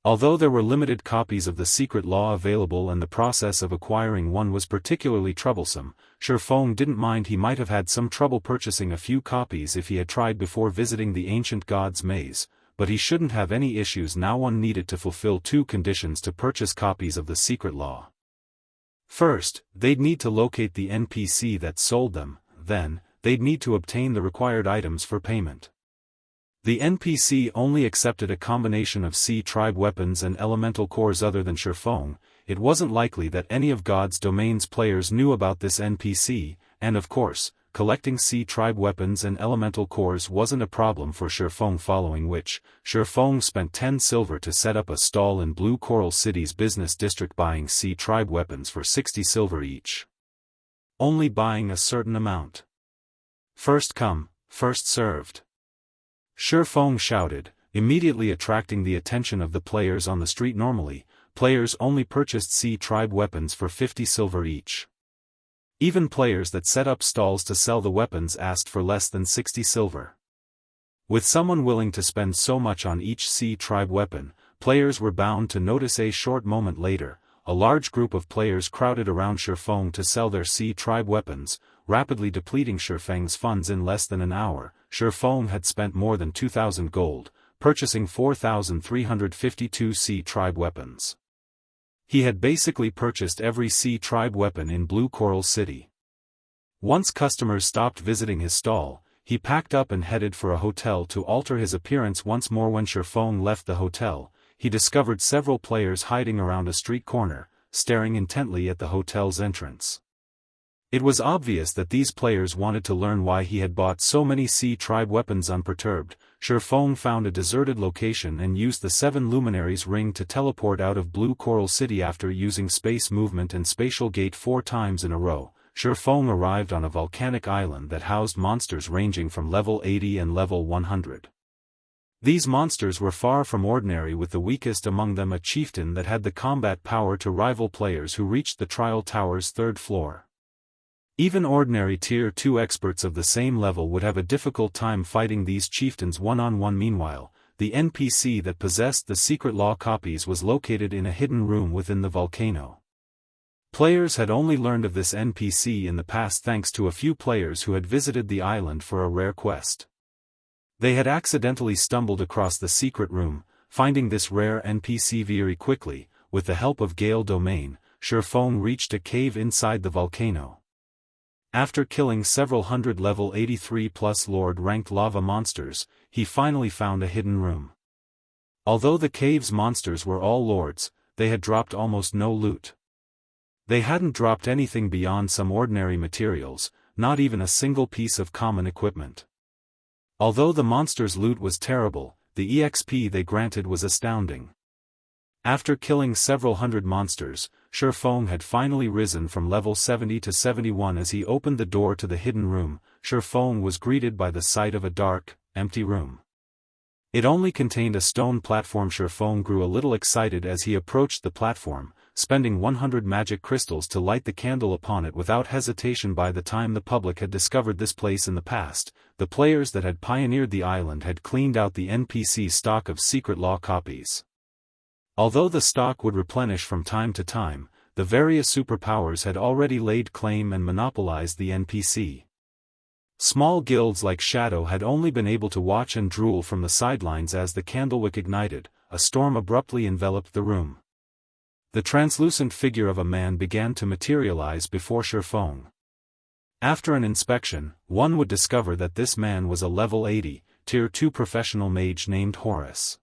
Although there were limited copies of the secret law available and the process of acquiring one was particularly troublesome, Shifeng didn't mind. He might have had some trouble purchasing a few copies if he had tried before visiting the ancient god's maze, but he shouldn't have any issues now. One needed to fulfill 2 conditions to purchase copies of the secret law. First, they'd need to locate the NPC that sold them, then, they'd need to obtain the required items for payment. The NPC only accepted a combination of sea tribe weapons and elemental cores. Other than Shifeng, it wasn't likely that any of God's domain's players knew about this NPC, and of course, collecting sea tribe weapons and elemental cores wasn't a problem for Shifeng, following which, Shifeng spent 10 silver to set up a stall in Blue Coral City's business district, buying sea tribe weapons for 60 silver each. Only buying a certain amount. First come, first served. Shifeng shouted, immediately attracting the attention of the players on the street. Normally, players only purchased sea tribe weapons for 50 silver each. Even players that set up stalls to sell the weapons asked for less than 60 silver. With someone willing to spend so much on each C tribe weapon, players were bound to notice. A short moment later, a large group of players crowded around Shifeng to sell their C tribe weapons, rapidly depleting Shifeng's funds in less than an hour. Shifeng had spent more than 2,000 gold, purchasing 4,352 C tribe weapons. He had basically purchased every C tribe weapon in Blue Coral City. Once customers stopped visiting his stall, he packed up and headed for a hotel to alter his appearance once more. When Shifeng left the hotel, he discovered several players hiding around a street corner, staring intently at the hotel's entrance. It was obvious that these players wanted to learn why he had bought so many C tribe weapons. Unperturbed, Shifeng found a deserted location and used the 7 Luminaries ring to teleport out of Blue Coral City. After using space movement and spatial gate 4 times in a row, Shifeng arrived on a volcanic island that housed monsters ranging from level 80 and level 100. These monsters were far from ordinary, with the weakest among them a chieftain that had the combat power to rival players who reached the trial tower's 3rd floor. Even ordinary Tier 2 experts of the same level would have a difficult time fighting these chieftains one-on-one. Meanwhile, the NPC that possessed the secret law copies was located in a hidden room within the volcano. Players had only learned of this NPC in the past thanks to a few players who had visited the island for a rare quest. They had accidentally stumbled across the secret room, finding this rare NPC very quickly. With the help of Gale Domain, Shifeng reached a cave inside the volcano. After killing several hundred level 83+ Lord-ranked lava monsters, he finally found a hidden room. Although the cave's monsters were all lords, they had dropped almost no loot. They hadn't dropped anything beyond some ordinary materials, not even a single piece of common equipment. Although the monsters' loot was terrible, the EXP they granted was astounding. After killing several hundred monsters, Shifeng had finally risen from level 70 to 71. As he opened the door to the hidden room, Shifeng was greeted by the sight of a dark, empty room. It only contained a stone platform. Shifeng grew a little excited as he approached the platform, spending 100 magic crystals to light the candle upon it without hesitation. By the time the public had discovered this place in the past, the players that had pioneered the island had cleaned out the NPC stock of secret law copies. Although the stock would replenish from time to time, the various superpowers had already laid claim and monopolized the NPC. Small guilds like Shadow had only been able to watch and drool from the sidelines. As the candlewick ignited, a storm abruptly enveloped the room. The translucent figure of a man began to materialize before Shifeng. After an inspection, one would discover that this man was a level 80, Tier 2 professional mage named Horus.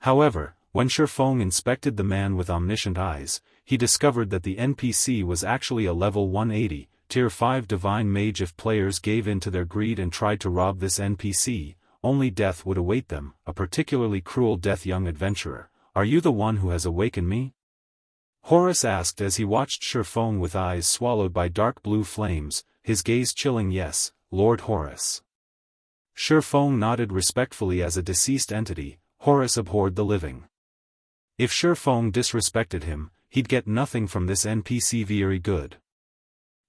However, when Shifeng inspected the man with omniscient eyes, he discovered that the NPC was actually a level 180, Tier 5 divine mage. If players gave in to their greed and tried to rob this NPC, only death would await them, a particularly cruel death. Young adventurer, are you the one who has awakened me? Horus asked as he watched Shifeng with eyes swallowed by dark blue flames, his gaze chilling. Yes, Lord Horus. Shifeng nodded respectfully. As a deceased entity, Horus abhorred the living. If Shifeng disrespected him, he'd get nothing from this NPC. Very good.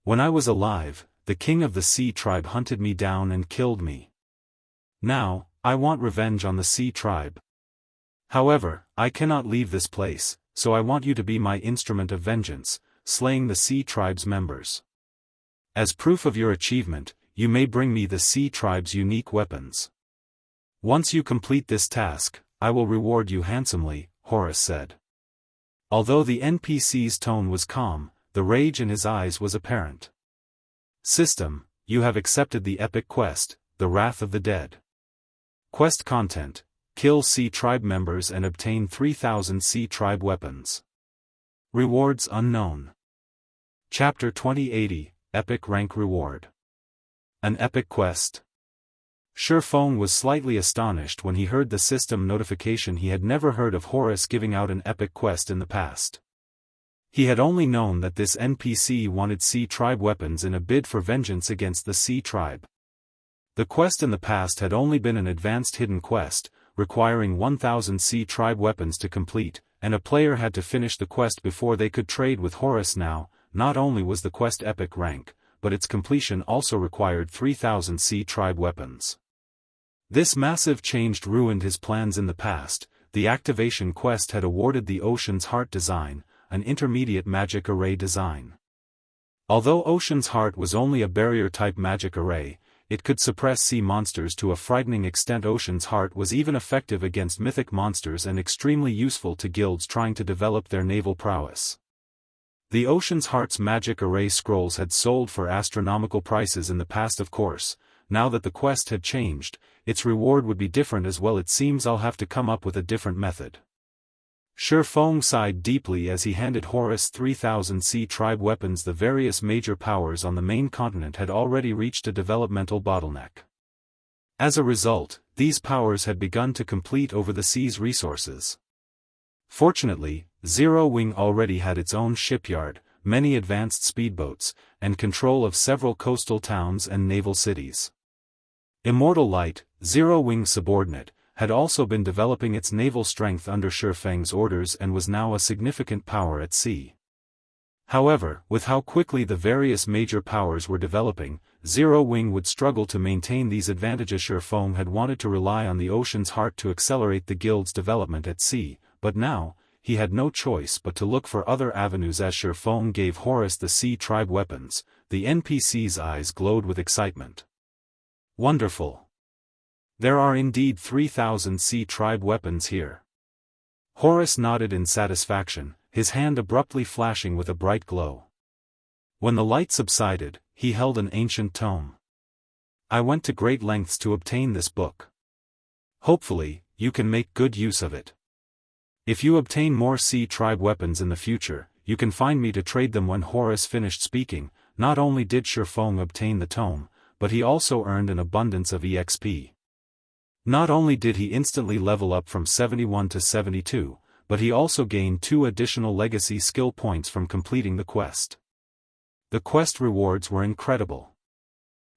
When I was alive, the king of the Sea tribe hunted me down and killed me. Now, I want revenge on the Sea tribe. However, I cannot leave this place, so I want you to be my instrument of vengeance, slaying the Sea tribe's members. As proof of your achievement, you may bring me the Sea tribe's unique weapons. Once you complete this task, I will reward you handsomely, Horus said. Although the NPC's tone was calm, the rage in his eyes was apparent. System, you have accepted the epic quest, The Wrath of the Dead. Quest content, kill Sea tribe members and obtain 3,000 Sea tribe weapons. Rewards unknown. Chapter 2080, Epic Rank Reward. An epic quest. Shifeng was slightly astonished when he heard the system notification. He had never heard of Horus giving out an epic quest in the past. He had only known that this NPC wanted Sea tribe weapons in a bid for vengeance against the Sea tribe. The quest in the past had only been an advanced hidden quest, requiring 1,000 Sea tribe weapons to complete, and a player had to finish the quest before they could trade with Horus. Now, not only was the quest epic rank, but its completion also required 3,000 Sea tribe weapons. This massive change ruined his plans in the past. The activation quest had awarded the Ocean's Heart design, an intermediate magic array design. Although Ocean's Heart was only a barrier-type magic array, it could suppress sea monsters to a frightening extent. Ocean's Heart was even effective against mythic monsters and extremely useful to guilds trying to develop their naval prowess. The Ocean's Heart's magic array scrolls had sold for astronomical prices in the past. Of course, now that the quest had changed, its reward would be different as well. It seems I'll have to come up with a different method. Shifeng sighed deeply as he handed Horus 3,000 Sea Tribe weapons. The various major powers on the main continent had already reached a developmental bottleneck. As a result, these powers had begun to compete over the sea's resources. Fortunately, Zero Wing already had its own shipyard, many advanced speedboats, and control of several coastal towns and naval cities. Immortal Light, Zero Wing's subordinate, had also been developing its naval strength under Shifeng's orders and was now a significant power at sea. However, with how quickly the various major powers were developing, Zero Wing would struggle to maintain these advantages. Shifeng had wanted to rely on the Ocean's Heart to accelerate the guild's development at sea, but now, he had no choice but to look for other avenues. As Shifeng gave Horus the Sea Tribe weapons, the NPC's eyes glowed with excitement. Wonderful! There are indeed 3,000 Sea Tribe weapons here. Horus nodded in satisfaction, his hand abruptly flashing with a bright glow. When the light subsided, he held an ancient tome. I went to great lengths to obtain this book. Hopefully, you can make good use of it. If you obtain more Sea Tribe weapons in the future, you can find me to trade them. When Horus finished speaking, not only did Shifeng obtain the tome, but he also earned an abundance of EXP. Not only did he instantly level up from 71 to 72, but he also gained 2 additional legacy skill points from completing the quest. The quest rewards were incredible.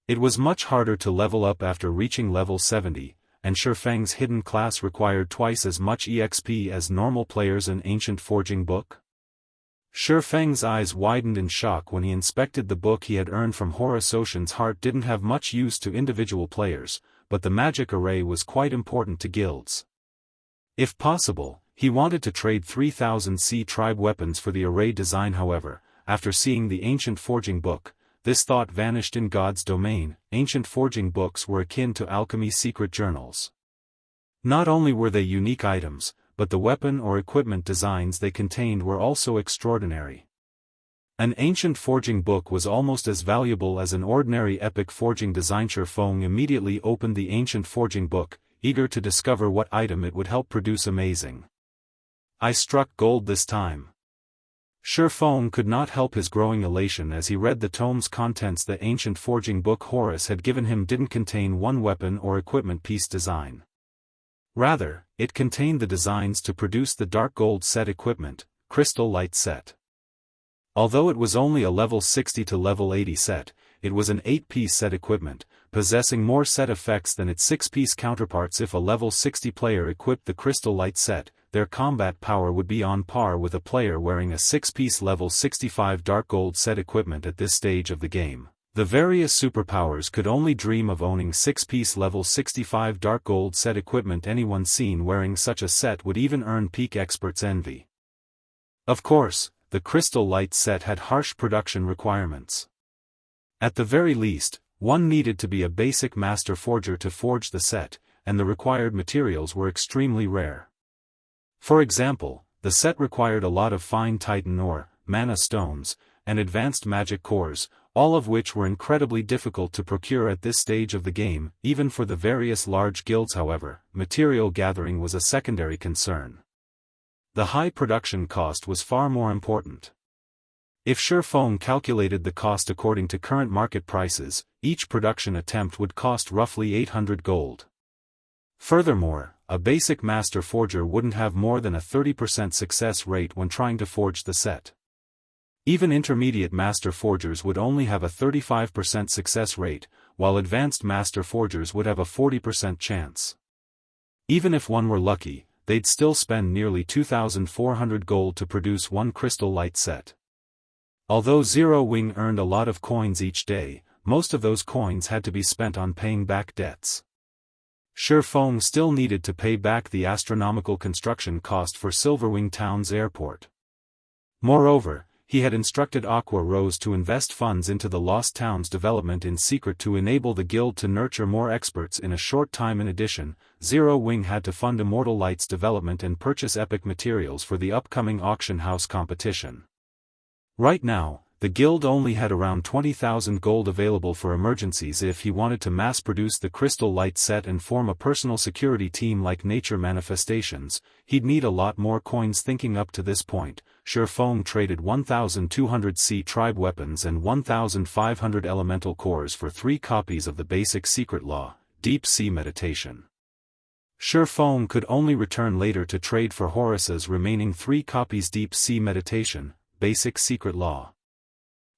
It was much harder to level up after reaching level 70, and Shifeng's hidden class required twice as much EXP as normal players. An ancient forging book? Shifeng's eyes widened in shock when he inspected the book he had earned from Horus. Ocean's Heart didn't have much use to individual players, but the magic array was quite important to guilds. If possible, he wanted to trade 3,000 Sea Tribe weapons for the array design. However, after seeing the ancient forging book, this thought vanished. In God's domain, ancient forging books were akin to alchemy secret journals. Not only were they unique items, but the weapon or equipment designs they contained were also extraordinary. An ancient forging book was almost as valuable as an ordinary epic forging design. Shifeng immediately opened the ancient forging book, eager to discover what item it would help produce. Amazing. I struck gold this time. Shifeng could not help his growing elation as he read the tome's contents. The ancient forging book Horus had given him didn't contain one weapon or equipment piece design. Rather, it contained the designs to produce the dark gold set equipment, Crystal Light set. Although it was only a level 60 to level 80 set, it was an 8-piece set equipment, possessing more set effects than its 6-piece counterparts. If a level 60 player equipped the Crystal Light set, their combat power would be on par with a player wearing a 6-piece level 65 dark gold set equipment. At this stage of the game, the various superpowers could only dream of owning 6-piece level 65 dark gold set equipment. Anyone seen wearing such a set would even earn peak expert's envy. Of course, the Crystal Light set had harsh production requirements. At the very least, one needed to be a basic master forger to forge the set, and the required materials were extremely rare. For example, the set required a lot of fine titan ore, mana stones, and advanced magic cores, all of which were incredibly difficult to procure at this stage of the game. Even for the various large guilds, however, material gathering was a secondary concern. The high production cost was far more important. If Shifeng calculated the cost according to current market prices, each production attempt would cost roughly 800 gold. Furthermore, a basic master forger wouldn't have more than a 30% success rate when trying to forge the set. Even intermediate master forgers would only have a 35% success rate, while advanced master forgers would have a 40% chance. Even if one were lucky, they'd still spend nearly 2,400 gold to produce one Crystal Light set. Although Zero Wing earned a lot of coins each day, most of those coins had to be spent on paying back debts. Feng still needed to pay back the astronomical construction cost for Silverwing Town's airport. Moreover, he had instructed Aqua Rose to invest funds into the Lost Town's development in secret to enable the guild to nurture more experts in a short time. In addition, Zero Wing had to fund Immortal Light's development and purchase epic materials for the upcoming auction house competition. Right now, the guild only had around 20,000 gold available for emergencies if he wanted to mass-produce the Crystal Light set and form a personal security team like Nature Manifestations. He'd need a lot more coins. Thinking up to this point, Feng traded 1,200 sea tribe weapons and 1,500 elemental cores for 3 copies of the basic secret law, Deep Sea Meditation. Feng could only return later to trade for Horus's remaining 3 copies. Deep Sea Meditation, Basic Secret Law,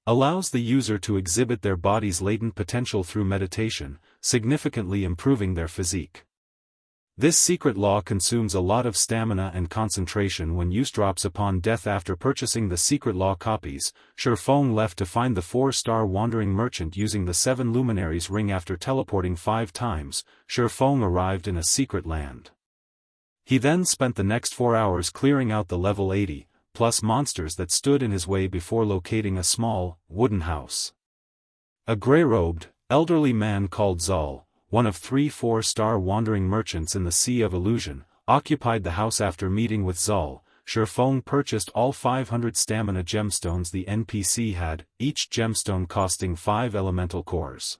allows the user to exhibit their body's latent potential through meditation, significantly improving their physique. This secret law consumes a lot of stamina and concentration when use. Drops upon death. After purchasing the secret law copies, Feng left to find the 4-star wandering merchant using the 7 luminaries ring. After teleporting 5 times, Feng arrived in a secret land. He then spent the next 4 hours clearing out the level 80+ monsters that stood in his way before locating a small, wooden house. A grey-robed, elderly man called Zal, one of 3 4-star wandering merchants in the Sea of Illusion, occupied the house. After meeting with Zal, Feng purchased all 500 stamina gemstones the NPC had, each gemstone costing 5 elemental cores.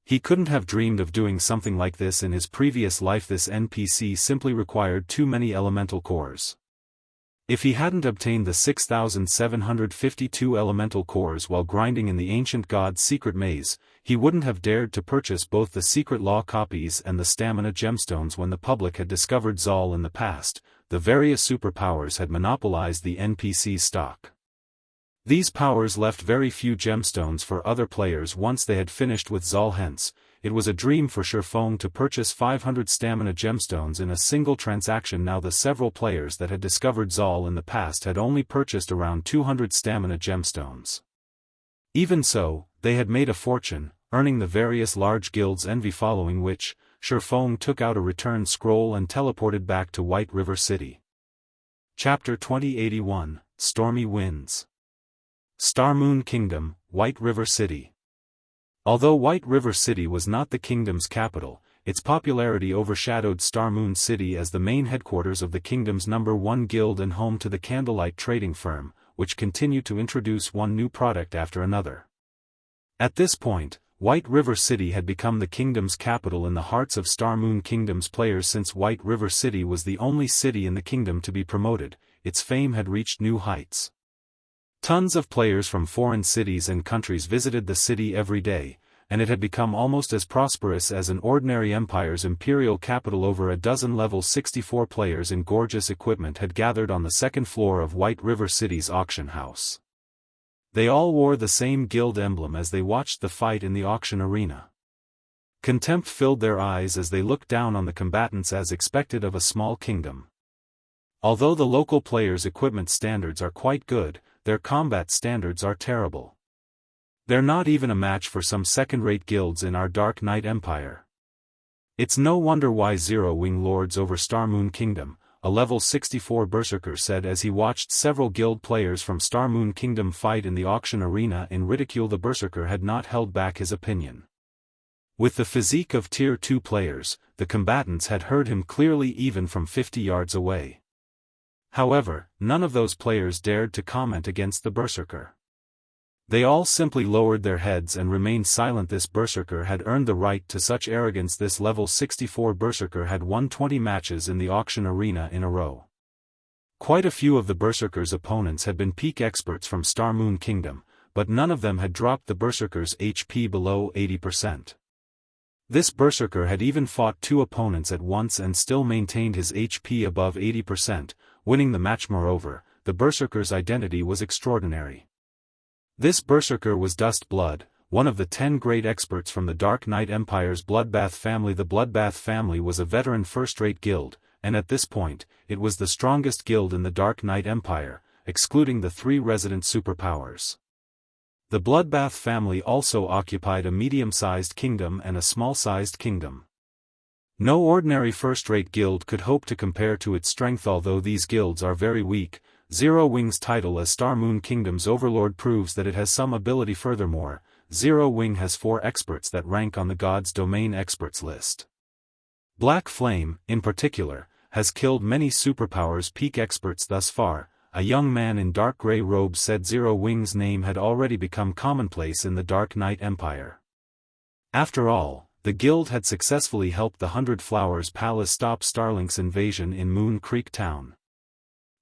He couldn't have dreamed of doing something like this in his previous life. This NPC simply required too many elemental cores. If he hadn't obtained the 6,752 elemental cores while grinding in the ancient god's secret maze, he wouldn't have dared to purchase both the secret law copies and the stamina gemstones. When the public had discovered Zal in the past, the various superpowers had monopolized the NPC's stock. These powers left very few gemstones for other players once they had finished with Zal. Hence, it was a dream for Feng to purchase 500 stamina gemstones in a single transaction. Now the several players that had discovered Zal in the past had only purchased around 200 stamina gemstones. Even so, they had made a fortune, earning the various large guilds' envy. Following which, Feng took out a return scroll and teleported back to White River City. Chapter 2081, Stormy Winds. Star Moon Kingdom, White River City. Although White River City was not the kingdom's capital, its popularity overshadowed Star Moon City as the main headquarters of the kingdom's #1 guild and home to the Candlelight trading firm, which continued to introduce one new product after another. At this point, White River City had become the kingdom's capital in the hearts of Star Moon Kingdom's players. Since White River City was the only city in the kingdom to be promoted, its fame had reached new heights. Tons of players from foreign cities and countries visited the city every day, and it had become almost as prosperous as an ordinary empire's imperial capital. Over a dozen level 64 players in gorgeous equipment had gathered on the second floor of White River City's auction house. They all wore the same guild emblem as they watched the fight in the auction arena. Contempt filled their eyes as they looked down on the combatants as expected of a small kingdom. Although the local players' equipment standards are quite good, their combat standards are terrible. They're not even a match for some second-rate guilds in our Dark Knight Empire. It's no wonder why Zero Wing lords over Star Moon Kingdom, a level 64 berserker said as he watched several guild players from Star Moon Kingdom fight in the auction arena in ridicule. The berserker had not held back his opinion. With the physique of Tier 2 players, the combatants had heard him clearly even from 50 yards away. However, none of those players dared to comment against the berserker. They all simply lowered their heads and remained silent. This berserker had earned the right to such arrogance. This level 64 berserker had won 20 matches in the auction arena in a row. Quite a few of the berserker's opponents had been peak experts from Star Moon Kingdom, but none of them had dropped the berserker's HP below 80%. This berserker had even fought 2 opponents at once and still maintained his HP above 80%, winning the match. Moreover, the berserker's identity was extraordinary. This berserker was Dust Blood, one of the 10 great experts from the Dark Knight Empire's Bloodbath family. The Bloodbath family was a veteran first-rate guild, and at this point, it was the strongest guild in the Dark Knight Empire, excluding the 3 resident superpowers. The Bloodbath family also occupied a medium-sized kingdom and a small-sized kingdom. No ordinary first-rate guild could hope to compare to its strength, although these guilds are very weak. Zero Wing's title as Star Moon Kingdom's overlord proves that it has some ability. Furthermore, Zero Wing has 4 experts that rank on the God's Domain experts list. Black Flame, in particular, has killed many superpowers peak experts thus far. A young man in dark gray robes said Zero Wing's name had already become commonplace in the Dark Knight Empire. After all, the guild had successfully helped the 100 Flowers Palace stop Starlink's invasion in Moon Creek Town.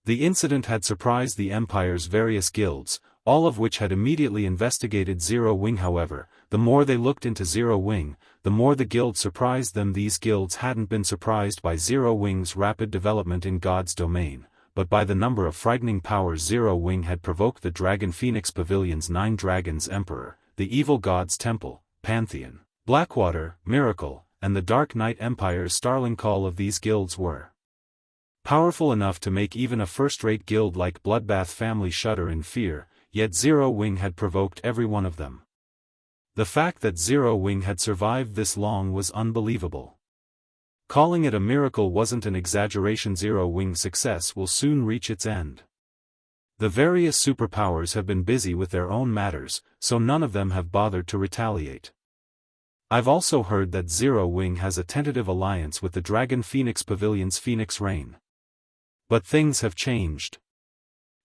The incident had surprised the Empire's various guilds, all of which had immediately investigated Zero Wing. However, the more they looked into Zero Wing, the more the guild surprised them. These guilds hadn't been surprised by Zero Wing's rapid development in God's domain, but by the number of frightening powers Zero Wing had provoked. The Dragon Phoenix Pavilion's 9 Dragons Emperor, the Evil God's Temple, Pantheon, Blackwater, Miracle, and the Dark Knight Empire's Starling. All of these guilds were powerful enough to make even a first-rate guild like Bloodbath family shudder in fear, yet Zero Wing had provoked every one of them. The fact that Zero Wing had survived this long was unbelievable. Calling it a miracle wasn't an exaggeration. Zero Wing's success will soon reach its end. The various superpowers have been busy with their own matters, so none of them have bothered to retaliate. I've also heard that Zero Wing has a tentative alliance with the Dragon Phoenix Pavilion's Phoenix Rain. But things have changed.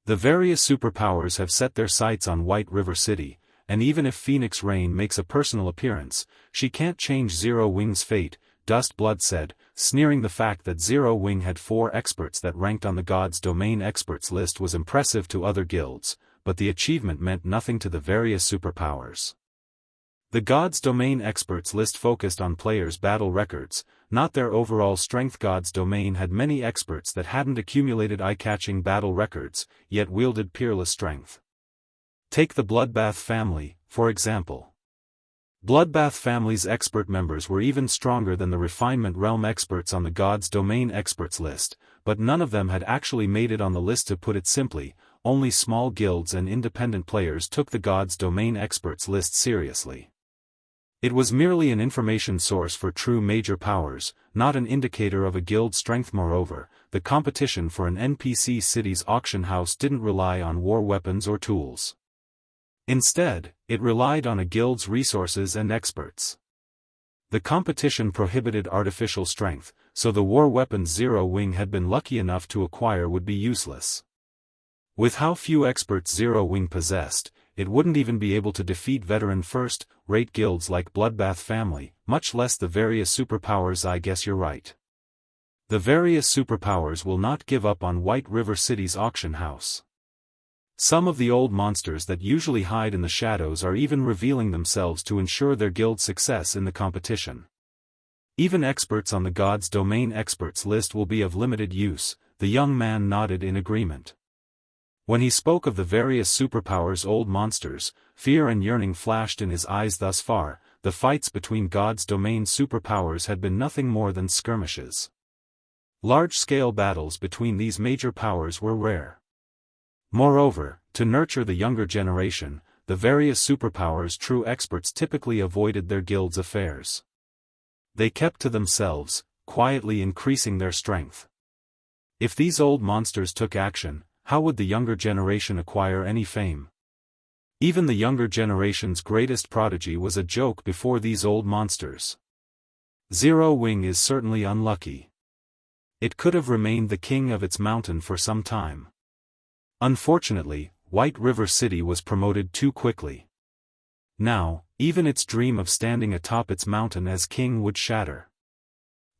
The various superpowers have set their sights on White River City, and even if Phoenix Rain makes a personal appearance, she can't change Zero Wing's fate, Dust Blood said, sneering. The fact that Zero Wing had 4 experts that ranked on the God's Domain experts list was impressive to other guilds, but the achievement meant nothing to the various superpowers. The God's Domain experts list focused on players' battle records, not their overall strength. God's Domain had many experts that hadn't accumulated eye-catching battle records, yet wielded peerless strength. Take the Bloodbath family, for example. Bloodbath family's expert members were even stronger than the Refinement Realm experts on the God's Domain experts list, but none of them had actually made it on the list. To put it simply, only small guilds and independent players took the God's Domain experts list seriously. It was merely an information source for true major powers, not an indicator of a guild's strength. Moreover, the competition for an NPC city's auction house didn't rely on war weapons or tools. Instead, it relied on a guild's resources and experts. The competition prohibited artificial strength, so the war weapons Zero Wing had been lucky enough to acquire would be useless. With how few experts Zero Wing possessed, it wouldn't even be able to defeat veteran first-rate guilds like Bloodbath family, much less the various superpowers. I guess you're right. The various superpowers will not give up on White River City's auction house. Some of the old monsters that usually hide in the shadows are even revealing themselves to ensure their guild's success in the competition. Even experts on the God's Domain experts list will be of limited use. The young man nodded in agreement. When he spoke of the various superpowers' old monsters, fear and yearning flashed in his eyes. Thus far, the fights between God's Domain superpowers had been nothing more than skirmishes. Large-scale battles between these major powers were rare. Moreover, to nurture the younger generation, the various superpowers' true experts typically avoided their guild's affairs. They kept to themselves, quietly increasing their strength. If these old monsters took action, how would the younger generation acquire any fame? Even the younger generation's greatest prodigy was a joke before these old monsters. Zero Wing is certainly unlucky. It could have remained the king of its mountain for some time. Unfortunately, White River City was promoted too quickly. Now, even its dream of standing atop its mountain as king would shatter.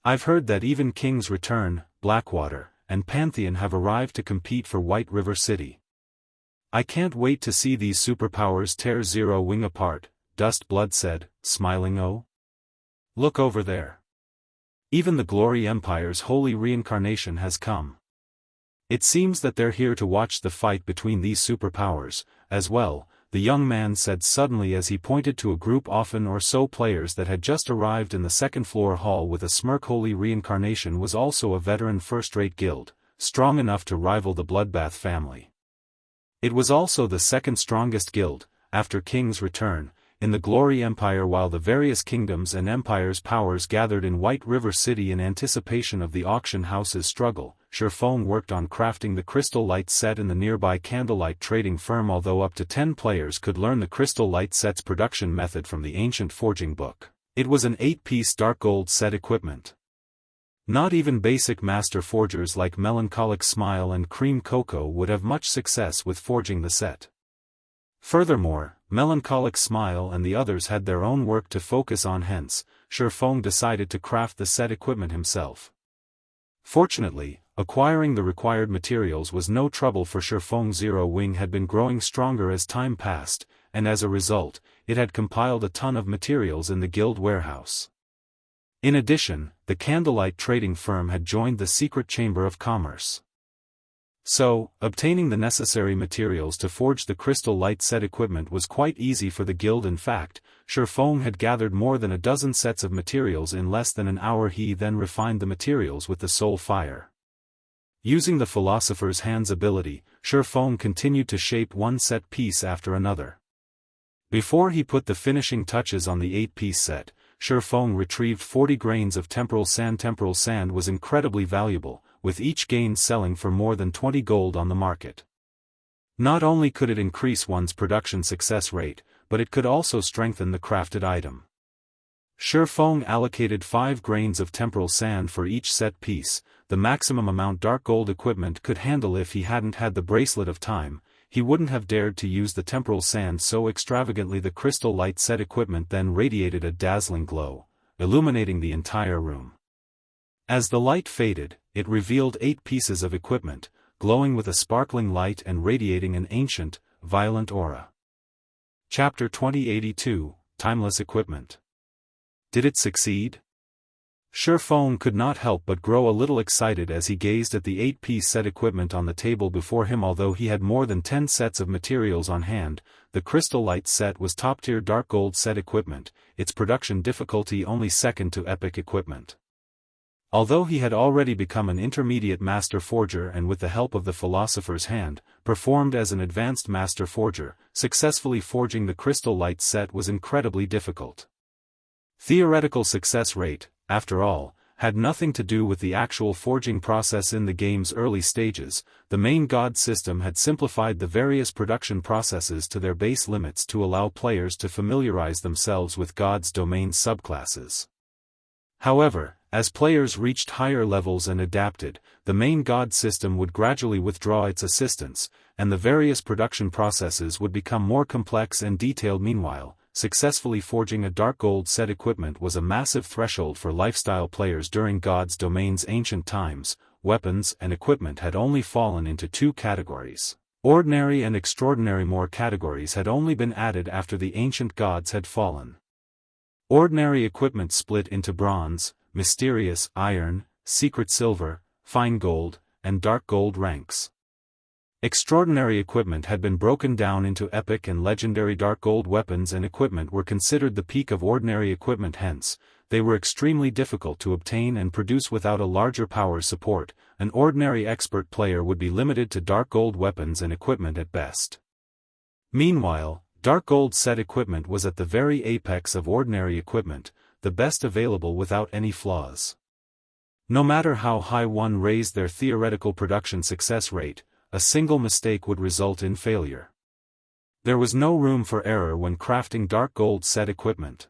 I've heard that even King's Return, Blackwater, and Pantheon have arrived to compete for White River City. I can't wait to see these superpowers tear Zero Wing apart, Dust Blood said, smiling. Oh, look over there. Even the Glory Empire's holy reincarnation has come. It seems that they're here to watch the fight between these superpowers, as well, the young man said suddenly as he pointed to a group often or so players that had just arrived in the second-floor hall with a smirk. Holy Reincarnation was also a veteran first-rate guild, strong enough to rival the Bloodbath family. It was also the second strongest guild, after King's Return. in the Glory Empire. While the various kingdoms and empires' powers gathered in White River City in anticipation of the auction house's struggle, Shifeng worked on crafting the Crystal Light set in the nearby Candlelight trading firm. Although up to 10 players could learn the Crystal Light set's production method from the ancient forging book, it was an 8-piece dark gold set equipment. Not even basic master forgers like Melancholic Smile and Cream Cocoa would have much success with forging the set. Furthermore, Melancholic Smile and the others had their own work to focus on, hence, Shifeng decided to craft the set equipment himself. Fortunately, acquiring the required materials was no trouble for Shifeng. Zero Wing had been growing stronger as time passed, and as a result, it had compiled a ton of materials in the guild warehouse. In addition, the Candlelight trading firm had joined the secret chamber of commerce. So, obtaining the necessary materials to forge the Crystal Light set equipment was quite easy for the guild. In fact, Shifeng had gathered more than a dozen sets of materials in less than an hour. He then refined the materials with the soul fire. Using the Philosopher's Hand's ability, Shifeng continued to shape one set piece after another. Before he put the finishing touches on the 8-piece set, Shifeng retrieved 40 grains of temporal sand. Temporal sand was incredibly valuable, with each grain selling for more than 20 gold on the market. Not only could it increase one's production success rate, but it could also strengthen the crafted item. Shifeng allocated 5 grains of temporal sand for each set piece, the maximum amount dark gold equipment could handle. If he hadn't had the Bracelet of Time, he wouldn't have dared to use the temporal sand so extravagantly. The Crystal Light set equipment then radiated a dazzling glow, illuminating the entire room. As the light faded, it revealed 8 pieces of equipment, glowing with a sparkling light and radiating an ancient, violent aura. Chapter 2082, Timeless Equipment. Did it succeed? Shifeng could not help but grow a little excited as he gazed at the 8-piece set equipment on the table before him. Although he had more than 10 sets of materials on hand, the Crystal Light set was top-tier dark gold set equipment, its production difficulty only second to epic equipment. Although he had already become an intermediate master forger and with the help of the Philosopher's Hand, performed as an advanced master forger, successfully forging the Crystal Light set was incredibly difficult. Theoretical success rate, after all, had nothing to do with the actual forging process. In the game's early stages, the main god system had simplified the various production processes to their base limits to allow players to familiarize themselves with god's domain subclasses. However, as players reached higher levels and adapted, the main god system would gradually withdraw its assistance, and the various production processes would become more complex and detailed. Meanwhile, successfully forging a dark gold set equipment was a massive threshold for lifestyle players. During God's Domain's ancient times, weapons and equipment had only fallen into 2 categories, ordinary and extraordinary. More categories had only been added after the ancient gods had fallen. Ordinary equipment split into bronze, mysterious iron, secret silver, fine gold, and dark gold ranks. Extraordinary equipment had been broken down into epic and legendary. Dark gold weapons and equipment were considered the peak of ordinary equipment, hence, they were extremely difficult to obtain and produce without a larger power support. An ordinary expert player would be limited to dark gold weapons and equipment at best. Meanwhile, dark gold set equipment was at the very apex of ordinary equipment, the best available without any flaws. No matter how high one raised their theoretical production success rate, a single mistake would result in failure. There was no room for error when crafting dark gold set equipment.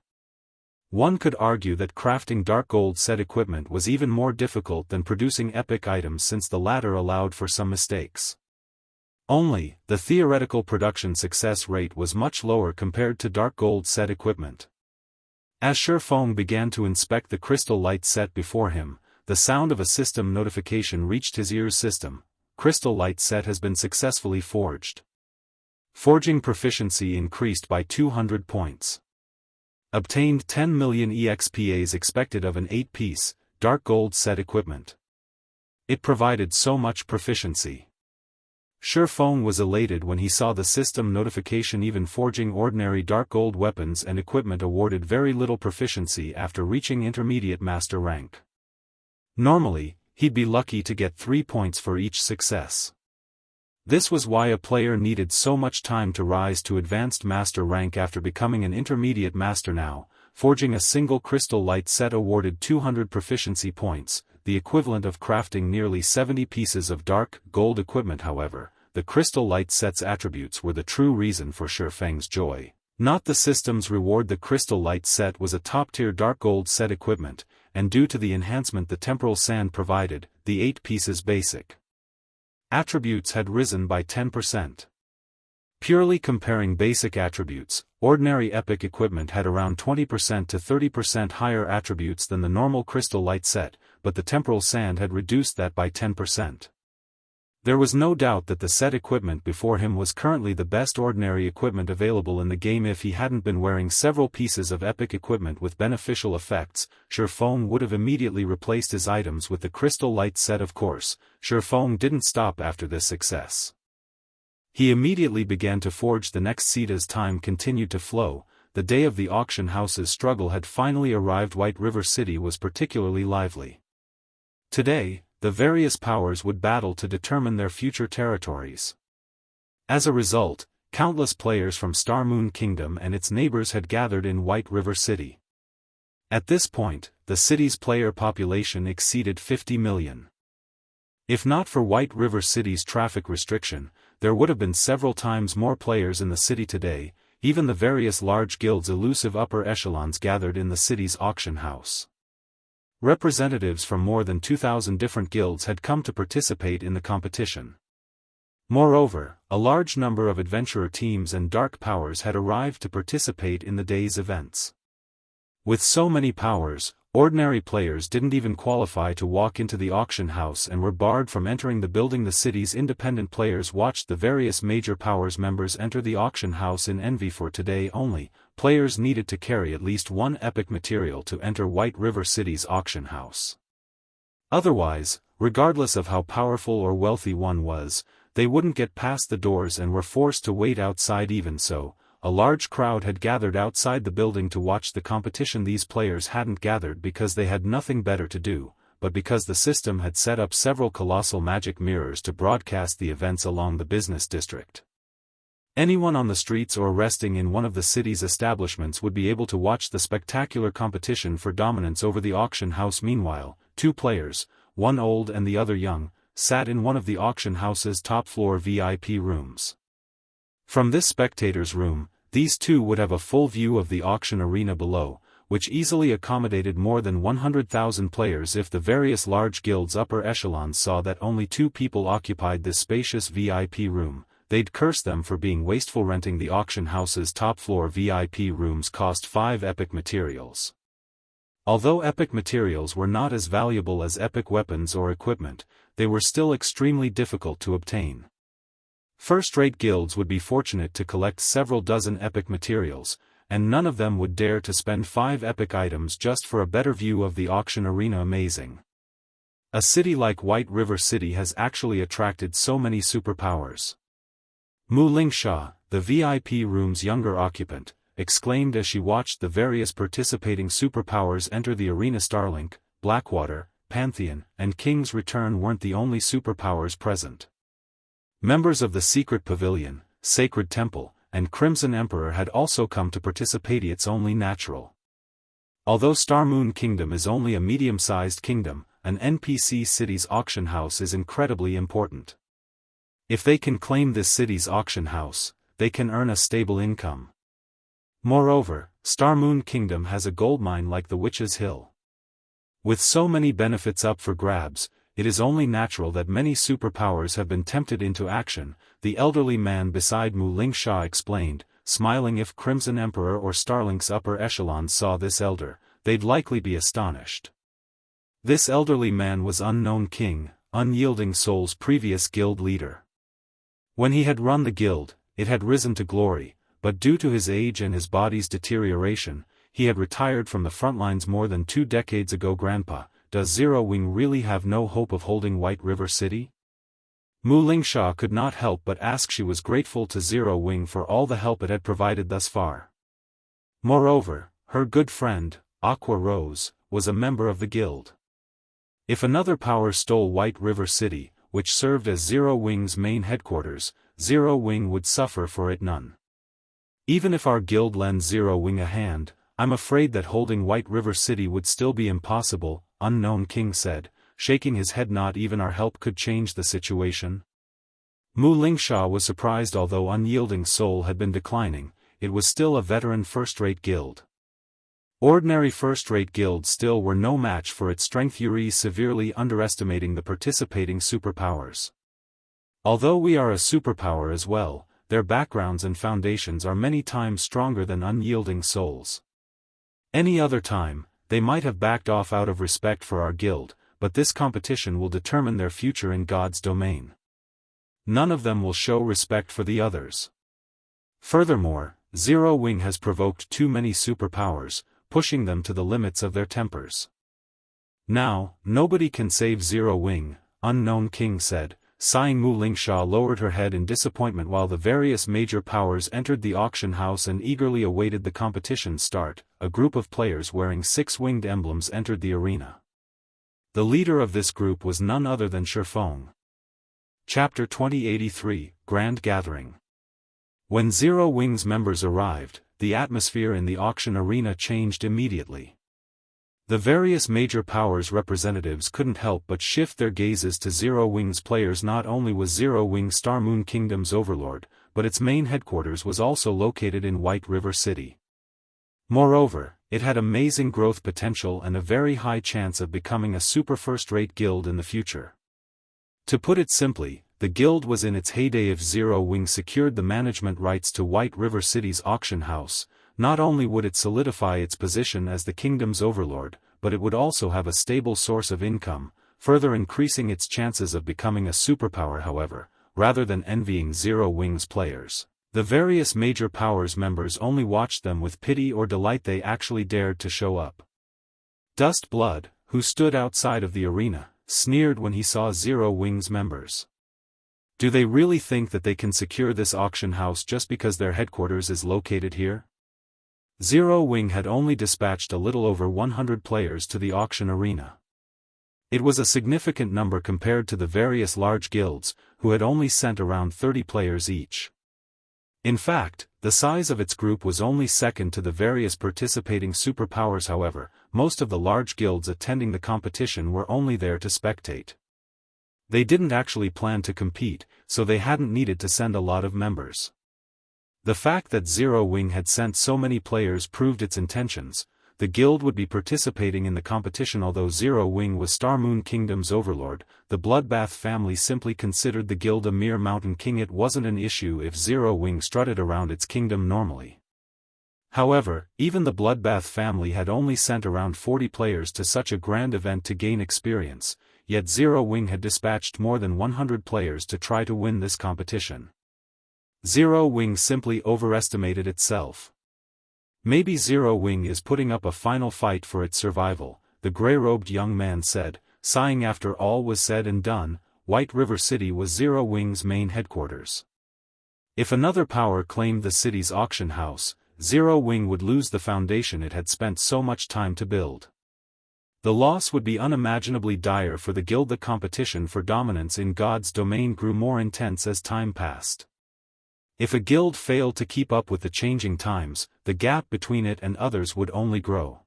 One could argue that crafting dark gold set equipment was even more difficult than producing epic items, since the latter allowed for some mistakes. Only, the theoretical production success rate was much lower compared to dark gold set equipment. As Shifeng began to inspect the Crystal Light set before him, the sound of a system notification reached his ears. System: Crystal Light set has been successfully forged. Forging proficiency increased by 200 points. Obtained 10 million EXPAs expected of an 8-piece, dark gold set equipment. It provided so much proficiency. Shifeng was elated when he saw the system notification. Even forging ordinary dark gold weapons and equipment awarded very little proficiency after reaching intermediate master rank. Normally, he'd be lucky to get 3 points for each success. This was why a player needed so much time to rise to advanced master rank after becoming an intermediate master now. Forging a single crystal light set awarded 200 proficiency points, the equivalent of crafting nearly 70 pieces of dark gold equipment. However, the crystal light set's attributes were the true reason for Shifeng's joy. Not the system's reward. The crystal light set was a top-tier dark gold set equipment, and due to the enhancement the temporal sand provided, the 8 pieces basic attributes had risen by 10%. Purely comparing basic attributes, ordinary epic equipment had around 20% to 30% higher attributes than the normal crystal light set, but the temporal sand had reduced that by 10%. There was no doubt that the set equipment before him was currently the best ordinary equipment available in the game. If he hadn't been wearing several pieces of epic equipment with beneficial effects, Shifeng would have immediately replaced his items with the crystal light set. Of course, Shifeng didn't stop after this success. He immediately began to forge the next seed. As time continued to flow, the day of the auction house's struggle had finally arrived. White River City was particularly lively. Today, the various powers would battle to determine their future territories. As a result, countless players from Star Moon Kingdom and its neighbors had gathered in White River City. At this point, the city's player population exceeded 50 million. If not for White River City's traffic restriction, there would have been several times more players in the city today. Even the various large guilds' elusive upper echelons gathered in the city's auction house. Representatives from more than 2,000 different guilds had come to participate in the competition. Moreover, a large number of adventurer teams and dark powers had arrived to participate in the day's events. With so many powers, ordinary players didn't even qualify to walk into the auction house and were barred from entering the building. The city's independent players watched the various major powers members enter the auction house in envy. For today only, players needed to carry at least one epic material to enter White River City's auction house. Otherwise, regardless of how powerful or wealthy one was, they wouldn't get past the doors and were forced to wait outside. Even so, a large crowd had gathered outside the building to watch the competition. These players hadn't gathered because they had nothing better to do, but because the system had set up several colossal magic mirrors to broadcast the events along the business district. Anyone on the streets or resting in one of the city's establishments would be able to watch the spectacular competition for dominance over the auction house. Meanwhile, 2 players, one old and the other young, sat in one of the auction house's top-floor VIP rooms. From this spectator's room, these two would have a full view of the auction arena below, which easily accommodated more than 100,000 players. If the various large guilds' upper echelons saw that only 2 people occupied this spacious VIP room, they'd curse them for being wasteful. Renting the auction house's top-floor VIP rooms cost 5 epic materials. Although epic materials were not as valuable as epic weapons or equipment, they were still extremely difficult to obtain. First-rate guilds would be fortunate to collect several dozen epic materials, and none of them would dare to spend 5 epic items just for a better view of the auction arena. Amazing. A city like White River City has actually attracted so many superpowers. Xianxia, the VIP room's younger occupant, exclaimed as she watched the various participating superpowers enter the arena. Starlink, Blackwater, Pantheon, and King's Return weren't the only superpowers present. Members of the Secret Pavilion, Sacred Temple, and Crimson Emperor had also come to participate. It's only natural. Although Star Moon Kingdom is only a medium-sized kingdom, an NPC city's auction house is incredibly important. If they can claim this city's auction house, they can earn a stable income. Moreover, Star Moon Kingdom has a goldmine like the Witch's Hill. With so many benefits up for grabs, it is only natural that many superpowers have been tempted into action, the elderly man beside Xianxia explained, smiling. If Crimson Emperor or Starlink's upper echelons saw this elder, they'd likely be astonished. This elderly man was Unknown King, Unyielding Soul's previous guild leader. When he had run the guild, it had risen to glory, but due to his age and his body's deterioration, he had retired from the front lines more than 2 decades ago. Grandpa, does Zero Wing really have no hope of holding White River City? Xianxia could not help but ask. She was grateful to Zero Wing for all the help it had provided thus far. Moreover, her good friend, Aqua Rose, was a member of the guild. If another power stole White River City, which served as Zero Wing's main headquarters, Zero Wing would suffer for it none. Even if our guild lends Zero Wing a hand, I'm afraid that holding White River City would still be impossible, Unknown King said, shaking his head. Not even our help could change the situation. Mu Lingsha was surprised. Although Unyielding Soul had been declining, it was still a veteran first-rate guild. Ordinary first-rate guilds still were no match for its strength. Yuri severely underestimating the participating superpowers. Although we are a superpower as well, their backgrounds and foundations are many times stronger than Unyielding Souls. Any other time, they might have backed off out of respect for our guild, but this competition will determine their future in God's domain. None of them will show respect for the others. Furthermore, Zero Wing has provoked too many superpowers, pushing them to the limits of their tempers. Now, nobody can save Zero Wing, Unknown King said. Sighing, Mu Lingsha lowered her head in disappointment while the various major powers entered the auction house and eagerly awaited the competition's start. A group of players wearing six-winged emblems entered the arena. The leader of this group was none other than Shifeng. Chapter 2083, Grand Gathering. When Zero Wing's members arrived, the atmosphere in the auction arena changed immediately. The various major powers' representatives couldn't help but shift their gazes to Zero Wing's players. Not only was Zero Wing Star Moon Kingdom's overlord, but its main headquarters was also located in White River City. Moreover, it had amazing growth potential and a very high chance of becoming a super first-rate guild in the future. To put it simply, the guild was in its heyday. If Zero Wing secured the management rights to White River City's auction house, not only would it solidify its position as the kingdom's overlord, but it would also have a stable source of income, further increasing its chances of becoming a superpower. However, rather than envying Zero Wing's players, the various major powers members only watched them with pity or delight. They actually dared to show up. Dust Blood, who stood outside of the arena, sneered when he saw Zero Wing's members. Do they really think that they can secure this auction house just because their headquarters is located here? Zero Wing had only dispatched a little over 100 players to the auction arena. It was a significant number compared to the various large guilds, who had only sent around 30 players each. In fact, the size of its group was only second to the various participating superpowers. However, most of the large guilds attending the competition were only there to spectate. They didn't actually plan to compete, so they hadn't needed to send a lot of members. The fact that Zero Wing had sent so many players proved its intentions. The guild would be participating in the competition. Although Zero Wing was Star Moon Kingdom's overlord, the Bloodbath family simply considered the guild a mere mountain king. It wasn't an issue if Zero Wing strutted around its kingdom normally. However, even the Bloodbath family had only sent around 40 players to such a grand event to gain experience, yet Zero Wing had dispatched more than 100 players to try to win this competition. Zero Wing simply overestimated itself. Maybe Zero Wing is putting up a final fight for its survival, the gray-robed young man said, sighing. After all was said and done, White River City was Zero Wing's main headquarters. If another power claimed the city's auction house, Zero Wing would lose the foundation it had spent so much time to build. The loss would be unimaginably dire for the guild. The competition for dominance in God's domain grew more intense as time passed. If a guild failed to keep up with the changing times, the gap between it and others would only grow.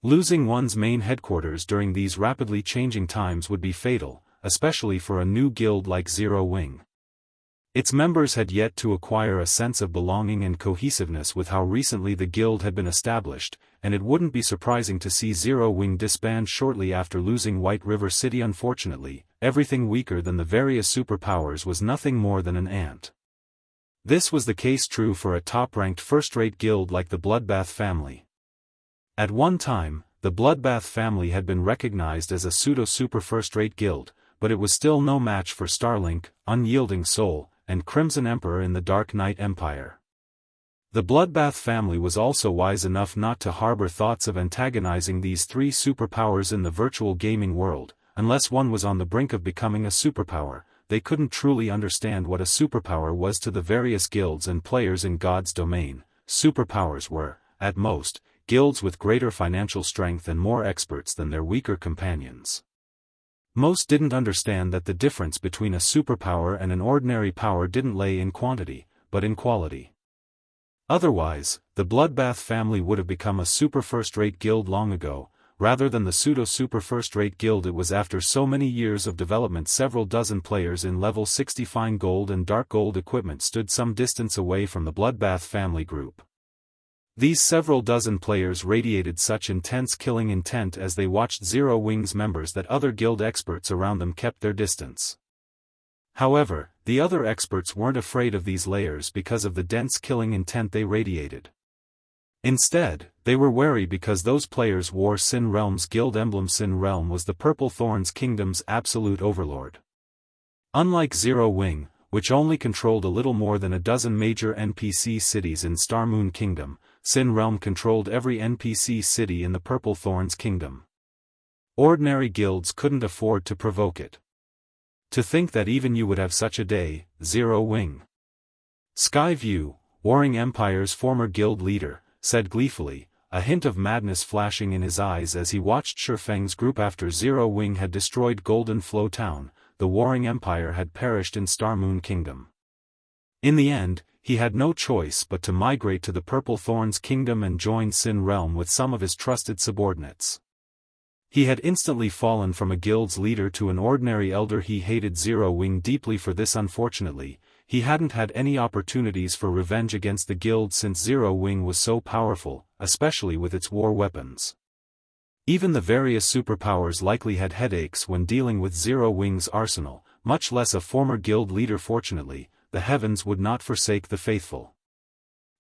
Losing one's main headquarters during these rapidly changing times would be fatal, especially for a new guild like Zero Wing. Its members had yet to acquire a sense of belonging and cohesiveness with how recently the guild had been established, and it wouldn't be surprising to see Zero Wing disband shortly after losing White River City. Unfortunately, everything weaker than the various superpowers was nothing more than an ant. This was the case true for a top-ranked first-rate guild like the Bloodbath family. At one time, the Bloodbath family had been recognized as a pseudo-super first-rate guild, but it was still no match for Starlink, Unyielding Soul, and Crimson Emperor in the Dark Knight Empire. The Bloodbath family was also wise enough not to harbor thoughts of antagonizing these three superpowers in the virtual gaming world. Unless one was on the brink of becoming a superpower, they couldn't truly understand what a superpower was to the various guilds and players in God's domain. Superpowers were, at most, guilds with greater financial strength and more experts than their weaker companions. Most didn't understand that the difference between a superpower and an ordinary power didn't lay in quantity, but in quality. Otherwise, the Bloodbath family would have become a super first-rate guild long ago, rather than the pseudo-super first-rate guild it was. After so many years of development, several dozen players in level 60 fine gold and dark gold equipment stood some distance away from the Bloodbath family group. These several dozen players radiated such intense killing intent as they watched Zero Wing's members that other guild experts around them kept their distance. However, the other experts weren't afraid of these layers because of the dense killing intent they radiated. Instead, they were wary because those players wore Sin Realm's guild emblem. Sin Realm was the Purple Thorns Kingdom's absolute overlord. Unlike Zero Wing, which only controlled a little more than a dozen major NPC cities in Star Moon Kingdom, Sin Realm controlled every NPC city in the Purple Thorns Kingdom. Ordinary guilds couldn't afford to provoke it. To think that even you would have such a day, Zero Wing. Skyview, Warring Empire's former guild leader, said gleefully, a hint of madness flashing in his eyes as he watched Shifeng's group. After Zero Wing had destroyed Golden Flow Town, the Warring Empire had perished in Star Moon Kingdom. In the end, he had no choice but to migrate to the Purple Thorns Kingdom and join Sin Realm with some of his trusted subordinates. He had instantly fallen from a guild's leader to an ordinary elder. He hated Zero Wing deeply for this. Unfortunately, he hadn't had any opportunities for revenge against the guild since Zero Wing was so powerful, especially with its war weapons. Even the various superpowers likely had headaches when dealing with Zero Wing's arsenal, much less a former guild leader. Fortunately, the heavens would not forsake the faithful.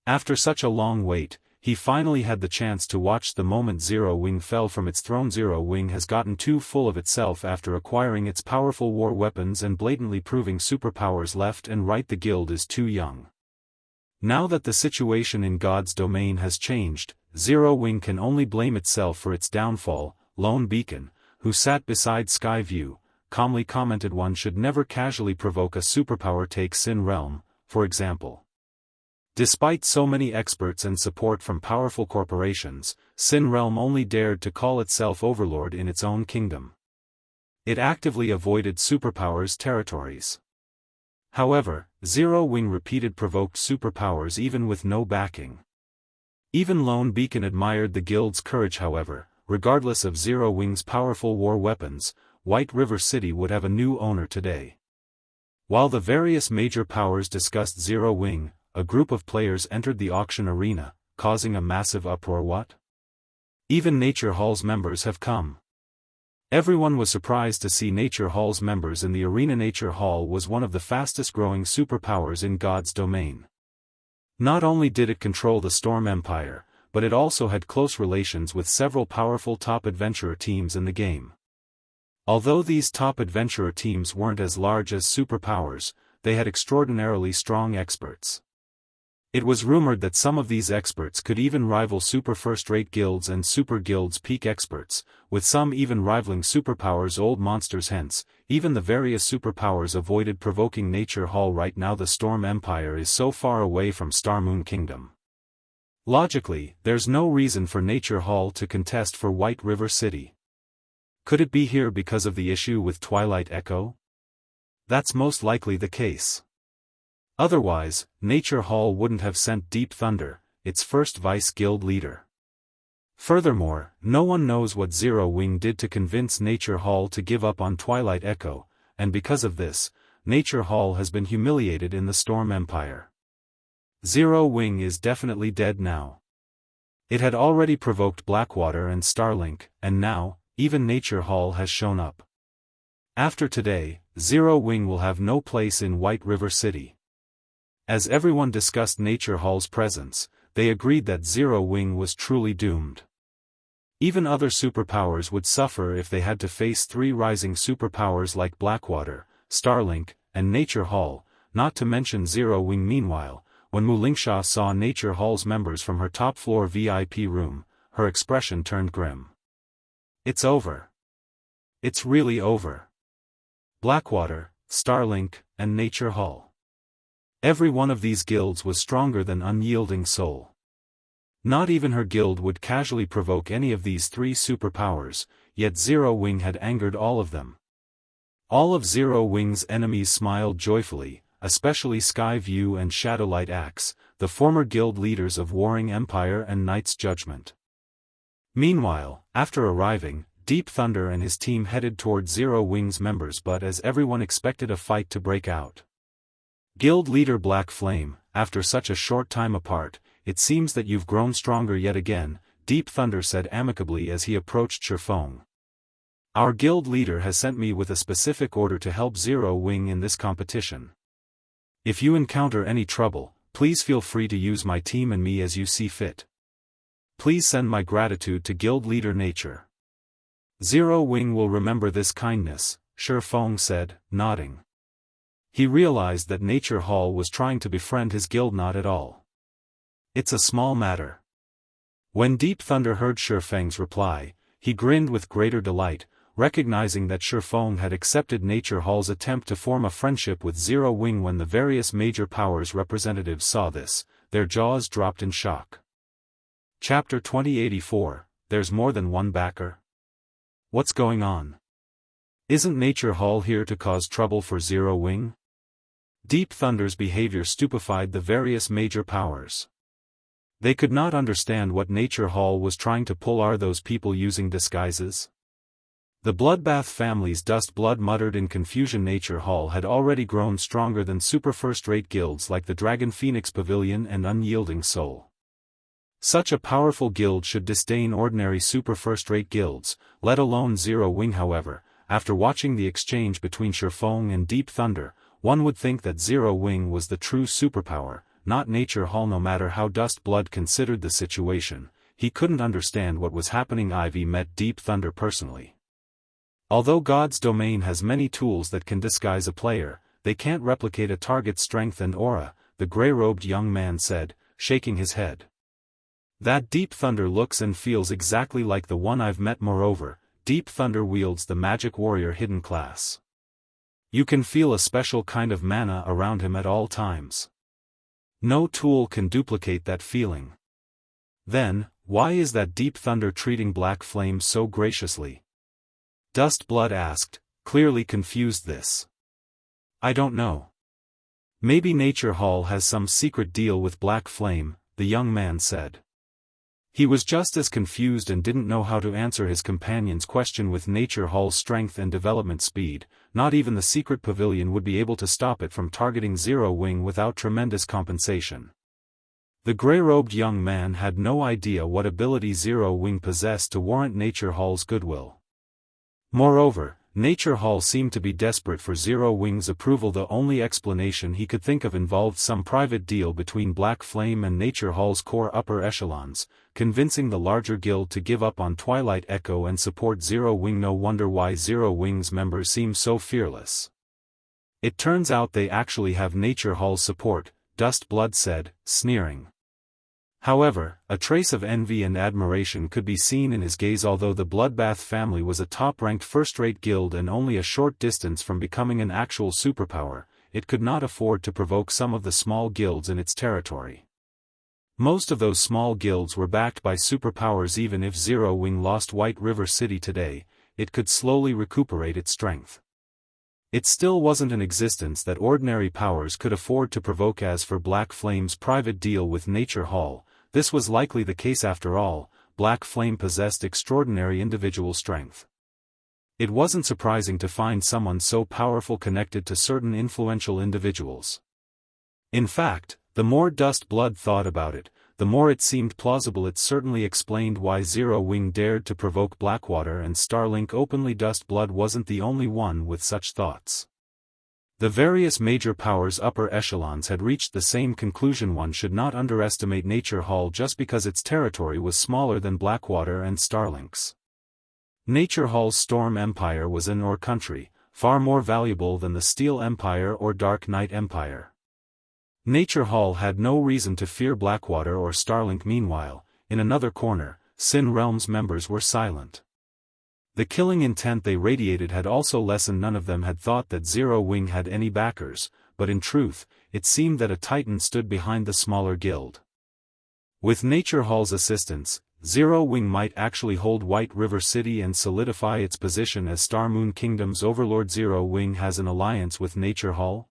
After such a long wait, he finally had the chance to watch the moment Zero Wing fell from its throne. Zero Wing has gotten too full of itself after acquiring its powerful war weapons and blatantly proving superpowers left and right. The guild is too young. Now that the situation in God's domain has changed, Zero Wing can only blame itself for its downfall. Lone Beacon, who sat beside Skyview, calmly commented, one should never casually provoke a superpower. Take Sin Realm, for example. Despite so many experts and support from powerful corporations, Sin Realm only dared to call itself overlord in its own kingdom. It actively avoided superpowers' territories. However, Zero Wing repeated provoked superpowers even with no backing. Even Lone Beacon admired the guild's courage. However, regardless of Zero Wing's powerful war weapons, White River City would have a new owner today. While the various major powers discussed Zero Wing, a group of players entered the auction arena, causing a massive uproar. What? Even Nature Hall's members have come. Everyone was surprised to see Nature Hall's members in the arena. Nature Hall was one of the fastest growing superpowers in God's domain. Not only did it control the Storm Empire, but it also had close relations with several powerful top adventurer teams in the game. Although these top adventurer teams weren't as large as superpowers, they had extraordinarily strong experts. It was rumored that some of these experts could even rival super first-rate guilds and super guilds' peak experts, with some even rivaling superpowers' old monsters. Hence, even the various superpowers avoided provoking Nature Hall. Right now the Storm Empire is so far away from Star Moon Kingdom. Logically, there's no reason for Nature Hall to contest for White River City. Could it be here because of the issue with Twilight Echo? That's most likely the case. Otherwise, Nature Hall wouldn't have sent Deep Thunder, its first vice-guild leader. Furthermore, no one knows what Zero Wing did to convince Nature Hall to give up on Twilight Echo, and because of this, Nature Hall has been humiliated in the Storm Empire. Zero Wing is definitely dead now. It had already provoked Blackwater and Starlink, and now, even Nature Hall has shown up. After today, Zero Wing will have no place in White River City. As everyone discussed Nature Hall's presence, they agreed that Zero Wing was truly doomed. Even other superpowers would suffer if they had to face three rising superpowers like Blackwater, Starlink, and Nature Hall, not to mention Zero Wing. Meanwhile, when Mulingsha saw Nature Hall's members from her top-floor VIP room, her expression turned grim. It's over. It's really over. Blackwater, Starlink, and Nature Hall. Every one of these guilds was stronger than Unyielding Soul. Not even her guild would casually provoke any of these three superpowers, yet Zero Wing had angered all of them. All of Zero Wing's enemies smiled joyfully, especially Skyview and Shadowlight Axe, the former guild leaders of Warring Empire and Knight's Judgment. Meanwhile, after arriving, Deep Thunder and his team headed toward Zero Wing's members, but as everyone expected a fight to break out. Guild leader Black Flame, after such a short time apart, it seems that you've grown stronger yet again, Deep Thunder said amicably as he approached Shifeng. Our guild leader has sent me with a specific order to help Zero Wing in this competition. If you encounter any trouble, please feel free to use my team and me as you see fit. Please send my gratitude to guild leader Nature. Zero Wing will remember this kindness, Shifeng said, nodding. He realized that Nature Hall was trying to befriend his guild not at all. It's a small matter. When Deep Thunder heard Shifeng's reply, he grinned with greater delight, recognizing that Shifeng had accepted Nature Hall's attempt to form a friendship with Zero Wing. When the various major powers representatives saw this, their jaws dropped in shock. Chapter 2084, There's more than one backer? What's going on? Isn't Nature Hall here to cause trouble for Zero Wing? Deep Thunder's behavior stupefied the various major powers. They could not understand what Nature Hall was trying to pull. Are those people using disguises? The Bloodbath family's Dust Blood muttered in confusion. Nature Hall had already grown stronger than super first-rate guilds like the Dragon Phoenix Pavilion and Unyielding Soul. Such a powerful guild should disdain ordinary super first-rate guilds, let alone Zero Wing. However, after watching the exchange between Shifeng and Deep Thunder, one would think that Zero Wing was the true superpower, not Nature Hall. No matter how Dust Blood considered the situation, he couldn't understand what was happening. Ivy met Deep Thunder personally. Although God's domain has many tools that can disguise a player, they can't replicate a target's strength and aura, the gray-robed young man said, shaking his head. That Deep Thunder looks and feels exactly like the one I've met. Moreover, Deep Thunder wields the Magic Warrior hidden class. You can feel a special kind of mana around him at all times. No tool can duplicate that feeling. Then, why is that Deep Thunder treating Black Flame so graciously? Dust Blood asked, clearly confused. This. I don't know. Maybe Nature Hall has some secret deal with Black Flame, the young man said. He was just as confused and didn't know how to answer his companion's question. With Nature Hall's strength and development speed, not even the secret pavilion would be able to stop it from targeting Zero Wing without tremendous compensation. The gray-robed young man had no idea what ability Zero Wing possessed to warrant Nature Hall's goodwill. Moreover, Nature Hall seemed to be desperate for Zero Wing's approval. The only explanation he could think of involved some private deal between Black Flame and Nature Hall's core upper echelons, convincing the larger guild to give up on Twilight Echo and support Zero Wing. No wonder why Zero Wing's members seem so fearless. It turns out they actually have Nature Hall's support, Dust Blood said, sneering. However, a trace of envy and admiration could be seen in his gaze. Although the Bloodbath family was a top-ranked first-rate guild and only a short distance from becoming an actual superpower, it could not afford to provoke some of the small guilds in its territory. Most of those small guilds were backed by superpowers. Even if Zero Wing lost White River City today, it could slowly recuperate its strength. It still wasn't an existence that ordinary powers could afford to provoke. As for Black Flame's private deal with Nature Hall, this was likely the case. After all, Black Flame possessed extraordinary individual strength. It wasn't surprising to find someone so powerful connected to certain influential individuals. In fact, the more Dust Blood thought about it, the more it seemed plausible. It certainly explained why Zero Wing dared to provoke Blackwater and Starlink openly. Dust Blood wasn't the only one with such thoughts. The various major powers' upper echelons had reached the same conclusion. One should not underestimate Nature Hall just because its territory was smaller than Blackwater and Starlink's. Nature Hall's Storm Empire was an Ore country, far more valuable than the Steel Empire or Dark Knight Empire. Nature Hall had no reason to fear Blackwater or Starlink. Meanwhile, in another corner, Sin Realm's members were silent. The killing intent they radiated had also lessened. None of them had thought that Zero Wing had any backers, but in truth, it seemed that a titan stood behind the smaller guild. With Nature Hall's assistance, Zero Wing might actually hold White River City and solidify its position as Star Moon Kingdom's overlord. Zero Wing has an alliance with Nature Hall?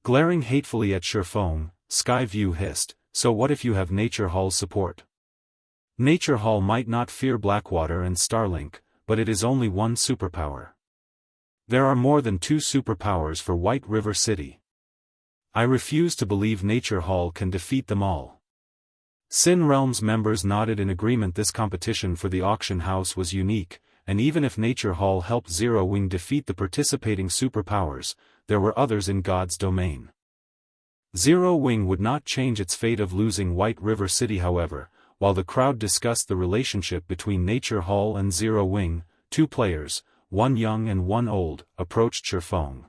Glaring hatefully at Sherfong, Skyview hissed, so what if you have Nature Hall's support? Nature Hall might not fear Blackwater and Starlink, but it is only one superpower. There are more than 2 superpowers for White River City. I refuse to believe Nature Hall can defeat them all. Sin Realms members nodded in agreement. This competition for the auction house was unique, and even if Nature Hall helped Zero Wing defeat the participating superpowers, there were others in God's domain. Zero Wing would not change its fate of losing White River City. However, while the crowd discussed the relationship between Nature Hall and Zero Wing, 2 players, one young and one old, approached Sherfong.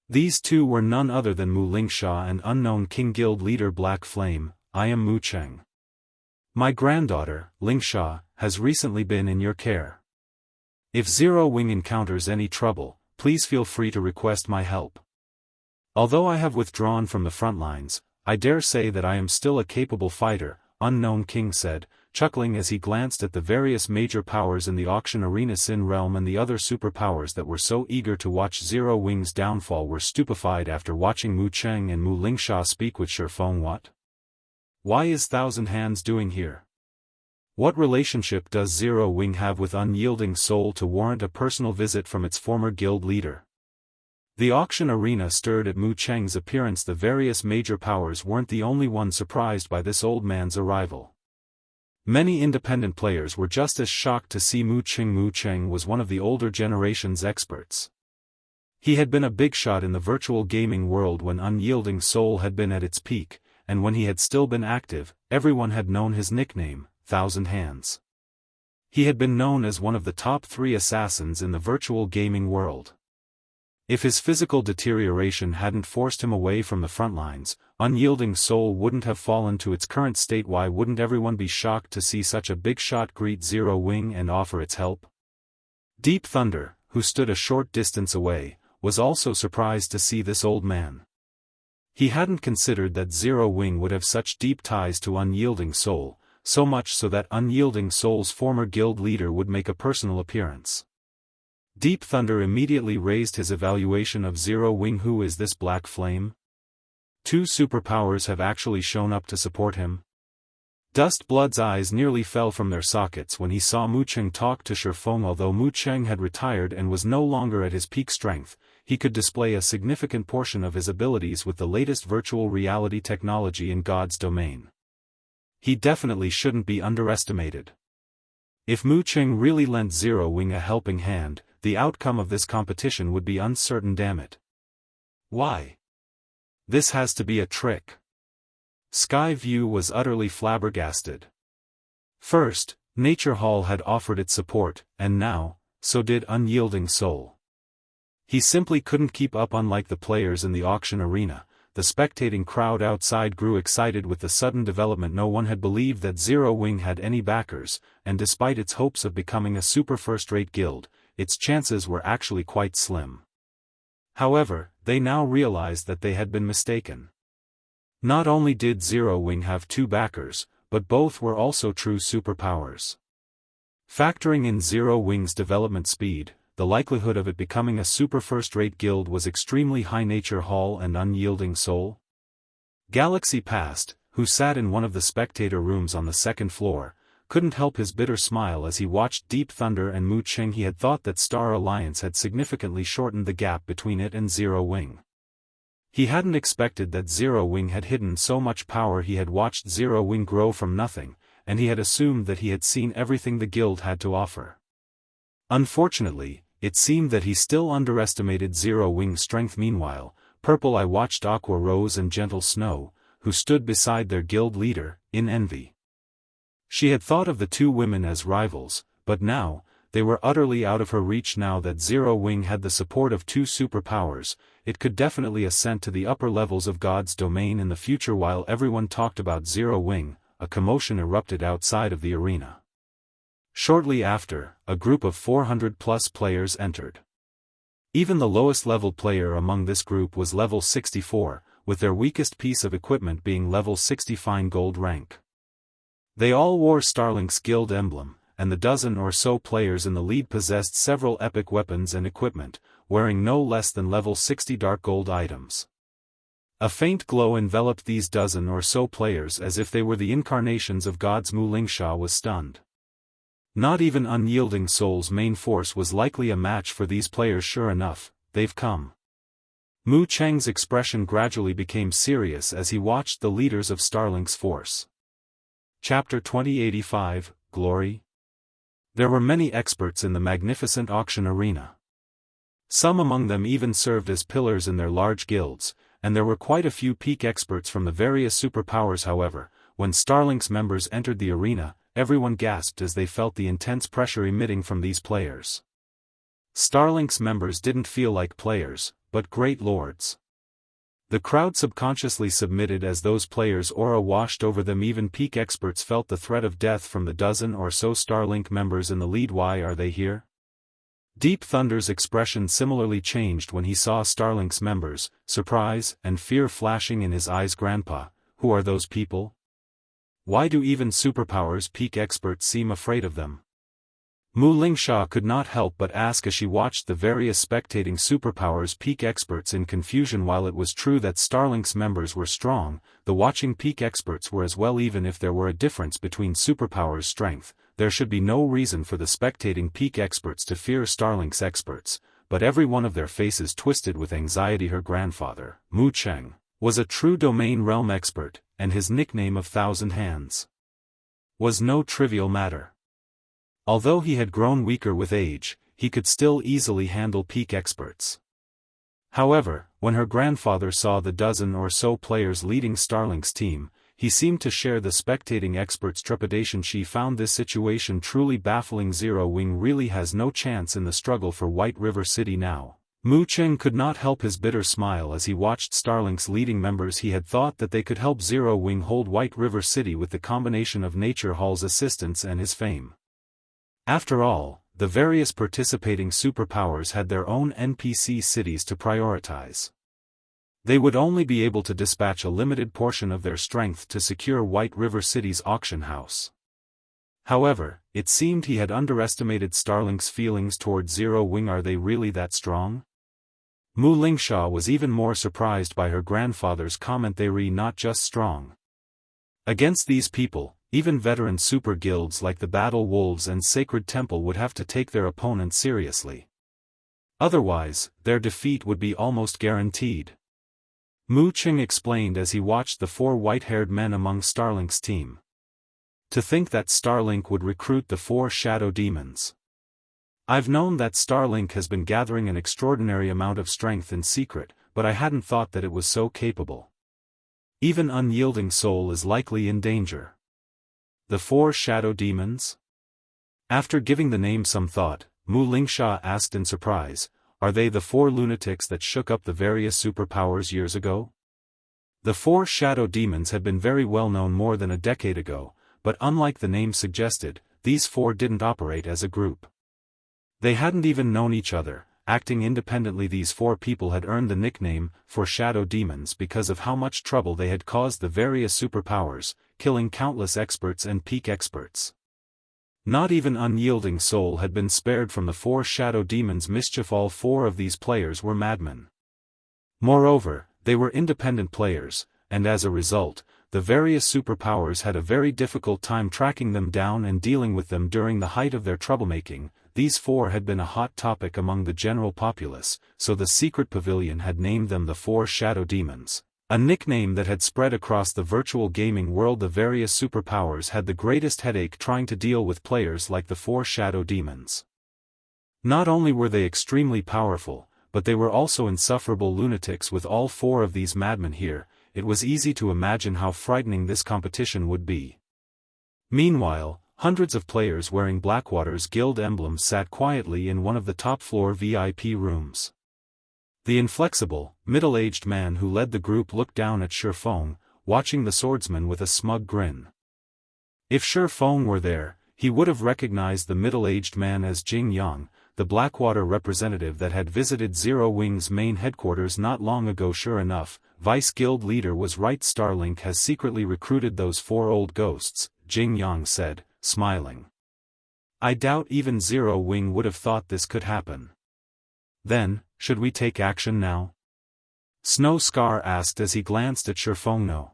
These 2 were none other than Mu Lingsha and unknown King Guild leader Black Flame. I am Mu Cheng. My granddaughter, Lingsha, has recently been in your care. If Zero Wing encounters any trouble, please feel free to request my help. Although I have withdrawn from the front lines, I dare say that I am still a capable fighter, Unknown King said, chuckling as he glanced at the various major powers in the auction arena. Sin Realm and the other superpowers that were so eager to watch Zero Wing's downfall were stupefied after watching Mu Cheng and Mu Lingsha speak with Sherfong. What? Why is Thousand Hands doing here? What relationship does Zero Wing have with Unyielding Soul to warrant a personal visit from its former guild leader? The auction arena stirred at Mu Cheng's appearance. The various major powers weren't the only ones surprised by this old man's arrival. Many independent players were just as shocked to see Mu Cheng. Mu Cheng was one of the older generation's experts. He had been a big shot in the virtual gaming world when Unyielding Soul had been at its peak, and when he had still been active, everyone had known his nickname, Thousand Hands. He had been known as one of the top 3 assassins in the virtual gaming world. If his physical deterioration hadn't forced him away from the front lines, Unyielding Soul wouldn't have fallen to its current state. Why wouldn't everyone be shocked to see such a big shot greet Zero Wing and offer its help? Deep Thunder, who stood a short distance away, was also surprised to see this old man. He hadn't considered that Zero Wing would have such deep ties to Unyielding Soul, so much so that Unyielding Soul's former guild leader would make a personal appearance. Deep Thunder immediately raised his evaluation of Zero Wing. Who is this Black Flame? 2 superpowers have actually shown up to support him. Dust Blood's eyes nearly fell from their sockets when he saw Mu Cheng talk to Sherfong. Although Mu Cheng had retired and was no longer at his peak strength, he could display a significant portion of his abilities with the latest virtual reality technology in God's domain. He definitely shouldn't be underestimated. If Mu Cheng really lent Zero Wing a helping hand, the outcome of this competition would be uncertain. Damn it. Why? This has to be a trick. Skyview was utterly flabbergasted. First, Nature Hall had offered its support, and now, so did Unyielding Soul. He simply couldn't keep up. Unlike the players in the auction arena, the spectating crowd outside grew excited with the sudden development. No one had believed that Zero Wing had any backers, and despite its hopes of becoming a super first-rate guild, its chances were actually quite slim. However, they now realized that they had been mistaken. Not only did Zero Wing have 2 backers, but both were also true superpowers. Factoring in Zero Wing's development speed, the likelihood of it becoming a super first-rate guild was extremely high. Nature Hall and Unyielding Soul? Galaxy Past, who sat in one of the spectator rooms on the 2nd floor, couldn't help his bitter smile as he watched Deep Thunder and Mu Cheng. He had thought that Star Alliance had significantly shortened the gap between it and Zero Wing. He hadn't expected that Zero Wing had hidden so much power. He had watched Zero Wing grow from nothing, and he had assumed that he had seen everything the guild had to offer. Unfortunately, it seemed that he still underestimated Zero Wing's strength. Meanwhile, Purple Eye watched Aqua Rose and Gentle Snow, who stood beside their guild leader, in envy. She had thought of the 2 women as rivals, but now, they were utterly out of her reach. Now that Zero Wing had the support of 2 superpowers, it could definitely ascend to the upper levels of God's domain in the future. While everyone talked about Zero Wing, a commotion erupted outside of the arena. Shortly after, a group of 400-plus players entered. Even the lowest level player among this group was level 64, with their weakest piece of equipment being level 60 fine gold rank. They all wore Starlink's guild emblem, and the dozen or so players in the lead possessed several epic weapons and equipment, wearing no less than level 60 dark gold items. A faint glow enveloped these dozen or so players as if they were the incarnations of gods. Mu Lingsha was stunned. Not even Unyielding Soul's main force was likely a match for these players. Sure enough, they've come. Mu Cheng's expression gradually became serious as he watched the leaders of Starlink's force. Chapter 2085, Glory. There were many experts in the magnificent auction arena. Some among them even served as pillars in their large guilds, and there were quite a few peak experts from the various superpowers. However, when Starlink's members entered the arena, everyone gasped as they felt the intense pressure emitting from these players. Starlink's members didn't feel like players, but great lords. The crowd subconsciously submitted as those players' aura washed over them. Even peak experts felt the threat of death from the dozen or so Starlink members in the lead. Why are they here? Deep Thunder's expression similarly changed when he saw Starlink's members, surprise and fear flashing in his eyes. Grandpa, who are those people? Why do even superpowers peak experts seem afraid of them? Mu Lingsha could not help but ask as she watched the various spectating superpowers peak experts in confusion. While it was true that Starlink's members were strong, the watching peak experts were as well. Even if there were a difference between superpowers' strength, there should be no reason for the spectating peak experts to fear Starlink's experts, but every one of their faces twisted with anxiety. Her grandfather, Mu Cheng, was a true domain realm expert, and his nickname of Thousand Hands was no trivial matter. Although he had grown weaker with age, he could still easily handle peak experts. However, when her grandfather saw the dozen or so players leading Starlink's team, he seemed to share the spectating experts' trepidation. She found this situation truly baffling. Zero Wing really has no chance in the struggle for White River City now. Mu Cheng could not help his bitter smile as he watched Starlink's leading members. He had thought that they could help Zero Wing hold White River City with the combination of Nature Hall's assistance and his fame. After all, the various participating superpowers had their own NPC cities to prioritize. They would only be able to dispatch a limited portion of their strength to secure White River City's auction house. However, it seemed he had underestimated Starlink's feelings towards Zero Wing. Are they really that strong? Mu Lingsha was even more surprised by her grandfather's comment. They were not just strong. Against these people, even veteran super guilds like the Battle Wolves and Sacred Temple would have to take their opponents seriously. Otherwise, their defeat would be almost guaranteed. Mu Cheng explained as he watched the four white-haired men among Starlink's team. To think that Starlink would recruit the four shadow demons. I've known that Starlink has been gathering an extraordinary amount of strength in secret, but I hadn't thought that it was so capable. Even Unyielding Soul is likely in danger. The four shadow demons? After giving the name some thought, Mu Lingsha asked in surprise, are they the four lunatics that shook up the various superpowers years ago? The four shadow demons had been very well known more than a decade ago, but unlike the name suggested, these four didn't operate as a group. They hadn't even known each other. Acting independently, these four people had earned the nickname for shadow demons because of how much trouble they had caused the various superpowers, killing countless experts and peak experts. Not even Unyielding Soul had been spared from the four shadow demons' mischief. All four of these players were madmen. Moreover, they were independent players, and as a result, the various superpowers had a very difficult time tracking them down and dealing with them during the height of their troublemaking. These four had been a hot topic among the general populace, so the secret pavilion had named them the Four Shadow Demons, a nickname that had spread across the virtual gaming world. The various superpowers had the greatest headache trying to deal with players like the Four Shadow Demons. Not only were they extremely powerful, but they were also insufferable lunatics. With all four of these madmen here, it was easy to imagine how frightening this competition would be. Meanwhile, hundreds of players wearing Blackwater's guild emblems sat quietly in one of the top-floor VIP rooms. The inflexible, middle-aged man who led the group looked down at Feng, watching the swordsman with a smug grin. If Feng were there, he would have recognized the middle-aged man as Jianghu, the Blackwater representative that had visited Zero Wing's main headquarters not long ago. Sure enough, Vice Guild leader was right. Starlink has secretly recruited those four old ghosts, Jianghu said, smiling. I doubt even Zero Wing would have thought this could happen. Then, should we take action now? Snow Scar asked as he glanced at Shifeng. No.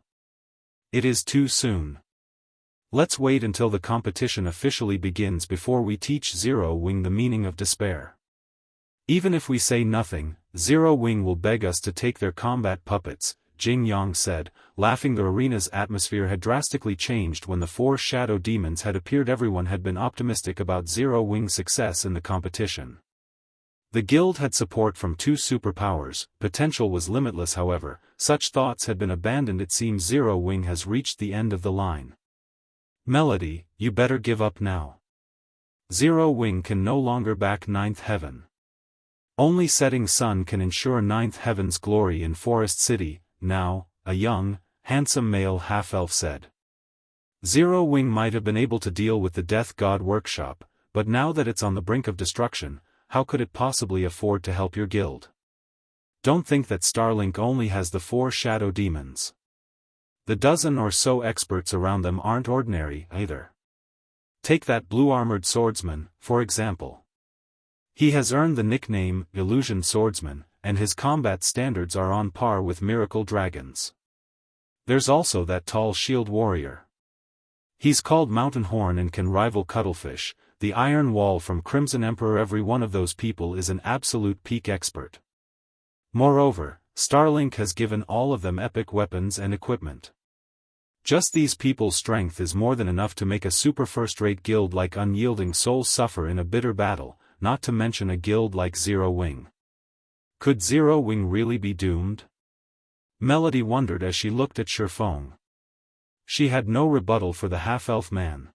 It is too soon. Let's wait until the competition officially begins before we teach Zero Wing the meaning of despair. Even if we say nothing, Zero Wing will beg us to take their combat puppets, Jianghu said, laughing. The arena's atmosphere had drastically changed when the 4 shadow demons had appeared. Everyone had been optimistic about Zero Wing's success in the competition. The guild had support from 2 superpowers, potential was limitless. However, such thoughts had been abandoned. It seems Zero Wing has reached the end of the line. Melody, you better give up now. Zero Wing can no longer back 9th Heaven. Only setting sun can ensure 9th Heaven's glory in Forest City, now, a young, handsome male half-elf said. Zero Wing might have been able to deal with the Death God workshop, but now that it's on the brink of destruction, how could it possibly afford to help your guild? Don't think that Starlink only has the 4 shadow demons. The dozen or so experts around them aren't ordinary either. Take that blue-armored swordsman, for example. He has earned the nickname Illusion Swordsman, and his combat standards are on par with Miracle Dragons. There's also that tall shield warrior. He's called Mountain Horn and can rival Cuttlefish, the Iron Wall from Crimson Emperor. Every one of those people is an absolute peak expert. Moreover, Starlink has given all of them epic weapons and equipment. Just these people's strength is more than enough to make a super first-rate guild like Unyielding Souls suffer in a bitter battle, not to mention a guild like Zero Wing. Could Zero Wing really be doomed? Melody wondered as she looked at Shifeng. She had no rebuttal for the half-elf man.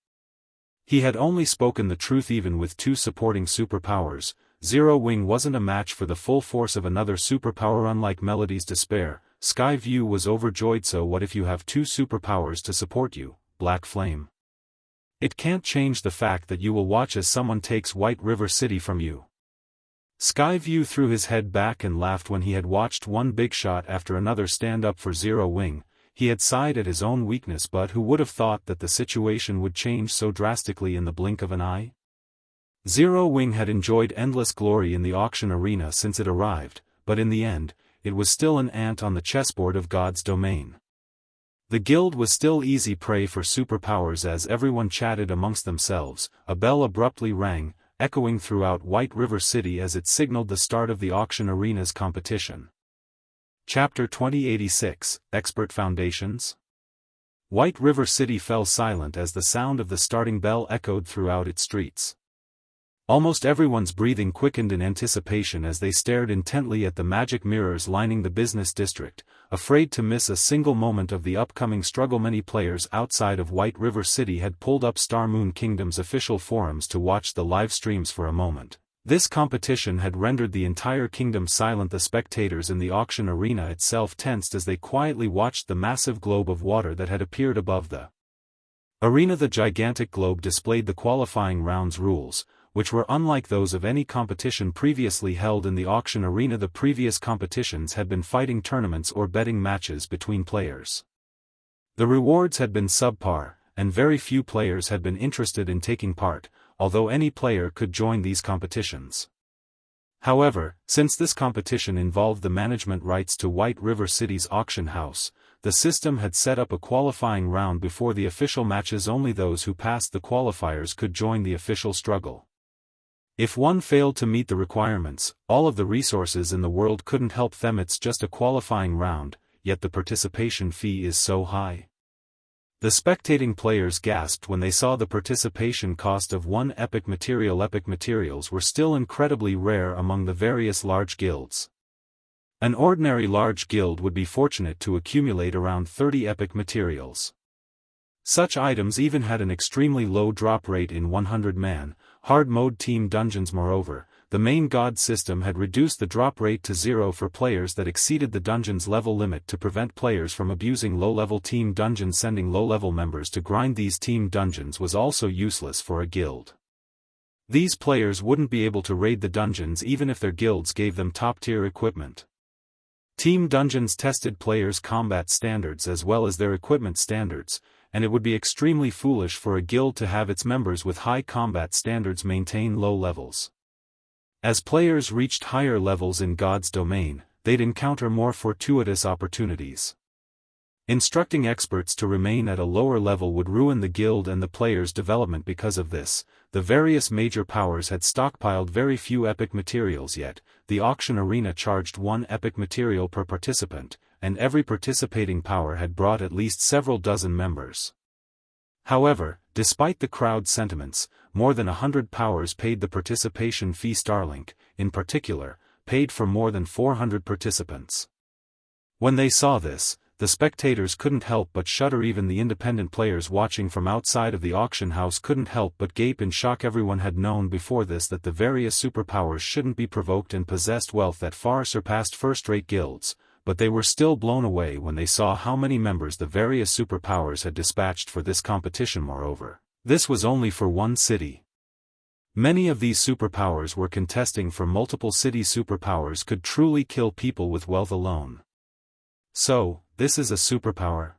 He had only spoken the truth. Even with 2 supporting superpowers, Zero Wing wasn't a match for the full force of another superpower. Unlike Melody's despair, Skyview was overjoyed. So what if you have 2 superpowers to support you, Black Flame? It can't change the fact that you will watch as someone takes White River City from you. Skyview threw his head back and laughed when he had watched one big shot after another stand up for Zero Wing. He had sighed at his own weakness, but who would have thought that the situation would change so drastically in the blink of an eye? Zero Wing had enjoyed endless glory in the auction arena since it arrived, but in the end, it was still an ant on the chessboard of God's domain. The guild was still easy prey for superpowers. As everyone chatted amongst themselves, a bell abruptly rang, echoing throughout White River City as it signaled the start of the auction arena's competition. Chapter 2086, Expert Foundations. White River City fell silent as the sound of the starting bell echoed throughout its streets. Almost everyone's breathing quickened in anticipation as they stared intently at the magic mirrors lining the business district, afraid to miss a single moment of the upcoming struggle. Many players outside of White River City had pulled up Star Moon Kingdom's official forums to watch the live streams for a moment. This competition had rendered the entire kingdom silent. The spectators in the auction arena itself tensed as they quietly watched the massive globe of water that had appeared above the arena. The gigantic globe displayed the qualifying rounds rules, which were unlike those of any competition previously held in the auction arena. The previous competitions had been fighting tournaments or betting matches between players. The rewards had been subpar, and very few players had been interested in taking part, although any player could join these competitions. However, since this competition involved the management rights to White River City's auction house, the system had set up a qualifying round before the official matches. Only those who passed the qualifiers could join the official struggle. If one failed to meet the requirements, all of the resources in the world couldn't help them. It's just a qualifying round, yet the participation fee is so high. The spectating players gasped when they saw the participation cost of one epic material. Epic materials were still incredibly rare among the various large guilds. An ordinary large guild would be fortunate to accumulate around 30 epic materials. Such items even had an extremely low drop rate in 100-man, hard-mode team dungeons. Moreover, the main god system had reduced the drop rate to 0 for players that exceeded the dungeon's level limit to prevent players from abusing low-level team dungeons. Sending low-level members to grind these team dungeons was also useless for a guild. These players wouldn't be able to raid the dungeons even if their guilds gave them top-tier equipment. Team dungeons tested players' combat standards as well as their equipment standards, and it would be extremely foolish for a guild to have its members with high combat standards maintain low levels. As players reached higher levels in God's domain, they'd encounter more fortuitous opportunities. Instructing experts to remain at a lower level would ruin the guild and the player's development. Because of this, the various major powers had stockpiled very few epic materials, yet the auction arena charged 1 epic material per participant, and every participating power had brought at least several dozen members. However, despite the crowd sentiments, more than 100 powers paid the participation fee. Starlink, in particular, paid for more than 400 participants. When they saw this, the spectators couldn't help but shudder. Even the independent players watching from outside of the auction house couldn't help but gape in shock. Everyone had known before this that the various superpowers shouldn't be provoked and possessed wealth that far surpassed first-rate guilds, but they were still blown away when they saw how many members the various superpowers had dispatched for this competition. Moreover, this was only for one city. Many of these superpowers were contesting for multiple cities. Superpowers could truly kill people with wealth alone. So, this is a superpower?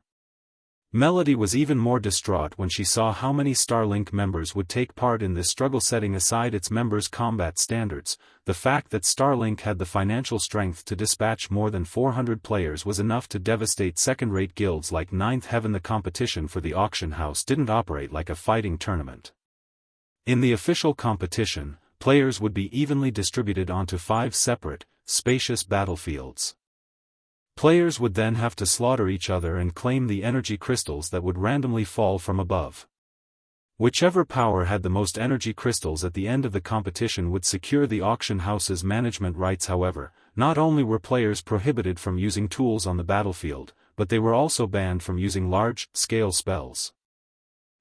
Melody was even more distraught when she saw how many Starlink members would take part in this struggle. Setting aside its members' combat standards, the fact that Starlink had the financial strength to dispatch more than 400 players was enough to devastate second-rate guilds like Ninth Heaven. The competition for the auction house didn't operate like a fighting tournament. In the official competition, players would be evenly distributed onto 5 separate, spacious battlefields. Players would then have to slaughter each other and claim the energy crystals that would randomly fall from above. Whichever power had the most energy crystals at the end of the competition would secure the auction house's management rights. However, not only were players prohibited from using tools on the battlefield, but they were also banned from using large-scale spells.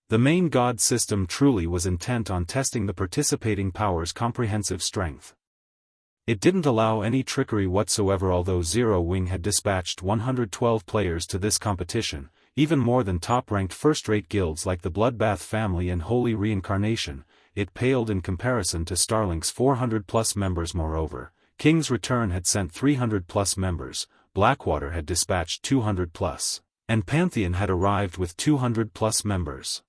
The main god system truly was intent on testing the participating powers' comprehensive strength. It didn't allow any trickery whatsoever. Although Zero Wing had dispatched 112 players to this competition, even more than top-ranked first-rate guilds like the Bloodbath family and Holy Reincarnation, it paled in comparison to Starlink's 400-plus members. Moreover, King's Return had sent 300-plus members, Blackwater had dispatched 200-plus, and Pantheon had arrived with 200-plus members.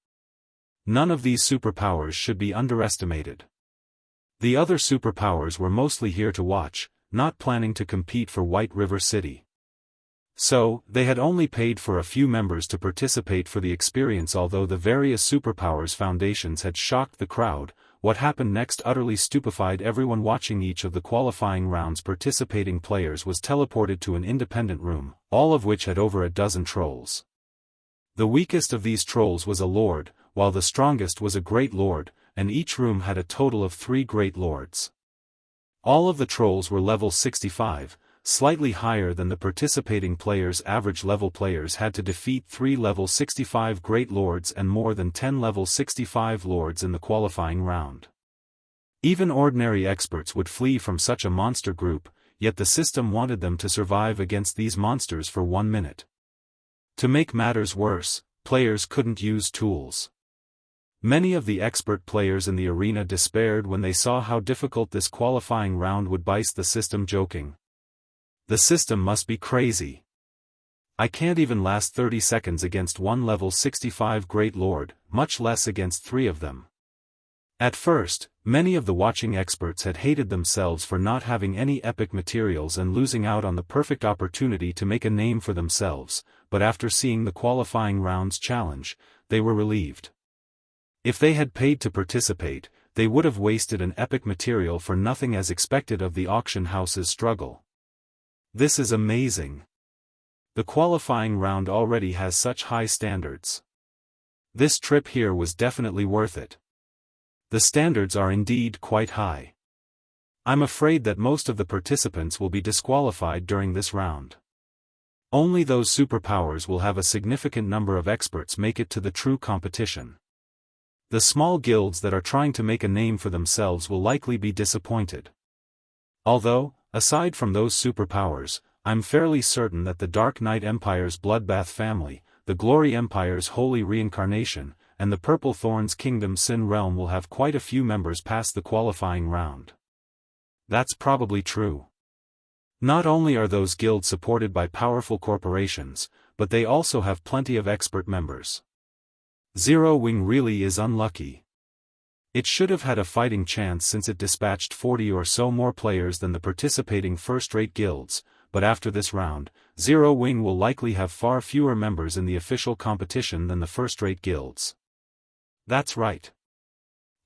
None of these superpowers should be underestimated. The other superpowers were mostly here to watch, not planning to compete for White River City. So, they had only paid for a few members to participate for the experience. Although the various superpowers' foundations had shocked the crowd, what happened next utterly stupefied everyone watching. Each of the qualifying rounds participating players was teleported to an independent room, all of which had over a dozen trolls. The weakest of these trolls was a lord, while the strongest was a great lord, and each room had a total of 3 great lords. All of the trolls were level 65, slightly higher than the participating players' average level. Players had to defeat 3 level 65 great lords and more than 10 level 65 lords in the qualifying round. Even ordinary experts would flee from such a monster group, yet the system wanted them to survive against these monsters for 1 minute. To make matters worse, players couldn't use tools. Many of the expert players in the arena despaired when they saw how difficult this qualifying round would be. The system joking. The system must be crazy. I can't even last 30 seconds against 1 level 65 Great Lord, much less against 3 of them. At first, many of the watching experts had hated themselves for not having any epic materials and losing out on the perfect opportunity to make a name for themselves, but after seeing the qualifying round's challenge, they were relieved. If they had paid to participate, they would have wasted an epic material for nothing, as expected of the auction house's struggle. This is amazing. The qualifying round already has such high standards. This trip here was definitely worth it. The standards are indeed quite high. I'm afraid that most of the participants will be disqualified during this round. Only those superpowers will have a significant number of experts make it to the true competition. The small guilds that are trying to make a name for themselves will likely be disappointed. Although, aside from those superpowers, I'm fairly certain that the Dark Knight Empire's Bloodbath family, the Glory Empire's Holy Reincarnation, and the Purple Thorns Kingdom's Sin Realm will have quite a few members past the qualifying round. That's probably true. Not only are those guilds supported by powerful corporations, but they also have plenty of expert members. Zero Wing really is unlucky. It should have had a fighting chance since it dispatched 40 or so more players than the participating first-rate guilds, but after this round, Zero Wing will likely have far fewer members in the official competition than the first-rate guilds. That's right.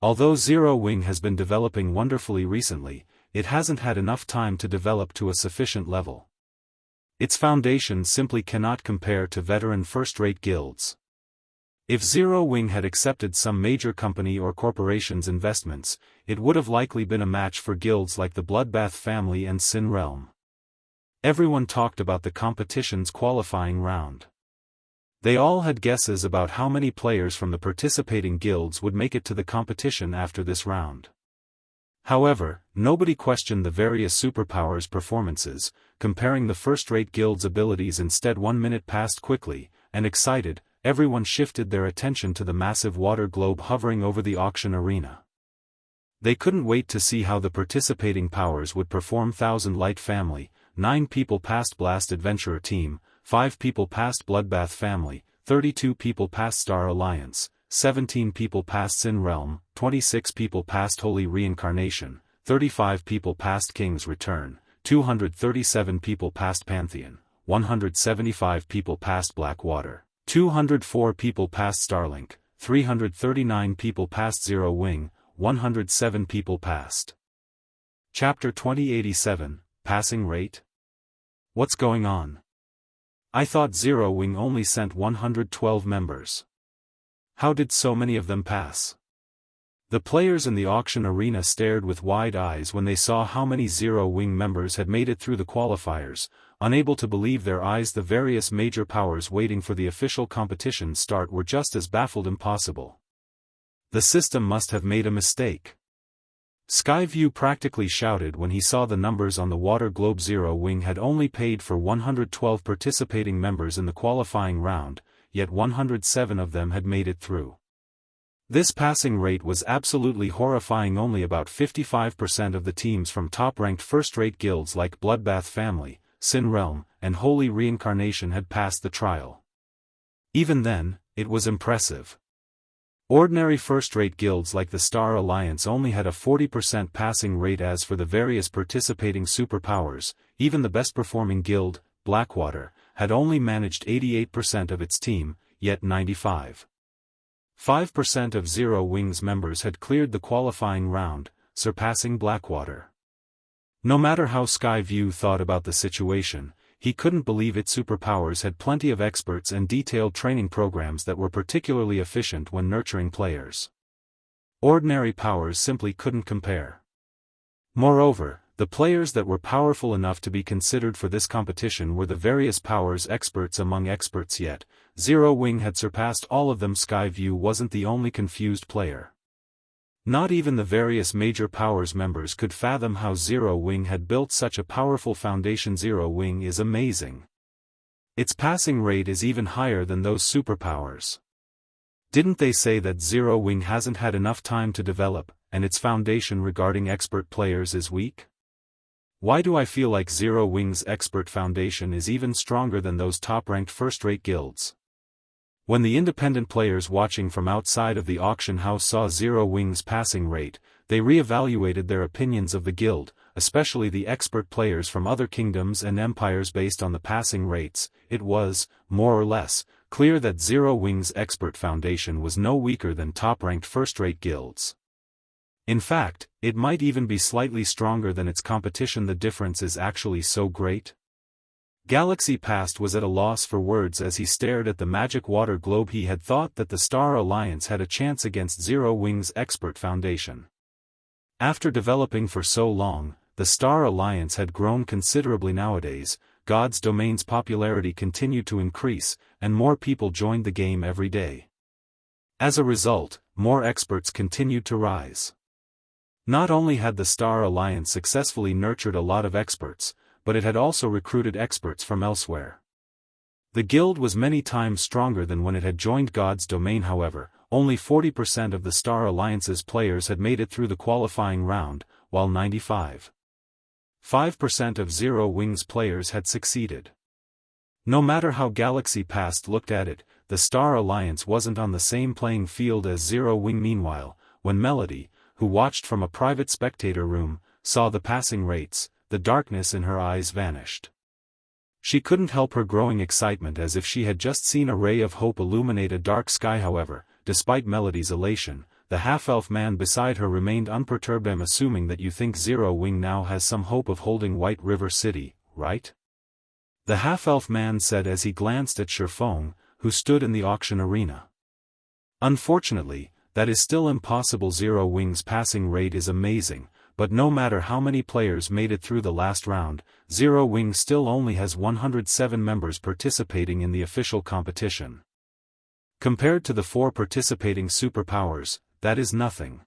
Although Zero Wing has been developing wonderfully recently, it hasn't had enough time to develop to a sufficient level. Its foundation simply cannot compare to veteran first-rate guilds. If Zero Wing had accepted some major company or corporation's investments, it would have likely been a match for guilds like the Bloodbath family and Sin Realm. Everyone talked about the competition's qualifying round. They all had guesses about how many players from the participating guilds would make it to the competition after this round. However, nobody questioned the various superpowers' performances. Comparing the first-rate guilds' abilities instead. 1 minute passed quickly, and excited, everyone shifted their attention to the massive water globe hovering over the auction arena. They couldn't wait to see how the participating powers would perform. Thousand Light family, 9 people past Blast Adventurer team, 5 people past Bloodbath family, 32 people past Star Alliance, 17 people past Sin Realm, 26 people past Holy Reincarnation, 35 people past King's Return, 237 people past Pantheon, 175 people past Blackwater, 204 people past Starlink, 339 people past Zero Wing, 107 people past. Chapter 2087, Passing Rate? What's going on? I thought Zero Wing only sent 112 members. How did so many of them pass? The players in the auction arena stared with wide eyes when they saw how many Zero Wing members had made it through the qualifiers, unable to believe their eyes. The various major powers waiting for the official competition start were just as baffled. Impossible. The system must have made a mistake. Skyview practically shouted when he saw the numbers on the water globe. Zero Wing had only paid for 112 participating members in the qualifying round, yet 107 of them had made it through. This passing rate was absolutely horrifying. Only about 55% of the teams from top-ranked first-rate guilds like Bloodbath family, Sin Realm, and Holy Reincarnation had passed the trial. Even then, it was impressive. Ordinary first-rate guilds like the Star Alliance only had a 40% passing rate. As for the various participating superpowers, even the best-performing guild, Blackwater, had only managed 88% of its team, yet 95% of Zero Wing's members had cleared the qualifying round, surpassing Blackwater. No matter how Skyview thought about the situation, he couldn't believe its superpowers had plenty of experts and detailed training programs that were particularly efficient when nurturing players. Ordinary powers simply couldn't compare. Moreover, the players that were powerful enough to be considered for this competition were the various powers experts among experts. Yet, Zero Wing had surpassed all of them. Skyview wasn't the only confused player. Not even the various major powers members could fathom how Zero Wing had built such a powerful foundation. Zero Wing is amazing. Its passing rate is even higher than those superpowers. Didn't they say that Zero Wing hasn't had enough time to develop, and its foundation regarding expert players is weak? Why do I feel like Zero Wing's expert foundation is even stronger than those top-ranked first-rate guilds? When the independent players watching from outside of the auction house saw Zero Wing's passing rate, they re-evaluated their opinions of the guild, especially the expert players from other kingdoms and empires. Based on the passing rates, it was, more or less, clear that Zero Wing's expert foundation was no weaker than top-ranked first-rate guilds. In fact, it might even be slightly stronger than its competition. The difference is actually so great. Galaxy Past was at a loss for words as he stared at the magic water globe. He had thought that the Star Alliance had a chance against Zero Wing's expert foundation. After developing for so long, the Star Alliance had grown considerably. Nowadays, God's Domain's popularity continued to increase, and more people joined the game every day. As a result, more experts continued to rise. Not only had the Star Alliance successfully nurtured a lot of experts, but it had also recruited experts from elsewhere. The guild was many times stronger than when it had joined God's Domain. However, only 40% of the Star Alliance's players had made it through the qualifying round, while 95% of Zero Wing's players had succeeded. No matter how Galaxy Past looked at it, the Star Alliance wasn't on the same playing field as Zero Wing. Meanwhile, when Melody, who watched from a private spectator room, saw the passing rates, the darkness in her eyes vanished. She couldn't help her growing excitement as if she had just seen a ray of hope illuminate a dark sky. However, despite Melody's elation, the half-elf man beside her remained unperturbed. I'm assuming that you think Zero Wing now has some hope of holding White River City, right? The half-elf man said as he glanced at Shifeng, who stood in the auction arena. Unfortunately, that is still impossible. Zero Wing's passing rate is amazing, but no matter how many players made it through the last round, Zero Wing still only has 107 members participating in the official competition. Compared to the 4 participating superpowers, that is nothing.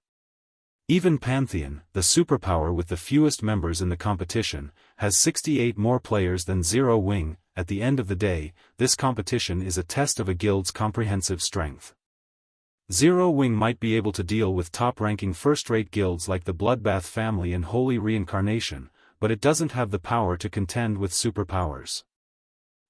Even Pantheon, the superpower with the fewest members in the competition, has 68 more players than Zero Wing. At the end of the day, this competition is a test of a guild's comprehensive strength. Zero Wing might be able to deal with top-ranking first-rate guilds like the Bloodbath family and Holy Reincarnation, but it doesn't have the power to contend with superpowers.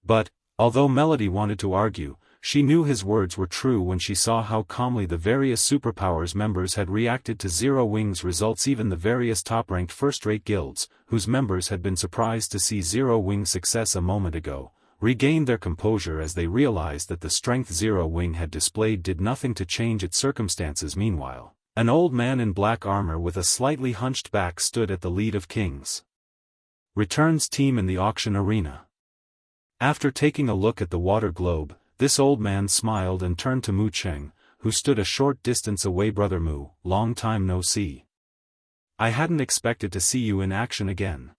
But, although Melody wanted to argue, she knew his words were true when she saw how calmly the various superpowers members had reacted to Zero Wing's results. Even the various top-ranked first-rate guilds, whose members had been surprised to see Zero Wing's success a moment ago, regained their composure as they realized that the strength Zero Wing had displayed did nothing to change its circumstances. Meanwhile, an old man in black armor with a slightly hunched back stood at the lead of King's Return's team in the auction arena. After taking a look at the water globe, this old man smiled and turned to Mu Cheng, who stood a short distance away. Brother Mu, long time no see. I hadn't expected to see you in action again.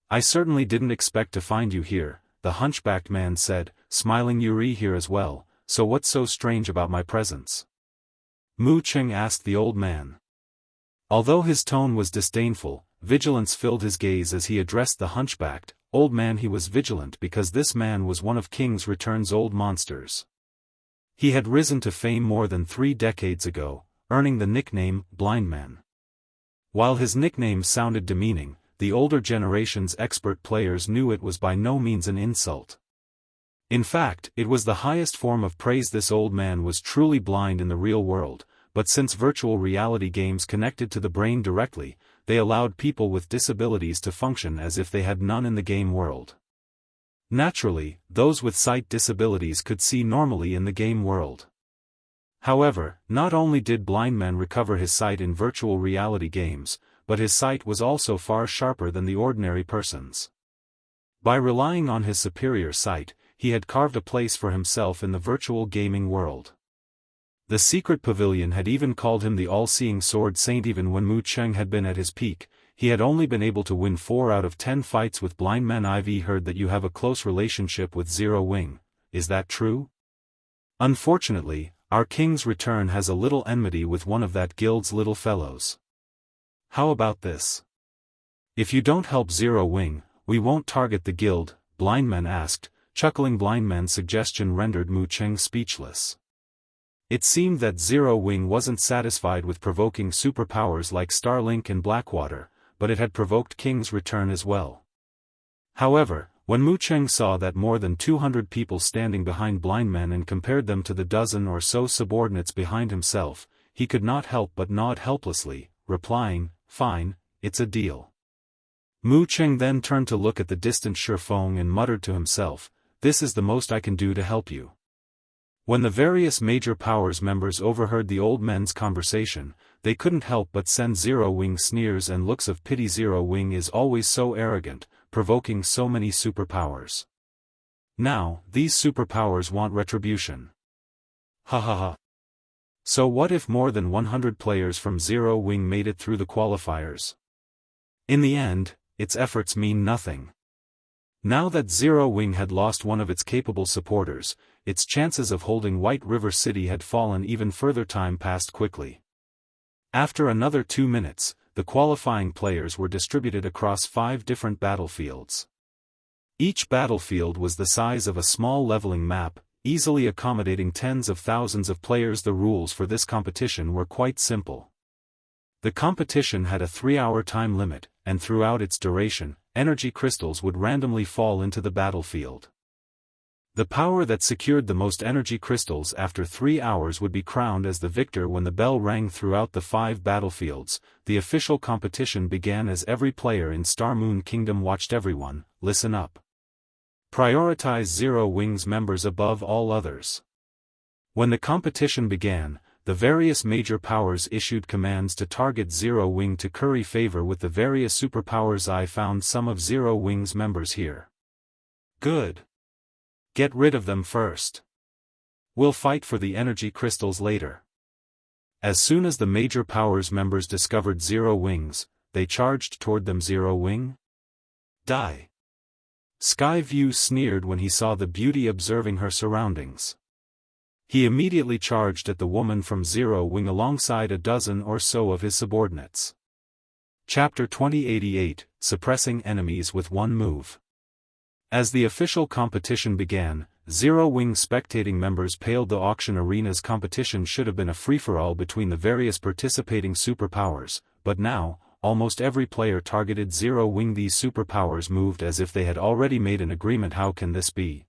I certainly didn't expect to find you here, the hunchbacked man said, smiling. You're here as well, so what's so strange about my presence? Mu Cheng asked the old man. Although his tone was disdainful, vigilance filled his gaze as he addressed the hunchbacked old man. He was vigilant because this man was one of King's Return's old monsters. He had risen to fame more than 3 decades ago, earning the nickname Blind Man. While his nickname sounded demeaning, the older generation's expert players knew it was by no means an insult. In fact, it was the highest form of praise. This old man was truly blind in the real world, but since virtual reality games connected to the brain directly, they allowed people with disabilities to function as if they had none in the game world. Naturally, those with sight disabilities could see normally in the game world. However, not only did Blind Man recover his sight in virtual reality games, but his sight was also far sharper than the ordinary person's. By relying on his superior sight, he had carved a place for himself in the virtual gaming world. The secret pavilion had even called him the all-seeing sword saint. Even when Mu Cheng had been at his peak, he had only been able to win 4 out of 10 fights with Blind Man. I've heard that you have a close relationship with Zero Wing, is that true? Unfortunately, our King's Return has a little enmity with one of that guild's little fellows. How about this? If you don't help Zero Wing, we won't target the guild, Blind Man asked, chuckling. Blind Man's suggestion rendered Mu Cheng speechless. It seemed that Zero Wing wasn't satisfied with provoking superpowers like Starlink and Blackwater, but it had provoked King's Return as well. However, when Mu Cheng saw that more than 200 people standing behind Blind Man and compared them to the dozen or so subordinates behind himself, he could not help but nod helplessly, replying, "Fine, it's a deal." Mu Cheng then turned to look at the distant Shifeng and muttered to himself, "This is the most I can do to help you." When the various major powers members overheard the old men's conversation, they couldn't help but send Zero Wing sneers and looks of pity. Zero Wing is always so arrogant, provoking so many superpowers. Now, these superpowers want retribution. Ha ha ha. So what if more than 100 players from Zero Wing made it through the qualifiers? In the end, its efforts mean nothing. Now that Zero Wing had lost one of its capable supporters, its chances of holding White River City had fallen even further. Time passed quickly. After another 2 minutes, the qualifying players were distributed across 5 different battlefields. Each battlefield was the size of a small leveling map, easily accommodating tens of thousands of players. The rules for this competition were quite simple. The competition had a 3-hour time limit, and throughout its duration, energy crystals would randomly fall into the battlefield. The power that secured the most energy crystals after 3 hours would be crowned as the victor when the bell rang throughout the 5 battlefields. The official competition began as every player in Star Moon Kingdom watched everyone. Listen up. Prioritize Zero Wings members above all others. When the competition began, the various major powers issued commands to target Zero Wing to curry favor with the various superpowers. I found some of Zero Wing's members here. Good. Get rid of them first. We'll fight for the energy crystals later. As soon as the major powers members discovered Zero Wings, they charged toward them. Zero Wing? Die. Skyview sneered when he saw the beauty observing her surroundings. He immediately charged at the woman from Zero Wing alongside a dozen or so of his subordinates. Chapter 2088, Suppressing Enemies with One Move. As the official competition began, Zero Wing spectating members paled. The auction arena's competition should have been a free-for-all between the various participating superpowers, but now, almost every player targeted Zero Wing. These superpowers moved as if they had already made an agreement. How can this be?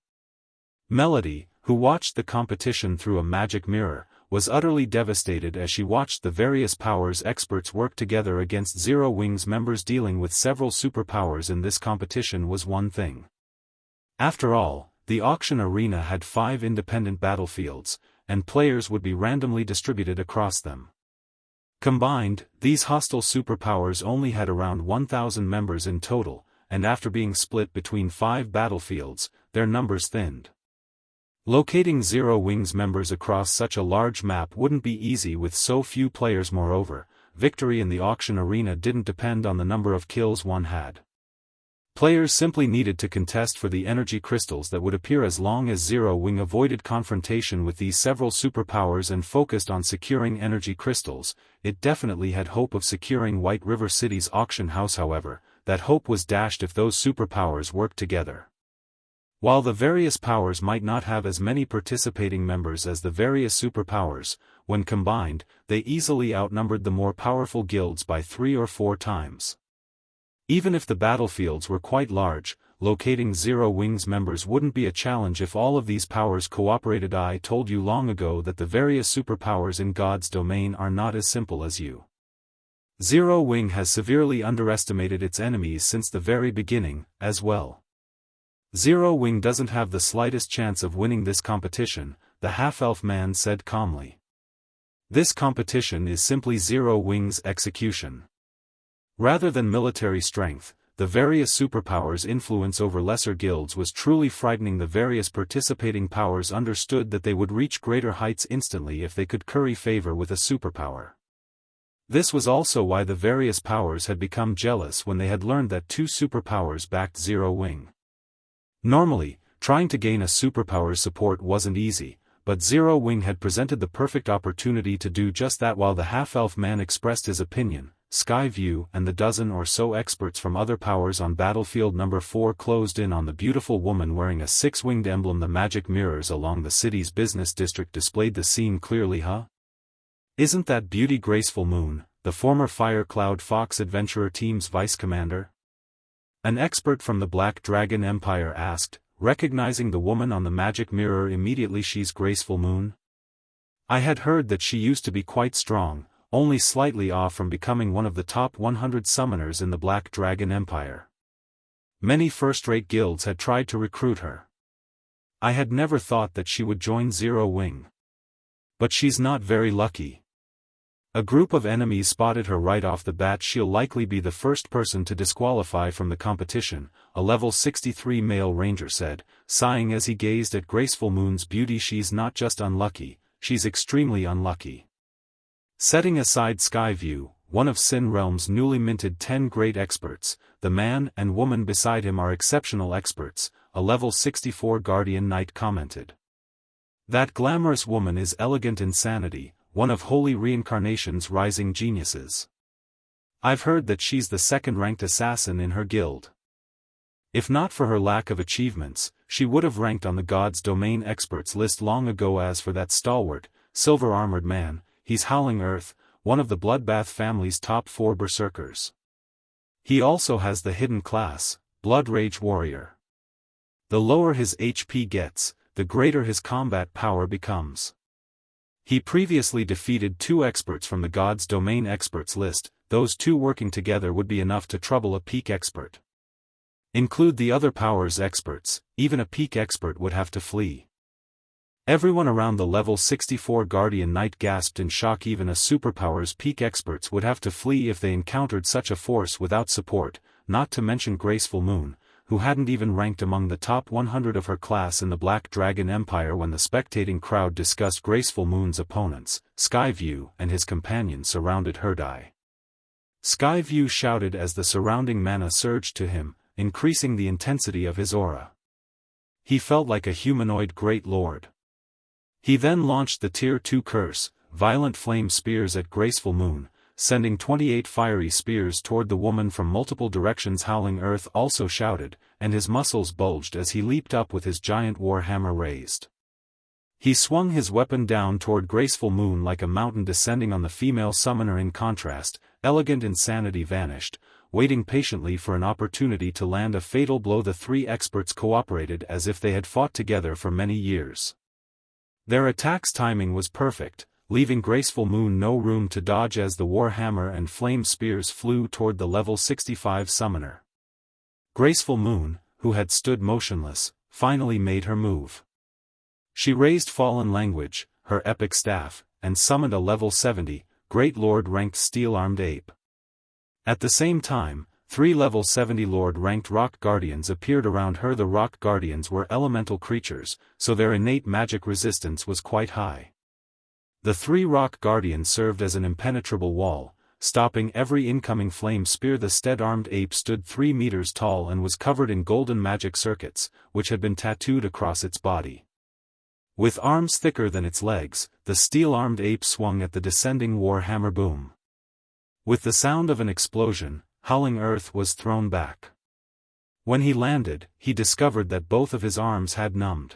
Melody, who watched the competition through a magic mirror, was utterly devastated as she watched the various powers experts work together against Zero Wing's members. Dealing with several superpowers in this competition was one thing. After all, the auction arena had 5 independent battlefields, and players would be randomly distributed across them. Combined, these hostile superpowers only had around 1,000 members in total, and after being split between 5 battlefields, their numbers thinned. Locating Zero Wing's members across such a large map wouldn't be easy with so few players. Moreover, victory in the auction arena didn't depend on the number of kills one had. Players simply needed to contest for the energy crystals that would appear. As long as Zero Wing avoided confrontation with these several superpowers and focused on securing energy crystals, it definitely had hope of securing White River City's auction house. However, that hope was dashed if those superpowers worked together. While the various powers might not have as many participating members as the various superpowers, when combined, they easily outnumbered the more powerful guilds by 3 or 4 times. Even if the battlefields were quite large, locating Zero Wing's members wouldn't be a challenge if all of these powers cooperated. I told you long ago that the various superpowers in God's domain are not as simple as you. Zero Wing has severely underestimated its enemies since the very beginning, as well. Zero Wing doesn't have the slightest chance of winning this competition, the half-elf man said calmly. This competition is simply Zero Wing's execution. Rather than military strength, the various superpowers' influence over lesser guilds was truly frightening. The various participating powers understood that they would reach greater heights instantly if they could curry favor with a superpower. This was also why the various powers had become jealous when they had learned that 2 superpowers backed Zero Wing. Normally, trying to gain a superpower's support wasn't easy, but Zero Wing had presented the perfect opportunity to do just that. While the half-elf man expressed his opinion, Skyview and the dozen or so experts from other powers on battlefield number 4 closed in on the beautiful woman wearing a 6-winged emblem. The magic mirrors along the city's business district displayed the scene clearly. Isn't that beauty Graceful Moon, the former Fire Cloud Fox adventurer team's vice commander? An expert from the Black Dragon Empire asked, recognizing the woman on the magic mirror immediately. She's Graceful Moon? I had heard that she used to be quite strong, only slightly off from becoming one of the top 100 summoners in the Black Dragon Empire. Many first-rate guilds had tried to recruit her. I had never thought that she would join Zero Wing. But she's not very lucky. A group of enemies spotted her right off the bat. She'll likely be the first person to disqualify from the competition, a level 63 male ranger said, sighing as he gazed at Graceful Moon's beauty. She's not just unlucky, she's extremely unlucky. Setting aside Skyview, one of Sin Realm's newly minted 10 great experts, the man and woman beside him are exceptional experts, a level 64 Guardian Knight commented. That glamorous woman is Elegant Insanity, one of Holy Reincarnation's rising geniuses. I've heard that she's the second-ranked assassin in her guild. If not for her lack of achievements, she would have ranked on the God's Domain experts list long ago. As for that stalwart, silver-armored man, he's Howling Earth, one of the Bloodbath family's top 4 berserkers. He also has the hidden class, Blood Rage Warrior. The lower his HP gets, the greater his combat power becomes. He previously defeated 2 experts from the God's Domain experts list. Those 2 working together would be enough to trouble a peak expert. Include the other powers experts, even a peak expert would have to flee. Everyone around the level 64 Guardian Knight gasped in shock. Even a superpower's peak experts would have to flee if they encountered such a force without support, not to mention Graceful Moon, who hadn't even ranked among the top 100 of her class in the Black Dragon Empire. When the spectating crowd discussed Graceful Moon's opponents, Skyview and his companions surrounded her. Skyview shouted as the surrounding mana surged to him, increasing the intensity of his aura. He felt like a humanoid great lord. He then launched the Tier 2 curse, Violent Flame Spears at Graceful Moon, sending 28 fiery spears toward the woman from multiple directions. Howling Earth also shouted, and his muscles bulged as he leaped up with his giant war hammer raised. He swung his weapon down toward Graceful Moon like a mountain descending on the female summoner. In contrast, Elegant Insanity vanished, waiting patiently for an opportunity to land a fatal blow. The 3 experts cooperated as if they had fought together for many years. Their attack's timing was perfect, leaving Graceful Moon no room to dodge as the Warhammer and Flame Spears flew toward the level 65 summoner. Graceful Moon, who had stood motionless, finally made her move. She raised Fallen Language, her epic staff, and summoned a level 70, Great Lord-ranked Steel-Armed Ape. At the same time, 3 level 70 Lord-ranked Rock Guardians appeared around her. The Rock Guardians were elemental creatures, so their innate magic resistance was quite high. The 3 Rock Guardians served as an impenetrable wall, stopping every incoming flame spear. The Steed-armed ape stood 3 meters tall and was covered in golden magic circuits, which had been tattooed across its body. With arms thicker than its legs, the steel-armed ape swung at the descending warhammer. Boom! With the sound of an explosion, Howling Earth was thrown back. When he landed, he discovered that both of his arms had numbed.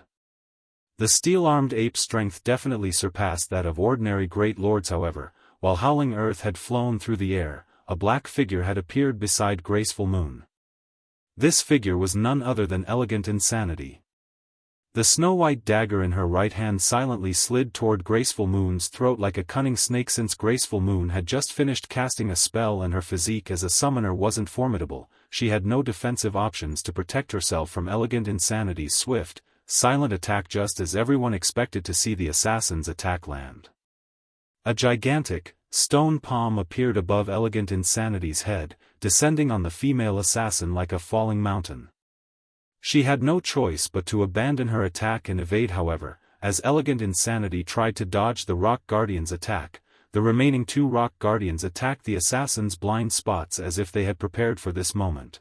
The steel-armed ape's strength definitely surpassed that of ordinary great lords. However, while Howling Earth had flown through the air, a black figure had appeared beside Graceful Moon. This figure was none other than Elegant Insanity. The snow-white dagger in her right hand silently slid toward Graceful Moon's throat like a cunning snake. Since Graceful Moon had just finished casting a spell and her physique as a summoner wasn't formidable, she had no defensive options to protect herself from Elegant Insanity's swift, silent attack. Just as everyone expected to see the assassin's attack land, a gigantic, stone palm appeared above Elegant Insanity's head, descending on the female assassin like a falling mountain. She had no choice but to abandon her attack and evade. However, as Elegant Insanity tried to dodge the Rock Guardian's attack, the remaining 2 Rock Guardians attacked the assassin's blind spots as if they had prepared for this moment.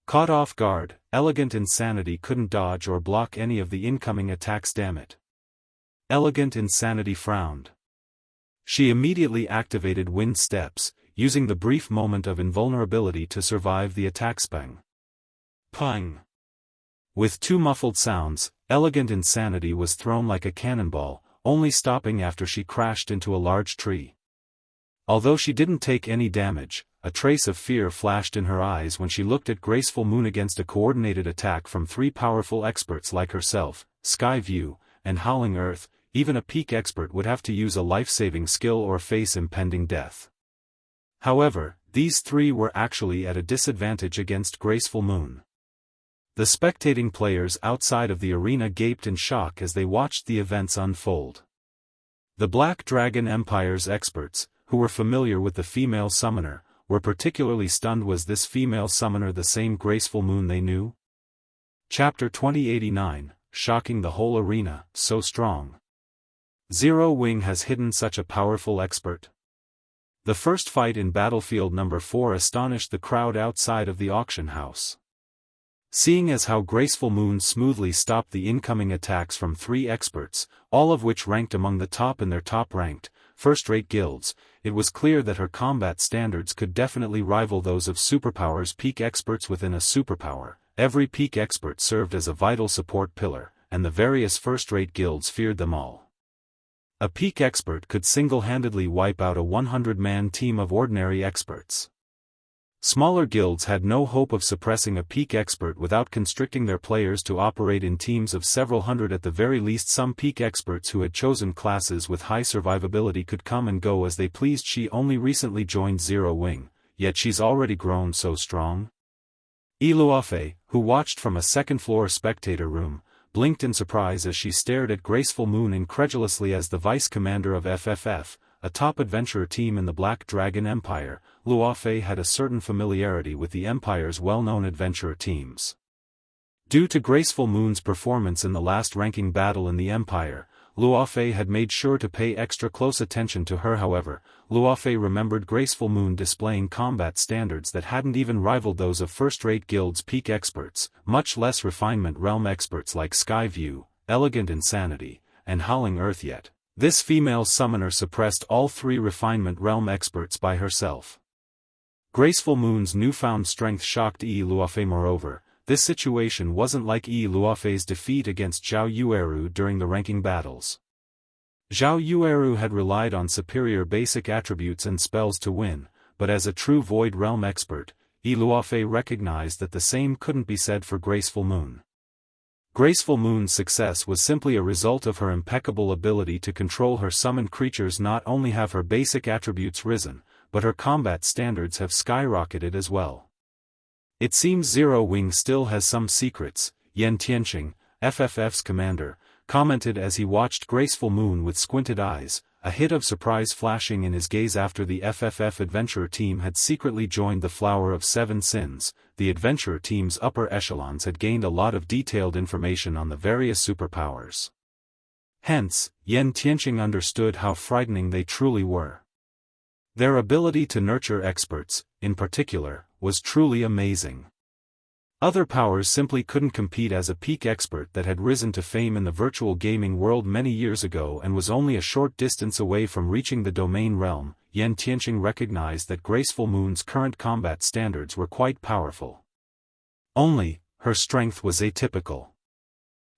Caught off guard, Elegant Insanity couldn't dodge or block any of the incoming attacks. Damn it! Elegant Insanity frowned. She immediately activated Wind Steps, using the brief moment of invulnerability to survive the attack. Spang! Pang! With 2 muffled sounds, Elegant Insanity was thrown like a cannonball, only stopping after she crashed into a large tree. Although she didn't take any damage, a trace of fear flashed in her eyes when she looked at Graceful Moon. Against a coordinated attack from 3 powerful experts like herself, Skyview, and Howling Earth, even a peak expert would have to use a life-saving skill or face impending death. However, these 3 were actually at a disadvantage against Graceful Moon. The spectating players outside of the arena gaped in shock as they watched the events unfold. The Black Dragon Empire's experts, who were familiar with the female summoner, were particularly stunned. Was this female summoner the same Graceful Moon they knew? Chapter 2089, shocking the whole arena, so strong. Zero Wing has hidden such a powerful expert. The first fight in Battlefield Number 4 astonished the crowd outside of the auction house. Seeing as how Graceful Moon smoothly stopped the incoming attacks from 3 experts, all of which ranked among the top in their top-ranked, first-rate guilds, it was clear that her combat standards could definitely rival those of superpowers. Peak experts within a superpower. Every peak expert served as a vital support pillar, and the various first-rate guilds feared them all. A peak expert could single-handedly wipe out a 100-man team of ordinary experts. Smaller guilds had no hope of suppressing a peak expert without constricting their players to operate in teams of several hundred at the very least. Some peak experts who had chosen classes with high survivability could come and go as they pleased. She only recently joined Zero Wing, yet she's already grown so strong. Luofei, who watched from a second-floor spectator room, blinked in surprise as she stared at Graceful Moon incredulously. As the vice-commander of FFF, a top adventurer team in the Black Dragon Empire, Luofei had a certain familiarity with the Empire's well-known adventurer teams. Due to Graceful Moon's performance in the last ranking battle in the Empire, Luofei had made sure to pay extra close attention to her. However, Luofei remembered Graceful Moon displaying combat standards that hadn't even rivaled those of first-rate guilds' peak experts, much less refinement realm experts like Skyview, Elegant Insanity, and Howling Earth. Yet this female summoner suppressed all three refinement realm experts by herself. Graceful Moon's newfound strength shocked Luofei. Moreover, this situation wasn't like Luofei's defeat against Zhao Yueru during the ranking battles. Zhao Yueru had relied on superior basic attributes and spells to win, but as a true Void Realm expert, Luofei recognized that the same couldn't be said for Graceful Moon. Graceful Moon's success was simply a result of her impeccable ability to control her summoned creatures. Not only have her basic attributes risen, but her combat standards have skyrocketed as well. It seems Zero Wing still has some secrets, Yan Tianqing, FFF's commander, commented as he watched Graceful Moon with squinted eyes, a hint of surprise flashing in his gaze. After the FFF adventurer team had secretly joined the Flower of Seven Sins, the adventurer team's upper echelons had gained a lot of detailed information on the various superpowers. Hence, Yan Tianqing understood how frightening they truly were. Their ability to nurture experts, in particular, was truly amazing. Other powers simply couldn't compete. As a peak expert that had risen to fame in the virtual gaming world many years ago and was only a short distance away from reaching the domain realm, Yan Tianqing recognized that Graceful Moon's current combat standards were quite powerful. Only, her strength was atypical.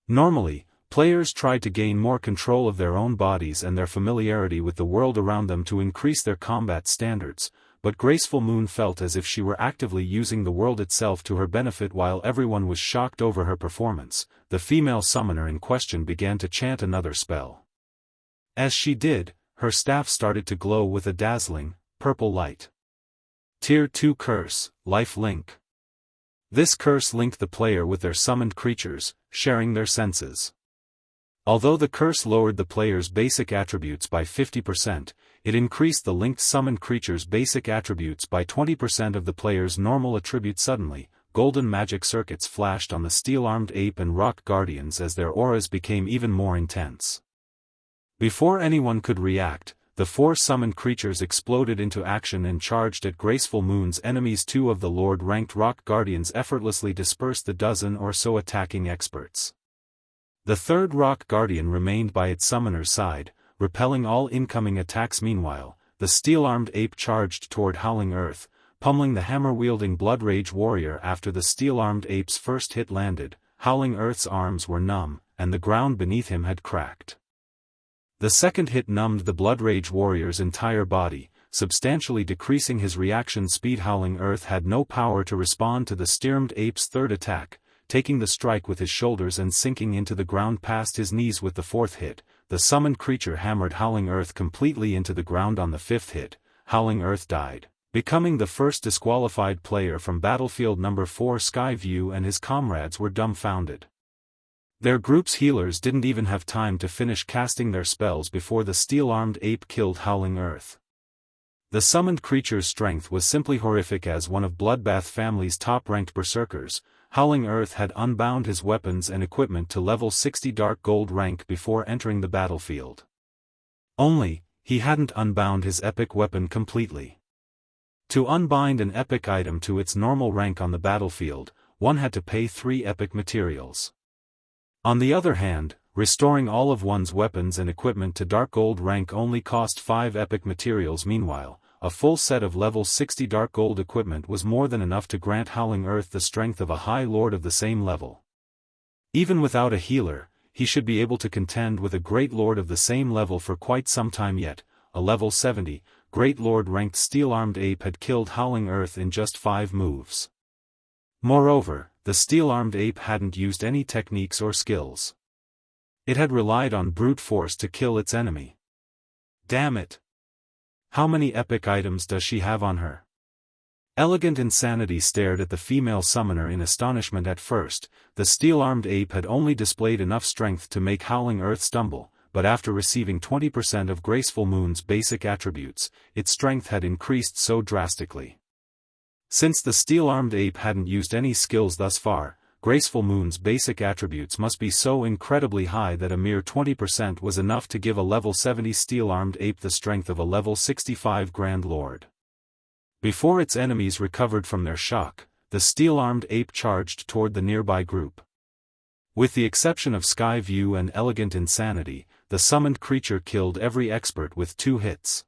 Normally, players tried to gain more control of their own bodies and their familiarity with the world around them to increase their combat standards, but Graceful Moon felt as if she were actively using the world itself to her benefit. While everyone was shocked over her performance, the female summoner in question began to chant another spell. As she did, her staff started to glow with a dazzling, purple light. Tier 2 Curse, Life Link. This curse linked the player with their summoned creatures, sharing their senses. Although the curse lowered the player's basic attributes by 50%, it increased the linked summoned creature's basic attributes by 20% of the player's normal attributes. Suddenly, golden magic circuits flashed on the steel-armed ape and rock guardians as their auras became even more intense. Before anyone could react, the four summoned creatures exploded into action and charged at Graceful Moon's enemies. Two of the Lord-ranked rock guardians effortlessly dispersed the dozen or so attacking experts. The third rock guardian remained by its summoner's side, repelling all incoming attacks. Meanwhile, the steel-armed ape charged toward Howling Earth, pummeling the hammer-wielding Blood Rage warrior. After the steel-armed ape's first hit landed, Howling Earth's arms were numb, and the ground beneath him had cracked. The second hit numbed the Blood Rage warrior's entire body, substantially decreasing his reaction speed. Howling Earth had no power to respond to the steel-armed ape's third attack, taking the strike with his shoulders and sinking into the ground past his knees. With the fourth hit, the summoned creature hammered Howling Earth completely into the ground. On the fifth hit, Howling Earth died, becoming the first disqualified player from Battlefield Number 4. Skyview and his comrades were dumbfounded. Their group's healers didn't even have time to finish casting their spells before the steel-armed ape killed Howling Earth. The summoned creature's strength was simply horrific. As one of Bloodbath family's top-ranked berserkers, Howling Earth had unbound his weapons and equipment to level 60 Dark Gold rank before entering the battlefield. Only, he hadn't unbound his epic weapon completely. To unbind an epic item to its normal rank on the battlefield, one had to pay 3 epic materials. On the other hand, restoring all of one's weapons and equipment to Dark Gold rank only cost 5 epic materials. Meanwhile, a full set of level 60 Dark Gold equipment was more than enough to grant Howling Earth the strength of a High Lord of the same level. Even without a healer, he should be able to contend with a Great Lord of the same level for quite some time. Yet, a level 70, Great Lord-ranked steel-armed ape had killed Howling Earth in just 5 moves. Moreover, the steel-armed ape hadn't used any techniques or skills. It had relied on brute force to kill its enemy. Damn it! How many epic items does she have on her? Elegant Insanity stared at the female summoner in astonishment at first. The steel-armed ape had only displayed enough strength to make Howling Earth stumble, but after receiving 20% of Graceful Moon's basic attributes, its strength had increased so drastically. Since the steel-armed ape hadn't used any skills thus far, Graceful Moon's basic attributes must be so incredibly high that a mere 20% was enough to give a level 70 steel-armed ape the strength of a level 65 Grand Lord. Before its enemies recovered from their shock, the steel-armed ape charged toward the nearby group. With the exception of Skyview and Elegant Insanity, the summoned creature killed every expert with 2 hits.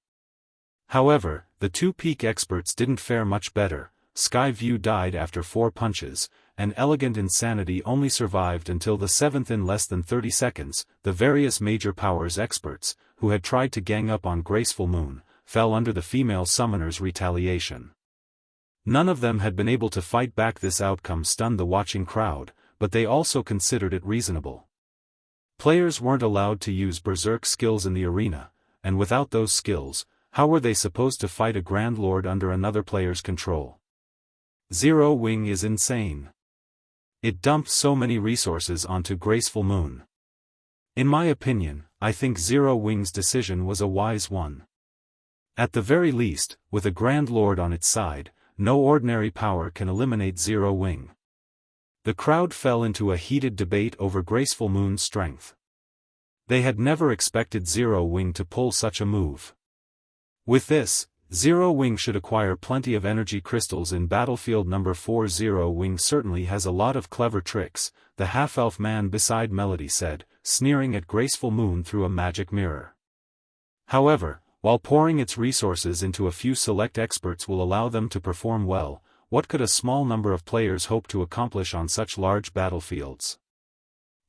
However, the 2 peak experts didn't fare much better. Skyview died after 4 punches, and Elegant Insanity only survived until the 7th in less than 30 seconds. The various major powers experts, who had tried to gang up on Graceful Moon, fell under the female summoner's retaliation. None of them had been able to fight back. This outcome stunned the watching crowd, but they also considered it reasonable. Players weren't allowed to use berserk skills in the arena, and without those skills, how were they supposed to fight a Grand Lord under another player's control? Zero Wing is insane. It dumped so many resources onto Graceful Moon. In my opinion, I think Zero Wing's decision was a wise one. At the very least, with a Grand Lord on its side, no ordinary power can eliminate Zero Wing. The crowd fell into a heated debate over Graceful Moon's strength. They had never expected Zero Wing to pull such a move. With this, Zero Wing should acquire plenty of energy crystals in Battlefield number 4. Zero Wing certainly has a lot of clever tricks, the half-elf man beside Melody said, sneering at Graceful Moon through a magic mirror. However, while pouring its resources into a few select experts will allow them to perform well, what could a small number of players hope to accomplish on such large battlefields?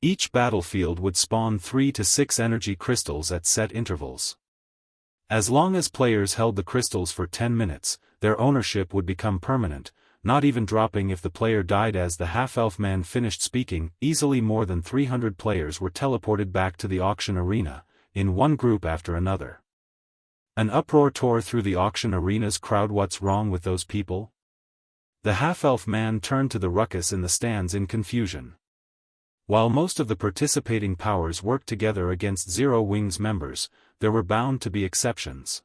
Each battlefield would spawn 3 to 6 energy crystals at set intervals. As long as players held the crystals for 10 minutes, their ownership would become permanent, not even dropping if the player died. As the half-elf man finished speaking, easily more than 300 players were teleported back to the auction arena, in one group after another. An uproar tore through the auction arena's crowd. What's wrong with those people? The half-elf man turned to the ruckus in the stands in confusion. While most of the participating powers worked together against Zero Wing's members, there were bound to be exceptions.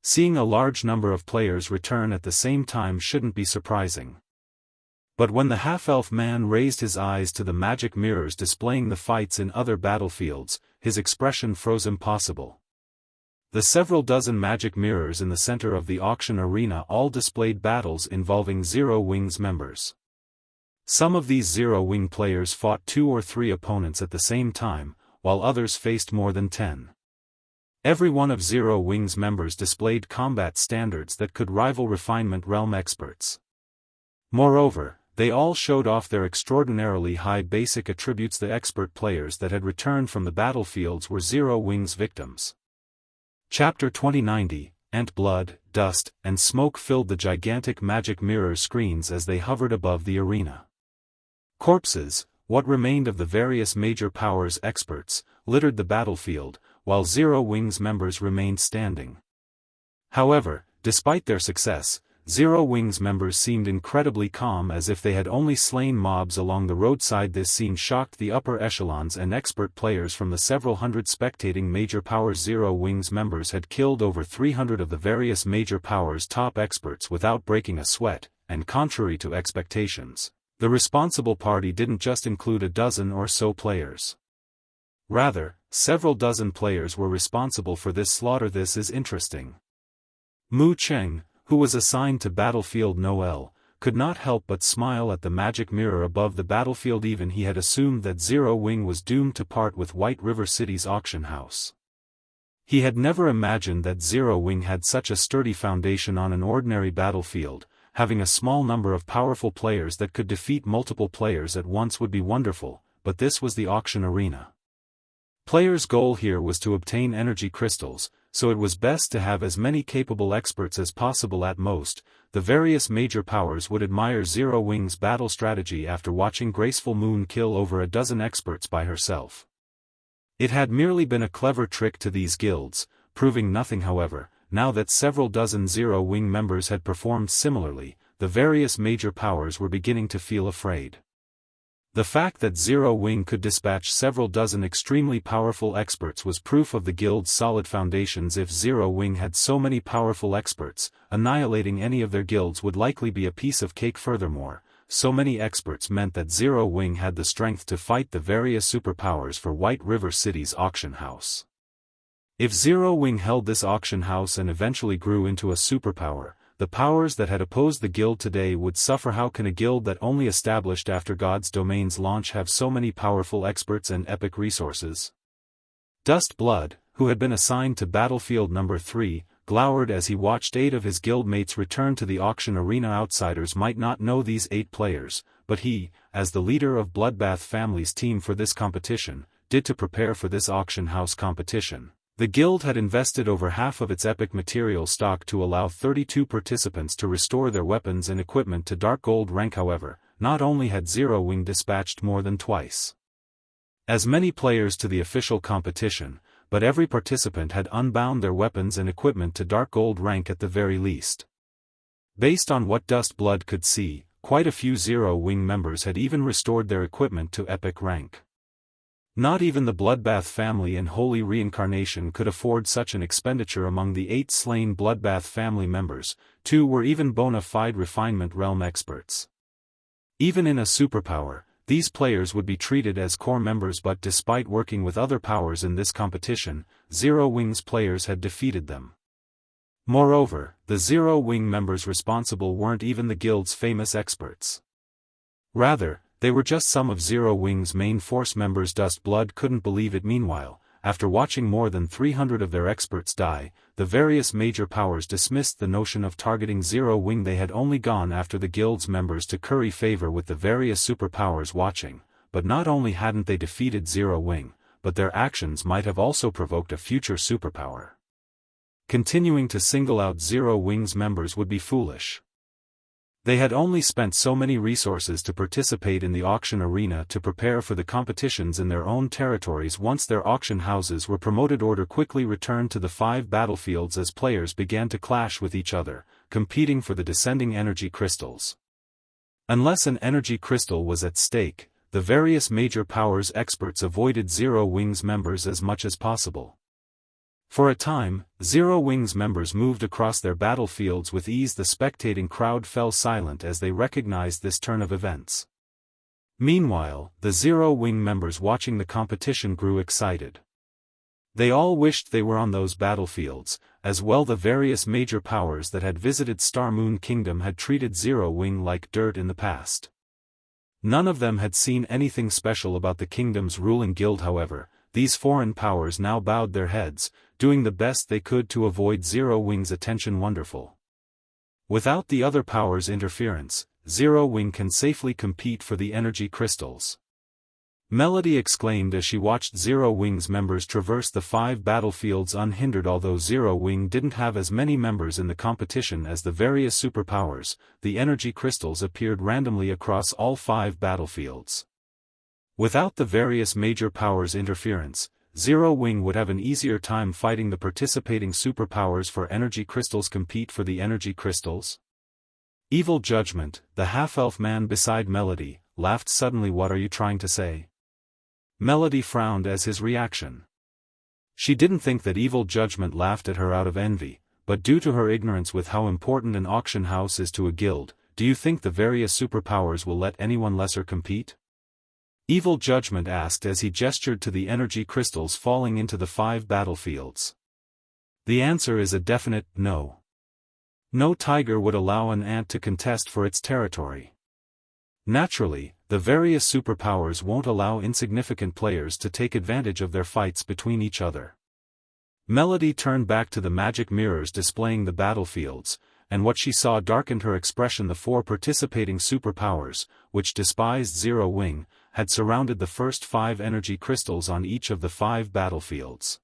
Seeing a large number of players return at the same time shouldn't be surprising. But when the half-elf man raised his eyes to the magic mirrors displaying the fights in other battlefields, his expression froze. Impossible. The several dozen magic mirrors in the center of the auction arena all displayed battles involving Zero Wing's members. Some of these Zero Wing players fought 2 or 3 opponents at the same time, while others faced more than 10. Every one of Zero Wing's members displayed combat standards that could rival Refinement Realm experts. Moreover, they all showed off their extraordinarily high basic attributes. The expert players that had returned from the battlefields were Zero Wing's victims. Chapter 2090, Blood, dust, and smoke filled the gigantic magic mirror screens as they hovered above the arena. Corpses, what remained of the various major powers experts, littered the battlefield, while Zero Wing's members remained standing. However, despite their success, Zero Wing's members seemed incredibly calm, as if they had only slain mobs along the roadside. This scene shocked the upper echelons and expert players from the several hundred spectating major powers. Zero Wing's members had killed over 300 of the various major powers' top experts without breaking a sweat, and contrary to expectations, the responsible party didn't just include a dozen or so players. Rather, several dozen players were responsible for this slaughter. This is interesting. Mu Cheng, who was assigned to Battlefield Noel, could not help but smile at the magic mirror above the battlefield. Even he had assumed that Zero Wing was doomed to part with White River City's auction house. He had never imagined that Zero Wing had such a sturdy foundation on an ordinary battlefield. Having a small number of powerful players that could defeat multiple players at once would be wonderful, but this was the auction arena. Players' goal here was to obtain energy crystals, so it was best to have as many capable experts as possible at most. The various major powers would admire Zero Wing's battle strategy after watching Graceful Moon kill over a dozen experts by herself. It had merely been a clever trick to these guilds, proving nothing however. Now that several dozen Zero Wing members had performed similarly, the various major powers were beginning to feel afraid. The fact that Zero Wing could dispatch several dozen extremely powerful experts was proof of the guild's solid foundations. If Zero Wing had so many powerful experts, annihilating any of their guilds would likely be a piece of cake. Furthermore, so many experts meant that Zero Wing had the strength to fight the various superpowers for White River City's auction house. If Zero Wing held this auction house and eventually grew into a superpower, the powers that had opposed the guild today would suffer. How can a guild that only established after God's Domain's launch have so many powerful experts and epic resources? Dust Blood, who had been assigned to Battlefield Number 3, glowered as he watched 8 of his guildmates return to the auction arena. Outsiders might not know these 8 players, but he, as the leader of Bloodbath family's team for this competition, did to prepare for this auction house competition. The guild had invested over half of its epic material stock to allow 32 participants to restore their weapons and equipment to Dark Gold rank. However, not only had Zero Wing dispatched more than twice as many players to the official competition, but every participant had unbound their weapons and equipment to Dark Gold rank at the very least. Based on what Dust Blood could see, quite a few Zero Wing members had even restored their equipment to epic rank. Not even the Bloodbath family and Holy Reincarnation could afford such an expenditure. Among the 8 slain Bloodbath family members, 2 were even bona fide refinement realm experts. Even in a superpower, these players would be treated as core members, but despite working with other powers in this competition, Zero Wing's players had defeated them. Moreover, the Zero Wing members responsible weren't even the guild's famous experts. Rather, they were just some of Zero Wing's main force members. Dust Blood couldn't believe it. Meanwhile, after watching more than 300 of their experts die, the various major powers dismissed the notion of targeting Zero Wing. They had only gone after the guild's members to curry favor with the various superpowers watching, but not only hadn't they defeated Zero Wing, but their actions might have also provoked a future superpower. Continuing to single out Zero Wing's members would be foolish. They had only spent so many resources to participate in the auction arena to prepare for the competitions in their own territories. Once their auction houses were promoted, order quickly returned to the 5 battlefields as players began to clash with each other, competing for the descending energy crystals. Unless an energy crystal was at stake, the various major powers experts avoided Zero Wing's members as much as possible. For a time, Zero Wing's members moved across their battlefields with ease. The spectating crowd fell silent as they recognized this turn of events. Meanwhile, the Zero Wing members watching the competition grew excited. They all wished they were on those battlefields, as well. The various major powers that had visited Star Moon Kingdom had treated Zero Wing like dirt in the past. None of them had seen anything special about the kingdom's ruling guild. However, these foreign powers now bowed their heads, doing the best they could to avoid Zero Wing's attention. Wonderful. Without the other powers' interference, Zero Wing can safely compete for the energy crystals. Melody exclaimed as she watched Zero Wing's members traverse the 5 battlefields unhindered. Although Zero Wing didn't have as many members in the competition as the various superpowers, the energy crystals appeared randomly across all 5 battlefields. Without the various major powers' interference, Zero Wing would have an easier time fighting the participating superpowers for energy crystals. Compete for the energy crystals? Evil Judgment, the half-elf man beside Melody, laughed suddenly. What are you trying to say? Melody frowned as his reaction. She didn't think that Evil Judgment laughed at her out of envy, but due to her ignorance with how important an auction house is to a guild. Do you think the various superpowers will let anyone lesser compete? Evil Judgment asked as he gestured to the energy crystals falling into the 5 battlefields. The answer is a definite no. No tiger would allow an ant to contest for its territory. Naturally, the various superpowers won't allow insignificant players to take advantage of their fights between each other. Melody turned back to the magic mirrors displaying the battlefields, and what she saw darkened her expression. The 4 participating superpowers, which despised Zero Wing, had surrounded the first 5 energy crystals on each of the 5 battlefields.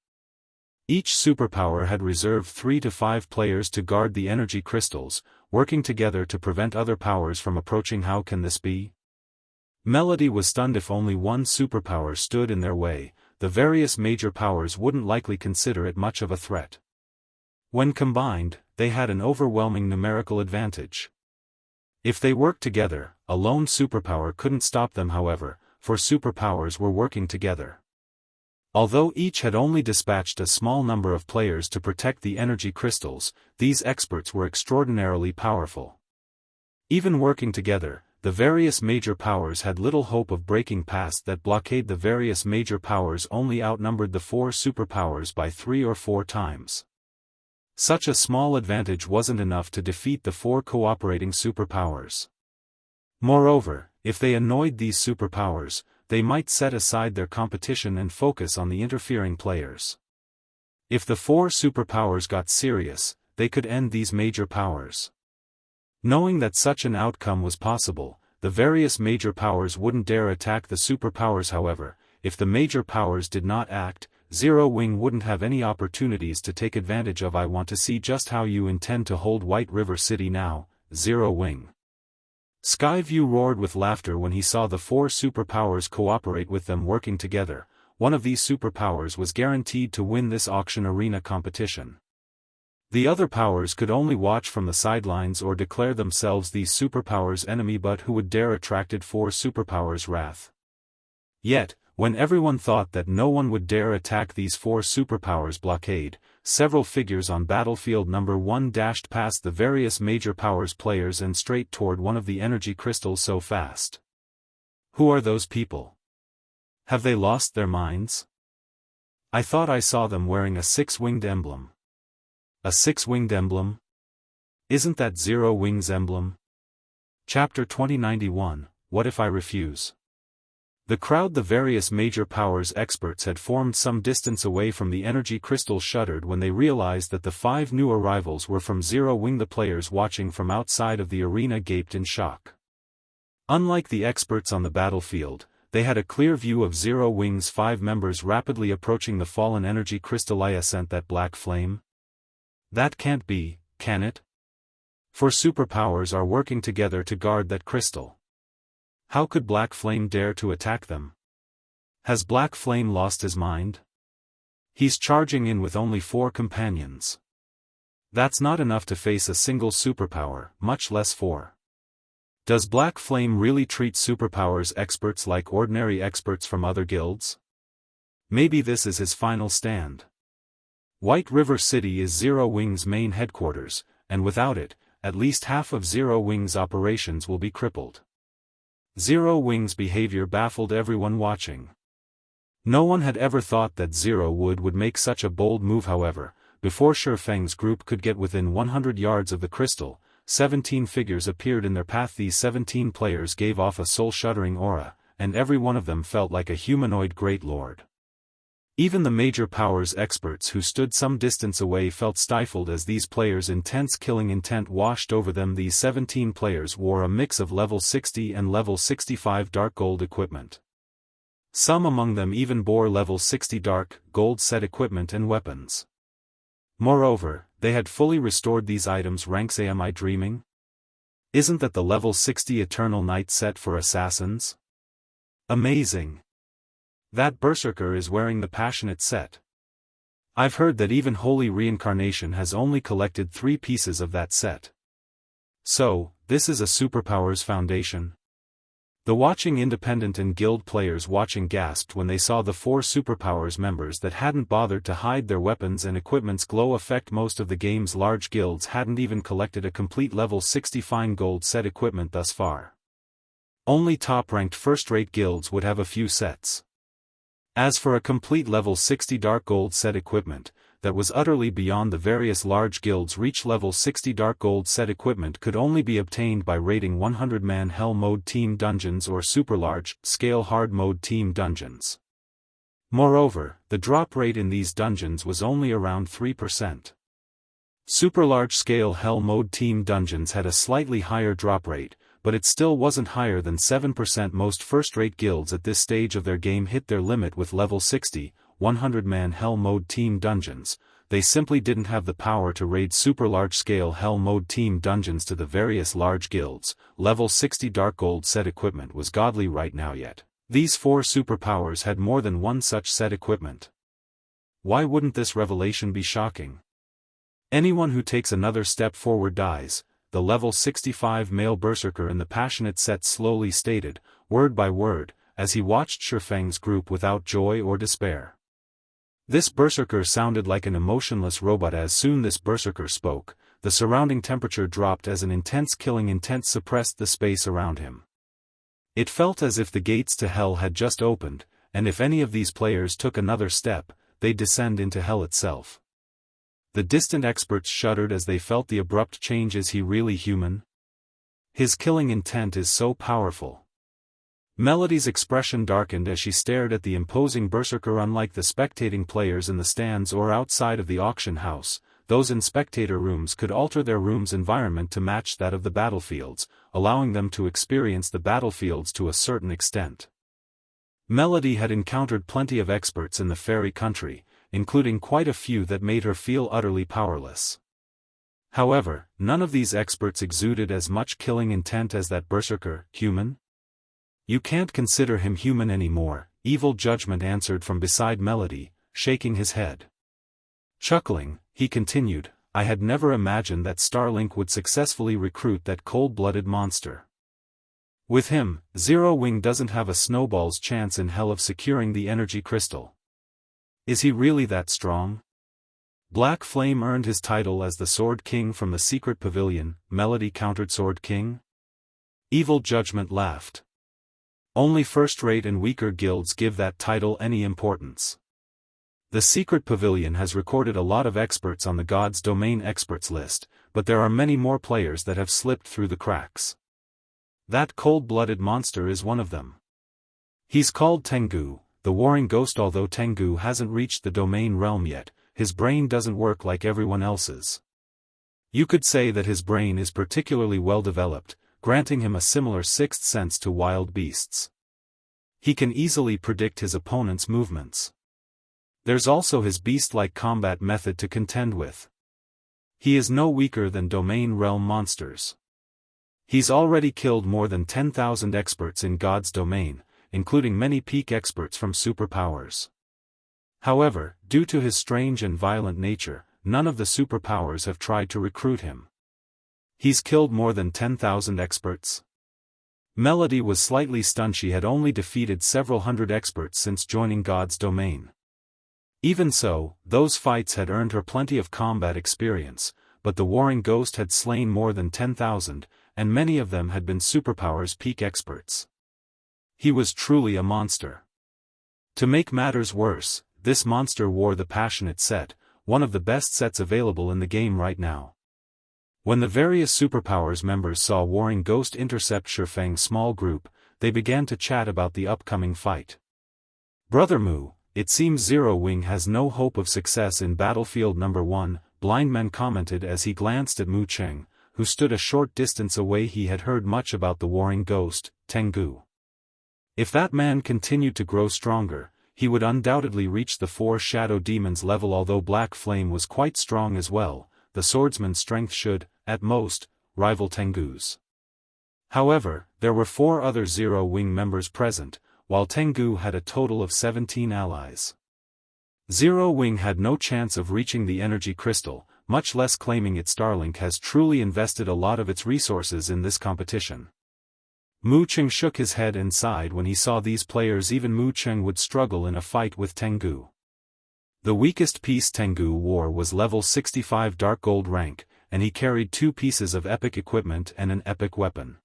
Each superpower had reserved 3 to 5 players to guard the energy crystals, working together to prevent other powers from approaching. How can this be? Melody was stunned. If only one superpower stood in their way, the various major powers wouldn't likely consider it much of a threat. When combined, they had an overwhelming numerical advantage. If they worked together, a lone superpower couldn't stop them. However, for superpowers were working together. Although each had only dispatched a small number of players to protect the energy crystals, these experts were extraordinarily powerful. Even working together, the various major powers had little hope of breaking past that blockade. The various major powers only outnumbered the 4 superpowers by 3 or 4 times. Such a small advantage wasn't enough to defeat the 4 cooperating superpowers. Moreover, if they annoyed these superpowers, they might set aside their competition and focus on the interfering players. If the 4 superpowers got serious, they could end these major powers. Knowing that such an outcome was possible, the various major powers wouldn't dare attack the superpowers. However, if the major powers did not act, Zero Wing wouldn't have any opportunities to take advantage of. I want to see just how you intend to hold White River City now, Zero Wing. Skyview roared with laughter when he saw the 4 superpowers cooperate with them working together. One of these superpowers was guaranteed to win this auction arena competition. The other powers could only watch from the sidelines or declare themselves these superpowers' enemy. But who would dare attracted 4 superpowers' wrath? Yet, when everyone thought that no one would dare attack these 4 superpowers' blockade, several figures on battlefield number 1 dashed past the various major powers' players and straight toward one of the energy crystals so fast. Who are those people? Have they lost their minds? I thought I saw them wearing a 6-winged emblem. A 6-winged emblem? Isn't that Zero Wing's emblem? Chapter 2091, What If I Refuse? The crowd. The various major powers experts had formed some distance away from the energy crystal shuddered when they realized that the 5 new arrivals were from Zero Wing. The players watching from outside of the arena gaped in shock. Unlike the experts on the battlefield, they had a clear view of Zero Wing's 5 members rapidly approaching the fallen energy crystal. I sent that black flame? That can't be, can it? 4 superpowers are working together to guard that crystal. How could Black Flame dare to attack them? Has Black Flame lost his mind? He's charging in with only 4 companions. That's not enough to face a single superpower, much less 4. Does Black Flame really treat superpowers experts like ordinary experts from other guilds? Maybe this is his final stand. White River City is Zero Wing's main headquarters, and without it, at least half of Zero Wing's operations will be crippled. Zero Wing's behavior baffled everyone watching. No one had ever thought that Zero would make such a bold move. However, before Shifeng's group could get within 100 yards of the crystal, 17 figures appeared in their path. These 17 players gave off a soul-shuddering aura, and every one of them felt like a humanoid great lord. Even the major powers experts who stood some distance away felt stifled as these players' intense killing intent washed over them. These 17 players wore a mix of level 60 and level 65 dark gold equipment. Some among them even bore level 60 dark gold set equipment and weapons. Moreover, they had fully restored these items' ranks. Am I dreaming? Isn't that the level 60 Eternal Night set for assassins? Amazing! That Berserker is wearing the Passionate set. I've heard that even Holy Reincarnation has only collected 3 pieces of that set. So, this is a superpowers foundation? The watching independent and guild players watching gasped when they saw the 4 superpowers members that hadn't bothered to hide their weapons and equipment's glow effect. Most of the game's large guilds hadn't even collected a complete level 60 fine gold set equipment thus far. Only top-ranked first-rate guilds would have a few sets. As for a complete level 60 dark gold set equipment, that was utterly beyond the various large guilds' reach. Level 60 dark gold set equipment could only be obtained by raiding 100-man hell mode team dungeons or super large scale hard mode team dungeons. Moreover, the drop rate in these dungeons was only around 3%. Super large scale hell mode team dungeons had a slightly higher drop rate, but it still wasn't higher than 7%. Most first-rate guilds at this stage of their game hit their limit with level 60, 100-man Hell Mode team dungeons. They simply didn't have the power to raid super large-scale Hell Mode team dungeons to the various large guilds. Level 60 Dark Gold set equipment was godly right now yet. These 4 superpowers had more than one such set equipment. Why wouldn't this revelation be shocking? Anyone who takes another step forward dies, the level 65 male berserker in the passionate set slowly stated, word by word, as he watched Shifeng's group without joy or despair. This berserker sounded like an emotionless robot. As soon as this berserker spoke, the surrounding temperature dropped as an intense killing intent suppressed the space around him. It felt as if the gates to hell had just opened, and if any of these players took another step, they'd descend into hell itself. The distant experts shuddered as they felt the abrupt change. Is he really human? His killing intent is so powerful. Melody's expression darkened as she stared at the imposing berserker. Unlike the spectating players in the stands or outside of the auction house, those in spectator rooms could alter their room's environment to match that of the battlefields, allowing them to experience the battlefields to a certain extent. Melody had encountered plenty of experts in the fairy country, including quite a few that made her feel utterly powerless. However, none of these experts exuded as much killing intent as that berserker. Human? You can't consider him human anymore, Evil Judgment answered from beside Melody, shaking his head. Chuckling, he continued, I had never imagined that Starlink would successfully recruit that cold-blooded monster. With him, Zero Wing doesn't have a snowball's chance in hell of securing the energy crystal. Is he really that strong? Black Flame earned his title as the Sword King from the secret pavilion. Melody countered. Sword King? Evil Judgment laughed. Only first-rate and weaker guilds give that title any importance. The secret pavilion has recorded a lot of experts on the God's Domain experts list, but there are many more players that have slipped through the cracks. That cold-blooded monster is one of them. He's called Tengu, the Warring Ghost. Although Tengu hasn't reached the Domain realm yet, his brain doesn't work like everyone else's. You could say that his brain is particularly well developed, granting him a similar sixth sense to wild beasts. He can easily predict his opponent's movements. There's also his beast-like combat method to contend with. He is no weaker than Domain realm monsters. He's already killed more than 10,000 experts in God's Domain, including many peak experts from superpowers. However, due to his strange and violent nature, none of the superpowers have tried to recruit him. He's killed more than 10,000 experts? Melody was slightly stunned. She had only defeated several hundred experts since joining God's Domain. Even so, those fights had earned her plenty of combat experience, but the Warring Ghost had slain more than 10,000, and many of them had been superpowers peak experts. He was truly a monster. To make matters worse, this monster wore the Passionate set, one of the best sets available in the game right now. When the various superpowers members saw Warring Ghost intercept Shifeng's small group, they began to chat about the upcoming fight. Brother Mu, it seems Zero Wing has no hope of success in Battlefield Number 1, Blindman commented as he glanced at Mu Cheng, who stood a short distance away. He had heard much about the Warring Ghost, Tengu. If that man continued to grow stronger, he would undoubtedly reach the 4 Shadow Demons level. Although Black Flame was quite strong as well, the Swordsman's strength should, at most, rival Tengu's. However, there were 4 other Zero Wing members present, while Tengu had a total of 17 allies. Zero Wing had no chance of reaching the energy crystal, much less claiming it. Starlink has truly invested a lot of its resources in this competition. Mu Cheng shook his head and sighed when he saw these players. Even Mu Cheng would struggle in a fight with Tengu. The weakest piece Tengu wore was level 65 Dark Gold rank, and he carried 2 pieces of epic equipment and an epic weapon.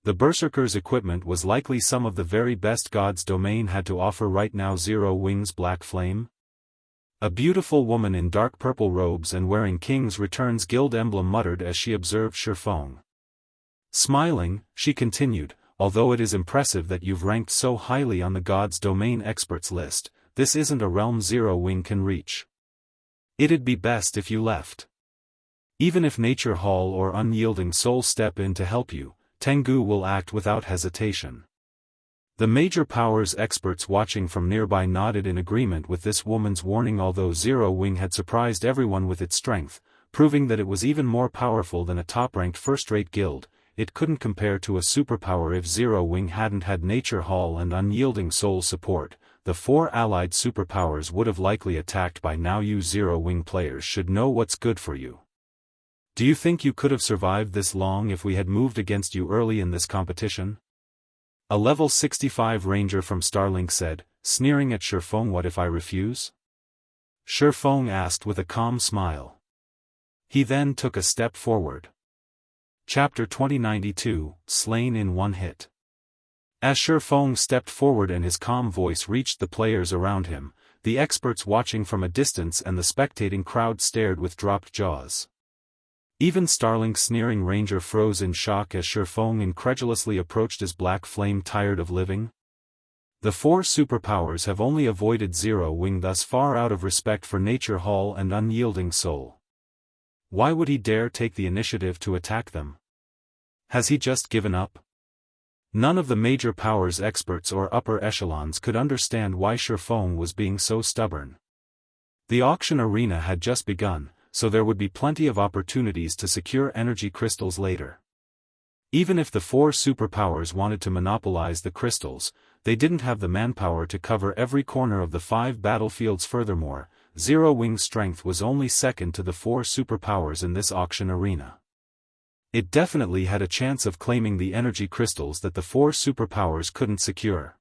The Berserker's equipment was likely some of the very best God's Domain had to offer right now. Zero Wing's Black Flame? A beautiful woman in dark purple robes and wearing King's Returns Guild emblem muttered as she observed Shifeng. Smiling, she continued, although it is impressive that you've ranked so highly on the God's Domain experts list, this isn't a realm Zero Wing can reach. It'd be best if you left. Even if Nature Hall or Unyielding Soul step in to help you, Tengu will act without hesitation. The major powers experts watching from nearby nodded in agreement with this woman's warning. Although Zero Wing had surprised everyone with its strength, proving that it was even more powerful than a top-ranked first-rate guild, it couldn't compare to a superpower. If Zero Wing hadn't had Nature Hall and Unyielding Soul support, the 4 allied superpowers would have likely attacked by now. You Zero Wing players should know what's good for you. Do you think you could have survived this long if we had moved against you early in this competition? A level 65 ranger from Starlink said, sneering at Shifeng. What if I refuse? Shifeng asked with a calm smile. He then took a step forward. Chapter 2092, Slain in One Hit. As Shifeng stepped forward and his calm voice reached the players around him, the experts watching from a distance and the spectating crowd stared with dropped jaws. Even Starlink's sneering ranger froze in shock as Shifeng incredulously approached his black flame. Tired of living? The 4 superpowers have only avoided Zero Wing thus far out of respect for Nature Hall and Unyielding Soul. Why would he dare take the initiative to attack them? Has he just given up? None of the major powers experts or upper echelons could understand why Shifeng was being so stubborn. The auction arena had just begun, so there would be plenty of opportunities to secure energy crystals later. Even if the 4 superpowers wanted to monopolize the crystals, they didn't have the manpower to cover every corner of the 5 battlefields. Furthermore, Zero Wing's strength was only second to the 4 superpowers in this auction arena. It definitely had a chance of claiming the energy crystals that the 4 superpowers couldn't secure.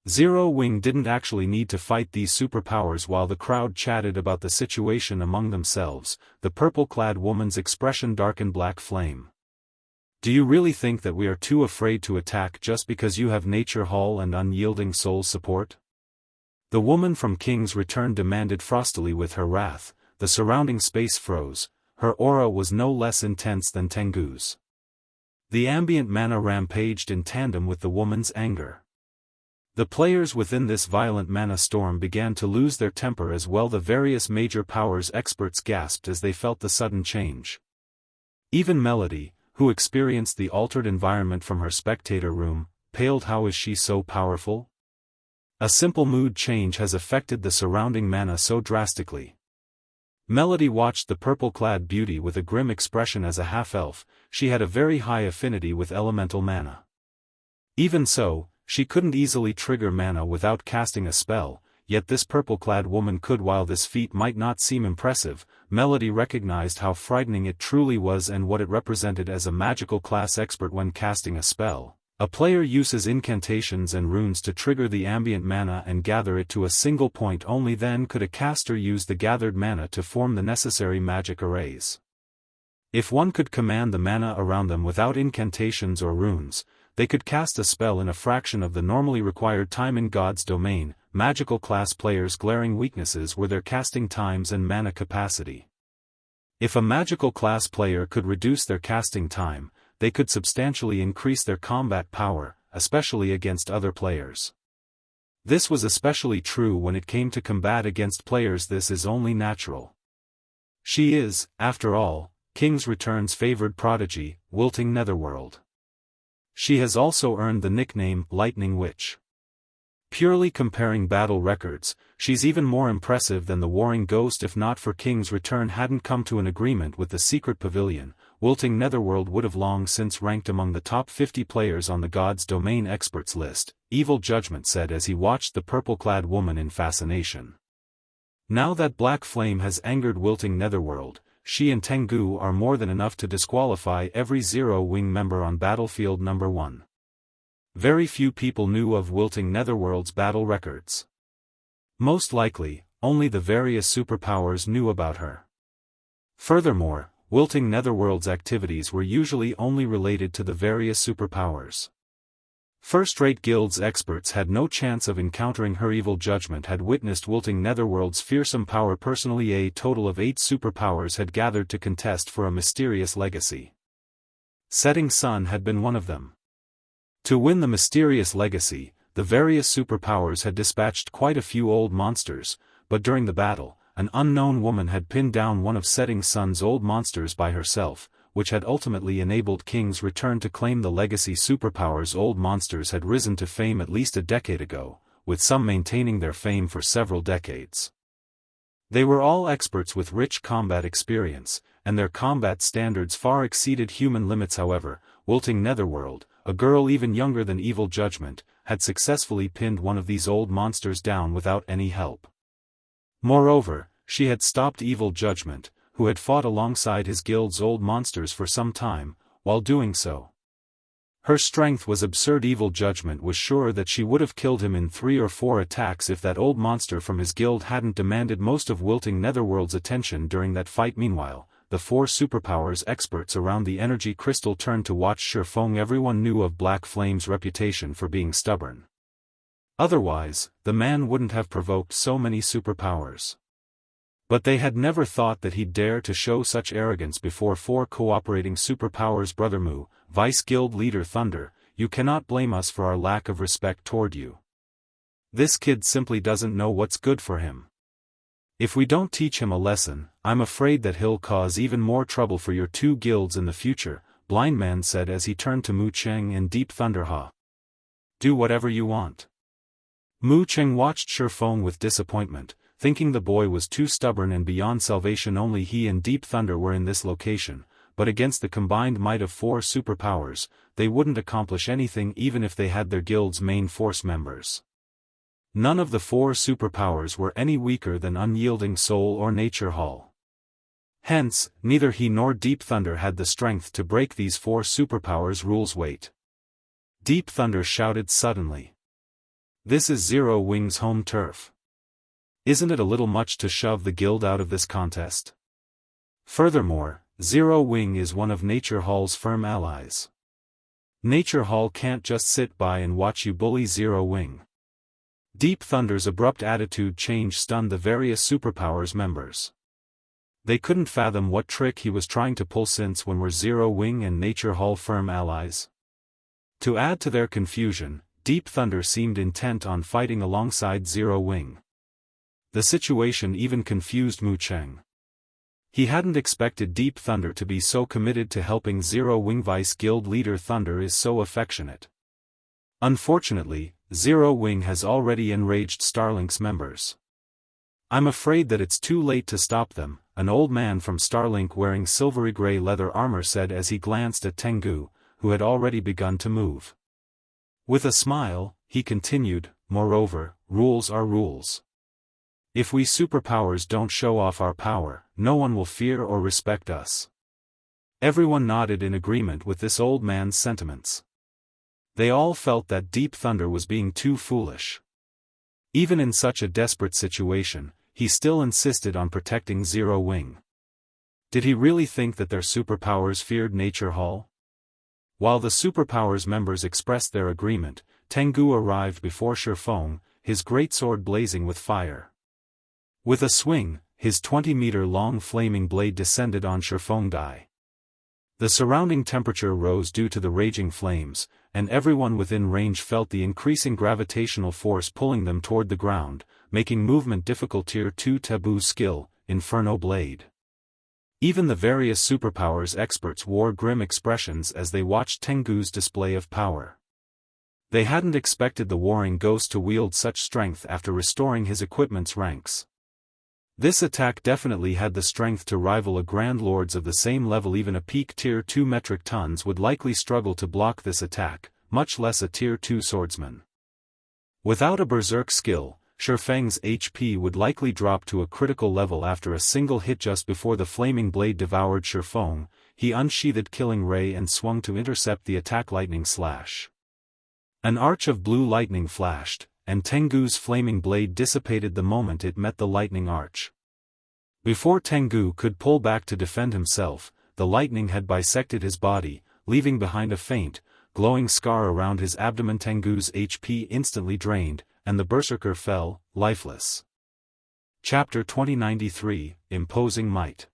Zero Wing didn't actually need to fight these superpowers. While the crowd chatted about the situation among themselves, the purple-clad woman's expression darkened. Black Flame. Do you really think that we are too afraid to attack just because you have Nature Hall and Unyielding Soul support? The woman from King's Return demanded frostily. With her wrath, the surrounding space froze. Her aura was no less intense than Tengu's. The ambient mana rampaged in tandem with the woman's anger. The players within this violent mana storm began to lose their temper as well. The various major powers experts gasped as they felt the sudden change. Even Melody, who experienced the altered environment from her spectator room, paled. How is she so powerful? A simple mood change has affected the surrounding mana so drastically. Melody watched the purple-clad beauty with a grim expression. As a half-elf, she had a very high affinity with elemental mana. Even so, she couldn't easily trigger mana without casting a spell, yet this purple-clad woman could. While this feat might not seem impressive, Melody recognized how frightening it truly was and what it represented. As a magical class expert, when casting a spell, a player uses incantations and runes to trigger the ambient mana and gather it to a single point. Only then could a caster use the gathered mana to form the necessary magic arrays. If one could command the mana around them without incantations or runes, they could cast a spell in a fraction of the normally required time. In God's domain, magical class players' glaring weaknesses were their casting times and mana capacity. If a magical class player could reduce their casting time, they could substantially increase their combat power, especially against other players. This was especially true when it came to combat against players. This is only natural. She is, after all, King's Return's favored prodigy, Wilting Netherworld. She has also earned the nickname Lightning Witch. Purely comparing battle records, she's even more impressive than the Warring Ghost. If not for King's Return hadn't come to an agreement with the Secret Pavilion, Wilting Netherworld would have long since ranked among the top 50 players on the God's Domain experts list, Evil Judgment said as he watched the purple-clad woman in fascination. Now that Black Flame has angered Wilting Netherworld, she and Tengu are more than enough to disqualify every Zero Wing member on Battlefield Number 1. Very few people knew of Wilting Netherworld's battle records. Most likely, only the various superpowers knew about her. Furthermore, Wilting Netherworld's activities were usually only related to the various superpowers. First-rate guilds experts had no chance of encountering her. Evil Judgment had witnessed Wilting Netherworld's fearsome power personally. A total of 8 superpowers had gathered to contest for a mysterious legacy. Setting Sun had been one of them. To win the mysterious legacy, the various superpowers had dispatched quite a few old monsters, but during the battle, an unknown woman had pinned down one of Setting Sun's old monsters by herself, which had ultimately enabled King's return to claim the legacy superpowers old monsters had risen to fame at least a decade ago, with some maintaining their fame for several decades. They were all experts with rich combat experience, and their combat standards far exceeded human limits. However, wilting Netherworld, a girl even younger than Evil Judgment, had successfully pinned one of these old monsters down without any help. Moreover, she had stopped Evil Judgment, who had fought alongside his guild's old monsters for some time. While doing so, her strength was absurd. Evil Judgment was sure that she would have killed him in 3 or 4 attacks if that old monster from his guild hadn't demanded most of wilting Netherworld's attention during that fight. Meanwhile, the 4 superpowers experts around the energy crystal turned to watch Shifeng. Everyone knew of Black Flame's reputation for being stubborn. Otherwise, the man wouldn't have provoked so many superpowers. But they had never thought that he'd dare to show such arrogance before 4 cooperating superpowers. Brother Mu, Vice Guild Leader Thunder, you cannot blame us for our lack of respect toward you. This kid simply doesn't know what's good for him. If we don't teach him a lesson, I'm afraid that he'll cause even more trouble for your 2 guilds in the future, Blind Man said as he turned to Mu Cheng and Deep Thunder. Ha! Do whatever you want. Mu Cheng watched Shifeng with disappointment, thinking the boy was too stubborn and beyond salvation. Only he and Deep Thunder were in this location, but against the combined might of 4 superpowers, they wouldn't accomplish anything even if they had their guild's main force members. None of the 4 superpowers were any weaker than Unyielding Soul or Nature Hall. Hence, neither he nor Deep Thunder had the strength to break these 4 superpowers' rules. Wait! Deep Thunder shouted suddenly. This is Zero Wing's home turf. Isn't it a little much to shove the guild out of this contest? Furthermore, Zero Wing is one of Nature Hall's firm allies. Nature Hall can't just sit by and watch you bully Zero Wing. Deep Thunder's abrupt attitude change stunned the various superpowers members. They couldn't fathom what trick he was trying to pull, since when were Zero Wing and Nature Hall firm allies? To add to their confusion, Deep Thunder seemed intent on fighting alongside Zero Wing. The situation even confused Mu Cheng. He hadn't expected Deep Thunder to be so committed to helping Zero Wing. Vice Guild Leader Thunder is so affectionate. Unfortunately, Zero Wing has already enraged Starlink's members. I'm afraid that it's too late to stop them, an old man from Starlink wearing silvery gray leather armor said as he glanced at Tengu, who had already begun to move. With a smile, he continued, moreover, rules are rules. If we superpowers don't show off our power, no one will fear or respect us. Everyone nodded in agreement with this old man's sentiments. They all felt that Deep Thunder was being too foolish. Even in such a desperate situation, he still insisted on protecting Zero Wing. Did he really think that their superpowers feared Nature Hall? While the superpowers members expressed their agreement, Tengu arrived before Shifeng, his greatsword blazing with fire. With a swing, his 20-meter-long flaming blade descended on Shifeng Dai. The surrounding temperature rose due to the raging flames, and everyone within range felt the increasing gravitational force pulling them toward the ground, making movement difficult. Tier 2 taboo skill, Inferno Blade. Even the various superpowers experts wore grim expressions as they watched Tengu's display of power. They hadn't expected the warring ghost to wield such strength after restoring his equipment's ranks. This attack definitely had the strength to rival a Grand Lord's of the same level. Even a peak Tier 2 metric tons would likely struggle to block this attack, much less a Tier 2 swordsman. Without a berserk skill, Shifeng's HP would likely drop to a critical level after a single hit. Just before the flaming blade devoured Shifeng, he unsheathed Killing Ray and swung to intercept the attack. Lightning Slash. An arch of blue lightning flashed, and Tengu's flaming blade dissipated the moment it met the lightning arch. Before Tengu could pull back to defend himself, the lightning had bisected his body, leaving behind a faint, glowing scar around his abdomen. Tengu's HP instantly drained, and the berserker fell, lifeless. Chapter 2093, Imposing Might.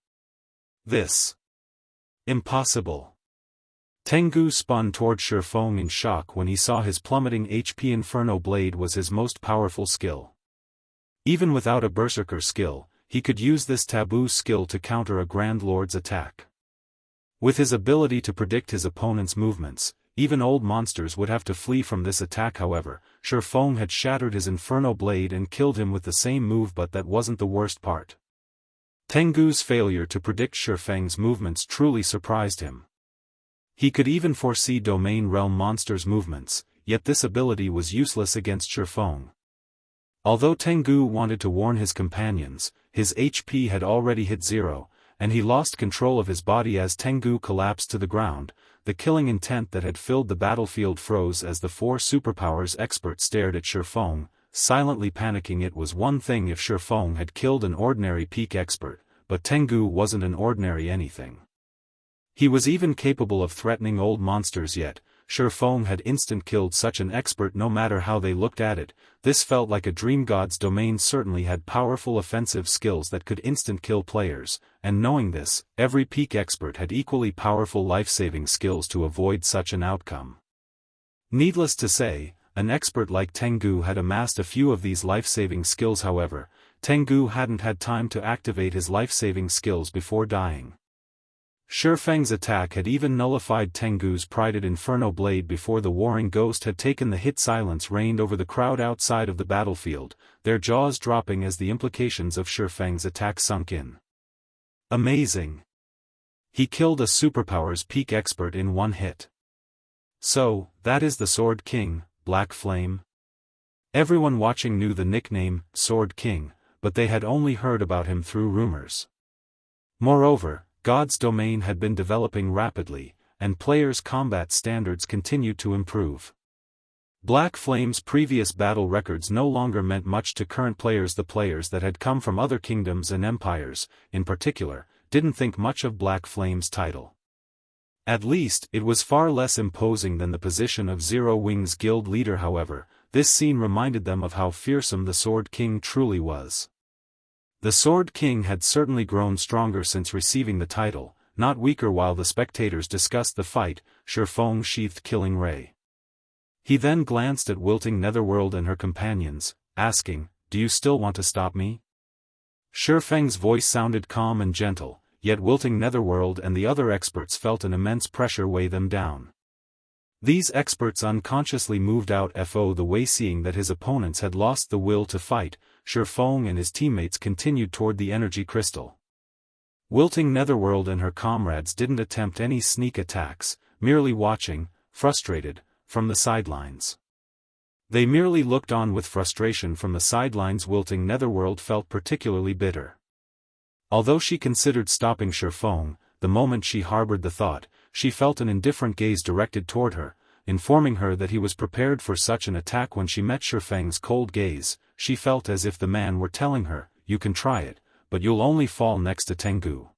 This. Impossible. Tengu spun toward Shifeng in shock when he saw his plummeting HP. Inferno Blade was his most powerful skill. Even without a berserker skill, he could use this taboo skill to counter a Grand Lord's attack. With his ability to predict his opponent's movements, even old monsters would have to flee from this attack. However, Shifeng had shattered his Inferno blade and killed him with the same move, but that wasn't the worst part. Tengu's failure to predict Shifeng's movements truly surprised him. He could even foresee domain realm monsters' movements, yet this ability was useless against Shifeng. Although Tengu wanted to warn his companions, his HP had already hit 0, and he lost control of his body as Tengu collapsed to the ground. The killing intent that had filled the battlefield froze as the 4 superpowers expert stared at Shifeng, silently panicking. It was one thing if Shifeng had killed an ordinary peak expert, but Tengu wasn't an ordinary anything. He was even capable of threatening old monsters, yet Shifeng had instant-killed such an expert no matter how they looked at it. This felt like a dream. God's domain certainly had powerful offensive skills that could instant-kill players, and knowing this, every peak expert had equally powerful life-saving skills to avoid such an outcome. Needless to say, an expert like Tengu had amassed a few of these life-saving skills. However, Tengu hadn't had time to activate his life-saving skills before dying. Shifeng's attack had even nullified Tengu's prided Inferno blade before the warring ghost had taken the hit. Silence reigned over the crowd outside of the battlefield, their jaws dropping as the implications of Shifeng's attack sunk in. Amazing! He killed a superpowers peak expert in one hit. So, that is the Sword King, Black Flame? Everyone watching knew the nickname, Sword King, but they had only heard about him through rumors. Moreover, God's domain had been developing rapidly, and players' combat standards continued to improve. Black Flame's previous battle records no longer meant much to current players. The players that had come from other kingdoms and empires, in particular, didn't think much of Black Flame's title. At least, it was far less imposing than the position of Zero Wings guild leader. However, this scene reminded them of how fearsome the Sword King truly was. The Sword King had certainly grown stronger since receiving the title, not weaker. While the spectators discussed the fight, Shifeng sheathed Killing Ray. He then glanced at Wilting Netherworld and her companions, asking, "Do you still want to stop me?" Shifeng's voice sounded calm and gentle, yet Wilting Netherworld and the other experts felt an immense pressure weigh them down. These experts unconsciously moved out the way. Seeing that his opponents had lost the will to fight, Shifeng and his teammates continued toward the energy crystal. Wilting Netherworld and her comrades didn't attempt any sneak attacks, merely watching, frustrated, from the sidelines. They merely looked on with frustration from the sidelines. Wilting Netherworld felt particularly bitter. Although she considered stopping Shifeng, the moment she harbored the thought, she felt an indifferent gaze directed toward her, informing her that he was prepared for such an attack. When she met Shifeng's cold gaze, she felt as if the man were telling her, "You can try it, but you'll only fall next to Tengu."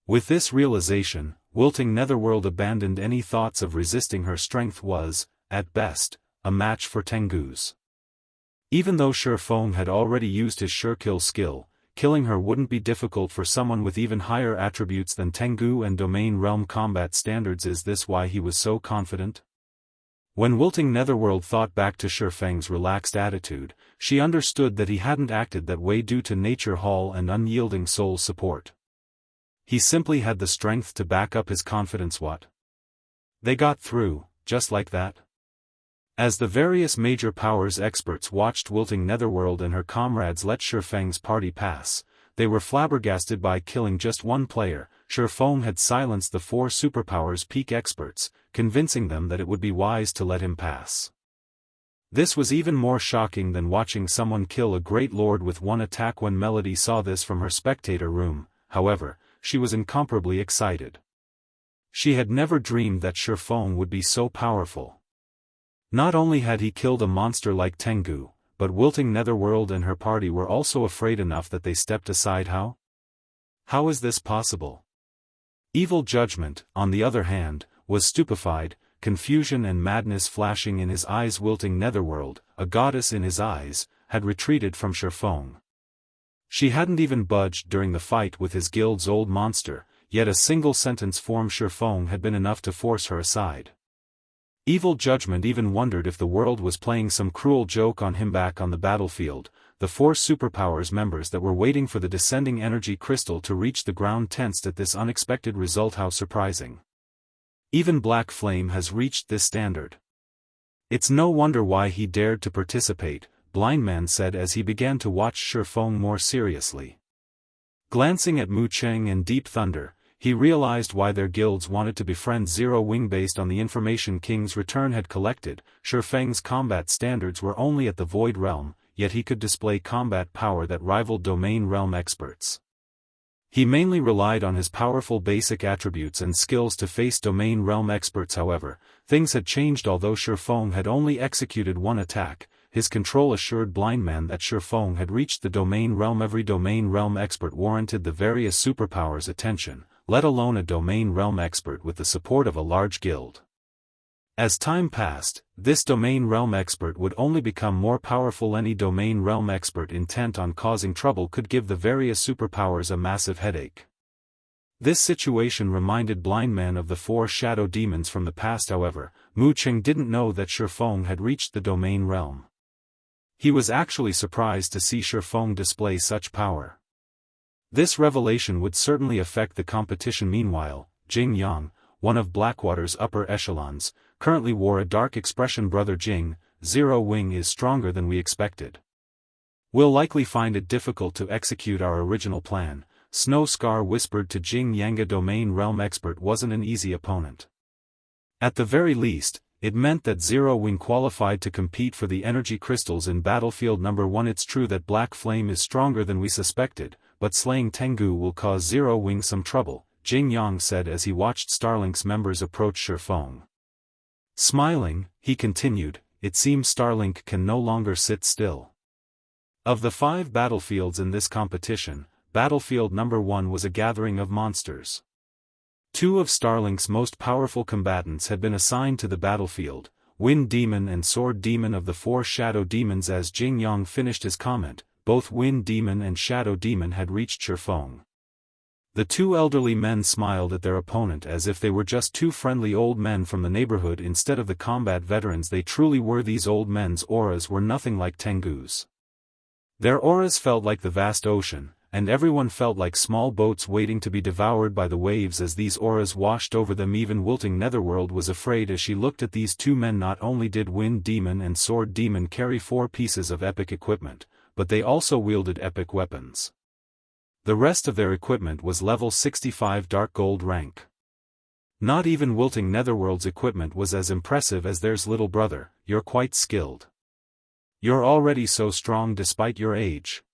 With this realization, Wilting Netherworld abandoned any thoughts of resisting. Her strength was, at best, a match for Tengu's. Even though Shifeng had already used his sure-kill skill, killing her wouldn't be difficult for someone with even higher attributes than Tengu and domain realm combat standards. Is this why he was so confident? When Wilting Netherworld thought back to Shifeng's relaxed attitude, she understood that he hadn't acted that way due to nature hall and unyielding soul support. He simply had the strength to back up his confidence. What? They got through, just like that? As the various major powers experts watched Wilting Netherworld and her comrades let Shifeng's party pass, they were flabbergasted by killing just one player. Shifeng had silenced the 4 superpowers peak experts, convincing them that it would be wise to let him pass. This was even more shocking than watching someone kill a great lord with one attack. When Melody saw this from her spectator room, however, she was incomparably excited. She had never dreamed that Shifeng would be so powerful. Not only had he killed a monster like Tengu, but Wilting Netherworld and her party were also afraid enough that they stepped aside. How? How is this possible? Evil Judgment, on the other hand, was stupefied, confusion and madness flashing in his eyes. Wilting Netherworld, a goddess in his eyes, had retreated from Shifeng. She hadn't even budged during the fight with his guild's old monster, yet a single sentence from Shifeng had been enough to force her aside. Evil Judgment even wondered if the world was playing some cruel joke on him. Back on the battlefield, the 4 superpowers members that were waiting for the descending energy crystal to reach the ground tensed at this unexpected result. How surprising. Even Black Flame has reached this standard. It's no wonder why he dared to participate, Blind Man said as he began to watch Shifeng more seriously. Glancing at Mu Cheng and Deep Thunder, he realized why their guilds wanted to befriend Zero Wing based on the information King's Return had collected. Shifeng's combat standards were only at the Void Realm, yet he could display combat power that rivaled Domain Realm experts. He mainly relied on his powerful basic attributes and skills to face Domain Realm experts. However, things had changed. Although Shifeng had only executed 1 attack, his control assured Blind Man that Shifeng had reached the Domain Realm. Every Domain Realm expert warranted the various superpowers' attention, let alone a Domain Realm expert with the support of a large guild. As time passed, this Domain Realm expert would only become more powerful. Any Domain Realm expert intent on causing trouble could give the various superpowers a massive headache. This situation reminded Blind Man of the 4 shadow demons from the past. However, Mu Cheng didn't know that Shifeng had reached the Domain Realm. He was actually surprised to see Shifeng display such power. This revelation would certainly affect the competition. Meanwhile, Jianghu, one of Blackwater's upper echelons, currently wore a dark expression. Brother Jing, Zero Wing is stronger than we expected. We'll likely find it difficult to execute our original plan, Snow Scar whispered to Xianxia. Domain Realm expert wasn't an easy opponent. At the very least, it meant that Zero Wing qualified to compete for the energy crystals in Battlefield Number 1. It's true that Black Flame is stronger than we suspected, but slaying Tengu will cause Zero Wing some trouble, Jianghu said as he watched Starlink's members approach Shifeng. Smiling, he continued, it seems Starlink can no longer sit still. Of the 5 battlefields in this competition, Battlefield Number 1 was a gathering of monsters. 2 of Starlink's most powerful combatants had been assigned to the battlefield, Wind Demon and Sword Demon of the 4 Shadow Demons. As Jianghu finished his comment, both Wind Demon and Shadow Demon had reached Shifeng. The 2 elderly men smiled at their opponent as if they were just 2 friendly old men from the neighborhood instead of the combat veterans they truly were. These old men's auras were nothing like Tengu's. Their auras felt like the vast ocean, and everyone felt like small boats waiting to be devoured by the waves as these auras washed over them. Even wilting Netherworld was afraid as she looked at these 2 men. Not only did Wind Demon and Sword Demon carry 4 pieces of epic equipment, but they also wielded epic weapons. The rest of their equipment was level 65 Dark Gold rank. Not even wilting Netherworld's equipment was as impressive as theirs. Little brother, you're quite skilled. You're already so strong despite your age.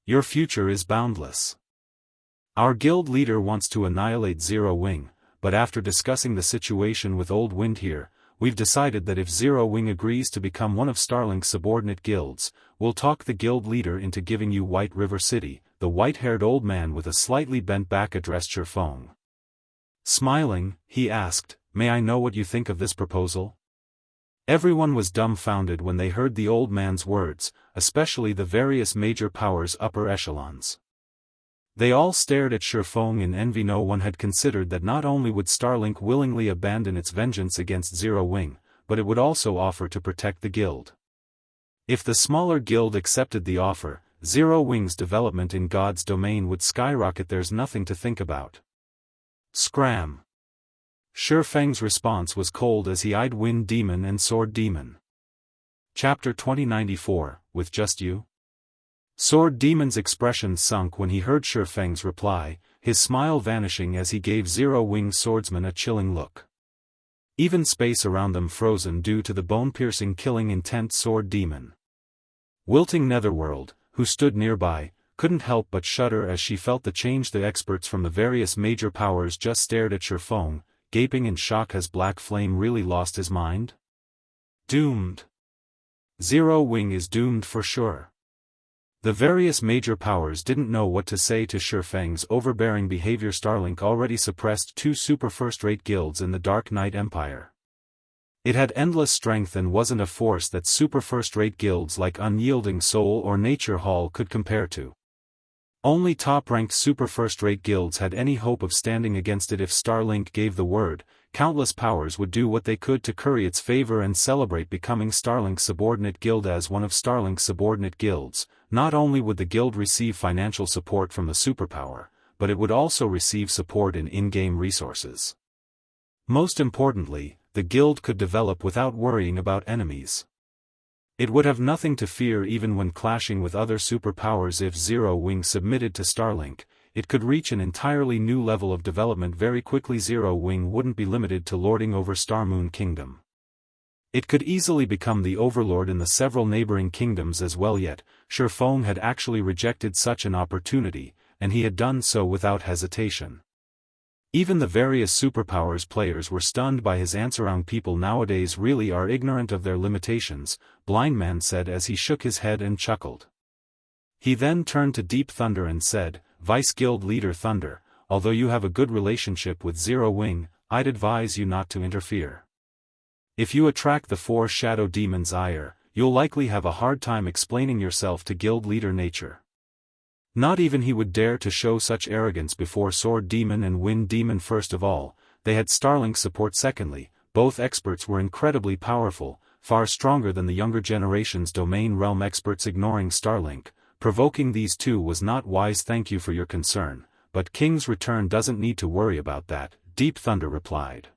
Your future is boundless. Our guild leader wants to annihilate Zero Wing, but after discussing the situation with Old Wind here, we've decided that if Zero Wing agrees to become one of Starlink's subordinate guilds, we'll talk the guild leader into giving you White River City. The white-haired old man with a slightly bent back addressed Shifeng. Smiling, he asked, may I know what you think of this proposal? Everyone was dumbfounded when they heard the old man's words, especially the various major powers' upper echelons. They all stared at Shifeng in envy. No one had considered that not only would Starlink willingly abandon its vengeance against Zero Wing, but it would also offer to protect the guild. If the smaller guild accepted the offer, Zero Wing's development in God's domain would skyrocket. There's nothing to think about. Scram. Shifeng's response was cold as he eyed Wind Demon and Sword Demon. Chapter 2094, with just you? Sword Demon's expression sunk when he heard Shifeng's reply, his smile vanishing as he gave Zero Wing's swordsman a chilling look. Even space around them frozen due to the bone-piercing killing intent. Sword Demon. Wilting Netherworld, who stood nearby, couldn't help but shudder as she felt the change. The experts from the various major powers just stared at Shifeng, gaping in shock. Has Black Flame really lost his mind? Doomed. Zero Wing is doomed for sure. The various major powers didn't know what to say to Shifeng's overbearing behavior. Starlink already suppressed 2 super first-rate guilds in the Dark Knight Empire. It had endless strength and wasn't a force that super first-rate guilds like Unyielding Soul or Nature Hall could compare to. Only top-ranked super first-rate guilds had any hope of standing against it. If Starlink gave the word, countless powers would do what they could to curry its favor and celebrate becoming Starlink's subordinate guild. As one of Starlink's subordinate guilds, not only would the guild receive financial support from the superpower, but it would also receive support in in-game resources. Most importantly, the guild could develop without worrying about enemies. It would have nothing to fear even when clashing with other superpowers. If Zero Wing submitted to Starlink, it could reach an entirely new level of development very quickly. Zero Wing wouldn't be limited to lording over Starmoon Kingdom. It could easily become the overlord in the several neighboring kingdoms as well. Yet, Shifeng had actually rejected such an opportunity, and he had done so without hesitation. Even the various superpowers players were stunned by his answer. Young people nowadays really are ignorant of their limitations, Blind Man said as he shook his head and chuckled. He then turned to Deep Thunder and said, Vice Guild Leader Thunder, although you have a good relationship with Zero Wing, I'd advise you not to interfere. If you attract the 4 Shadow Demons' ire, you'll likely have a hard time explaining yourself to Guild Leader Nature. Not even he would dare to show such arrogance before Sword Demon and Wind Demon. First of all, they had Starlink support. Secondly, both experts were incredibly powerful, far stronger than the younger generation's Domain Realm experts. Ignoring Starlink, provoking these two was not wise. Thank you for your concern, but King's Return doesn't need to worry about that, Deep Thunder replied.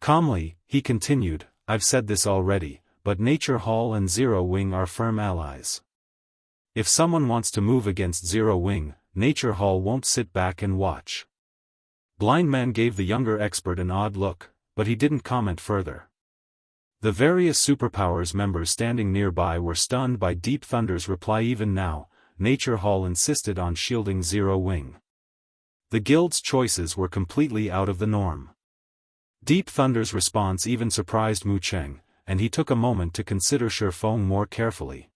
Calmly, he continued, I've said this already, but Nature Hall and Zero Wing are firm allies. If someone wants to move against Zero Wing, Nature Hall won't sit back and watch. Blind Man gave the younger expert an odd look, but he didn't comment further. The various superpowers members standing nearby were stunned by Deep Thunder's reply. Even now, Nature Hall insisted on shielding Zero Wing. The guild's choices were completely out of the norm. Deep Thunder's response even surprised Mu Cheng, and he took a moment to consider Shifeng more carefully.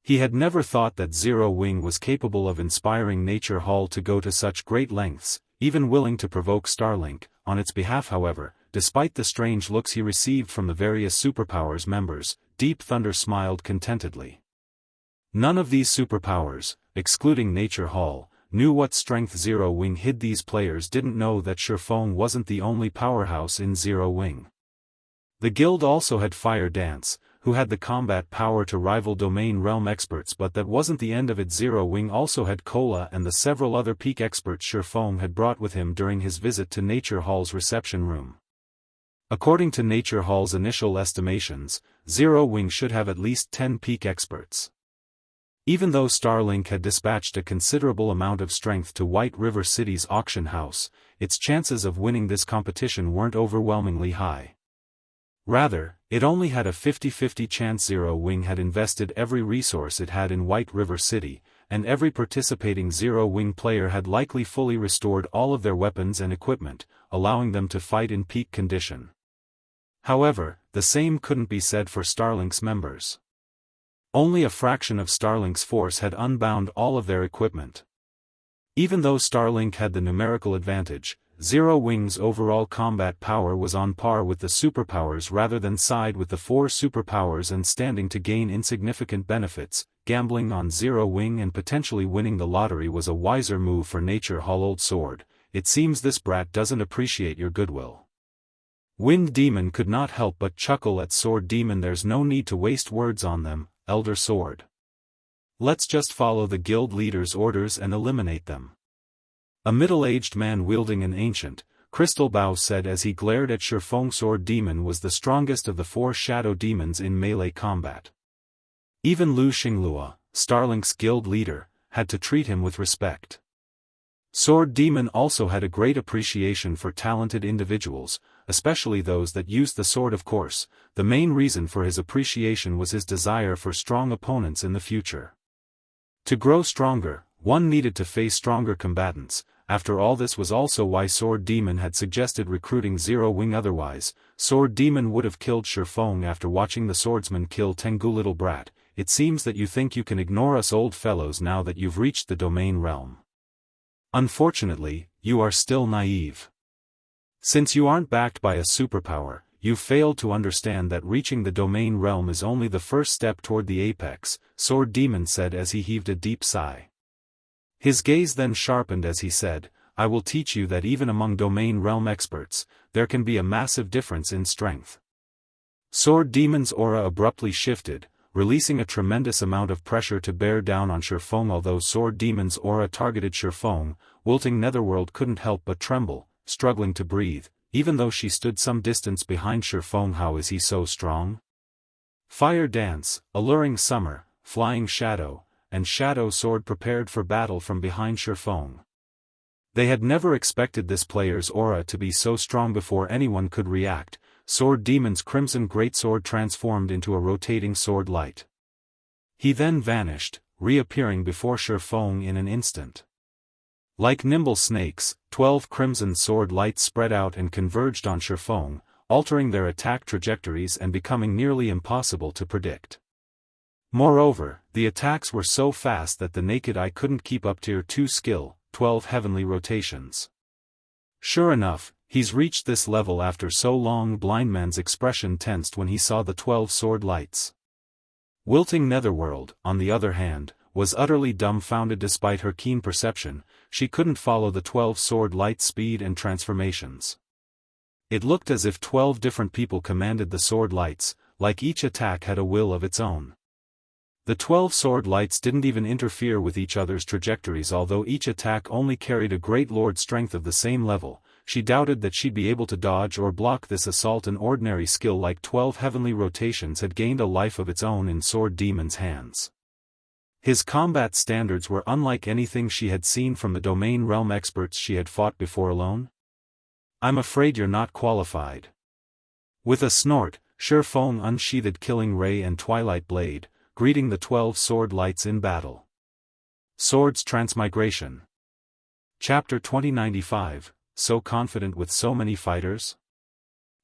He had never thought that Zero Wing was capable of inspiring Nature Hall to go to such great lengths, even willing to provoke Starlink on its behalf. However, despite the strange looks he received from the various superpowers members, Deep Thunder smiled contentedly. None of these superpowers, excluding Nature Hall, knew what strength Zero Wing hid. These players didn't know that Shifeng wasn't the only powerhouse in Zero Wing. The guild also had Fire Dance, who had the combat power to rival Domain Realm experts, but that wasn't the end of it. Zero Wing also had Cola and the several other peak experts Shifeng had brought with him during his visit to Nature Hall's reception room. According to Nature Hall's initial estimations, Zero Wing should have at least 10 peak experts. Even though Starlink had dispatched a considerable amount of strength to White River City's auction house, its chances of winning this competition weren't overwhelmingly high. Rather, it only had a 50-50 chance. Zero Wing had invested every resource it had in White River City, and every participating Zero Wing player had likely fully restored all of their weapons and equipment, allowing them to fight in peak condition. However, the same couldn't be said for Starlink's members. Only a fraction of Starlink's force had unbound all of their equipment. Even though Starlink had the numerical advantage, Zero Wing's overall combat power was on par with the superpowers rather than side with the 4 superpowers and standing to gain insignificant benefits. Gambling on Zero Wing and potentially winning the lottery was a wiser move for Nature Hall. Old Sword, it seems this brat doesn't appreciate your goodwill. Wind Demon could not help but chuckle at Sword Demon. There's no need to waste words on them, Elder Sword. Let's just follow the guild leader's orders and eliminate them. A middle-aged man wielding an ancient, crystal bow said as he glared at Shifeng. Sword Demon was the strongest of the 4 shadow demons in melee combat. Even Lu Xinglua, Starlink's guild leader, had to treat him with respect. Sword Demon also had a great appreciation for talented individuals, especially those that used the sword. Of course, the main reason for his appreciation was his desire for strong opponents in the future. To grow stronger, one needed to face stronger combatants. After all, this was also why Sword Demon had suggested recruiting Zero Wing. Otherwise, Sword Demon would have killed Shifeng after watching the swordsman kill Tengu. Little brat, it seems that you think you can ignore us old fellows now that you've reached the Domain Realm. Unfortunately, you are still naive. Since you aren't backed by a superpower, you've failed to understand that reaching the Domain Realm is only the first step toward the apex, Sword Demon said as he heaved a deep sigh. His gaze then sharpened as he said, I will teach you that even among domain realm experts, there can be a massive difference in strength. Sword Demon's aura abruptly shifted, releasing a tremendous amount of pressure to bear down on Shifeng. Although Sword Demon's aura targeted Shifeng, wilting Netherworld couldn't help but tremble, struggling to breathe, even though she stood some distance behind Shifeng. How is he so strong? Fire Dance, Alluring Summer, Flying Shadow, and Shadow Sword prepared for battle from behind Shifeng. They had never expected this player's aura to be so strong before anyone could react. Sword Demon's Crimson Greatsword transformed into a rotating sword light. He then vanished, reappearing before Shifeng in an instant. Like nimble snakes, 12 crimson sword lights spread out and converged on Shifeng, altering their attack trajectories and becoming nearly impossible to predict. Moreover, the attacks were so fast that the naked eye couldn't keep up. Tier 2 skill, 12 heavenly rotations. Sure enough, he's reached this level after so long. Blindman's expression tensed when he saw the 12 sword lights. Wilting Netherworld, on the other hand, was utterly dumbfounded. Despite her keen perception, she couldn't follow the 12 sword lights' speed and transformations. It looked as if 12 different people commanded the sword lights, like each attack had a will of its own. The 12 sword lights didn't even interfere with each other's trajectories. Although each attack only carried a great lord strength of the same level, she doubted that she'd be able to dodge or block this assault. An ordinary skill like 12 heavenly rotations had gained a life of its own in Sword Demon's hands. His combat standards were unlike anything she had seen from the domain realm experts she had fought before alone. I'm afraid you're not qualified. With a snort, Shifeng unsheathed Killing Ray and Twilight Blade, greeting the 12 sword lights in battle. Swords Transmigration. Chapter 2095, So confident with so many fighters?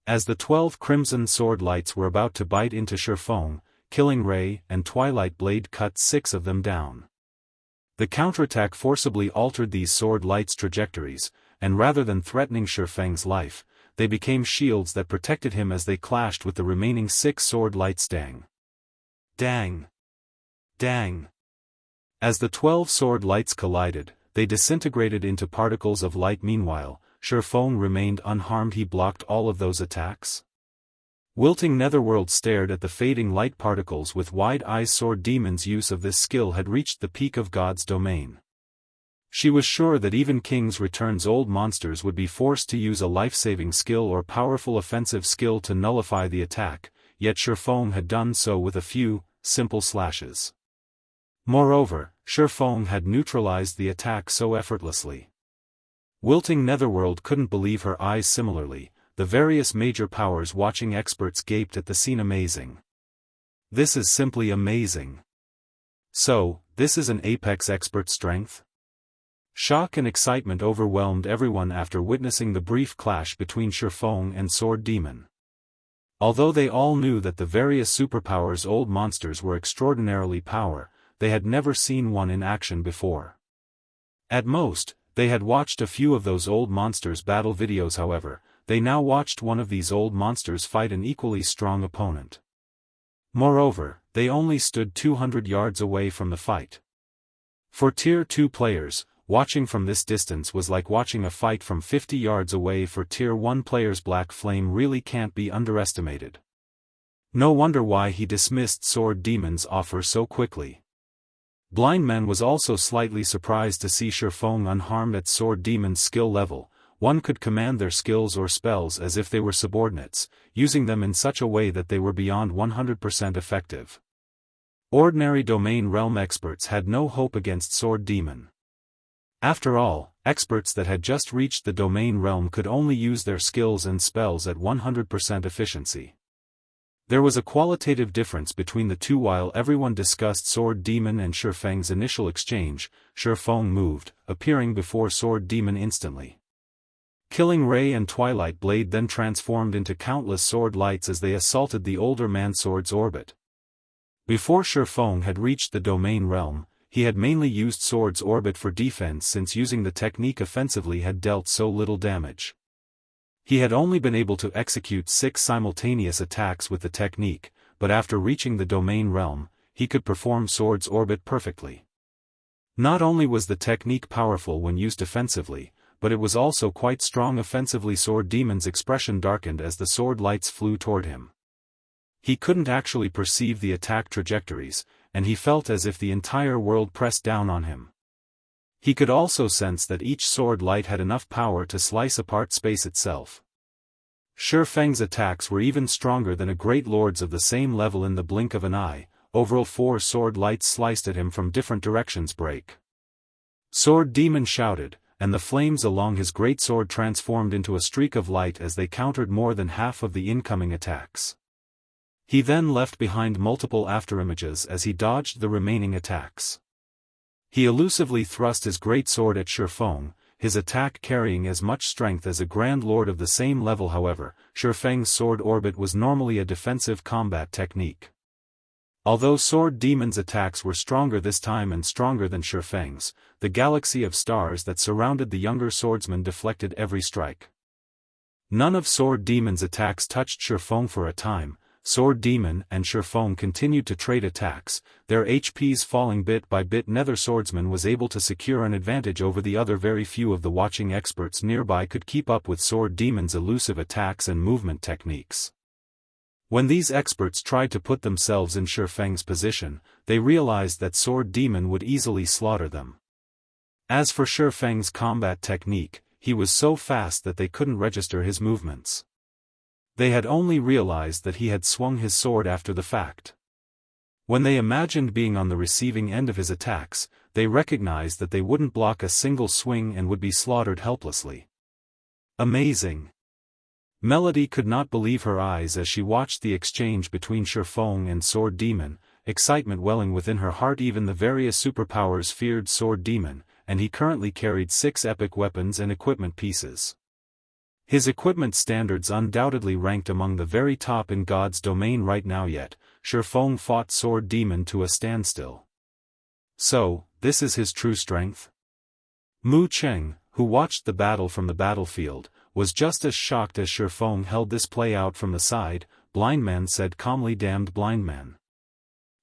As the 12 crimson sword lights were about to bite into Shifeng, Killing Ray and Twilight Blade cut 6 of them down. The counterattack forcibly altered these sword lights' trajectories, and rather than threatening Shifeng's life, they became shields that protected him as they clashed with the remaining 6 sword lights. Dang! Dang! Dang! As the 12 sword lights collided, they disintegrated into particles of light. Meanwhile, Shifeng remained unharmed. He blocked all of those attacks. Wilting Netherworld stared at the fading light particles with wide eyes. Sword Demon's use of this skill had reached the peak of God's domain. She was sure that even King's Return's old monsters would be forced to use a life-saving skill or powerful offensive skill to nullify the attack, yet Shifeng had done so with a few simple slashes. Moreover, Shifeng had neutralized the attack so effortlessly. Wilting Netherworld couldn't believe her eyes. Similarly, the various major powers watching experts gaped at the scene. Amazing. This is simply amazing. So, this is an apex expert strength? Shock and excitement overwhelmed everyone after witnessing the brief clash between Shifeng and Sword Demon. Although they all knew that the various superpowers' old monsters were extraordinarily powerful, they had never seen one in action before. At most, they had watched a few of those old monsters' battle videos. However, they now watched one of these old monsters fight an equally strong opponent. Moreover, they only stood 200 yards away from the fight. For Tier 2 players, watching from this distance was like watching a fight from 50 yards away. For Tier 1 players, Black Flame really can't be underestimated. No wonder why he dismissed Sword Demon's offer so quickly. Blindman was also slightly surprised to see Shifeng unharmed at Sword Demon's skill level. One could command their skills or spells as if they were subordinates, using them in such a way that they were beyond 100% effective. Ordinary domain realm experts had no hope against Sword Demon. After all, experts that had just reached the domain realm could only use their skills and spells at 100% efficiency. There was a qualitative difference between the two. While everyone discussed Sword Demon and Shifeng's initial exchange, Shifeng moved, appearing before Sword Demon instantly. Killing Ray and Twilight Blade then transformed into countless sword lights as they assaulted the older man-sword's orbit. Before Shifeng had reached the domain realm, he had mainly used Sword's orbit for defense, since using the technique offensively had dealt so little damage. He had only been able to execute 6 simultaneous attacks with the technique, but after reaching the domain realm, he could perform Sword's orbit perfectly. Not only was the technique powerful when used defensively, but it was also quite strong offensively. Sword Demon's expression darkened as the sword lights flew toward him. He couldn't actually perceive the attack trajectories, and he felt as if the entire world pressed down on him. He could also sense that each sword light had enough power to slice apart space itself. Shifeng's attacks were even stronger than a great lord's of the same level. In the blink of an eye, overall 4 sword lights sliced at him from different directions. Break! Sword Demon shouted, and the flames along his great sword transformed into a streak of light as they countered more than half of the incoming attacks. He then left behind multiple afterimages as he dodged the remaining attacks. He elusively thrust his great sword at Shifeng, his attack carrying as much strength as a Grand Lord of the same level. However, Shifeng's sword orbit was normally a defensive combat technique. Although Sword Demon's attacks were stronger this time and stronger than Shifeng's, the galaxy of stars that surrounded the younger swordsman deflected every strike. None of Sword Demon's attacks touched Shifeng for a time. Sword Demon and Shifeng continued to trade attacks, their HPs falling bit by bit. Neither swordsman was able to secure an advantage over the other. Very few of the watching experts nearby could keep up with Sword Demon's elusive attacks and movement techniques. When these experts tried to put themselves in Shifeng's position, they realized that Sword Demon would easily slaughter them. As for Shifeng's combat technique, he was so fast that they couldn't register his movements. They had only realized that he had swung his sword after the fact. When they imagined being on the receiving end of his attacks, they recognized that they wouldn't block a single swing and would be slaughtered helplessly. Amazing! Melody could not believe her eyes as she watched the exchange between Shifeng and Sword Demon, excitement welling within her heart. Even the various superpowers feared Sword Demon, and he currently carried 6 epic weapons and equipment pieces. His equipment standards undoubtedly ranked among the very top in God's domain right now. Yet, Shifeng fought Sword Demon to a standstill. So, this is his true strength? Mu Cheng, who watched the battle from the battlefield, was just as shocked as Shifeng held this play out from the side. Blind Man said calmly. Damned blind man.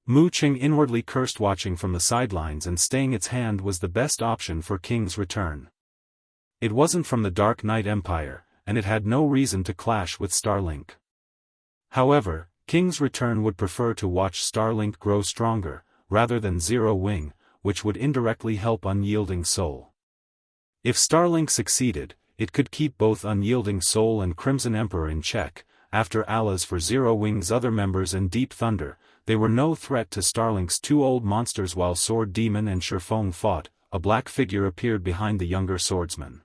Mu Cheng inwardly cursed. Watching from the sidelines and staying its hand was the best option for King's return. It wasn't from the Dark Knight Empire, and it had no reason to clash with Starlink. However, King's return would prefer to watch Starlink grow stronger, rather than Zero Wing, which would indirectly help Unyielding Soul. If Starlink succeeded, it could keep both Unyielding Soul and Crimson Emperor in check. After Allah's for Zero Wing's other members and Deep Thunder, they were no threat to Starlink's 2 old monsters. While Sword Demon and Shifeng fought, a black figure appeared behind the younger swordsman.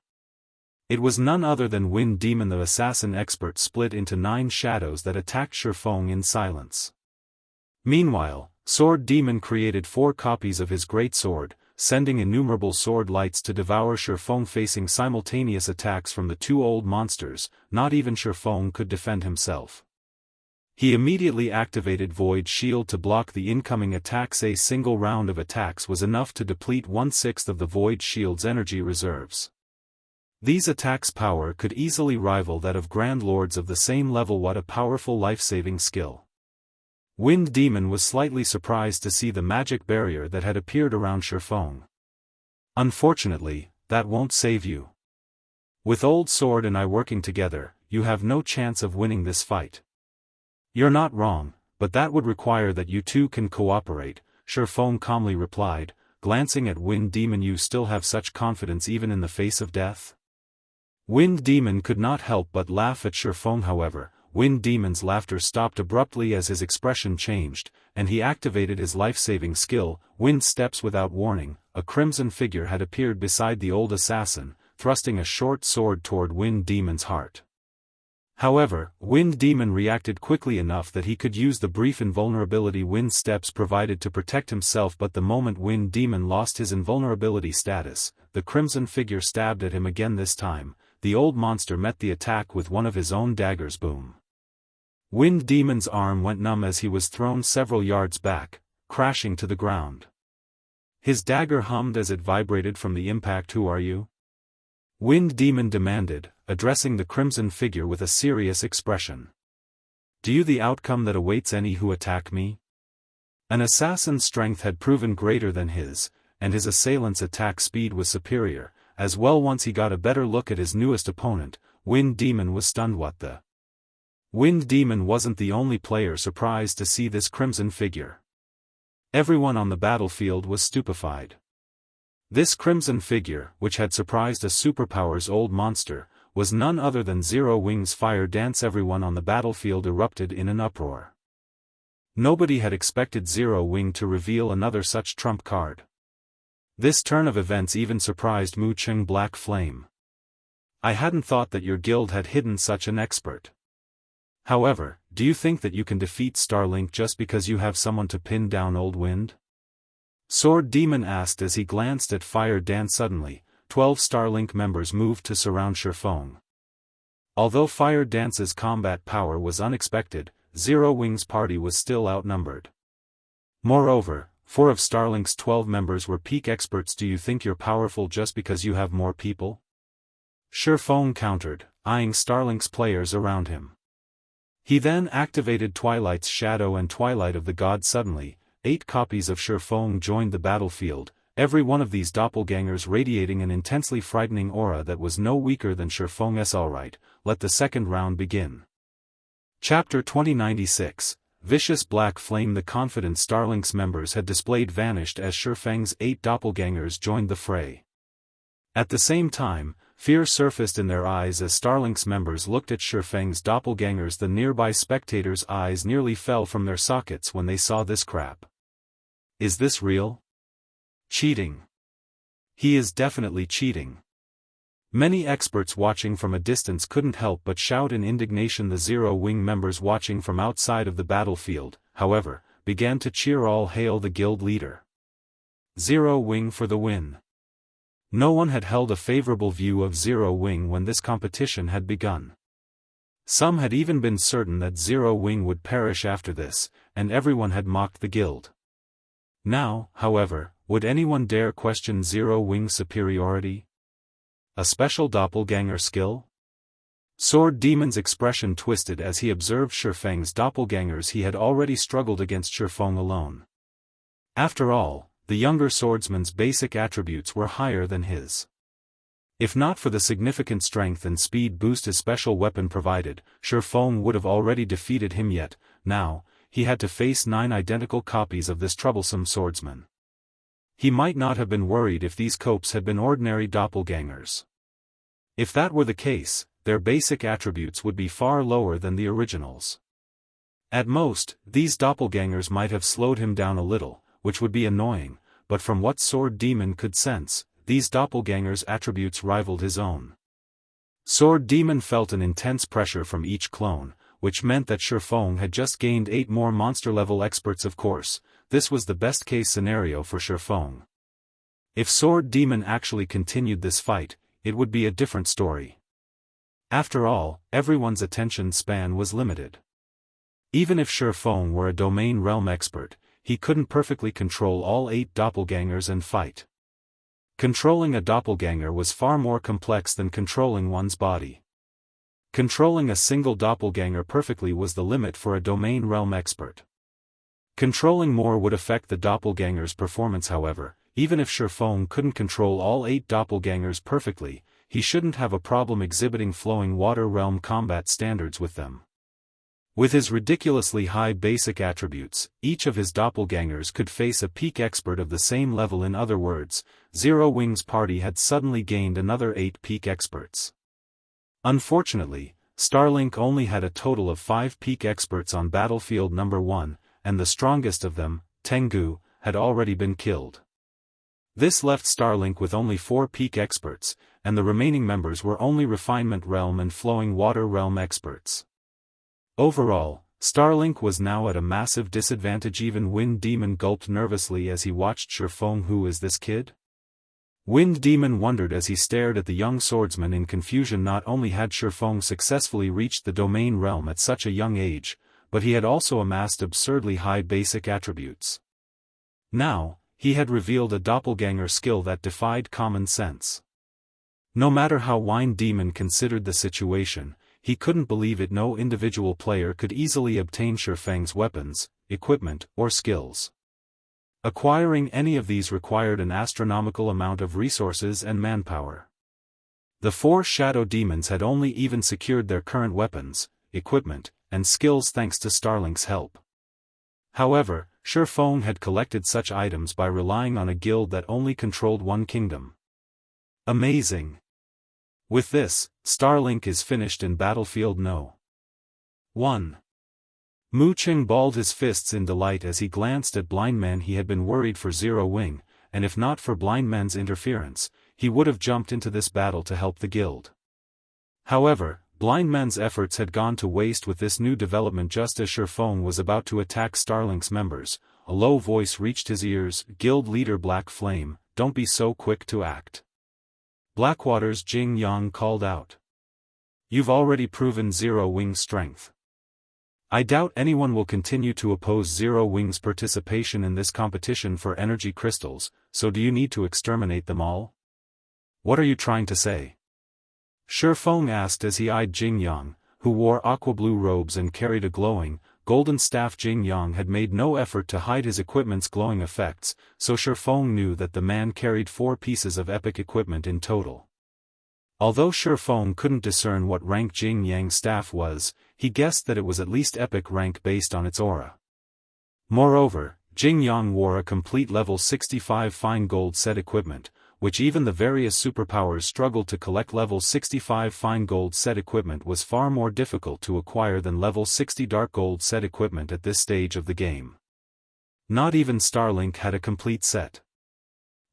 It was none other than Wind Demon, the assassin expert, split into 9 shadows that attacked Shifeng in silence. Meanwhile, Sword Demon created 4 copies of his great sword, sending innumerable sword lights to devour Shifeng. Facing simultaneous attacks from the 2 old monsters, not even Shifeng could defend himself. He immediately activated Void Shield to block the incoming attacks. A single round of attacks was enough to deplete 1/6 of the Void Shield's energy reserves. These attacks' power could easily rival that of Grand Lords of the same level. What a powerful life-saving skill. Wind Demon was slightly surprised to see the magic barrier that had appeared around Shifeng. Unfortunately, that won't save you. With Old Sword and I working together, you have no chance of winning this fight. You're not wrong, but that would require that you two can cooperate, Shifeng calmly replied, glancing at Wind Demon. You still have such confidence even in the face of death? Wind Demon could not help but laugh at Shifeng. However, Wind Demon's laughter stopped abruptly as his expression changed, and he activated his life-saving skill, Wind Steps. Without warning, a crimson figure had appeared beside the old assassin, thrusting a short sword toward Wind Demon's heart. However, Wind Demon reacted quickly enough that he could use the brief invulnerability Wind Steps provided to protect himself. But the moment Wind Demon lost his invulnerability status, the crimson figure stabbed at him again. This time, the old monster met the attack with one of his own daggers. Boom! Wind Demon's arm went numb as he was thrown several yards back, crashing to the ground. His dagger hummed as it vibrated from the impact. Who are you? Wind Demon demanded, addressing the crimson figure with a serious expression. Do you the outcome that awaits any who attack me? An assassin's strength had proven greater than his, and his assailant's attack speed was superior, as well. Once he got a better look at his newest opponent, Wind Demon was stunned. What the? Wind Demon wasn't the only player surprised to see this crimson figure. Everyone on the battlefield was stupefied. This crimson figure, which had surprised a superpower's old monster, was none other than Zero Wing's Fire Dance. Everyone on the battlefield erupted in an uproar. Nobody had expected Zero Wing to reveal another such trump card. This turn of events even surprised Mu Cheng Black Flame. I hadn't thought that your guild had hidden such an expert. However, do you think that you can defeat Starlink just because you have someone to pin down Old Wind? Sword Demon asked as he glanced at Fire Dance. Suddenly, 12 Starlink members moved to surround Shifeng. Although Fire Dance's combat power was unexpected, Zero Wing's party was still outnumbered. Moreover, 4 of Starlink's 12 members were peak experts. Do you think you're powerful just because you have more people? Shifeng countered, eyeing Starlink's players around him. He then activated Twilight's Shadow and Twilight of the God. Suddenly, 8 copies of Shifeng joined the battlefield, every one of these doppelgangers radiating an intensely frightening aura that was no weaker than Shifeng's. Alright, let the second round begin. Chapter 2096, Vicious Black Flame. The confident Starlink's members had displayed vanished as Shifeng's 8 doppelgangers joined the fray. At the same time, fear surfaced in their eyes as Starlink's members looked at Shifeng's doppelgangers. The nearby spectators' eyes nearly fell from their sockets when they saw this crap. Is this real? Cheating. He is definitely cheating. Many experts watching from a distance couldn't help but shout in indignation. The Zero Wing members watching from outside of the battlefield, however, began to cheer. All hail the guild leader. Zero Wing for the win. No one had held a favorable view of Zero Wing when this competition had begun. Some had even been certain that Zero Wing would perish after this, and everyone had mocked the guild. Now, however, would anyone dare question Zero Wing's superiority? A special doppelganger skill? Sword Demon's expression twisted as he observed Shifeng's doppelgangers. He had already struggled against Shifeng alone. After all, the younger swordsman's basic attributes were higher than his. If not for the significant strength and speed boost his special weapon provided, Shifeng would have already defeated him. Yet, now, he had to face 9 identical copies of this troublesome swordsman. He might not have been worried if these copes had been ordinary doppelgangers. If that were the case, their basic attributes would be far lower than the originals. At most, these doppelgangers might have slowed him down a little, which would be annoying, but from what Sword Demon could sense, these doppelgangers' attributes rivaled his own. Sword Demon felt an intense pressure from each clone, which meant that Shifeng had just gained 8 more monster-level experts. Of course, this was the best-case scenario for Shifeng. If Sword Demon actually continued this fight, it would be a different story. After all, everyone's attention span was limited. Even if Shifeng were a domain realm expert, he couldn't perfectly control all 8 doppelgangers and fight. Controlling a doppelganger was far more complex than controlling one's body. Controlling a single doppelganger perfectly was the limit for a domain realm expert. Controlling more would affect the doppelganger's performance. However, even if Shifeng couldn't control all 8 doppelgangers perfectly, he shouldn't have a problem exhibiting flowing water realm combat standards with them. With his ridiculously high basic attributes, each of his doppelgangers could face a peak expert of the same level. In other words, Zero Wing's party had suddenly gained another 8 peak experts. Unfortunately, Starlink only had a total of 5 peak experts on battlefield number 1, and the strongest of them, Tengu, had already been killed. This left Starlink with only 4 peak experts, and the remaining members were only Refinement Realm and Flowing Water Realm experts. Overall, Starlink was now at a massive disadvantage. Even Wind Demon gulped nervously as he watched Shifeng. Who is this kid? Wind Demon wondered as he stared at the young swordsman in confusion. Not only had Shifeng successfully reached the domain realm at such a young age, but he had also amassed absurdly high basic attributes. Now, he had revealed a doppelganger skill that defied common sense. No matter how Wind Demon considered the situation, he couldn't believe it. No individual player could easily obtain Shifeng's weapons, equipment, or skills. Acquiring any of these required an astronomical amount of resources and manpower. The 4 shadow demons had only even secured their current weapons, equipment, and skills thanks to Starlink's help. However, Shifeng had collected such items by relying on a guild that only controlled one kingdom. Amazing! With this, Starlink is finished in Battlefield No. 1. Mu Qing balled his fists in delight as he glanced at Blind Man. He had been worried for Zero Wing, and if not for Blind Man's interference, he would have jumped into this battle to help the guild. However, Blind Man's efforts had gone to waste with this new development. Just as Shifeng was about to attack Starlink's members, a low voice reached his ears. Guild leader Black Flame, don't be so quick to act. Blackwater's Jianghu called out. You've already proven Zero Wing's strength. I doubt anyone will continue to oppose Zero Wing's participation in this competition for energy crystals, so do you need to exterminate them all? What are you trying to say? Shifeng asked as he eyed Jianghu, who wore aqua-blue robes and carried a glowing, golden staff. Jianghu had made no effort to hide his equipment's glowing effects, so Shifeng knew that the man carried 4 pieces of epic equipment in total. Although Shifeng couldn't discern what rank Jianghu's staff was, he guessed that it was at least epic rank based on its aura. Moreover, Jianghu wore a complete level 65 fine gold set equipment, which even the various superpowers struggled to collect. Level 65 fine gold set equipment was far more difficult to acquire than level 60 dark gold set equipment at this stage of the game. Not even Starlink had a complete set.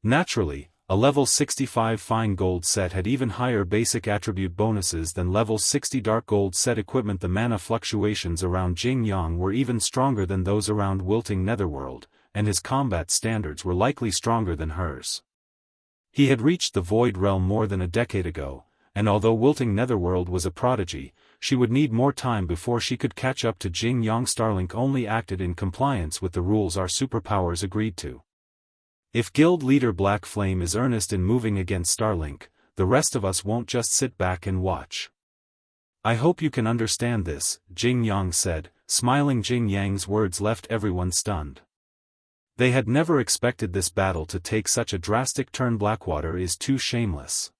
Naturally, a level 65 fine gold set had even higher basic attribute bonuses than level 60 dark gold set equipment. The mana fluctuations around Jianghu were even stronger than those around Wilting Netherworld, and his combat standards were likely stronger than hers. He had reached the Void Realm more than a decade ago, and although Wilting Netherworld was a prodigy, she would need more time before she could catch up to Jianghu. Starlink only acted in compliance with the rules our superpowers agreed to. If Guild leader Black Flame is earnest in moving against Starlink, the rest of us won't just sit back and watch. I hope you can understand this, Jianghu said, smiling. Jianghu's words left everyone stunned. They had never expected this battle to take such a drastic turn. Blackwater is too shameless.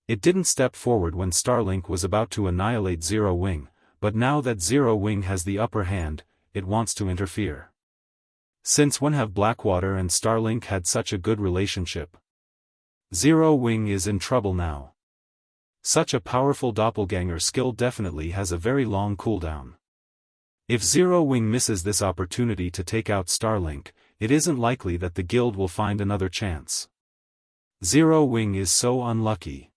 It didn't step forward when Starlink was about to annihilate Zero Wing, but now that Zero Wing has the upper hand, it wants to interfere. Since when have Blackwater and Starlink had such a good relationship? Zero Wing is in trouble now. Such a powerful doppelganger skill definitely has a very long cooldown. If Zero Wing misses this opportunity to take out Starlink, it isn't likely that the guild will find another chance. Zero Wing is so unlucky.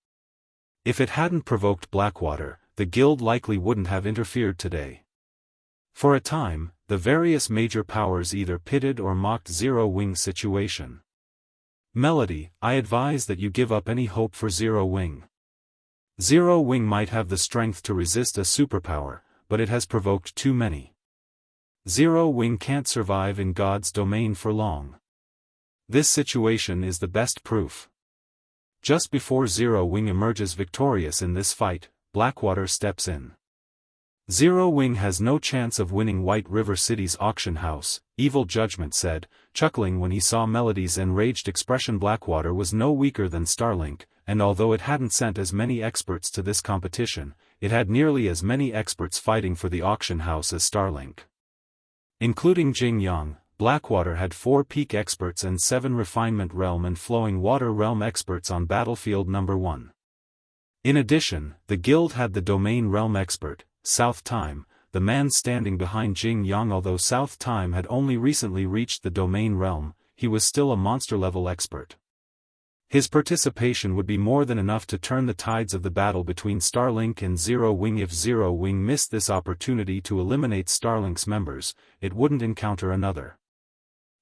If it hadn't provoked Blackwater, the guild likely wouldn't have interfered today. For a time, the various major powers either pitted or mocked Zero Wing's situation. Melody, I advise that you give up any hope for Zero Wing. Zero Wing might have the strength to resist a superpower, but it has provoked too many. Zero Wing can't survive in God's domain for long. This situation is the best proof. Just before Zero Wing emerges victorious in this fight, Blackwater steps in. Zero Wing has no chance of winning White River City's auction house, Evil Judgment said, chuckling when he saw Melody's enraged expression. Blackwater was no weaker than Starlink, and although it hadn't sent as many experts to this competition, it had nearly as many experts fighting for the auction house as Starlink. Including Jianghu, Blackwater had 4 peak experts and 7 refinement realm and flowing water realm experts on Battlefield No. 1. In addition, the guild had the domain realm expert, South Time, the man standing behind Jianghu. Although South Time had only recently reached the domain realm, he was still a monster-level expert. His participation would be more than enough to turn the tides of the battle between Starlink and Zero Wing. If Zero Wing missed this opportunity to eliminate Starlink's members, it wouldn't encounter another.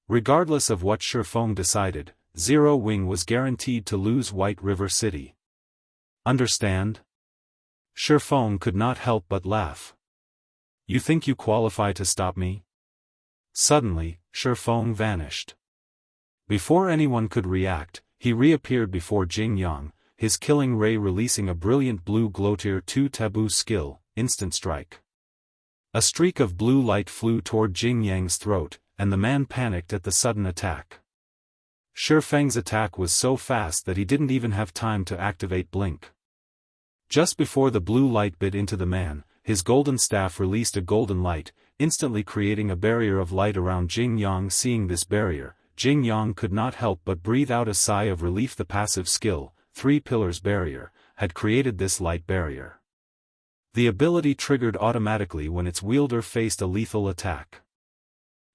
Regardless of what Shifeng decided, Zero Wing was guaranteed to lose White River City. Understand? Shifeng could not help but laugh. You think you qualify to stop me? Suddenly, Shifeng vanished. Before anyone could react, he reappeared before Jianghu, his killing ray releasing a brilliant blue glow. Tier 2 taboo skill, Instant Strike. A streak of blue light flew toward Jianghu's throat, and the man panicked at the sudden attack. Shi Feng's attack was so fast that he didn't even have time to activate Blink. Just before the blue light bit into the man, his golden staff released a golden light, instantly creating a barrier of light around Jing Yang. Seeing this barrier, Jing Yang could not help but breathe out a sigh of relief. The passive skill, 3 Pillars Barrier, had created this light barrier. The ability triggered automatically when its wielder faced a lethal attack.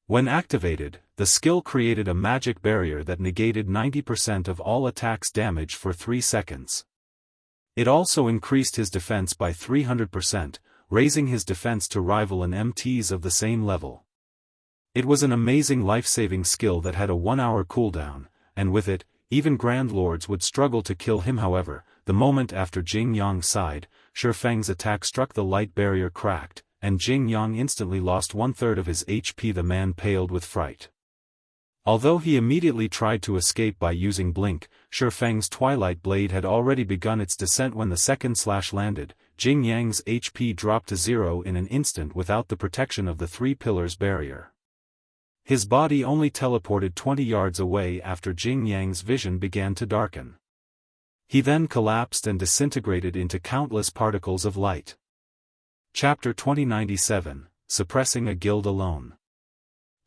When activated, the skill created a magic barrier that negated 90% of all attacks damage for 3 seconds. It also increased his defense by 300%, raising his defense to rival an MT's of the same level. It was an amazing life-saving skill that had a 1-hour cooldown, and with it, even Grand Lords would struggle to kill him. However, the moment after Jing Yang sighed, Shi Feng's attack struck, the light barrier cracked, and Jing Yang instantly lost 1/3 of his HP. The man paled with fright. Although he immediately tried to escape by using Blink, Shi Feng's Twilight Blade had already begun its descent when the second slash landed. Jing Yang's HP dropped to 0 in an instant without the protection of the 3 Pillars Barrier. His body only teleported 20 yards away after Jing Yang's vision began to darken. He then collapsed and disintegrated into countless particles of light. Chapter 2097, Suppressing a Guild Alone.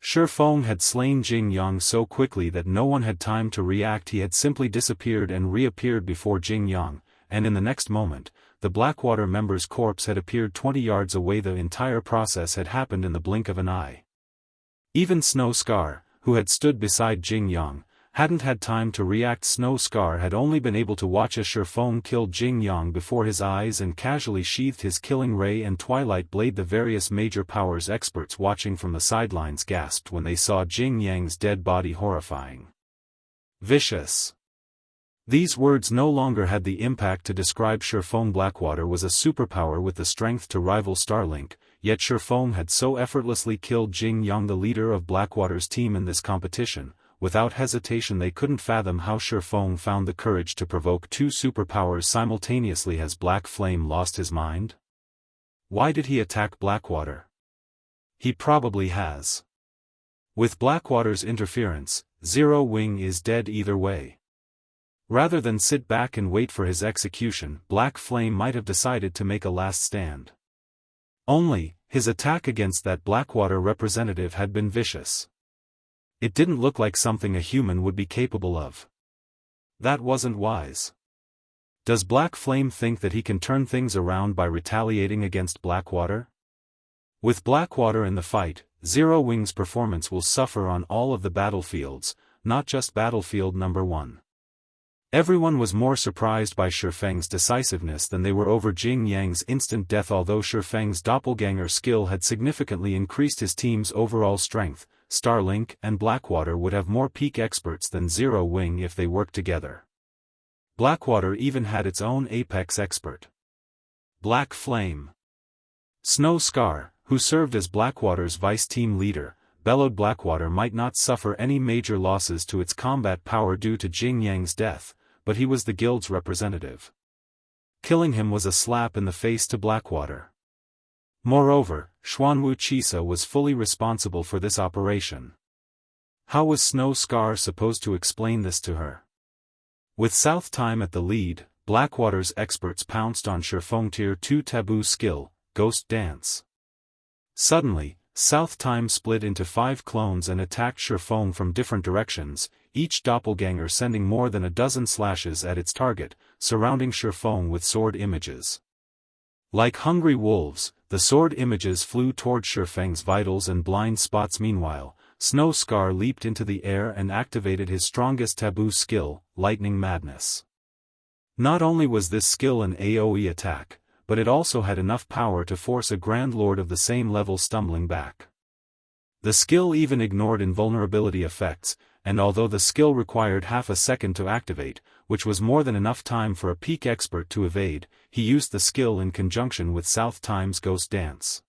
Shi Feng had slain Jing Yang so quickly that no one had time to react. He had simply disappeared and reappeared before Jing Yang, and in the next moment, the Blackwater member's corpse had appeared 20 yards away. The entire process had happened in the blink of an eye. Even Snow Scar, who had stood beside Jing Yang, hadn't had time to react. Snow Scar had only been able to watch as Shi Feng killed Jing Yang before his eyes and casually sheathed his killing ray and Twilight Blade. The various major powers experts watching from the sidelines gasped when they saw Jing Yang's dead body. Horrifying. Vicious. These words no longer had the impact to describe Shi Feng. Blackwater was a superpower with the strength to rival Starlink, yet Shi Feng had so effortlessly killed Jing Yang, the leader of Blackwater's team in this competition. Without hesitation, they couldn't fathom how Shi Feng found the courage to provoke 2 superpowers simultaneously. Has Black Flame lost his mind? Why did he attack Blackwater? He probably has. With Blackwater's interference, Zero Wing is dead either way. Rather than sit back and wait for his execution, Black Flame might have decided to make a last stand. Only, his attack against that Blackwater representative had been vicious. It didn't look like something a human would be capable of. That wasn't wise. Does Black Flame think that he can turn things around by retaliating against Blackwater? With Blackwater in the fight, Zero Wing's performance will suffer on all of the battlefields, not just battlefield number 1. Everyone was more surprised by Shi Feng's decisiveness than they were over Jing Yang's instant death. Although Shi Feng's doppelganger skill had significantly increased his team's overall strength, Starlink and Blackwater would have more peak experts than Zero Wing if they worked together. Blackwater even had its own apex expert. Black Flame. Snow Scar, who served as Blackwater's vice team leader, bellowed Blackwater might not suffer any major losses to its combat power due to Jing Yang's death, but he was the guild's representative. Killing him was a slap in the face to Blackwater. Moreover, Wuxia was fully responsible for this operation. How was Snow Scar supposed to explain this to her? With South Time at the lead, Blackwater's experts pounced on Shi Feng Tier 2 taboo skill, Ghost Dance. Suddenly, South Time split into 5 clones and attacked Shi Feng from different directions, each doppelganger sending more than a dozen slashes at its target, surrounding Shi Feng with sword images. Like hungry wolves, the sword images flew toward Shi Feng's vitals and blind spots. Meanwhile, Snow Scar leaped into the air and activated his strongest taboo skill, Lightning Madness. Not only was this skill an AoE attack, but it also had enough power to force a Grand Lord of the same level stumbling back. The skill even ignored invulnerability effects, and although the skill required half a second to activate, which was more than enough time for a peak expert to evade, he used the skill in conjunction with South Time's Ghost Dance.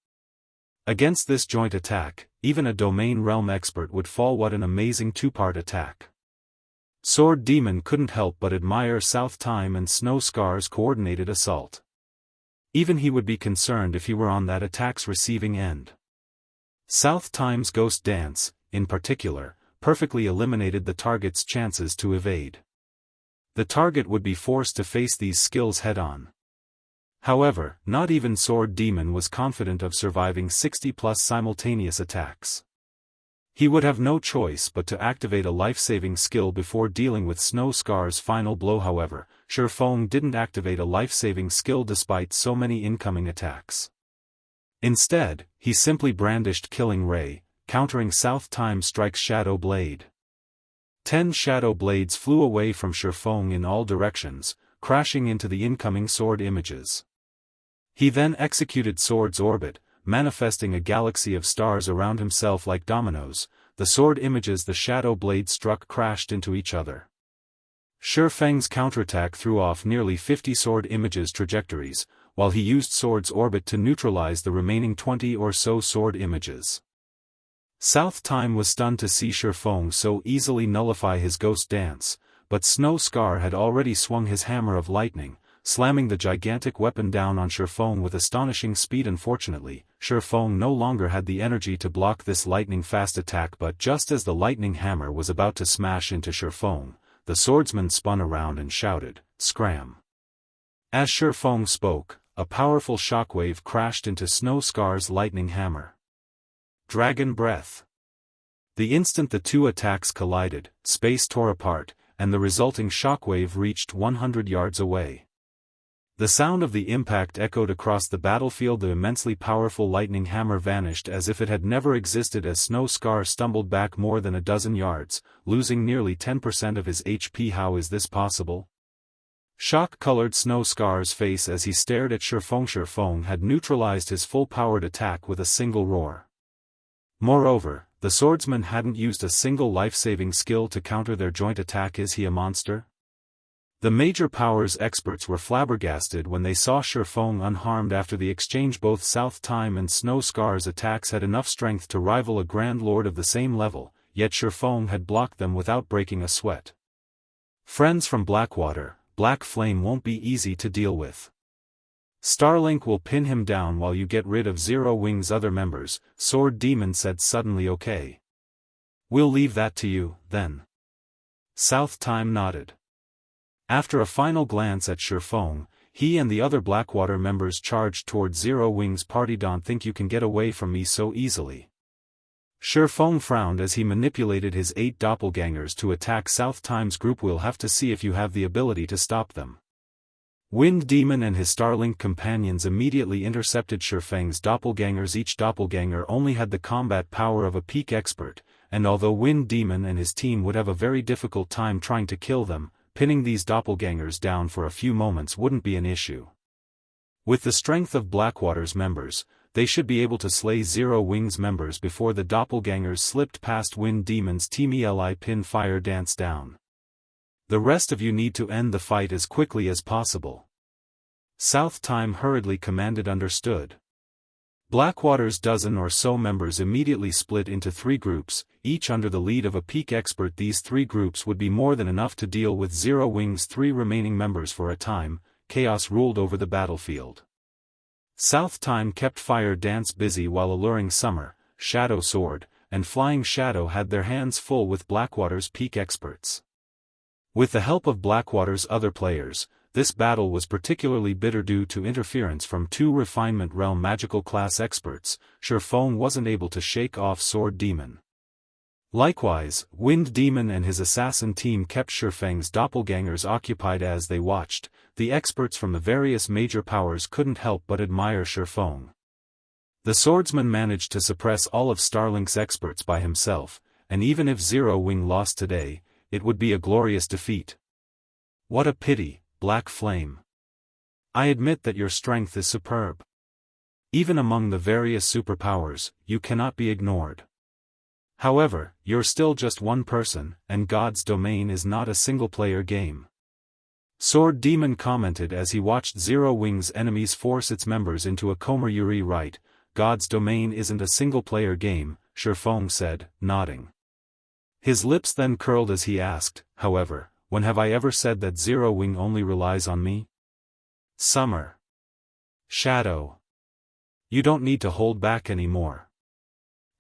Against this joint attack, even a Domain Realm expert would fall. What an amazing 2-part attack. Sword Demon couldn't help but admire South Time and Snow Scar's coordinated assault. Even he would be concerned if he were on that attack's receiving end. South Time's Ghost Dance, in particular, perfectly eliminated the target's chances to evade. The target would be forced to face these skills head-on. However, not even Sword Demon was confident of surviving 60+ simultaneous attacks. He would have no choice but to activate a life-saving skill before dealing with Snow Scar's final blow. However, Shifeng didn't activate a life-saving skill despite so many incoming attacks. Instead, he simply brandished Killing Ray, countering South Time Strike's Shadow Blade. 10 Shadow Blades flew away from Shifeng in all directions, crashing into the incoming sword images. He then executed Sword's Orbit, manifesting a galaxy of stars around himself like dominoes. The sword images the Shadow Blade struck crashed into each other. Shifeng's counterattack threw off nearly 50 sword images trajectories, while he used Sword's Orbit to neutralize the remaining 20 or so sword images. South Time was stunned to see Shifeng so easily nullify his ghost dance, but Snow Scar had already swung his hammer of lightning, slamming the gigantic weapon down on Shifeng with astonishing speed. Unfortunately, Shifeng no longer had the energy to block this lightning-fast attack, but just as the lightning hammer was about to smash into Shifeng, the swordsman spun around and shouted, "Scram!" As Shifeng spoke, a powerful shockwave crashed into Snow Scar's lightning hammer. Dragon Breath. The instant the two attacks collided, space tore apart, and the resulting shockwave reached 100 yards away. The sound of the impact echoed across the battlefield. The immensely powerful lightning hammer vanished as if it had never existed as Snow Scar stumbled back more than a dozen yards, losing nearly 10% of his HP. How is this possible? Shock colored Snow Scar's face as he stared at Shifeng. Shifeng had neutralized his full-powered attack with a single roar. Moreover, the swordsman hadn't used a single life-saving skill to counter their joint attack. Is he a monster? The major powers experts were flabbergasted when they saw Shifeng unharmed after the exchange. Both South Time and Snow Scar's attacks had enough strength to rival a Grand Lord of the same level, yet Shifeng had blocked them without breaking a sweat. Friends from Blackwater, Black Flame won't be easy to deal with. Starlink will pin him down while you get rid of Zero Wing's other members, Sword Demon said suddenly. Okay. We'll leave that to you, then. South Time nodded. After a final glance at Shifeng, he and the other Blackwater members charged toward Zero Wing's party. Don't think you can get away from me so easily. Shifeng frowned as he manipulated his 8 doppelgangers to attack South Time's group. We'll have to see if you have the ability to stop them. Wind Demon and his Starlink companions immediately intercepted Shifeng's doppelgangers. Each doppelganger only had the combat power of a peak expert, and although Wind Demon and his team would have a very difficult time trying to kill them, pinning these doppelgangers down for a few moments wouldn't be an issue. With the strength of Blackwater's members, they should be able to slay Zero Wing's members before the doppelgangers slipped past Wind Demon's team. Eli pin fire dance down. The rest of you need to end the fight as quickly as possible. South Time hurriedly commanded. Understood. Blackwater's dozen or so members immediately split into 3 groups, each under the lead of a peak expert. These 3 groups would be more than enough to deal with Zero Wing's 3 remaining members for a time. Chaos ruled over the battlefield. South Time kept Fire Dance busy while alluring Summer, Shadow Sword, and Flying Shadow had their hands full with Blackwater's peak experts. With the help of Blackwater's other players, this battle was particularly bitter due to interference from 2 Refinement Realm magical class experts. Shifeng wasn't able to shake off Sword Demon. Likewise, Wind Demon and his assassin team kept Shifeng's doppelgangers occupied as they watched. The experts from the various major powers couldn't help but admire Shifeng. The swordsman managed to suppress all of Starlink's experts by himself, and even if Zero Wing lost today, it would be a glorious defeat. What a pity, Black Flame. I admit that your strength is superb. Even among the various superpowers, you cannot be ignored. However, you're still just one person, and God's Domain is not a single-player game. Sword Demon commented as he watched Zero Wing's enemies force its members into a coma. You're right, God's Domain isn't a single-player game, Shifeng said, nodding. His lips then curled as he asked, however, when have I ever said that Zero Wing only relies on me? Summer. Shadow. You don't need to hold back anymore.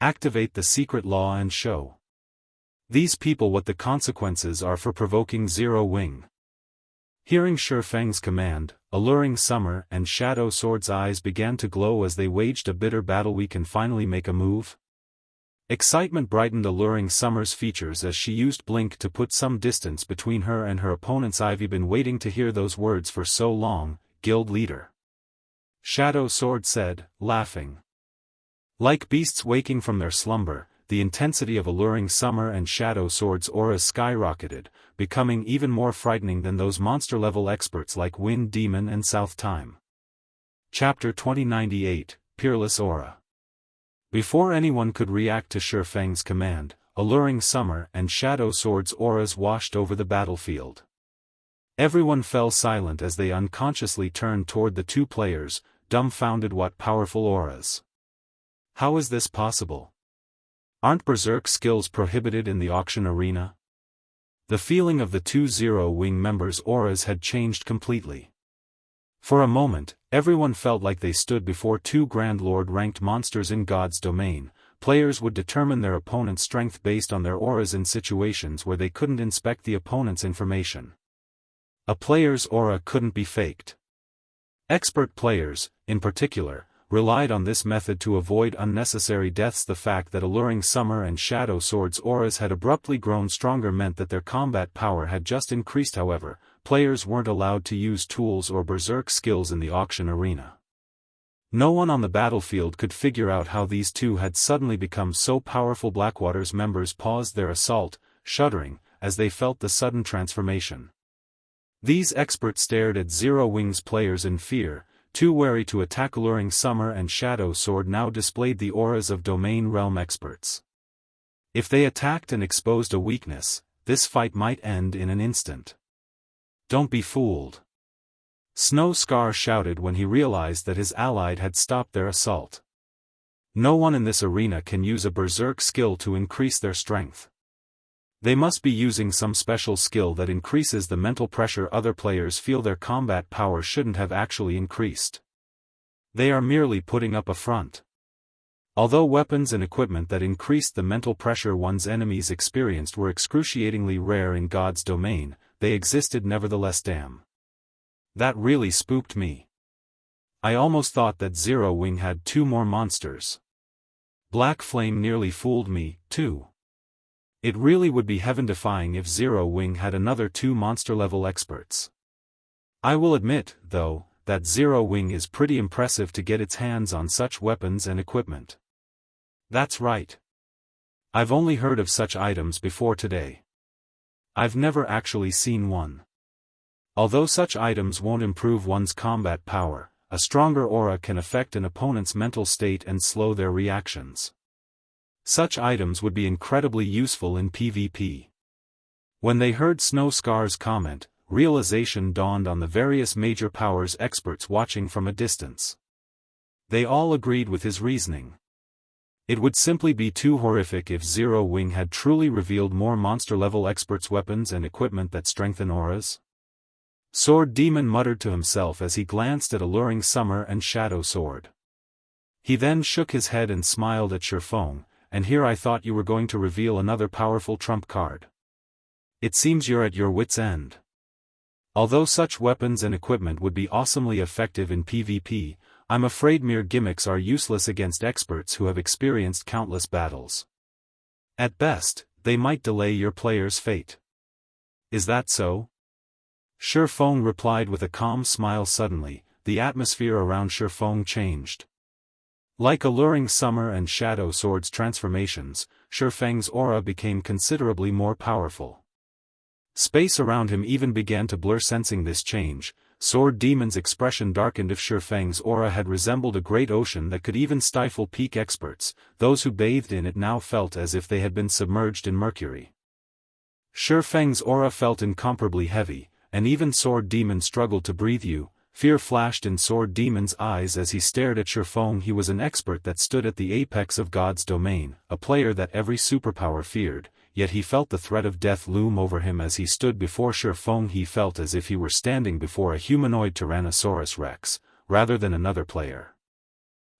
Activate the secret law and show these people what the consequences are for provoking Zero Wing. Hearing Shi Feng's command, Alluring Summer and Shadow Sword's eyes began to glow as they waged a bitter battle. We can finally make a move? Excitement brightened Alluring Summer's features as she used Blink to put some distance between her and her opponents. I've been waiting to hear those words for so long, Guild Leader. Shadow Sword said, laughing. Like beasts waking from their slumber, the intensity of Alluring Summer and Shadow Sword's auras skyrocketed, becoming even more frightening than those monster-level experts like Wind Demon and South Time. Chapter 2098, Peerless Aura. Before anyone could react to Shi Feng's command, Alluring Summer and Shadow Sword's auras washed over the battlefield. Everyone fell silent as they unconsciously turned toward the two players, dumbfounded. What powerful auras! How is this possible? Aren't berserk skills prohibited in the auction arena? The feeling of the two Zero Wing members' auras had changed completely. For a moment, everyone felt like they stood before two Grand Lord-ranked monsters in God's domain. Players would determine their opponent's strength based on their auras in situations where they couldn't inspect the opponent's information. A player's aura couldn't be faked. Expert players, in particular, relied on this method to avoid unnecessary deaths. The fact that Alluring Summer and Shadow Sword's auras had abruptly grown stronger meant that their combat power had just increased. However, players weren't allowed to use tools or berserk skills in the auction arena. No one on the battlefield could figure out how these two had suddenly become so powerful. Blackwater's members paused their assault, shuddering, as they felt the sudden transformation. These experts stared at Zero Wing's players in fear, too wary to attack. Alluring Summer and Shadow Sword now displayed the auras of domain realm experts. If they attacked and exposed a weakness, this fight might end in an instant. Don't be fooled. Snow Scar shouted when he realized that his allied had stopped their assault. No one in this arena can use a berserk skill to increase their strength. They must be using some special skill that increases the mental pressure other players feel. Their combat power shouldn't have actually increased. They are merely putting up a front. Although weapons and equipment that increased the mental pressure one's enemies experienced were excruciatingly rare in God's domain, they existed nevertheless. Damn. That really spooked me. I almost thought that Zero Wing had two more monsters. Black Flame nearly fooled me, too. It really would be heaven-defying if Zero Wing had another two monster-level experts. I will admit, though, that Zero Wing is pretty impressive to get its hands on such weapons and equipment. That's right. I've only heard of such items before today. I've never actually seen one. Although such items won't improve one's combat power, a stronger aura can affect an opponent's mental state and slow their reactions. Such items would be incredibly useful in PvP. When they heard Snow Scar's comment, realization dawned on the various major powers experts watching from a distance. They all agreed with his reasoning. It would simply be too horrific if Zero Wing had truly revealed more monster-level experts' weapons and equipment that strengthen auras. Sword Demon muttered to himself as he glanced at Alluring Summer and Shadow Sword. He then shook his head and smiled at Shi Feng. And here I thought you were going to reveal another powerful trump card. It seems you're at your wit's end. Although such weapons and equipment would be awesomely effective in PvP, I'm afraid mere gimmicks are useless against experts who have experienced countless battles. At best, they might delay your player's fate. Is that so? Shi Feng replied with a calm smile. Suddenly, the atmosphere around Shi Feng changed. Like Alluring Summer and Shadow Sword's transformations, Shi Feng's aura became considerably more powerful. Space around him even began to blur. Sensing this change, Sword Demon's expression darkened. If Shi Feng's aura had resembled a great ocean that could even stifle peak experts, those who bathed in it now felt as if they had been submerged in mercury. Shi Feng's aura felt incomparably heavy, and even Sword Demon struggled to breathe. Fear flashed in Sword Demon's eyes as he stared at Shi Feng. He was an expert that stood at the apex of God's domain, a player that every superpower feared, yet he felt the threat of death loom over him as he stood before Shi Feng. He felt as if he were standing before a humanoid Tyrannosaurus Rex, rather than another player.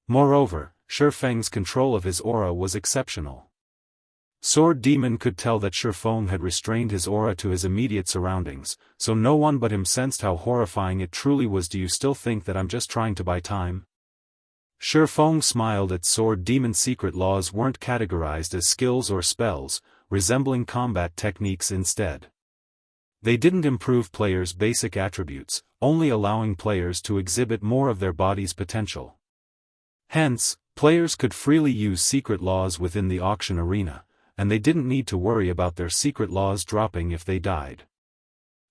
Moreover, Shifeng's control of his aura was exceptional. Sword Demon could tell that Shifeng had restrained his aura to his immediate surroundings, so no one but him sensed how horrifying it truly was. Do you still think that I'm just trying to buy time? Shifeng smiled at Sword Demon's secret laws weren't categorized as skills or spells, resembling combat techniques instead. They didn't improve players' basic attributes, only allowing players to exhibit more of their body's potential. Hence, players could freely use secret laws within the auction arena, and they didn't need to worry about their secret laws dropping if they died.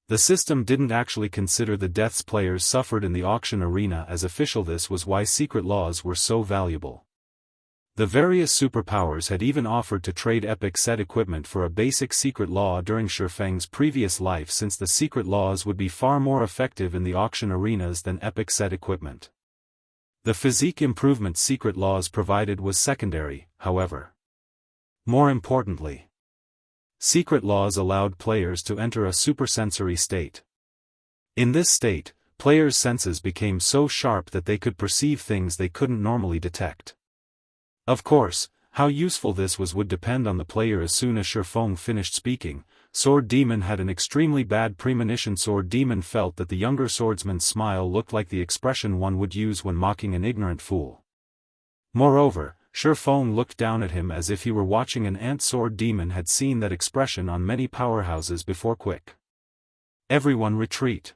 The system didn't actually consider the deaths players suffered in the auction arena as official. This was why secret laws were so valuable. The various superpowers had even offered to trade epic set equipment for a basic secret law during Shifeng's previous life, since the secret laws would be far more effective in the auction arenas than epic set equipment. The physique improvement secret laws provided was secondary, however. More importantly, secret laws allowed players to enter a supersensory state. In this state, players' senses became so sharp that they could perceive things they couldn't normally detect. Of course, how useful this was would depend on the player. As soon as Shifeng finished speaking, Sword Demon had an extremely bad premonition. Sword Demon felt that the younger swordsman's smile looked like the expression one would use when mocking an ignorant fool. Moreover, Shifeng looked down at him as if he were watching an ant. Sword Demon had seen that expression on many powerhouses before. Quick! Everyone retreat!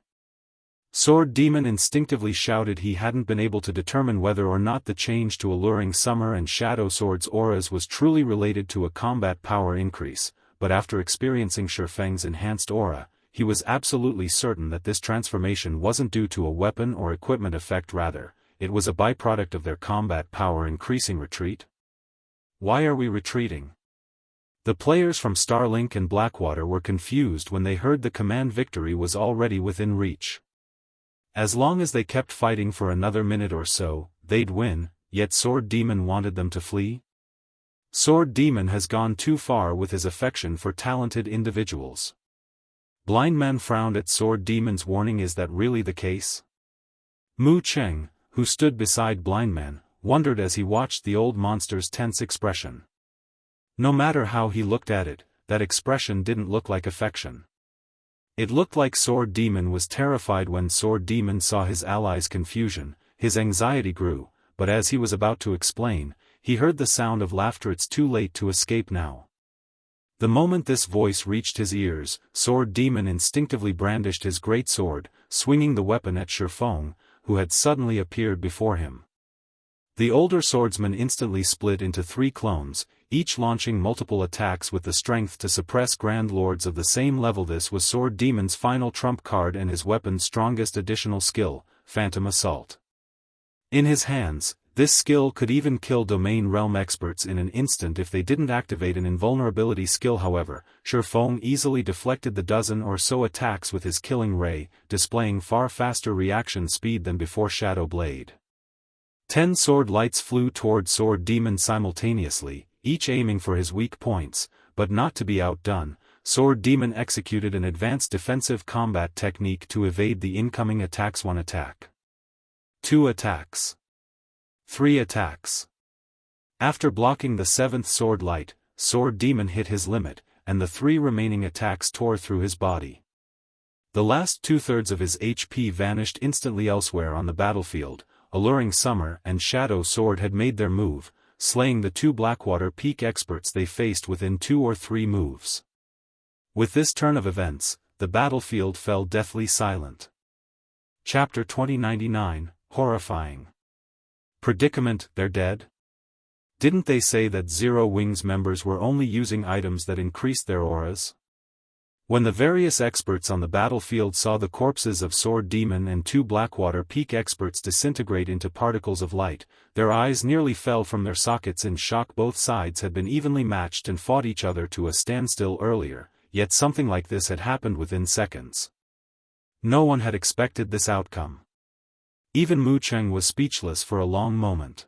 Sword Demon instinctively shouted. He hadn't been able to determine whether or not the change to alluring summer and shadow swords auras was truly related to a combat power increase, but after experiencing Shifeng's enhanced aura, he was absolutely certain that this transformation wasn't due to a weapon or equipment effect. Rather, it was a byproduct of their combat power increasing. Retreat? Why are we retreating? The players from Starlink and Blackwater were confused when they heard the command. Victory was already within reach. As long as they kept fighting for another minute or so, they'd win, yet Sword Demon wanted them to flee? Sword Demon has gone too far with his affection for talented individuals. Blind Man frowned at Sword Demon's warning. Is that really the case? Mu Cheng, who stood beside Blind Man, wondered as he watched the old monster's tense expression. No matter how he looked at it, that expression didn't look like affection. It looked like Sword Demon was terrified. When Sword Demon saw his allies' confusion, his anxiety grew, but as he was about to explain, he heard the sound of laughter. It's too late to escape now. The moment this voice reached his ears, Sword Demon instinctively brandished his great sword, swinging the weapon at Shifeng, who had suddenly appeared before him. The older swordsman instantly split into 3 clones, each launching multiple attacks with the strength to suppress Grand Lords of the same level. This was Sword Demon's final trump card and his weapon's strongest additional skill, Phantom Assault. In his hands, this skill could even kill Domain Realm experts in an instant if they didn't activate an invulnerability skill. However, Shifeng easily deflected the dozen or so attacks with his killing ray, displaying far faster reaction speed than before Shadow Blade. 10 sword lights flew toward Sword Demon simultaneously, each aiming for his weak points, but not to be outdone, Sword Demon executed an advanced defensive combat technique to evade the incoming attacks. 1 attack. 2 attacks. 3 attacks. After blocking the 7th sword light, Sword Demon hit his limit, and the 3 remaining attacks tore through his body. The last 2/3 of his HP vanished instantly. Elsewhere on the battlefield, Alluring Summer and Shadow Sword had made their move, slaying the 2 Blackwater peak experts they faced within 2 or 3 moves. With this turn of events, the battlefield fell deathly silent. Chapter 2099, Horrifying. Predicament. They're dead? Didn't they say that Zero Wings members were only using items that increased their auras? When the various experts on the battlefield saw the corpses of Sword Demon and 2 Blackwater peak experts disintegrate into particles of light, their eyes nearly fell from their sockets in shock. Both sides had been evenly matched and fought each other to a standstill earlier, yet something like this had happened within seconds. No one had expected this outcome. Even Mu Cheng was speechless for a long moment.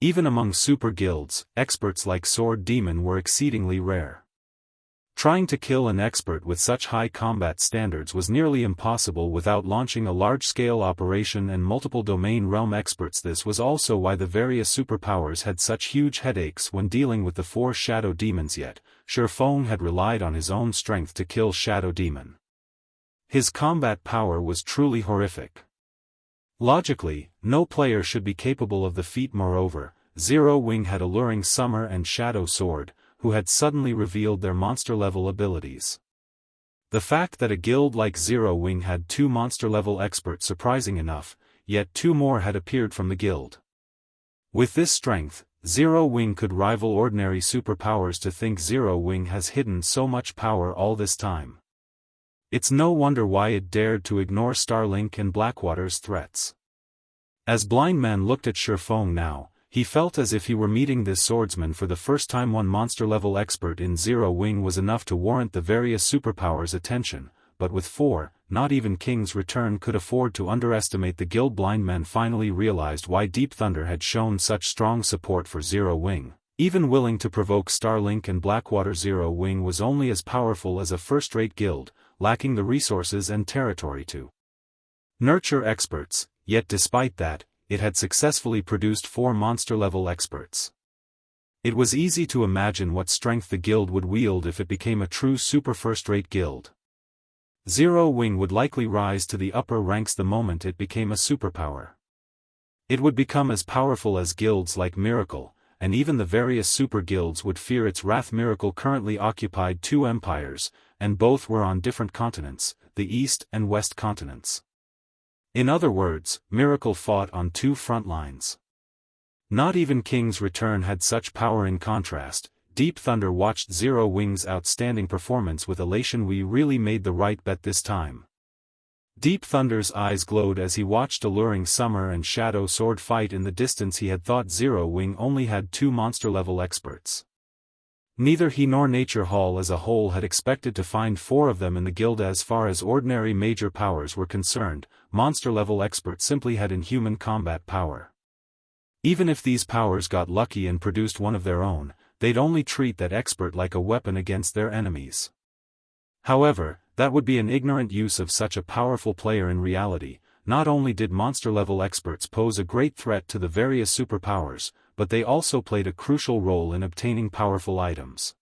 Even among super guilds, experts like Sword Demon were exceedingly rare. Trying to kill an expert with such high combat standards was nearly impossible without launching a large-scale operation and multiple domain realm experts. This was also why the various superpowers had such huge headaches when dealing with the 4 shadow demons, yet Feng had relied on his own strength to kill Shadow Demon. His combat power was truly horrific. Logically, no player should be capable of the feat. Moreover, Zero Wing had Alluring Summer and Shadow Sword, who had suddenly revealed their monster-level abilities. The fact that a guild like Zero Wing had 2 monster-level experts surprising enough, yet 2 more had appeared from the guild. With this strength, Zero Wing could rival ordinary superpowers. To think Zero Wing has hidden so much power all this time. It's no wonder why it dared to ignore Starlink and Blackwater's threats. As Blind Man looked at Feng now, he felt as if he were meeting this swordsman for the first time. 1 monster-level expert in Zero Wing was enough to warrant the various superpowers' attention, but with 4, not even King's Return could afford to underestimate the guild. Blind Man finally realized why Deep Thunder had shown such strong support for Zero Wing. Even willing to provoke Starlink and Blackwater, Zero Wing was only as powerful as a first-rate guild, lacking the resources and territory to nurture experts, yet despite that, it had successfully produced 4 monster-level experts. It was easy to imagine what strength the guild would wield if it became a true super first-rate guild. Zero Wing would likely rise to the upper ranks the moment it became a superpower. It would become as powerful as guilds like Miracle, and even the various super guilds would fear its wrath. Miracle currently occupied 2 empires, and both were on different continents, the East and West continents. In other words, Miracle fought on 2 front lines. Not even King's Return had such power. In contrast, Deep Thunder watched Zero Wing's outstanding performance with elation. We really made the right bet this time. Deep Thunder's eyes glowed as he watched Alluring Summer and Shadow Sword fight in the distance. He had thought Zero Wing only had 2 monster-level experts. Neither he nor Nature Hall as a whole had expected to find 4 of them in the guild. As far as ordinary major powers were concerned, monster-level experts simply had inhuman combat power. Even if these powers got lucky and produced one of their own, they'd only treat that expert like a weapon against their enemies. However, that would be an ignorant use of such a powerful player. In reality, not only did monster-level experts pose a great threat to the various superpowers, but they also played a crucial role in obtaining powerful items.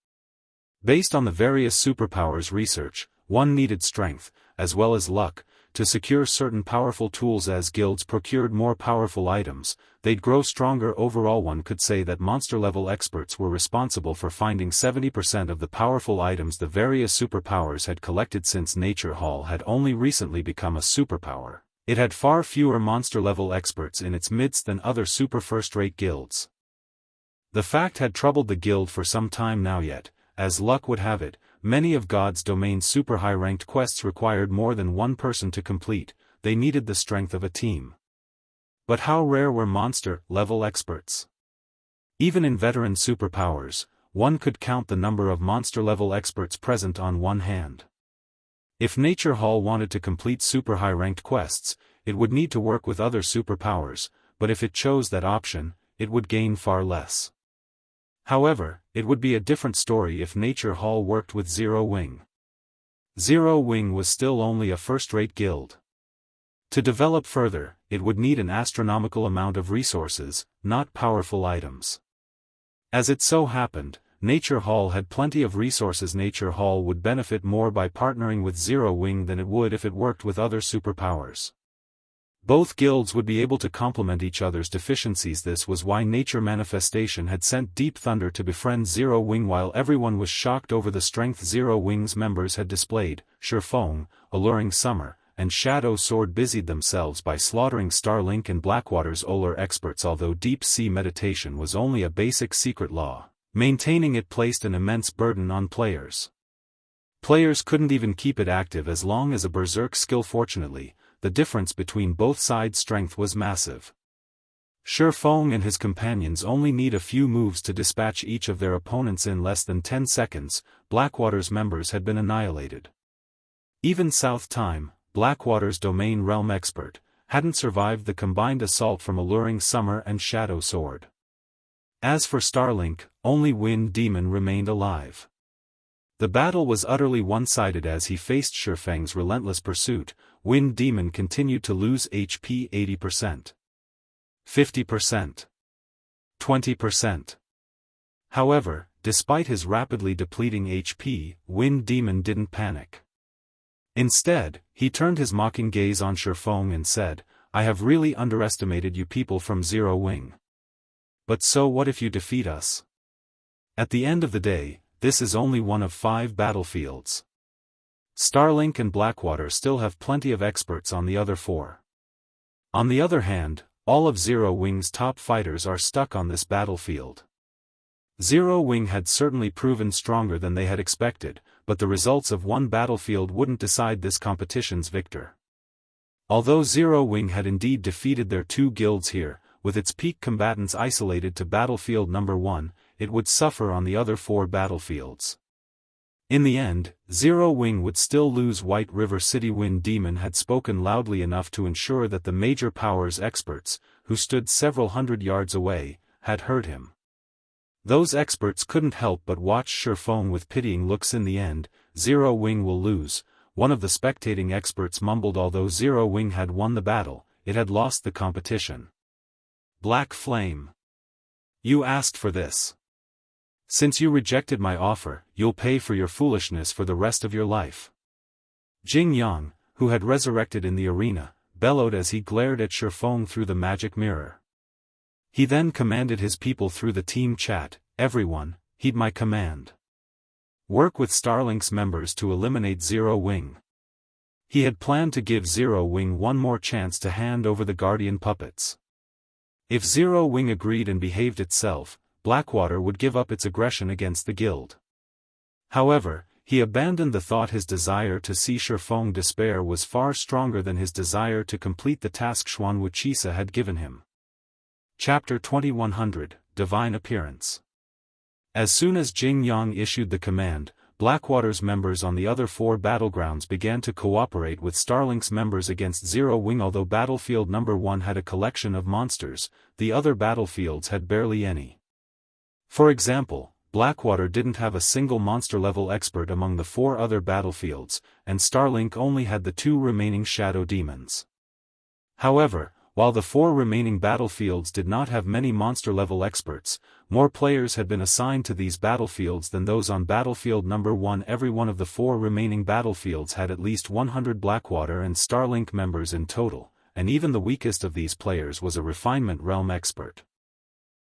Based on the various superpowers research, one needed strength, as well as luck, to secure certain powerful tools. As guilds procured more powerful items, they'd grow stronger overall. One could say that monster-level experts were responsible for finding 70% of the powerful items the various superpowers had collected. Since Nature Hall had only recently become a superpower, it had far fewer monster-level experts in its midst than other super first-rate guilds. The fact had troubled the guild for some time now, yet, as luck would have it, many of God's domain super high-ranked quests required more than one person to complete. They needed the strength of a team. But how rare were monster-level experts? Even in veteran superpowers, one could count the number of monster-level experts present on one hand. If Nature Hall wanted to complete super high-ranked quests, it would need to work with other superpowers, but if it chose that option, it would gain far less. However, it would be a different story if Nature Hall worked with Zero Wing. Zero Wing was still only a first-rate guild. To develop further, it would need an astronomical amount of resources, not powerful items. As it so happened, Nature Hall had plenty of resources. Nature Hall would benefit more by partnering with Zero Wing than it would if it worked with other superpowers. Both guilds would be able to complement each other's deficiencies. This was why Nature Manifestation had sent Deep Thunder to befriend Zero Wing. While everyone was shocked over the strength Zero Wing's members had displayed, Feng, Alluring Summer, and Shadow Sword busied themselves by slaughtering Starlink and Blackwater's Olar experts. Although Deep Sea Meditation was only a basic secret law, maintaining it placed an immense burden on players. Players couldn't even keep it active as long as a berserk skill. Fortunately, the difference between both sides' strength was massive. Feng and his companions only need a few moves to dispatch each of their opponents in less than 10 seconds. Blackwater's members had been annihilated. Even South Time, Blackwater's domain realm expert, hadn't survived the combined assault from Alluring Summer and Shadow Sword. As for Starlink, only Wind Demon remained alive. The battle was utterly one-sided as he faced Shifeng's relentless pursuit. Wind Demon continued to lose HP 80%. 50%. 20%. However, despite his rapidly depleting HP, Wind Demon didn't panic. Instead, he turned his mocking gaze on Shifeng and said, "I have really underestimated you people from Zero Wing. But so what if you defeat us? At the end of the day, this is only one of 5 battlefields. Starlink and Blackwater still have plenty of experts on the other 4. On the other hand, all of Zero Wing's top fighters are stuck on this battlefield." Zero Wing had certainly proven stronger than they had expected, but the results of one battlefield wouldn't decide this competition's victor. Although Zero Wing had indeed defeated their 2 guilds here, with its peak combatants isolated to battlefield number 1, it would suffer on the other 4 battlefields. In the end, Zero Wing would still lose. White River City. Wind Demon had spoken loudly enough to ensure that the major powers experts, who stood several hundred yards away, had heard him. Those experts couldn't help but watch Shifeng with pitying looks. "In the end, Zero Wing will lose," one of the spectating experts mumbled. Although Zero Wing had won the battle, it had lost the competition. Black Flame. "You asked for this. Since you rejected my offer, you'll pay for your foolishness for the rest of your life." Jianghu, who had resurrected in the arena, bellowed as he glared at Shifeng through the magic mirror. He then commanded his people through the team chat, "Everyone, heed my command. Work with Starlink's members to eliminate Zero Wing." He had planned to give Zero Wing one more chance to hand over the guardian puppets. If Zero Wing agreed and behaved itself, Blackwater would give up its aggression against the guild. However, he abandoned the thought. His desire to see Shifeng despair was far stronger than his desire to complete the task Wuxia had given him. Chapter 2100, Divine Appearance. As soon as Jianghu issued the command, Blackwater's members on the other 4 battlegrounds began to cooperate with Starlink's members against Zero Wing. Although battlefield number 1 had a collection of monsters, the other battlefields had barely any. For example, Blackwater didn't have a single monster-level expert among the 4 other battlefields, and Starlink only had the 2 remaining shadow demons. However, while the 4 remaining battlefields did not have many monster-level experts, more players had been assigned to these battlefields than those on battlefield number 1. Every one of the 4 remaining battlefields had at least 100 Blackwater and Starlink members in total, and even the weakest of these players was a Refinement Realm expert.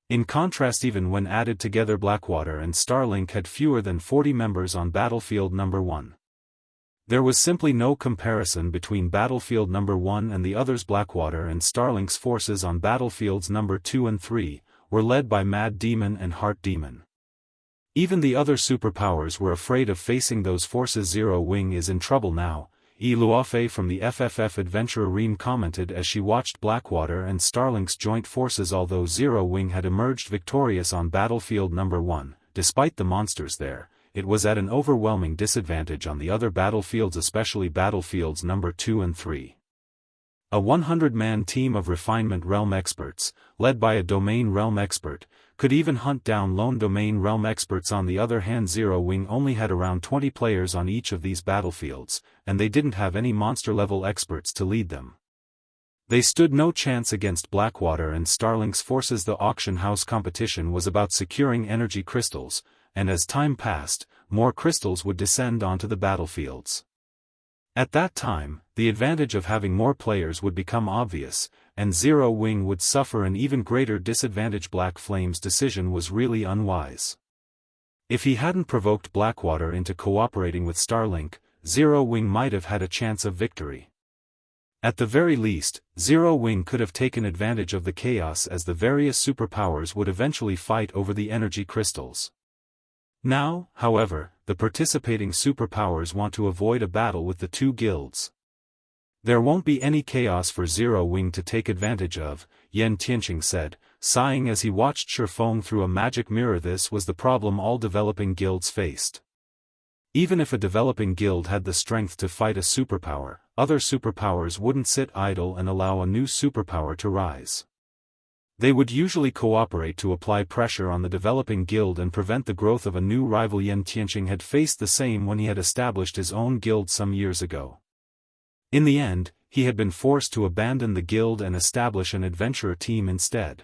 In contrast, even when added together, Blackwater and Starlink had fewer than 40 members on battlefield number 1. There was simply no comparison between battlefield number 1 and the others. Blackwater and Starlink's forces on battlefields number 2 and 3 were led by Mad Demon and Heart Demon. Even the other superpowers were afraid of facing those forces. Zero Wing is in trouble now, Luofei from the FFF Adventure Ream commented as she watched Blackwater and Starlink's joint forces. Although Zero Wing had emerged victorious on battlefield number 1, despite the monsters there, it was at an overwhelming disadvantage on the other battlefields, especially battlefields number 2 and 3. A 100-man team of Refinement Realm experts, led by a Domain Realm expert, could even hunt down lone Domain Realm experts. On the other hand, Zero Wing only had around 20 players on each of these battlefields, and they didn't have any monster-level experts to lead them. They stood no chance against Blackwater and Starlink's forces. The auction house competition was about securing energy crystals, and as time passed, more crystals would descend onto the battlefields. At that time, the advantage of having more players would become obvious, and Zero Wing would suffer an even greater disadvantage. Black Flame's decision was really unwise. If he hadn't provoked Blackwater into cooperating with Starlink, Zero Wing might have had a chance of victory. At the very least, Zero Wing could have taken advantage of the chaos, as the various superpowers would eventually fight over the energy crystals. Now, however, the participating superpowers want to avoid a battle with the 2 guilds. There won't be any chaos for Zero Wing to take advantage of, Yen Tianqing said, sighing as he watched Shifeng through a magic mirror. This was the problem all developing guilds faced. Even if a developing guild had the strength to fight a superpower, other superpowers wouldn't sit idle and allow a new superpower to rise. They would usually cooperate to apply pressure on the developing guild and prevent the growth of a new rival. Xianxia had faced the same when he had established his own guild some years ago. In the end, he had been forced to abandon the guild and establish an adventurer team instead.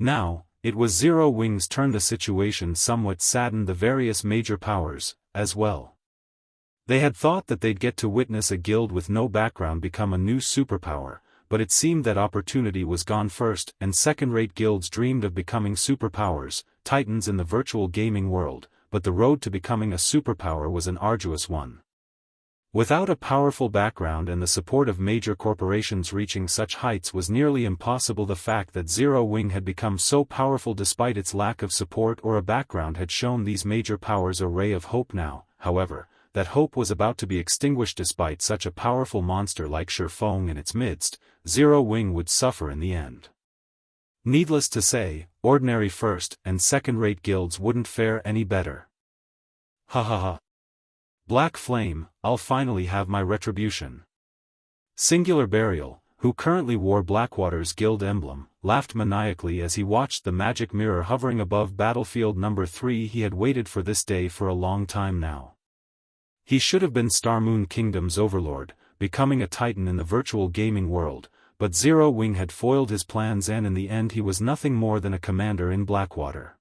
Now, it was Zero Wing's turn. The situation somewhat saddened the various major powers, as well. They had thought that they'd get to witness a guild with no background become a new superpower, but it seemed that opportunity was gone. First and second-rate guilds dreamed of becoming superpowers, titans in the virtual gaming world, but the road to becoming a superpower was an arduous one. Without a powerful background and the support of major corporations, reaching such heights was nearly impossible. The fact that Zero Wing had become so powerful despite its lack of support or a background had shown these major powers a ray of hope. Now, however, that hope was about to be extinguished. Despite such a powerful monster like Horrifying in its midst, Zero Wing would suffer in the end. Needless to say, ordinary first and second-rate guilds wouldn't fare any better. Ha ha ha. Black Flame, I'll finally have my retribution. Singular Burial, who currently wore Blackwater's guild emblem, laughed maniacally as he watched the magic mirror hovering above battlefield number 3. He had waited for this day for a long time now. He should have been Star Moon Kingdom's overlord, becoming a titan in the virtual gaming world, but Zero Wing had foiled his plans and in the end he was nothing more than a commander in Blackwater.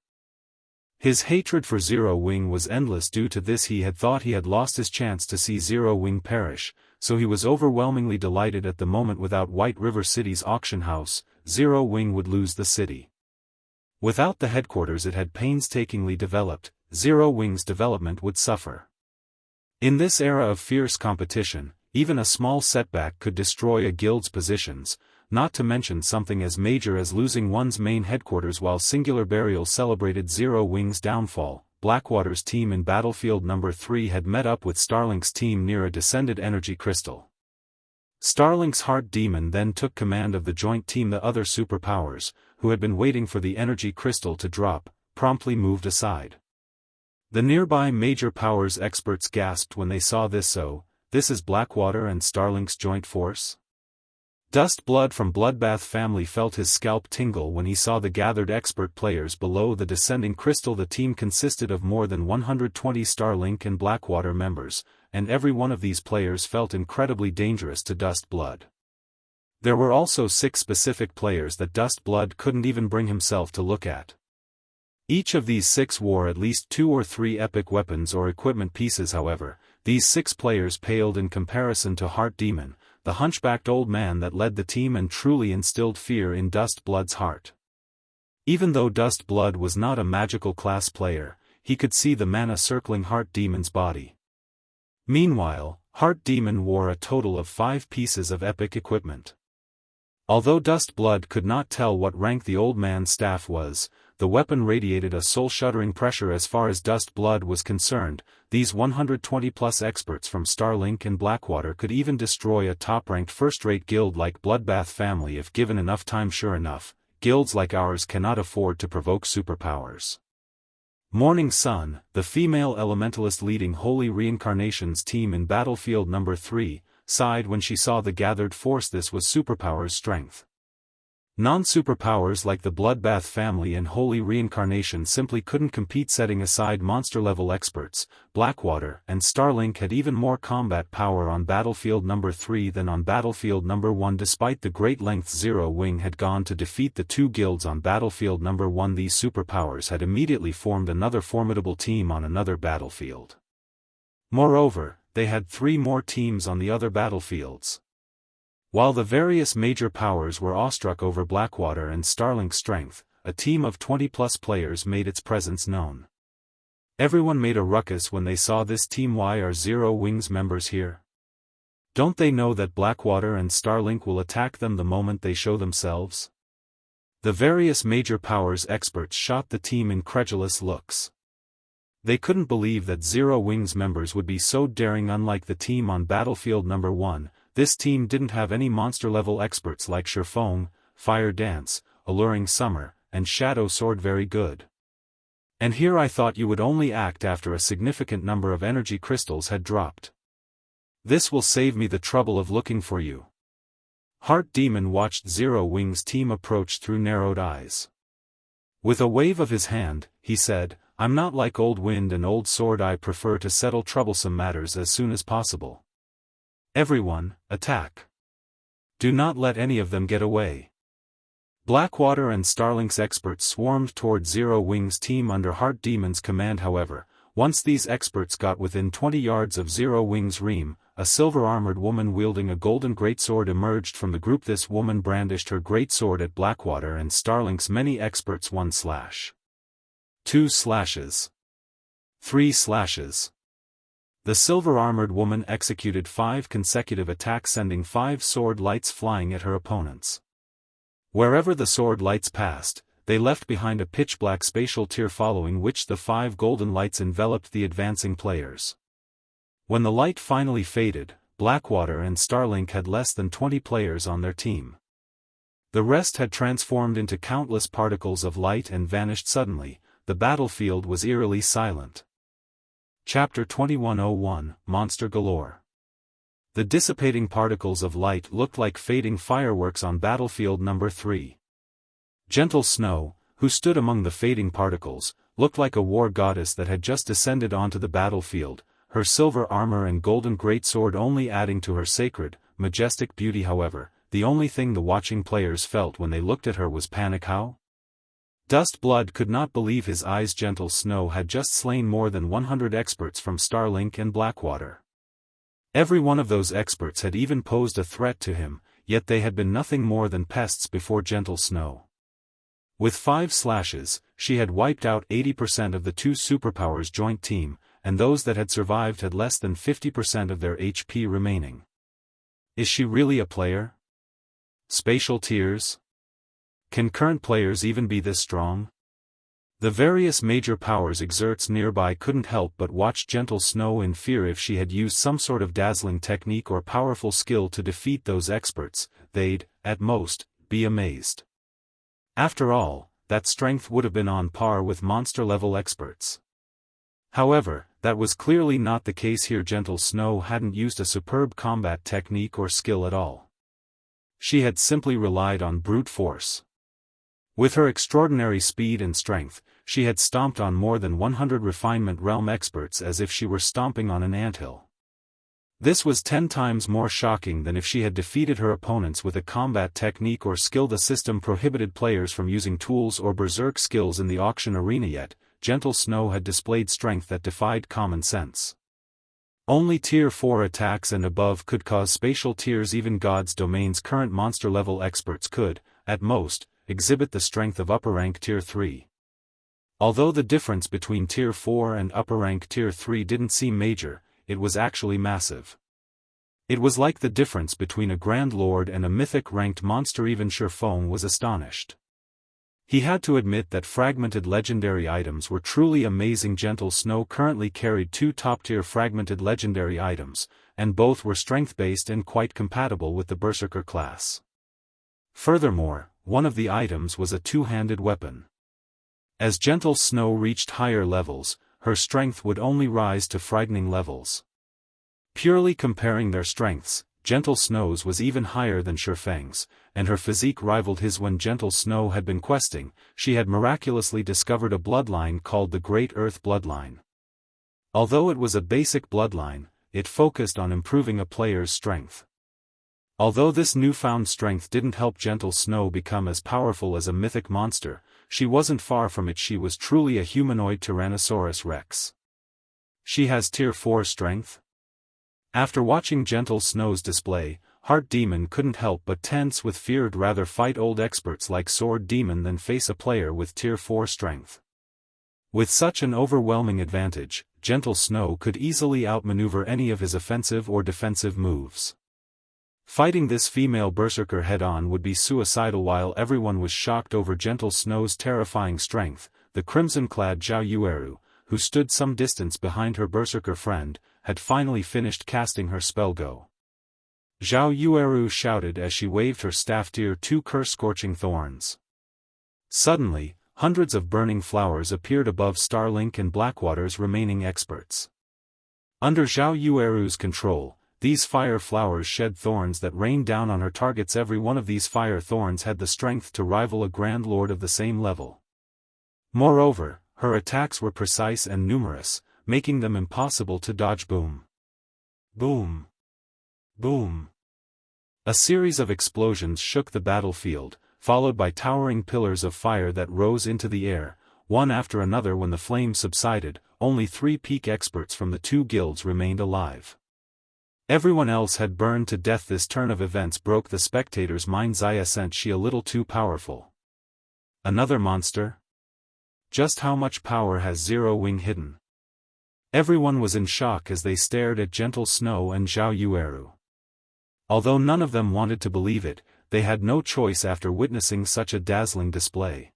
His hatred for Zero Wing was endless. Due to this he had thought he had lost his chance to see Zero Wing perish, so he was overwhelmingly delighted at the moment. Without White River City's auction house, Zero Wing would lose the city. Without the headquarters it had painstakingly developed, Zero Wing's development would suffer. In this era of fierce competition, even a small setback could destroy a guild's positions, not to mention something as major as losing one's main headquarters. While Singular Burial celebrated Zero Wing's downfall, Blackwater's team in battlefield number 3 had met up with Starlink's team near a descended energy crystal. Starlink's Heart Demon then took command of the joint team. The other superpowers, who had been waiting for the energy crystal to drop, promptly moved aside. The nearby major powers experts gasped when they saw this. So, this is Blackwater and Starlink's joint force? Dust Blood from Bloodbath family felt his scalp tingle when he saw the gathered expert players below the descending crystal. The team consisted of more than 120 Starlink and Blackwater members, and every one of these players felt incredibly dangerous to Dust Blood. There were also 6 specific players that Dust Blood couldn't even bring himself to look at. Each of these 6 wore at least 2 or 3 epic weapons or equipment pieces. However, these 6 players paled in comparison to Heart Demon, the hunchbacked old man that led the team and truly instilled fear in Dust Blood's heart. Even though Dust Blood was not a magical class player, he could see the mana circling Heart Demon's body. Meanwhile, Heart Demon wore a total of 5 pieces of epic equipment. Although Dust Blood could not tell what rank the old man's staff was, the weapon radiated a soul-shuddering pressure. As far as Dust Blood was concerned, these 120-plus experts from Starlink and Blackwater could even destroy a top-ranked first-rate guild like Bloodbath family if given enough time. Sure enough, guilds like ours cannot afford to provoke superpowers. Morning Sun, the female elementalist leading Holy Reincarnation's team in battlefield number 3, sighed when she saw the gathered force. This was superpowers' strength. Non-superpowers like the Bloodbath family and Holy Reincarnation simply couldn't compete. Setting aside monster-level experts, Blackwater and Starlink had even more combat power on battlefield number 3 than on battlefield number 1. Despite the great lengths Zero Wing had gone to defeat the 2 guilds on battlefield number 1, these superpowers had immediately formed another formidable team on another battlefield. Moreover, they had 3 more teams on the other battlefields. While the various major powers were awestruck over Blackwater and Starlink's strength, a team of 20-plus players made its presence known. Everyone made a ruckus when they saw this team. Why are Zero Wing's members here? Don't they know that Blackwater and Starlink will attack them the moment they show themselves? The various major powers experts shot the team incredulous looks. They couldn't believe that Zero Wing's members would be so daring. Unlike the team on battlefield number 1, this team didn't have any monster-level experts like Horrifying, Fire Dance, Alluring Summer, and Shadow Sword. Very good. And here I thought you would only act after a significant number of energy crystals had dropped. This will save me the trouble of looking for you. Heart Demon watched Zero Wing's team approach through narrowed eyes. With a wave of his hand, he said, "I'm not like Old Wind and Old Sword. I prefer to settle troublesome matters as soon as possible. Everyone, attack. Do not let any of them get away." Blackwater and Starlink's experts swarmed toward Zero Wing's team under Heart Demon's command. However, once these experts got within 20 yards of Zero Wing's ream, a silver-armored woman wielding a golden greatsword emerged from the group. This woman brandished her greatsword at Blackwater and Starlink's many experts. 1 slash. 2 slashes. 3 slashes. The silver-armored woman executed 5 consecutive attacks, sending 5 sword lights flying at her opponents. Wherever the sword lights passed, they left behind a pitch-black spatial tear, following which the 5 golden lights enveloped the advancing players. When the light finally faded, Blackwater and Starlink had less than 20 players on their team. The rest had transformed into countless particles of light and vanished suddenly. The battlefield was eerily silent. Chapter 2101, Monster Galore. The dissipating particles of light looked like fading fireworks on battlefield number 3. Gentle Snow, who stood among the fading particles, looked like a war goddess that had just descended onto the battlefield, her silver armor and golden greatsword only adding to her sacred, majestic beauty. However, the only thing the watching players felt when they looked at her was panic. How? Dust Blood could not believe his eyes. Gentle Snow had just slain more than 100 experts from Starlink and Blackwater. Every one of those experts had even posed a threat to him, yet they had been nothing more than pests before Gentle Snow. With 5 slashes, she had wiped out 80% of the 2 superpowers joint team, and those that had survived had less than 50% of their HP remaining. Is she really a player? Spatial tears? Can current players even be this strong? The various major powers exerts nearby couldn't help but watch Gentle Snow in fear. If she had used some sort of dazzling technique or powerful skill to defeat those experts, they'd, at most, be amazed. After all, that strength would have been on par with monster-level experts. However, that was clearly not the case here. Gentle Snow hadn't used a superb combat technique or skill at all. She had simply relied on brute force. With her extraordinary speed and strength, she had stomped on more than 100 refinement realm experts as if she were stomping on an anthill. This was 10 times more shocking than if she had defeated her opponents with a combat technique or skill. The system prohibited players from using tools or berserk skills in the auction arena, yet Gentle Snow had displayed strength that defied common sense. Only Tier 4 attacks and above could cause spatial tears. Even God's Domain's current monster-level experts could, at most, exhibit the strength of upper-rank Tier 3. Although the difference between Tier 4 and upper-rank Tier 3 didn't seem major, it was actually massive. It was like the difference between a Grand Lord and a mythic-ranked monster. Even Sherfone was astonished. He had to admit that fragmented legendary items were truly amazing. Gentle Snow currently carried 2 top-tier fragmented legendary items, and both were strength-based and quite compatible with the Berserker class. Furthermore, one of the items was a 2-handed weapon. As Gentle Snow reached higher levels, her strength would only rise to frightening levels. Purely comparing their strengths, Gentle Snow's was even higher than Sherfang's, and her physique rivaled his. When Gentle Snow had been questing, she had miraculously discovered a bloodline called the Great Earth Bloodline. Although it was a basic bloodline, it focused on improving a player's strength. Although this newfound strength didn't help Gentle Snow become as powerful as a mythic monster, she wasn't far from it. She was truly a humanoid Tyrannosaurus Rex. She has Tier 4 strength? After watching Gentle Snow's display, Heart Demon couldn't help but tense with fear. I'd rather fight old experts like Sword Demon than face a player with Tier 4 strength. With such an overwhelming advantage, Gentle Snow could easily outmaneuver any of his offensive or defensive moves. Fighting this female berserker head-on would be suicidal. While everyone was shocked over Gentle Snow's terrifying strength, the crimson-clad Zhao Yueru, who stood some distance behind her berserker friend, had finally finished casting her spell. Go! Zhao Yueru shouted as she waved her staff. Tier 2 Curse-Scorching Thorns. Suddenly, hundreds of burning flowers appeared above Starlink and Blackwater's remaining experts. Under Zhao Yueru's control, These fire flowers shed thorns that rained down on her targets. Every one of these fire thorns had the strength to rival a Grand Lord of the same level. Moreover, her attacks were precise and numerous, making them impossible to dodge. Boom. Boom. Boom. A series of explosions shook the battlefield, followed by towering pillars of fire that rose into the air, one after another. When the flames subsided, only 3 peak experts from the 2 guilds remained alive. Everyone else had burned to death. This turn of events broke the spectators' minds. Xianxia a little too powerful. Another monster? Just how much power has Zero Wing hidden? Everyone was in shock as they stared at Gentle Snow and Zhao Yueru. Although none of them wanted to believe it, they had no choice after witnessing such a dazzling display.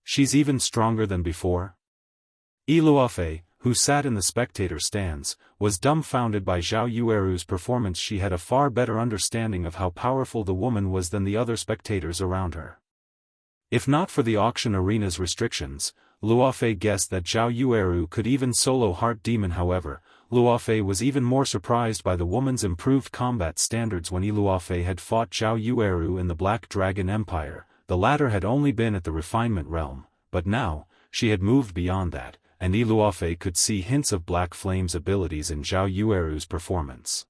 She's even stronger than before? Luofei, who sat in the spectator stands, was dumbfounded by Zhao Yueru's performance. She had a far better understanding of how powerful the woman was than the other spectators around her. If not for the auction arena's restrictions, Luofei guessed that Zhao Yueru could even solo Heart Demon. However, Luofei was even more surprised by the woman's improved combat standards. When Luofei had fought Zhao Yueru in the Black Dragon Empire, the latter had only been at the refinement realm, but now, she had moved beyond that, and Luofei could see hints of Black Flame's abilities in Zhao Yueru's performance.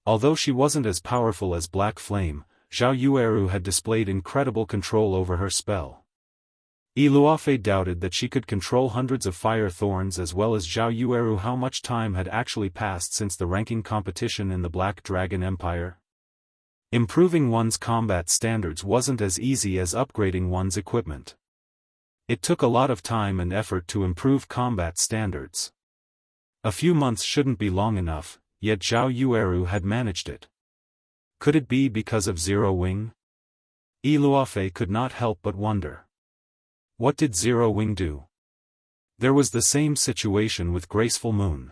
Although she wasn't as powerful as Black Flame, Zhao Yueru had displayed incredible control over her spell. Luofei doubted that she could control hundreds of fire thorns as well as Zhao Yueru. How much time had actually passed since the ranking competition in the Black Dragon Empire? Improving one's combat standards wasn't as easy as upgrading one's equipment. It took a lot of time and effort to improve combat standards. A few months shouldn't be long enough, yet Zhao Yueru had managed it. Could it be because of Zero Wing? Luofei could not help but wonder. What did Zero Wing do? There was the same situation with Graceful Moon.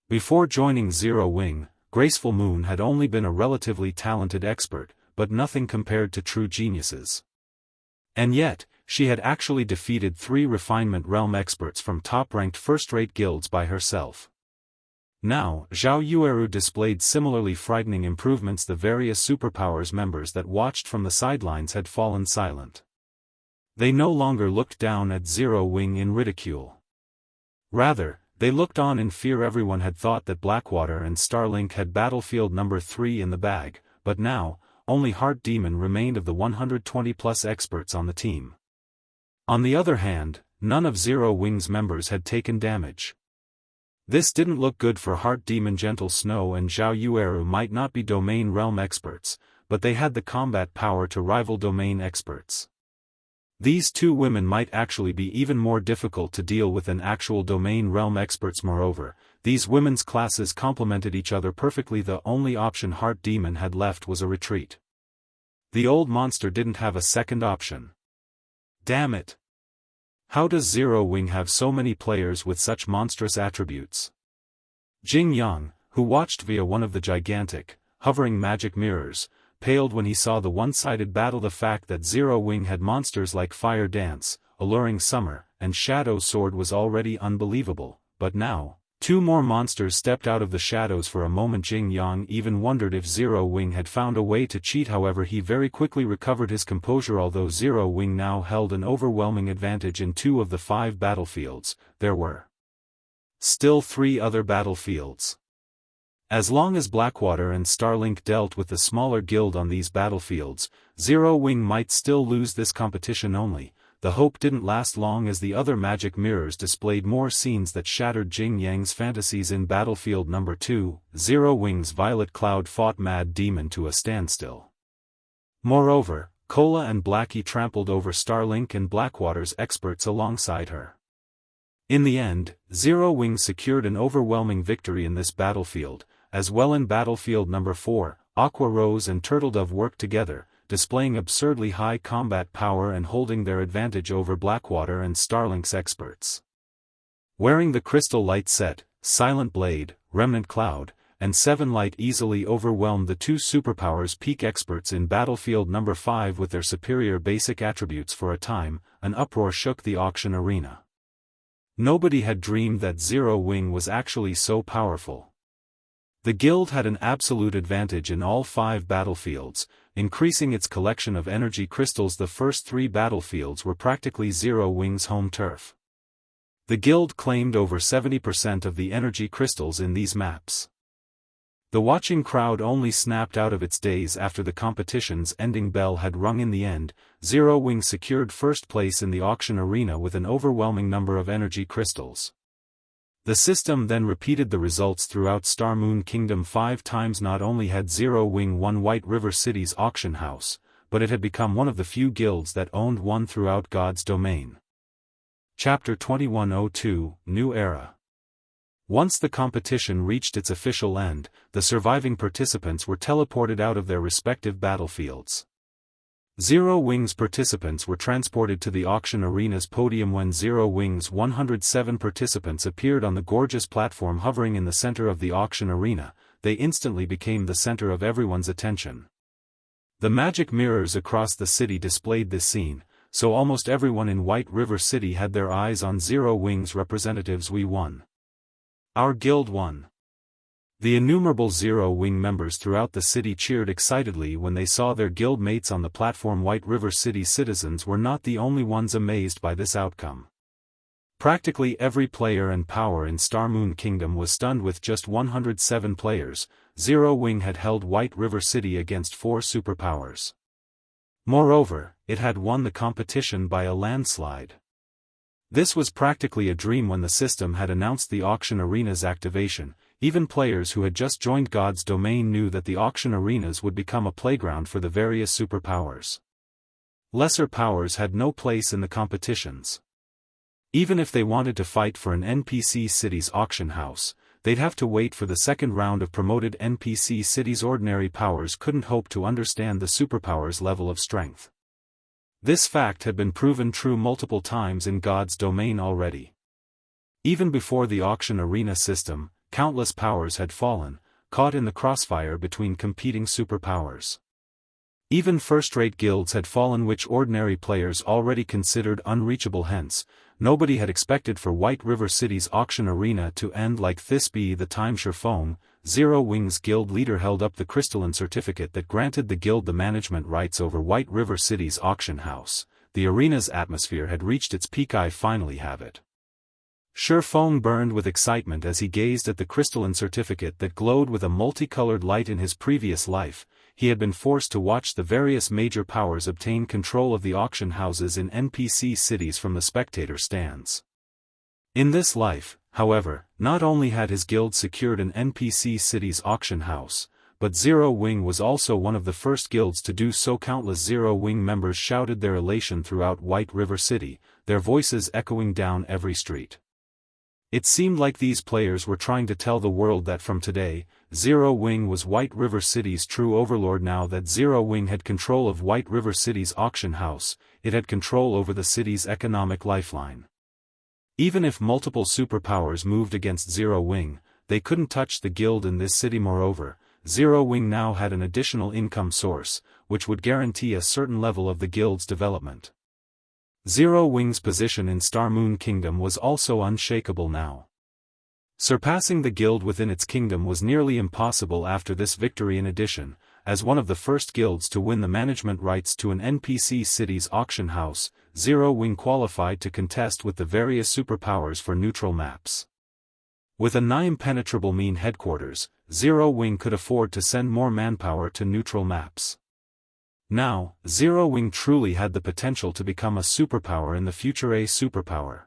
Before joining Zero Wing, Graceful Moon had only been a relatively talented expert, but nothing compared to true geniuses. And yet, she had actually defeated 3 refinement realm experts from top-ranked first-rate guilds by herself. Now, Zhao Yueru displayed similarly frightening improvements. The various superpowers members that watched from the sidelines had fallen silent. They no longer looked down at Zero Wing in ridicule. Rather, they looked on in fear. Everyone had thought that Blackwater and Starlink had battlefield number 3 in the bag, but now, only Heart Demon remained of the 120-plus experts on the team. On the other hand, none of Zero Wing's members had taken damage. This didn't look good for Heart Demon. Gentle Snow and Zhao Yueru might not be domain realm experts, but they had the combat power to rival domain experts. These 2 women might actually be even more difficult to deal with than actual domain realm experts. Moreover, these women's classes complemented each other perfectly. The only option Heart Demon had left was a retreat. The old monster didn't have a second option. Damn it! How does Zero Wing have so many players with such monstrous attributes? Jianghu, who watched via one of the gigantic, hovering magic mirrors, paled when he saw the one-sided battle. The fact that Zero Wing had monsters like Fire Dance, Alluring Summer, and Shadow Sword was already unbelievable, but now, 2 more monsters stepped out of the shadows. For a moment Jianghu even wondered if Zero Wing had found a way to cheat. However, he very quickly recovered his composure. Although Zero Wing now held an overwhelming advantage in 2 of the 5 battlefields, there were still 3 other battlefields. As long as Blackwater and Starlink dealt with the smaller guild on these battlefields, Zero Wing might still lose this competition. Only, the hope didn't last long as the other magic mirrors displayed more scenes that shattered Jianghu's fantasies. In battlefield number 2, Zero Wing's Violet Cloud fought Mad Demon to a standstill. Moreover, Cola and Blackie trampled over Starlink and Blackwater's experts alongside her. In the end, Zero Wing secured an overwhelming victory in this battlefield. As well, in battlefield number 4, Aqua Rose and Turtledove worked together, displaying absurdly high combat power and holding their advantage over Blackwater and Starlink's experts. Wearing the Crystal Light set, Silent Blade, Remnant Cloud, and 7 Light easily overwhelmed the 2 superpowers peak experts in battlefield number 5 with their superior basic attributes. For a time, an uproar shook the auction arena. Nobody had dreamed that Zero Wing was actually so powerful. The guild had an absolute advantage in all 5 battlefields, increasing its collection of energy crystals. The first 3 battlefields were practically Zero Wing's home turf. The guild claimed over 70% of the energy crystals in these maps. The watching crowd only snapped out of its daze after the competition's ending bell had rung. In the end, Zero Wing secured first place in the auction arena with an overwhelming number of energy crystals. The system then repeated the results throughout Star Moon Kingdom 5 times. Not only had Zero Wing won White River City's auction house, but it had become one of the few guilds that owned one throughout God's domain. Chapter 2102, New Era. Once the competition reached its official end, the surviving participants were teleported out of their respective battlefields. Zero Wing's participants were transported to the auction arena's podium. When Zero Wing's 107 participants appeared on the gorgeous platform hovering in the center of the auction arena, they instantly became the center of everyone's attention. The magic mirrors across the city displayed this scene, so almost everyone in White River City had their eyes on Zero Wing's representatives. We won. Our guild won. The innumerable Zero Wing members throughout the city cheered excitedly when they saw their guild mates on the platform. White River City citizens were not the only ones amazed by this outcome. Practically every player and power in Star Moon Kingdom was stunned. With just 107 players, Zero Wing had held White River City against 4 superpowers. Moreover, it had won the competition by a landslide. This was practically a dream. When the system had announced the auction arena's activation, even players who had just joined God's domain knew that the auction arenas would become a playground for the various superpowers. Lesser powers had no place in the competitions. Even if they wanted to fight for an NPC city's auction house, they'd have to wait for the second round of promoted NPC cities. Ordinary powers couldn't hope to understand the superpowers' level of strength. This fact had been proven true multiple times in God's domain already. Even before the auction arena system, countless powers had fallen, caught in the crossfire between competing superpowers. Even first-rate guilds had fallen which ordinary players already considered unreachable. Hence, nobody had expected for White River City's auction arena to end like this. By the time Horrifying, Zero Wing's guild leader held up the crystalline certificate that granted the guild the management rights over White River City's auction house, the arena's atmosphere had reached its peak. I finally have it. Horrifying burned with excitement as he gazed at the crystalline certificate that glowed with a multicolored light. In his previous life, he had been forced to watch the various major powers obtain control of the auction houses in NPC cities from the spectator stands. In this life, however, not only had his guild secured an NPC city's auction house, but Zero Wing was also one of the first guilds to do so. Countless Zero Wing members shouted their elation throughout White River City, their voices echoing down every street. It seemed like these players were trying to tell the world that from today, Zero Wing was White River City's true overlord. Now that Zero Wing had control of White River City's auction house, it had control over the city's economic lifeline. Even if multiple superpowers moved against Zero Wing, they couldn't touch the guild in this city. Moreover, Zero Wing now had an additional income source, which would guarantee a certain level of the guild's development. Zero Wing's position in Star Moon Kingdom was also unshakable now. Surpassing the guild within its kingdom was nearly impossible after this victory. In addition, as one of the first guilds to win the management rights to an NPC city's auction house, Zero Wing qualified to contest with the various superpowers for neutral maps. With a nigh-impenetrable mean headquarters, Zero Wing could afford to send more manpower to neutral maps. Now, Zero Wing truly had the potential to become a superpower in the future. A superpower.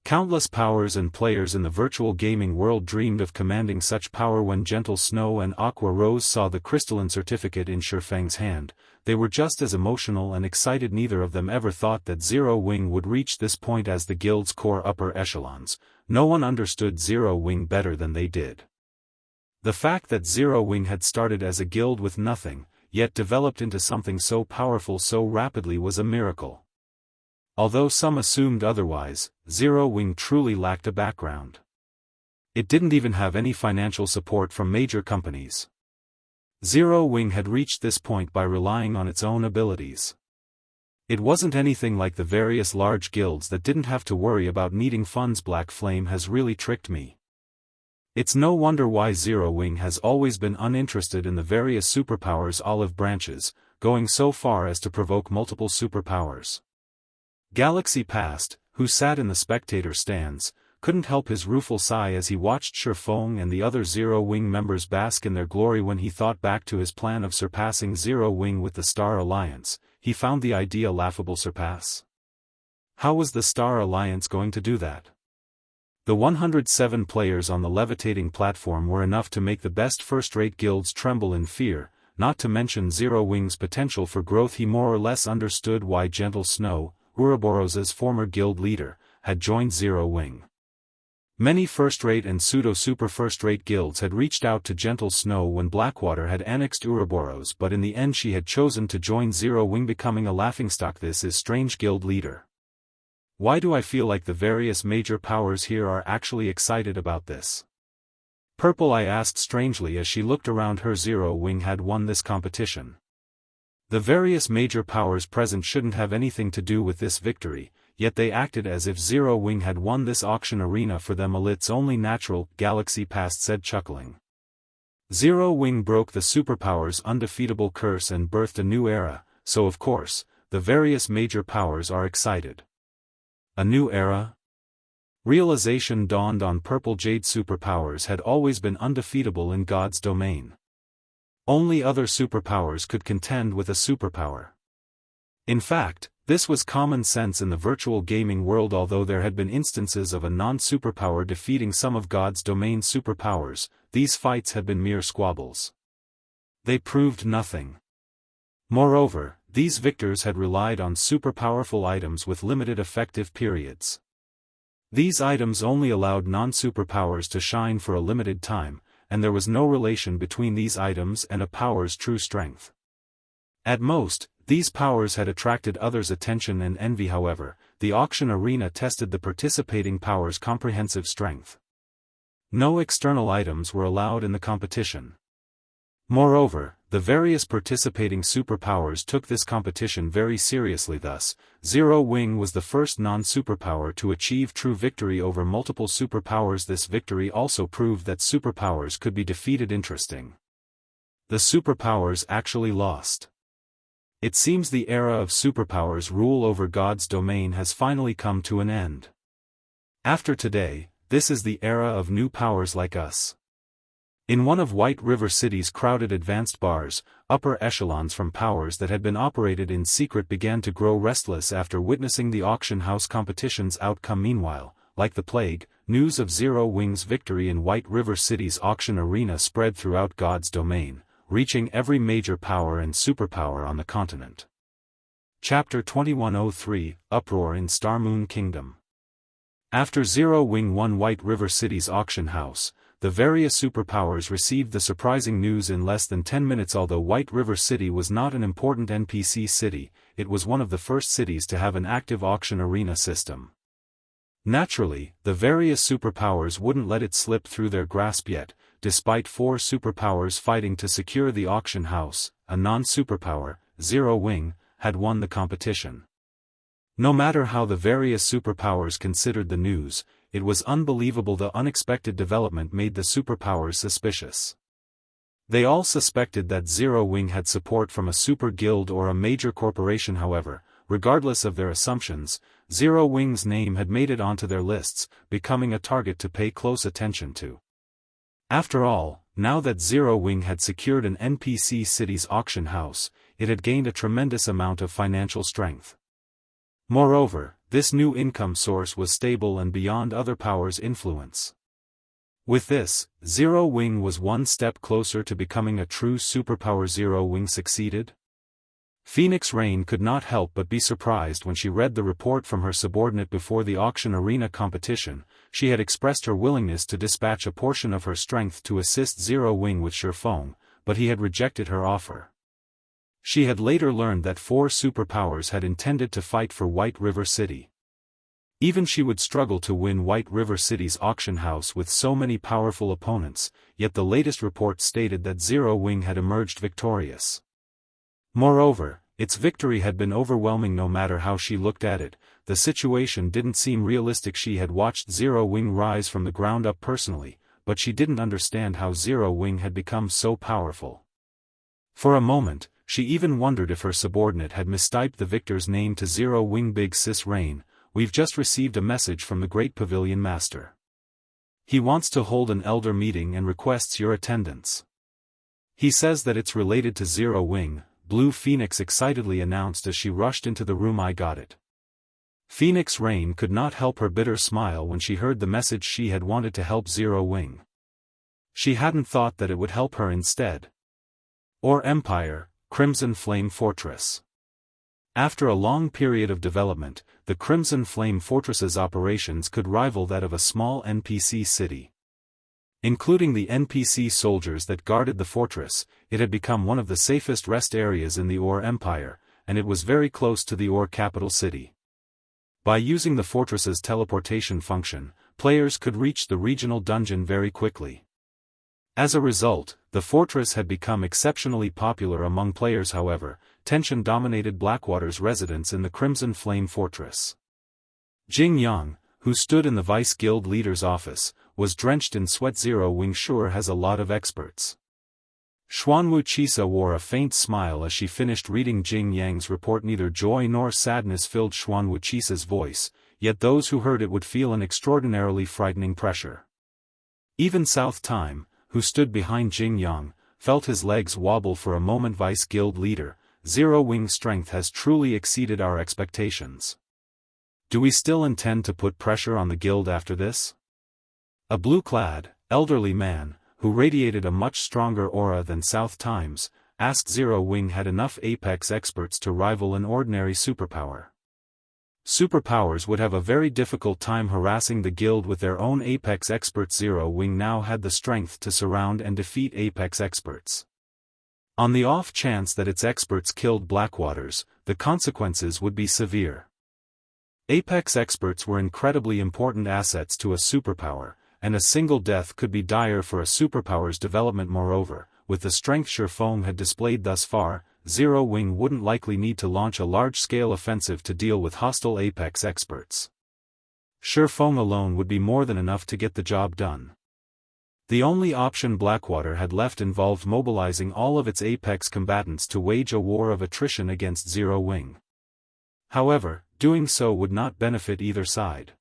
Countless powers and players in the virtual gaming world dreamed of commanding such power. When Gentle Snow and Aqua Rose saw the crystalline certificate in Horrifying's hand, they were just as emotional and excited. Neither of them ever thought that Zero Wing would reach this point as the guild's core upper echelons. No one understood Zero Wing better than they did. The fact that Zero Wing had started as a guild with nothing, yet developed into something so powerful so rapidly, was a miracle. Although some assumed otherwise, Zero Wing truly lacked a background. It didn't even have any financial support from major companies. Zero Wing had reached this point by relying on its own abilities. It wasn't anything like the various large guilds that didn't have to worry about needing funds. Black Flame has really tricked me. It's no wonder why Zero Wing has always been uninterested in the various superpowers' olive branches, going so far as to provoke multiple superpowers. Galaxy Past, who sat in the spectator stands, couldn't help his rueful sigh as he watched Shifeng and the other Zero Wing members bask in their glory. When he thought back to his plan of surpassing Zero Wing with the Star Alliance, he found the idea laughable. Surpass? How was the Star Alliance going to do that? The 107 players on the levitating platform were enough to make the best first-rate guilds tremble in fear, not to mention Zero Wing's potential for growth. He more or less understood why Gentle Snow, Ouroboros's former guild leader, had joined Zero Wing. Many first-rate and pseudo-super first-rate guilds had reached out to Gentle Snow when Blackwater had annexed Ouroboros, but in the end she had chosen to join Zero Wing, becoming a laughingstock. This is strange, guild leader. Why do I feel like the various major powers here are actually excited about this? Purple, I asked strangely as she looked around her. Zero Wing had won this competition. The various major powers present shouldn't have anything to do with this victory, yet they acted as if Zero Wing had won this auction arena for them. It's only natural, Galaxy Past said, chuckling. Zero Wing broke the superpower's undefeatable curse and birthed a new era, so of course, the various major powers are excited. A new era? Realization dawned on Purple. Jade superpowers had always been undefeatable in God's domain. Only other superpowers could contend with a superpower. In fact, this was common sense in the virtual gaming world. Although there had been instances of a non-superpower defeating some of God's domain superpowers, these fights had been mere squabbles. They proved nothing. Moreover, these victors had relied on super-powerful items with limited effective periods. These items only allowed non-superpowers to shine for a limited time, and there was no relation between these items and a power's true strength. At most, these powers had attracted others' attention and envy. However, the auction arena tested the participating powers' comprehensive strength. No external items were allowed in the competition. Moreover, the various participating superpowers took this competition very seriously. Thus, Zero Wing was the first non-superpower to achieve true victory over multiple superpowers. This victory also proved that superpowers could be defeated. Interesting. The superpowers actually lost. It seems the era of superpowers' rule over God's domain has finally come to an end. After today, this is the era of new powers like us. In one of White River City's crowded advanced bars, upper echelons from powers that had been operated in secret began to grow restless after witnessing the auction house competition's outcome. Meanwhile, like the plague, news of Zero Wing's victory in White River City's auction arena spread throughout God's domain, reaching every major power and superpower on the continent. Chapter 2103, Uproar in Star Moon Kingdom. After Zero Wing won White River City's auction house, the various superpowers received the surprising news in less than 10 minutes. Although White River City was not an important NPC city, it was one of the first cities to have an active auction arena system. Naturally, the various superpowers wouldn't let it slip through their grasp yet, despite 4 superpowers fighting to secure the auction house. A non-superpower, Zero Wing, had won the competition. No matter how the various superpowers considered the news, it was unbelievable. The unexpected development made the superpowers suspicious. They all suspected that Zero Wing had support from a super guild or a major corporation. However, regardless of their assumptions, Zero Wing's name had made it onto their lists, becoming a target to pay close attention to. After all, now that Zero Wing had secured an NPC city's auction house, it had gained a tremendous amount of financial strength. Moreover, this new income source was stable and beyond other powers' influence. With this, Zero Wing was one step closer to becoming a true superpower. Zero Wing succeeded? Phoenix Rain could not help but be surprised when she read the report from her subordinate before the auction arena competition. She had expressed her willingness to dispatch a portion of her strength to assist Zero Wing with Shifeng, but he had rejected her offer. She had later learned that 4 superpowers had intended to fight for White River City. Even she would struggle to win White River City's auction house with so many powerful opponents, yet the latest report stated that Zero Wing had emerged victorious. Moreover, its victory had been overwhelming. No matter how she looked at it, the situation didn't seem realistic. She had watched Zero Wing rise from the ground up personally, but she didn't understand how Zero Wing had become so powerful. For a moment, she even wondered if her subordinate had mistyped the victor's name to Zero Wing. Big Sis Rain, we've just received a message from the Great Pavilion Master. He wants to hold an elder meeting and requests your attendance. He says that it's related to Zero Wing, Blue Phoenix excitedly announced as she rushed into the room. I got it. Phoenix Rain could not help her bitter smile when she heard the message. She had wanted to help Zero Wing. She hadn't thought that it would help her instead. Or Empire, Crimson Flame Fortress. After a long period of development, the Crimson Flame Fortress's operations could rival that of a small NPC city. Including the NPC soldiers that guarded the fortress, it had become one of the safest rest areas in the Ore Empire, and it was very close to the Ore capital city. By using the fortress's teleportation function, players could reach the regional dungeon very quickly. As a result, the fortress had become exceptionally popular among players. However, tension dominated Blackwater's residence in the Crimson Flame Fortress. Jianghu, who stood in the Vice Guild leader's office, was drenched in sweat. Zero Wing sure has a lot of experts. Wuxia wore a faint smile as she finished reading Jing Yang's report. Neither joy nor sadness filled Wuxia's voice, yet those who heard it would feel an extraordinarily frightening pressure. Even South Time, who stood behind Jing, felt his legs wobble for a moment. Vice Guild leader, Zero Wing's strength has truly exceeded our expectations. Do we still intend to put pressure on the guild after this? A blue-clad, elderly man, who radiated a much stronger aura than South Time's, asked. Zero Wing had enough apex experts to rival an ordinary superpower. Superpowers would have a very difficult time harassing the guild with their own apex experts. Zero Wing now had the strength to surround and defeat apex experts. On the off chance that its experts killed Blackwaters, the consequences would be severe. Apex experts were incredibly important assets to a superpower, and a single death could be dire for a superpower's development. Moreover, with the strength Shifeng had displayed thus far, Zero Wing wouldn't likely need to launch a large-scale offensive to deal with hostile apex experts. Shifeng alone would be more than enough to get the job done. The only option Blackwater had left involved mobilizing all of its apex combatants to wage a war of attrition against Zero Wing. However, doing so would not benefit either side.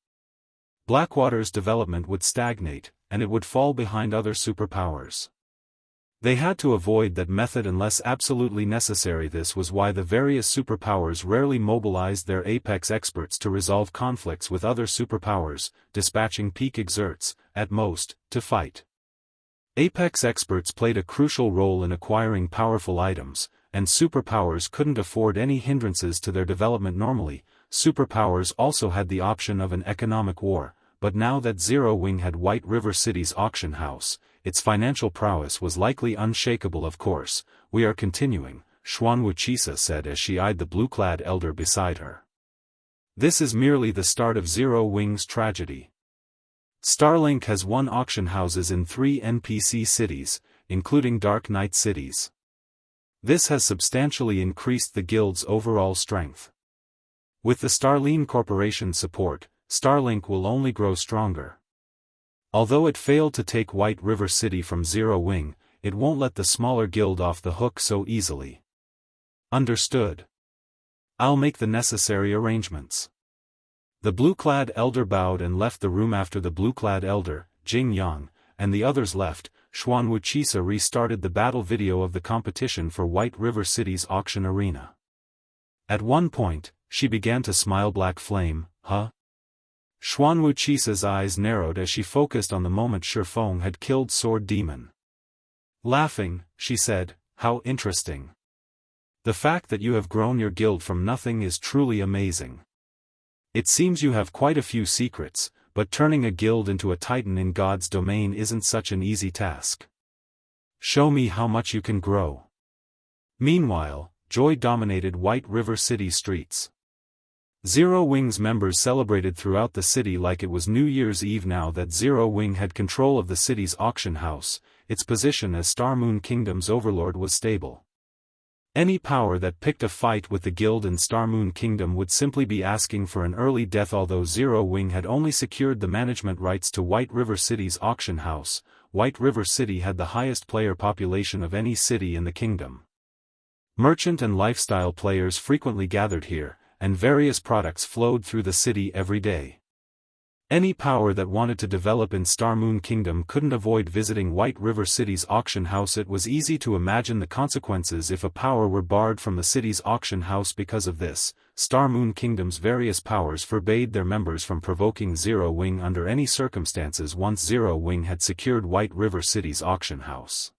Blackwater's development would stagnate, and it would fall behind other superpowers. They had to avoid that method unless absolutely necessary. This was why the various superpowers rarely mobilized their apex experts to resolve conflicts with other superpowers, dispatching peak exerts, at most, to fight. Apex experts played a crucial role in acquiring powerful items, and superpowers couldn't afford any hindrances to their development. Normally, superpowers also had the option of an economic war, but now that Zero Wing had White River City's auction house, its financial prowess was likely unshakable. Of course, we are continuing, Wuxia said as she eyed the blue-clad elder beside her. This is merely the start of Zero Wing's tragedy. Starlink has won auction houses in 3 NPC cities, including Dark Knight cities. This has substantially increased the guild's overall strength. With the Starline Corporation's support, Starlink will only grow stronger. Although it failed to take White River City from Zero Wing, it won't let the smaller guild off the hook so easily. Understood. I'll make the necessary arrangements. The blue-clad elder bowed and left the room. After the blue-clad elder, Jianghu, and the others left, Wuxia restarted the battle video of the competition for White River City's auction arena. At one point, she began to smile. Black Flame, huh? Wuxia's eyes narrowed as she focused on the moment Shifeng had killed Sword Demon. Laughing, she said, how interesting. The fact that you have grown your guild from nothing is truly amazing. It seems you have quite a few secrets, but turning a guild into a titan in God's domain isn't such an easy task. Show me how much you can grow. Meanwhile, joy dominated White River City streets. Zero Wing's members celebrated throughout the city like it was New Year's Eve. Now that Zero Wing had control of the city's auction house, its position as Star Moon Kingdom's overlord was stable. Any power that picked a fight with the guild in Star Moon Kingdom would simply be asking for an early death. Although Zero Wing had only secured the management rights to White River City's auction house, White River City had the highest player population of any city in the kingdom. Merchant and lifestyle players frequently gathered here, and various products flowed through the city every day. Any power that wanted to develop in Star Moon Kingdom couldn't avoid visiting White River City's auction house. It was easy to imagine the consequences if a power were barred from the city's auction house because of this. Star Moon Kingdom's various powers forbade their members from provoking Zero Wing under any circumstances once Zero Wing had secured White River City's auction house.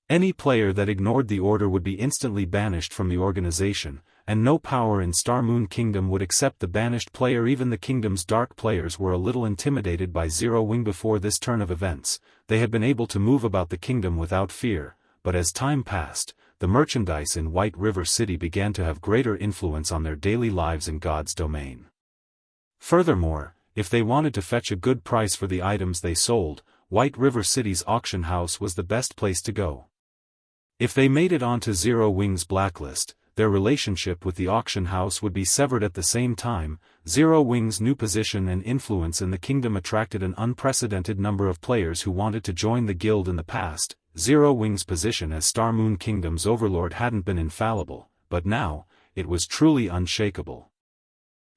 Any player that ignored the order would be instantly banished from the organization, and no power in Star Moon Kingdom would accept the banished player. Even the kingdom's dark players were a little intimidated by Zero Wing before this turn of events. They had been able to move about the kingdom without fear, but as time passed, the merchandise in White River City began to have greater influence on their daily lives in God's domain. Furthermore, if they wanted to fetch a good price for the items they sold, White River City's auction house was the best place to go. If they made it onto Zero Wing's blacklist, their relationship with the auction house would be severed at the same time. Zero Wing's new position and influence in the kingdom attracted an unprecedented number of players who wanted to join the guild. In the past, Zero Wing's position as Star Moon Kingdom's overlord hadn't been infallible, but now, it was truly unshakable.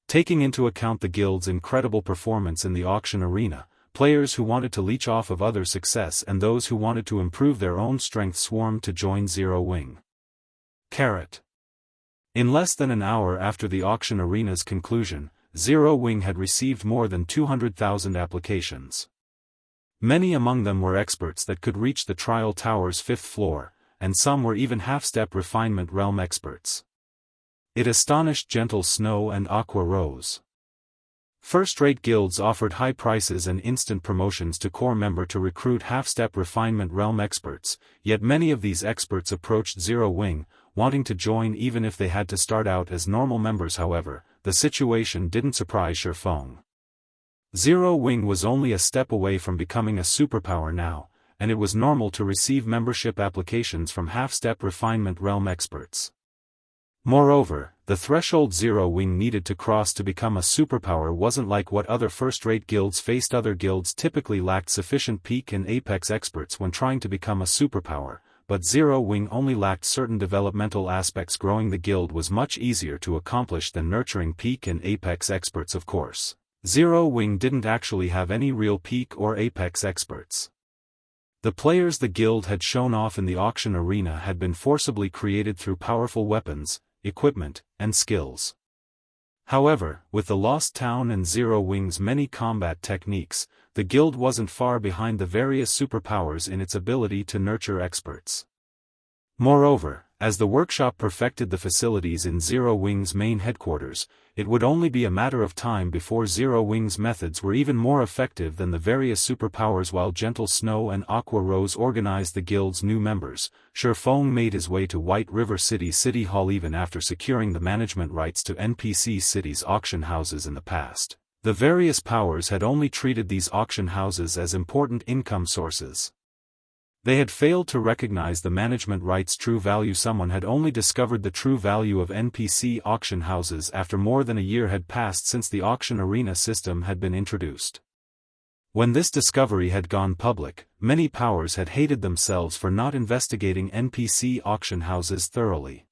Taking into account the guild's incredible performance in the auction arena, players who wanted to leech off of others' success and those who wanted to improve their own strength swarmed to join Zero Wing. Carrot. In less than an hour after the auction arena's conclusion, Zero Wing had received more than 200,000 applications. Many among them were experts that could reach the trial tower's 5th floor, and some were even half-step refinement realm experts. It astonished Gentle Snow and Aqua Rose. First-rate guilds offered high prices and instant promotions to core member to recruit half-step refinement realm experts, yet many of these experts approached Zero Wing, wanting to join even if they had to start out as normal members. However, the situation didn't surprise Shifeng. Zero Wing was only a step away from becoming a superpower now, and it was normal to receive membership applications from half-step refinement realm experts. Moreover, the threshold Zero Wing needed to cross to become a superpower wasn't like what other first-rate guilds faced. Other guilds typically lacked sufficient peak and apex experts when trying to become a superpower, but Zero Wing only lacked certain developmental aspects. Growing the guild was much easier to accomplish than nurturing peak and apex experts. Of course, Zero Wing didn't actually have any real peak or apex experts. The players the guild had shown off in the auction arena had been forcibly created through powerful weapons, equipment, and skills. However, with the Lost Town and Zero Wing's many combat techniques, the guild wasn't far behind the various superpowers in its ability to nurture experts. Moreover, as the workshop perfected the facilities in Zero Wing's main headquarters, it would only be a matter of time before Zero Wing's methods were even more effective than the various superpowers. While Gentle Snow and Aqua Rose organized the guild's new members, Shifeng made his way to White River City Hall. Even after securing the management rights to NPC City's auction houses in the past, the various powers had only treated these auction houses as important income sources. They had failed to recognize the management rights' true value. Someone had only discovered the true value of NPC auction houses after more than a year had passed since the auction arena system had been introduced. When this discovery had gone public, many powers had hated themselves for not investigating NPC auction houses thoroughly.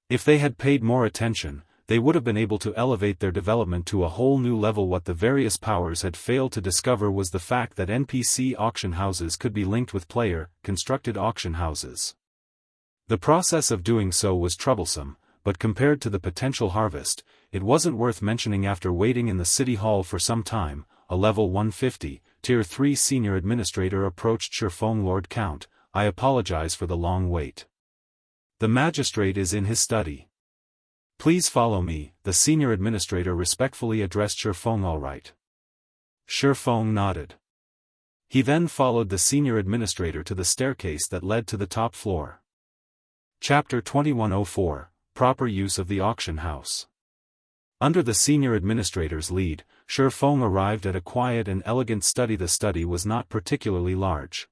If they had paid more attention, they would have been able to elevate their development to a whole new level. What the various powers had failed to discover was the fact that NPC auction houses could be linked with player-constructed auction houses. The process of doing so was troublesome, but compared to the potential harvest, it wasn't worth mentioning. After waiting in the city hall for some time, a level 150, Tier 3 senior administrator approached Shifeng. Lord Count, I apologize for the long wait. The magistrate is in his study. Please follow me, the senior administrator respectfully addressed Shifeng. All right. Shifeng nodded. He then followed the senior administrator to the staircase that led to the top floor. Chapter 2104, Proper Use of the Auction House. Under the senior administrator's lead, Shifeng arrived at a quiet and elegant study. The study was not particularly large.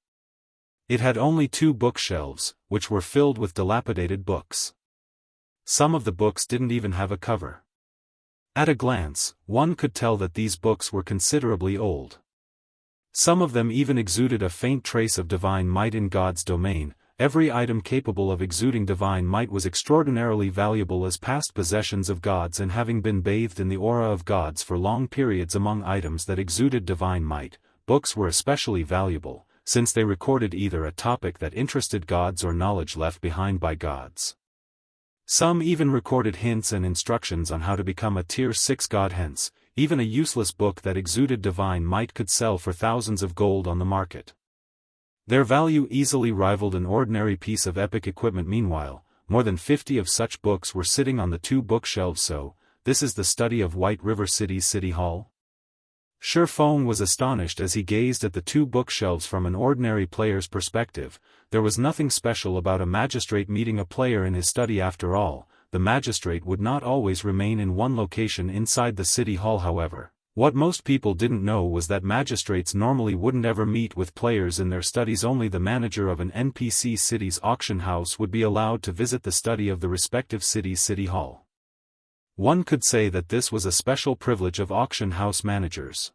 It had only 2 bookshelves, which were filled with dilapidated books. Some of the books didn't even have a cover. At a glance, one could tell that these books were considerably old. Some of them even exuded a faint trace of divine might in God's domain. Every item capable of exuding divine might was extraordinarily valuable as past possessions of gods, and having been bathed in the aura of gods for long periods among items that exuded divine might, books were especially valuable, since they recorded either a topic that interested gods or knowledge left behind by gods. Some even recorded hints and instructions on how to become a Tier 6 god. Hence, even a useless book that exuded divine might could sell for thousands of gold on the market. Their value easily rivaled an ordinary piece of epic equipment. Meanwhile, more than 50 of such books were sitting on the 2 bookshelves. So, this is the study of White River City's City Hall? Shifeng was astonished as he gazed at the 2 bookshelves. From an ordinary player's perspective, there was nothing special about a magistrate meeting a player in his study. After all, the magistrate would not always remain in one location inside the city hall. However, what most people didn't know was that magistrates normally wouldn't ever meet with players in their studies. Only the manager of an NPC city's auction house would be allowed to visit the study of the respective city's city hall. One could say that this was a special privilege of auction house managers.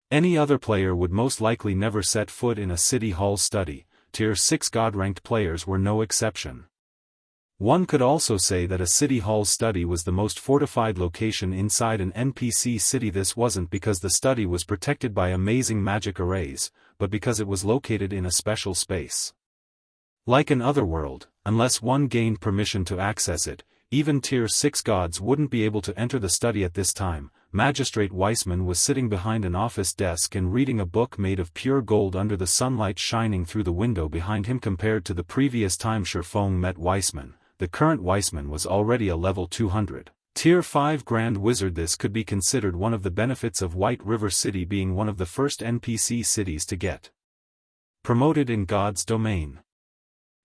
Any other player would most likely never set foot in a city hall study. Tier 6 god-ranked players were no exception. One could also say that a city hall study was the most fortified location inside an NPC city. This wasn't because the study was protected by amazing magic arrays, but because it was located in a special space. Like an otherworld, unless one gained permission to access it, even Tier 6 gods wouldn't be able to enter the study at this time. Magistrate Weissman was sitting behind an office desk and reading a book made of pure gold under the sunlight shining through the window behind him. Compared to the previous time Shifeng met Weissman, the current Weissman was already a level 200. Tier 5 Grand Wizard. This could be considered one of the benefits of White River City being one of the first NPC cities to get promoted in God's domain.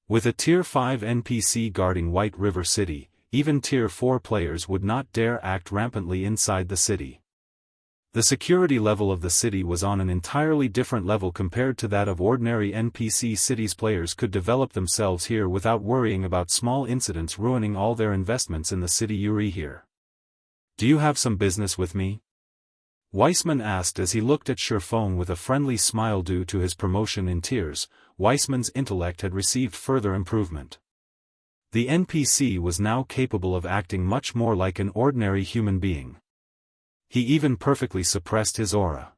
With a Tier 5 NPC guarding White River City, even Tier 4 players would not dare act rampantly inside the city. The security level of the city was on an entirely different level compared to that of ordinary NPC cities. Players could develop themselves here without worrying about small incidents ruining all their investments in the city. Yuri here. Do you have some business with me? Weissman asked as he looked at Shifeng with a friendly smile. Due to his promotion in tiers, Weissman's intellect had received further improvement. The NPC was now capable of acting much more like an ordinary human being. He even perfectly suppressed his aura.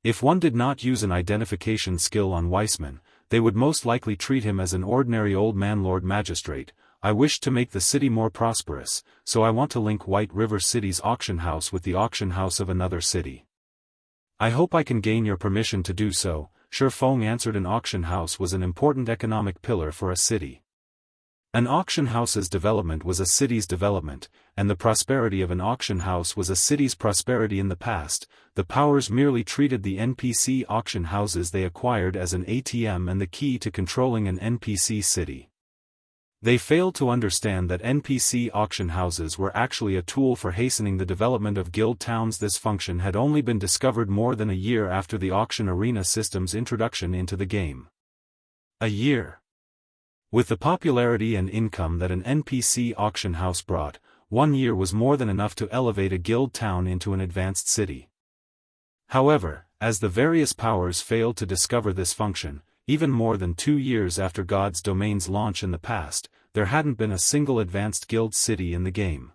If one did not use an identification skill on Weissman, they would most likely treat him as an ordinary old man. Lord Magistrate, I wish to make the city more prosperous, so I want to link White River City's auction house with the auction house of another city. I hope I can gain your permission to do so. Shifeng answered. An auction house was an important economic pillar for a city. An auction house's development was a city's development, and the prosperity of an auction house was a city's prosperity. In the past, the powers merely treated the NPC auction houses they acquired as an ATM and the key to controlling an NPC city. They failed to understand that NPC auction houses were actually a tool for hastening the development of guild towns. This function had only been discovered more than a year after the auction arena system's introduction into the game. A year. With the popularity and income that an NPC auction house brought, 1 year was more than enough to elevate a guild town into an advanced city. However, as the various powers failed to discover this function, even more than 2 years after God's domain's launch in the past, there hadn't been a single advanced guild city in the game.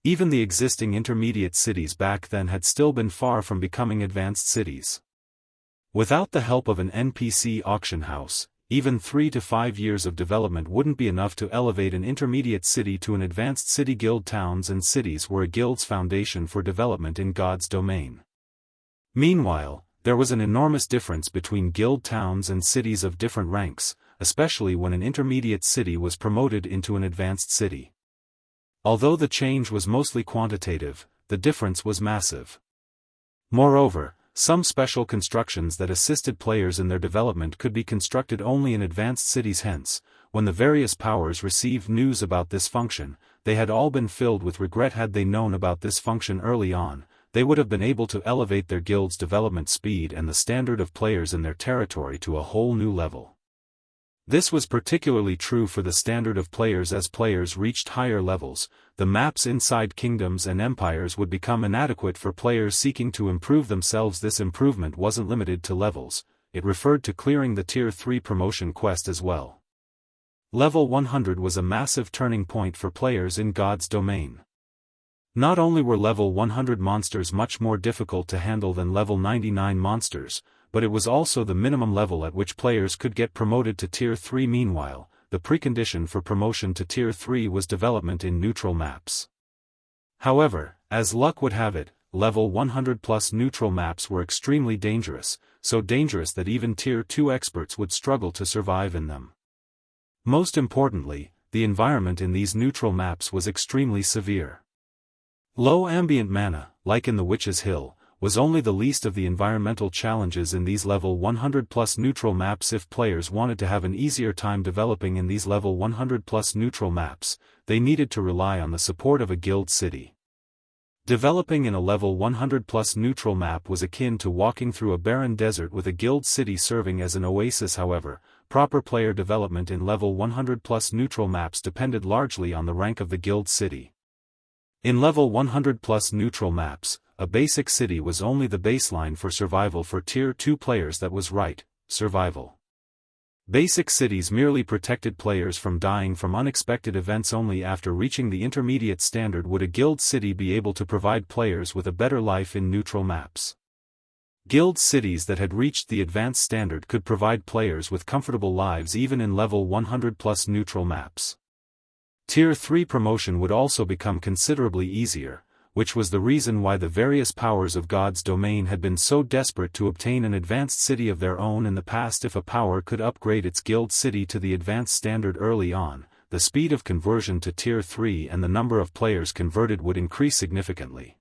Even the existing intermediate cities back then had still been far from becoming advanced cities. Without the help of an NPC auction house, even 3 to 5 years of development wouldn't be enough to elevate an intermediate city to an advanced city. Guild towns and cities were a guild's foundation for development in God's domain. Meanwhile, there was an enormous difference between guild towns and cities of different ranks, especially when an intermediate city was promoted into an advanced city. Although the change was mostly quantitative, the difference was massive. Moreover, some special constructions that assisted players in their development could be constructed only in advanced cities. Hence, when the various powers received news about this function, they had all been filled with regret. Had they known about this function early on, they would have been able to elevate their guild's development speed and the standard of players in their territory to a whole new level. This was particularly true for the standard of players. As players reached higher levels, the maps inside kingdoms and empires would become inadequate for players seeking to improve themselves. This improvement wasn't limited to levels, it referred to clearing the Tier 3 promotion quest as well. Level 100 was a massive turning point for players in God's domain. Not only were level 100 monsters much more difficult to handle than level 99 monsters, but it was also the minimum level at which players could get promoted to Tier 3. Meanwhile, the precondition for promotion to Tier 3 was development in neutral maps. However, as luck would have it, level 100 plus neutral maps were extremely dangerous, so dangerous that even Tier 2 experts would struggle to survive in them. Most importantly, the environment in these neutral maps was extremely severe. Low ambient mana, like in the Witch's Hill, was only the least of the environmental challenges in these level 100 plus neutral maps. If players wanted to have an easier time developing in these level 100 plus neutral maps, they needed to rely on the support of a guild city. Developing in a level 100 plus neutral map was akin to walking through a barren desert with a guild city serving as an oasis. However, proper player development in level 100 plus neutral maps depended largely on the rank of the guild city. In level 100 plus neutral maps, a basic city was only the baseline for survival for Tier 2 players. That was right, survival. Basic cities merely protected players from dying from unexpected events. Only after reaching the intermediate standard would a guild city be able to provide players with a better life in neutral maps. Guild cities that had reached the advanced standard could provide players with comfortable lives even in level 100 plus neutral maps. Tier 3 promotion would also become considerably easier, which was the reason why the various powers of God's domain had been so desperate to obtain an advanced city of their own in the past. If a power could upgrade its guild city to the advanced standard early on, the speed of conversion to Tier 3 and the number of players converted would increase significantly.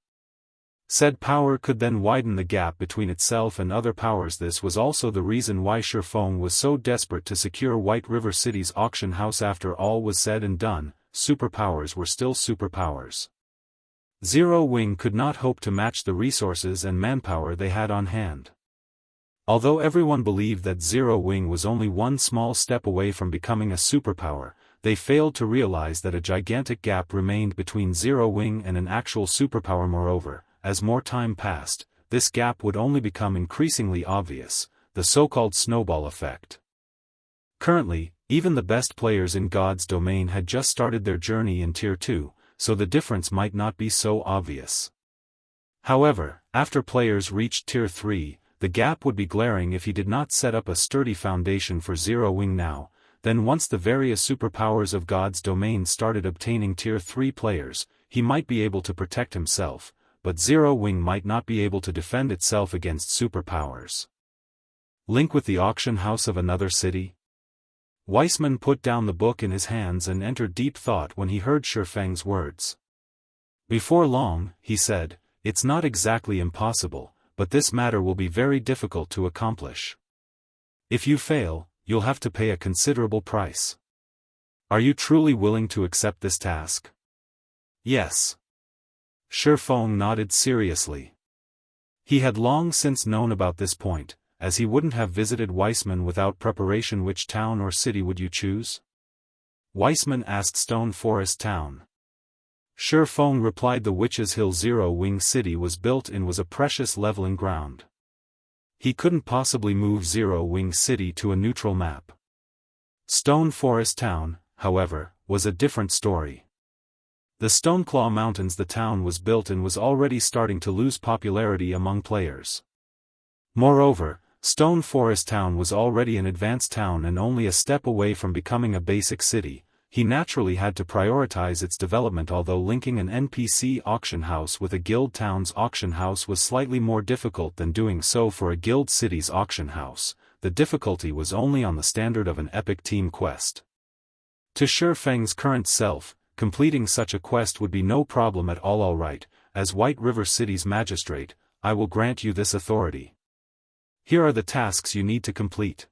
Said power could then widen the gap between itself and other powers. This was also the reason why Horrifying was so desperate to secure White River City's auction house. After all was said and done, superpowers were still superpowers. Zero Wing could not hope to match the resources and manpower they had on hand. Although everyone believed that Zero Wing was only one small step away from becoming a superpower, they failed to realize that a gigantic gap remained between Zero Wing and an actual superpower. Moreover, as more time passed, this gap would only become increasingly obvious, the so-called snowball effect. Currently, even the best players in God's domain had just started their journey in Tier 2, so the difference might not be so obvious. However, after players reached Tier 3, the gap would be glaring if he did not set up a sturdy foundation for Zero Wing now. Then once the various superpowers of God's domain started obtaining Tier 3 players, he might be able to protect himself, but Zero Wing might not be able to defend itself against superpowers. Link with the auction house of another city? Weissman put down the book in his hands and entered deep thought when he heard Horrifying's words. Before long, he said, it's not exactly impossible, but this matter will be very difficult to accomplish. If you fail, you'll have to pay a considerable price. Are you truly willing to accept this task? Yes. Horrifying nodded seriously. He had long since known about this point, as he wouldn't have visited Weissman without preparation. Which town or city would you choose? Weissman asked. Stone Forest Town. Horrifying replied. The Witch's Hill Zero Wing City was built in was a precious leveling ground. He couldn't possibly move Zero Wing City to a neutral map. Stone Forest Town, however, was a different story. The Stoneclaw Mountains the town was built in was already starting to lose popularity among players. Moreover, Stone Forest Town was already an advanced town and only a step away from becoming a basic city. He naturally had to prioritize its development. Although linking an NPC auction house with a guild town's auction house was slightly more difficult than doing so for a guild city's auction house, the difficulty was only on the standard of an epic team quest. To Horrifying's current self, completing such a quest would be no problem at all. Alright, as White River City's magistrate, I will grant you this authority. Here are the tasks you need to complete.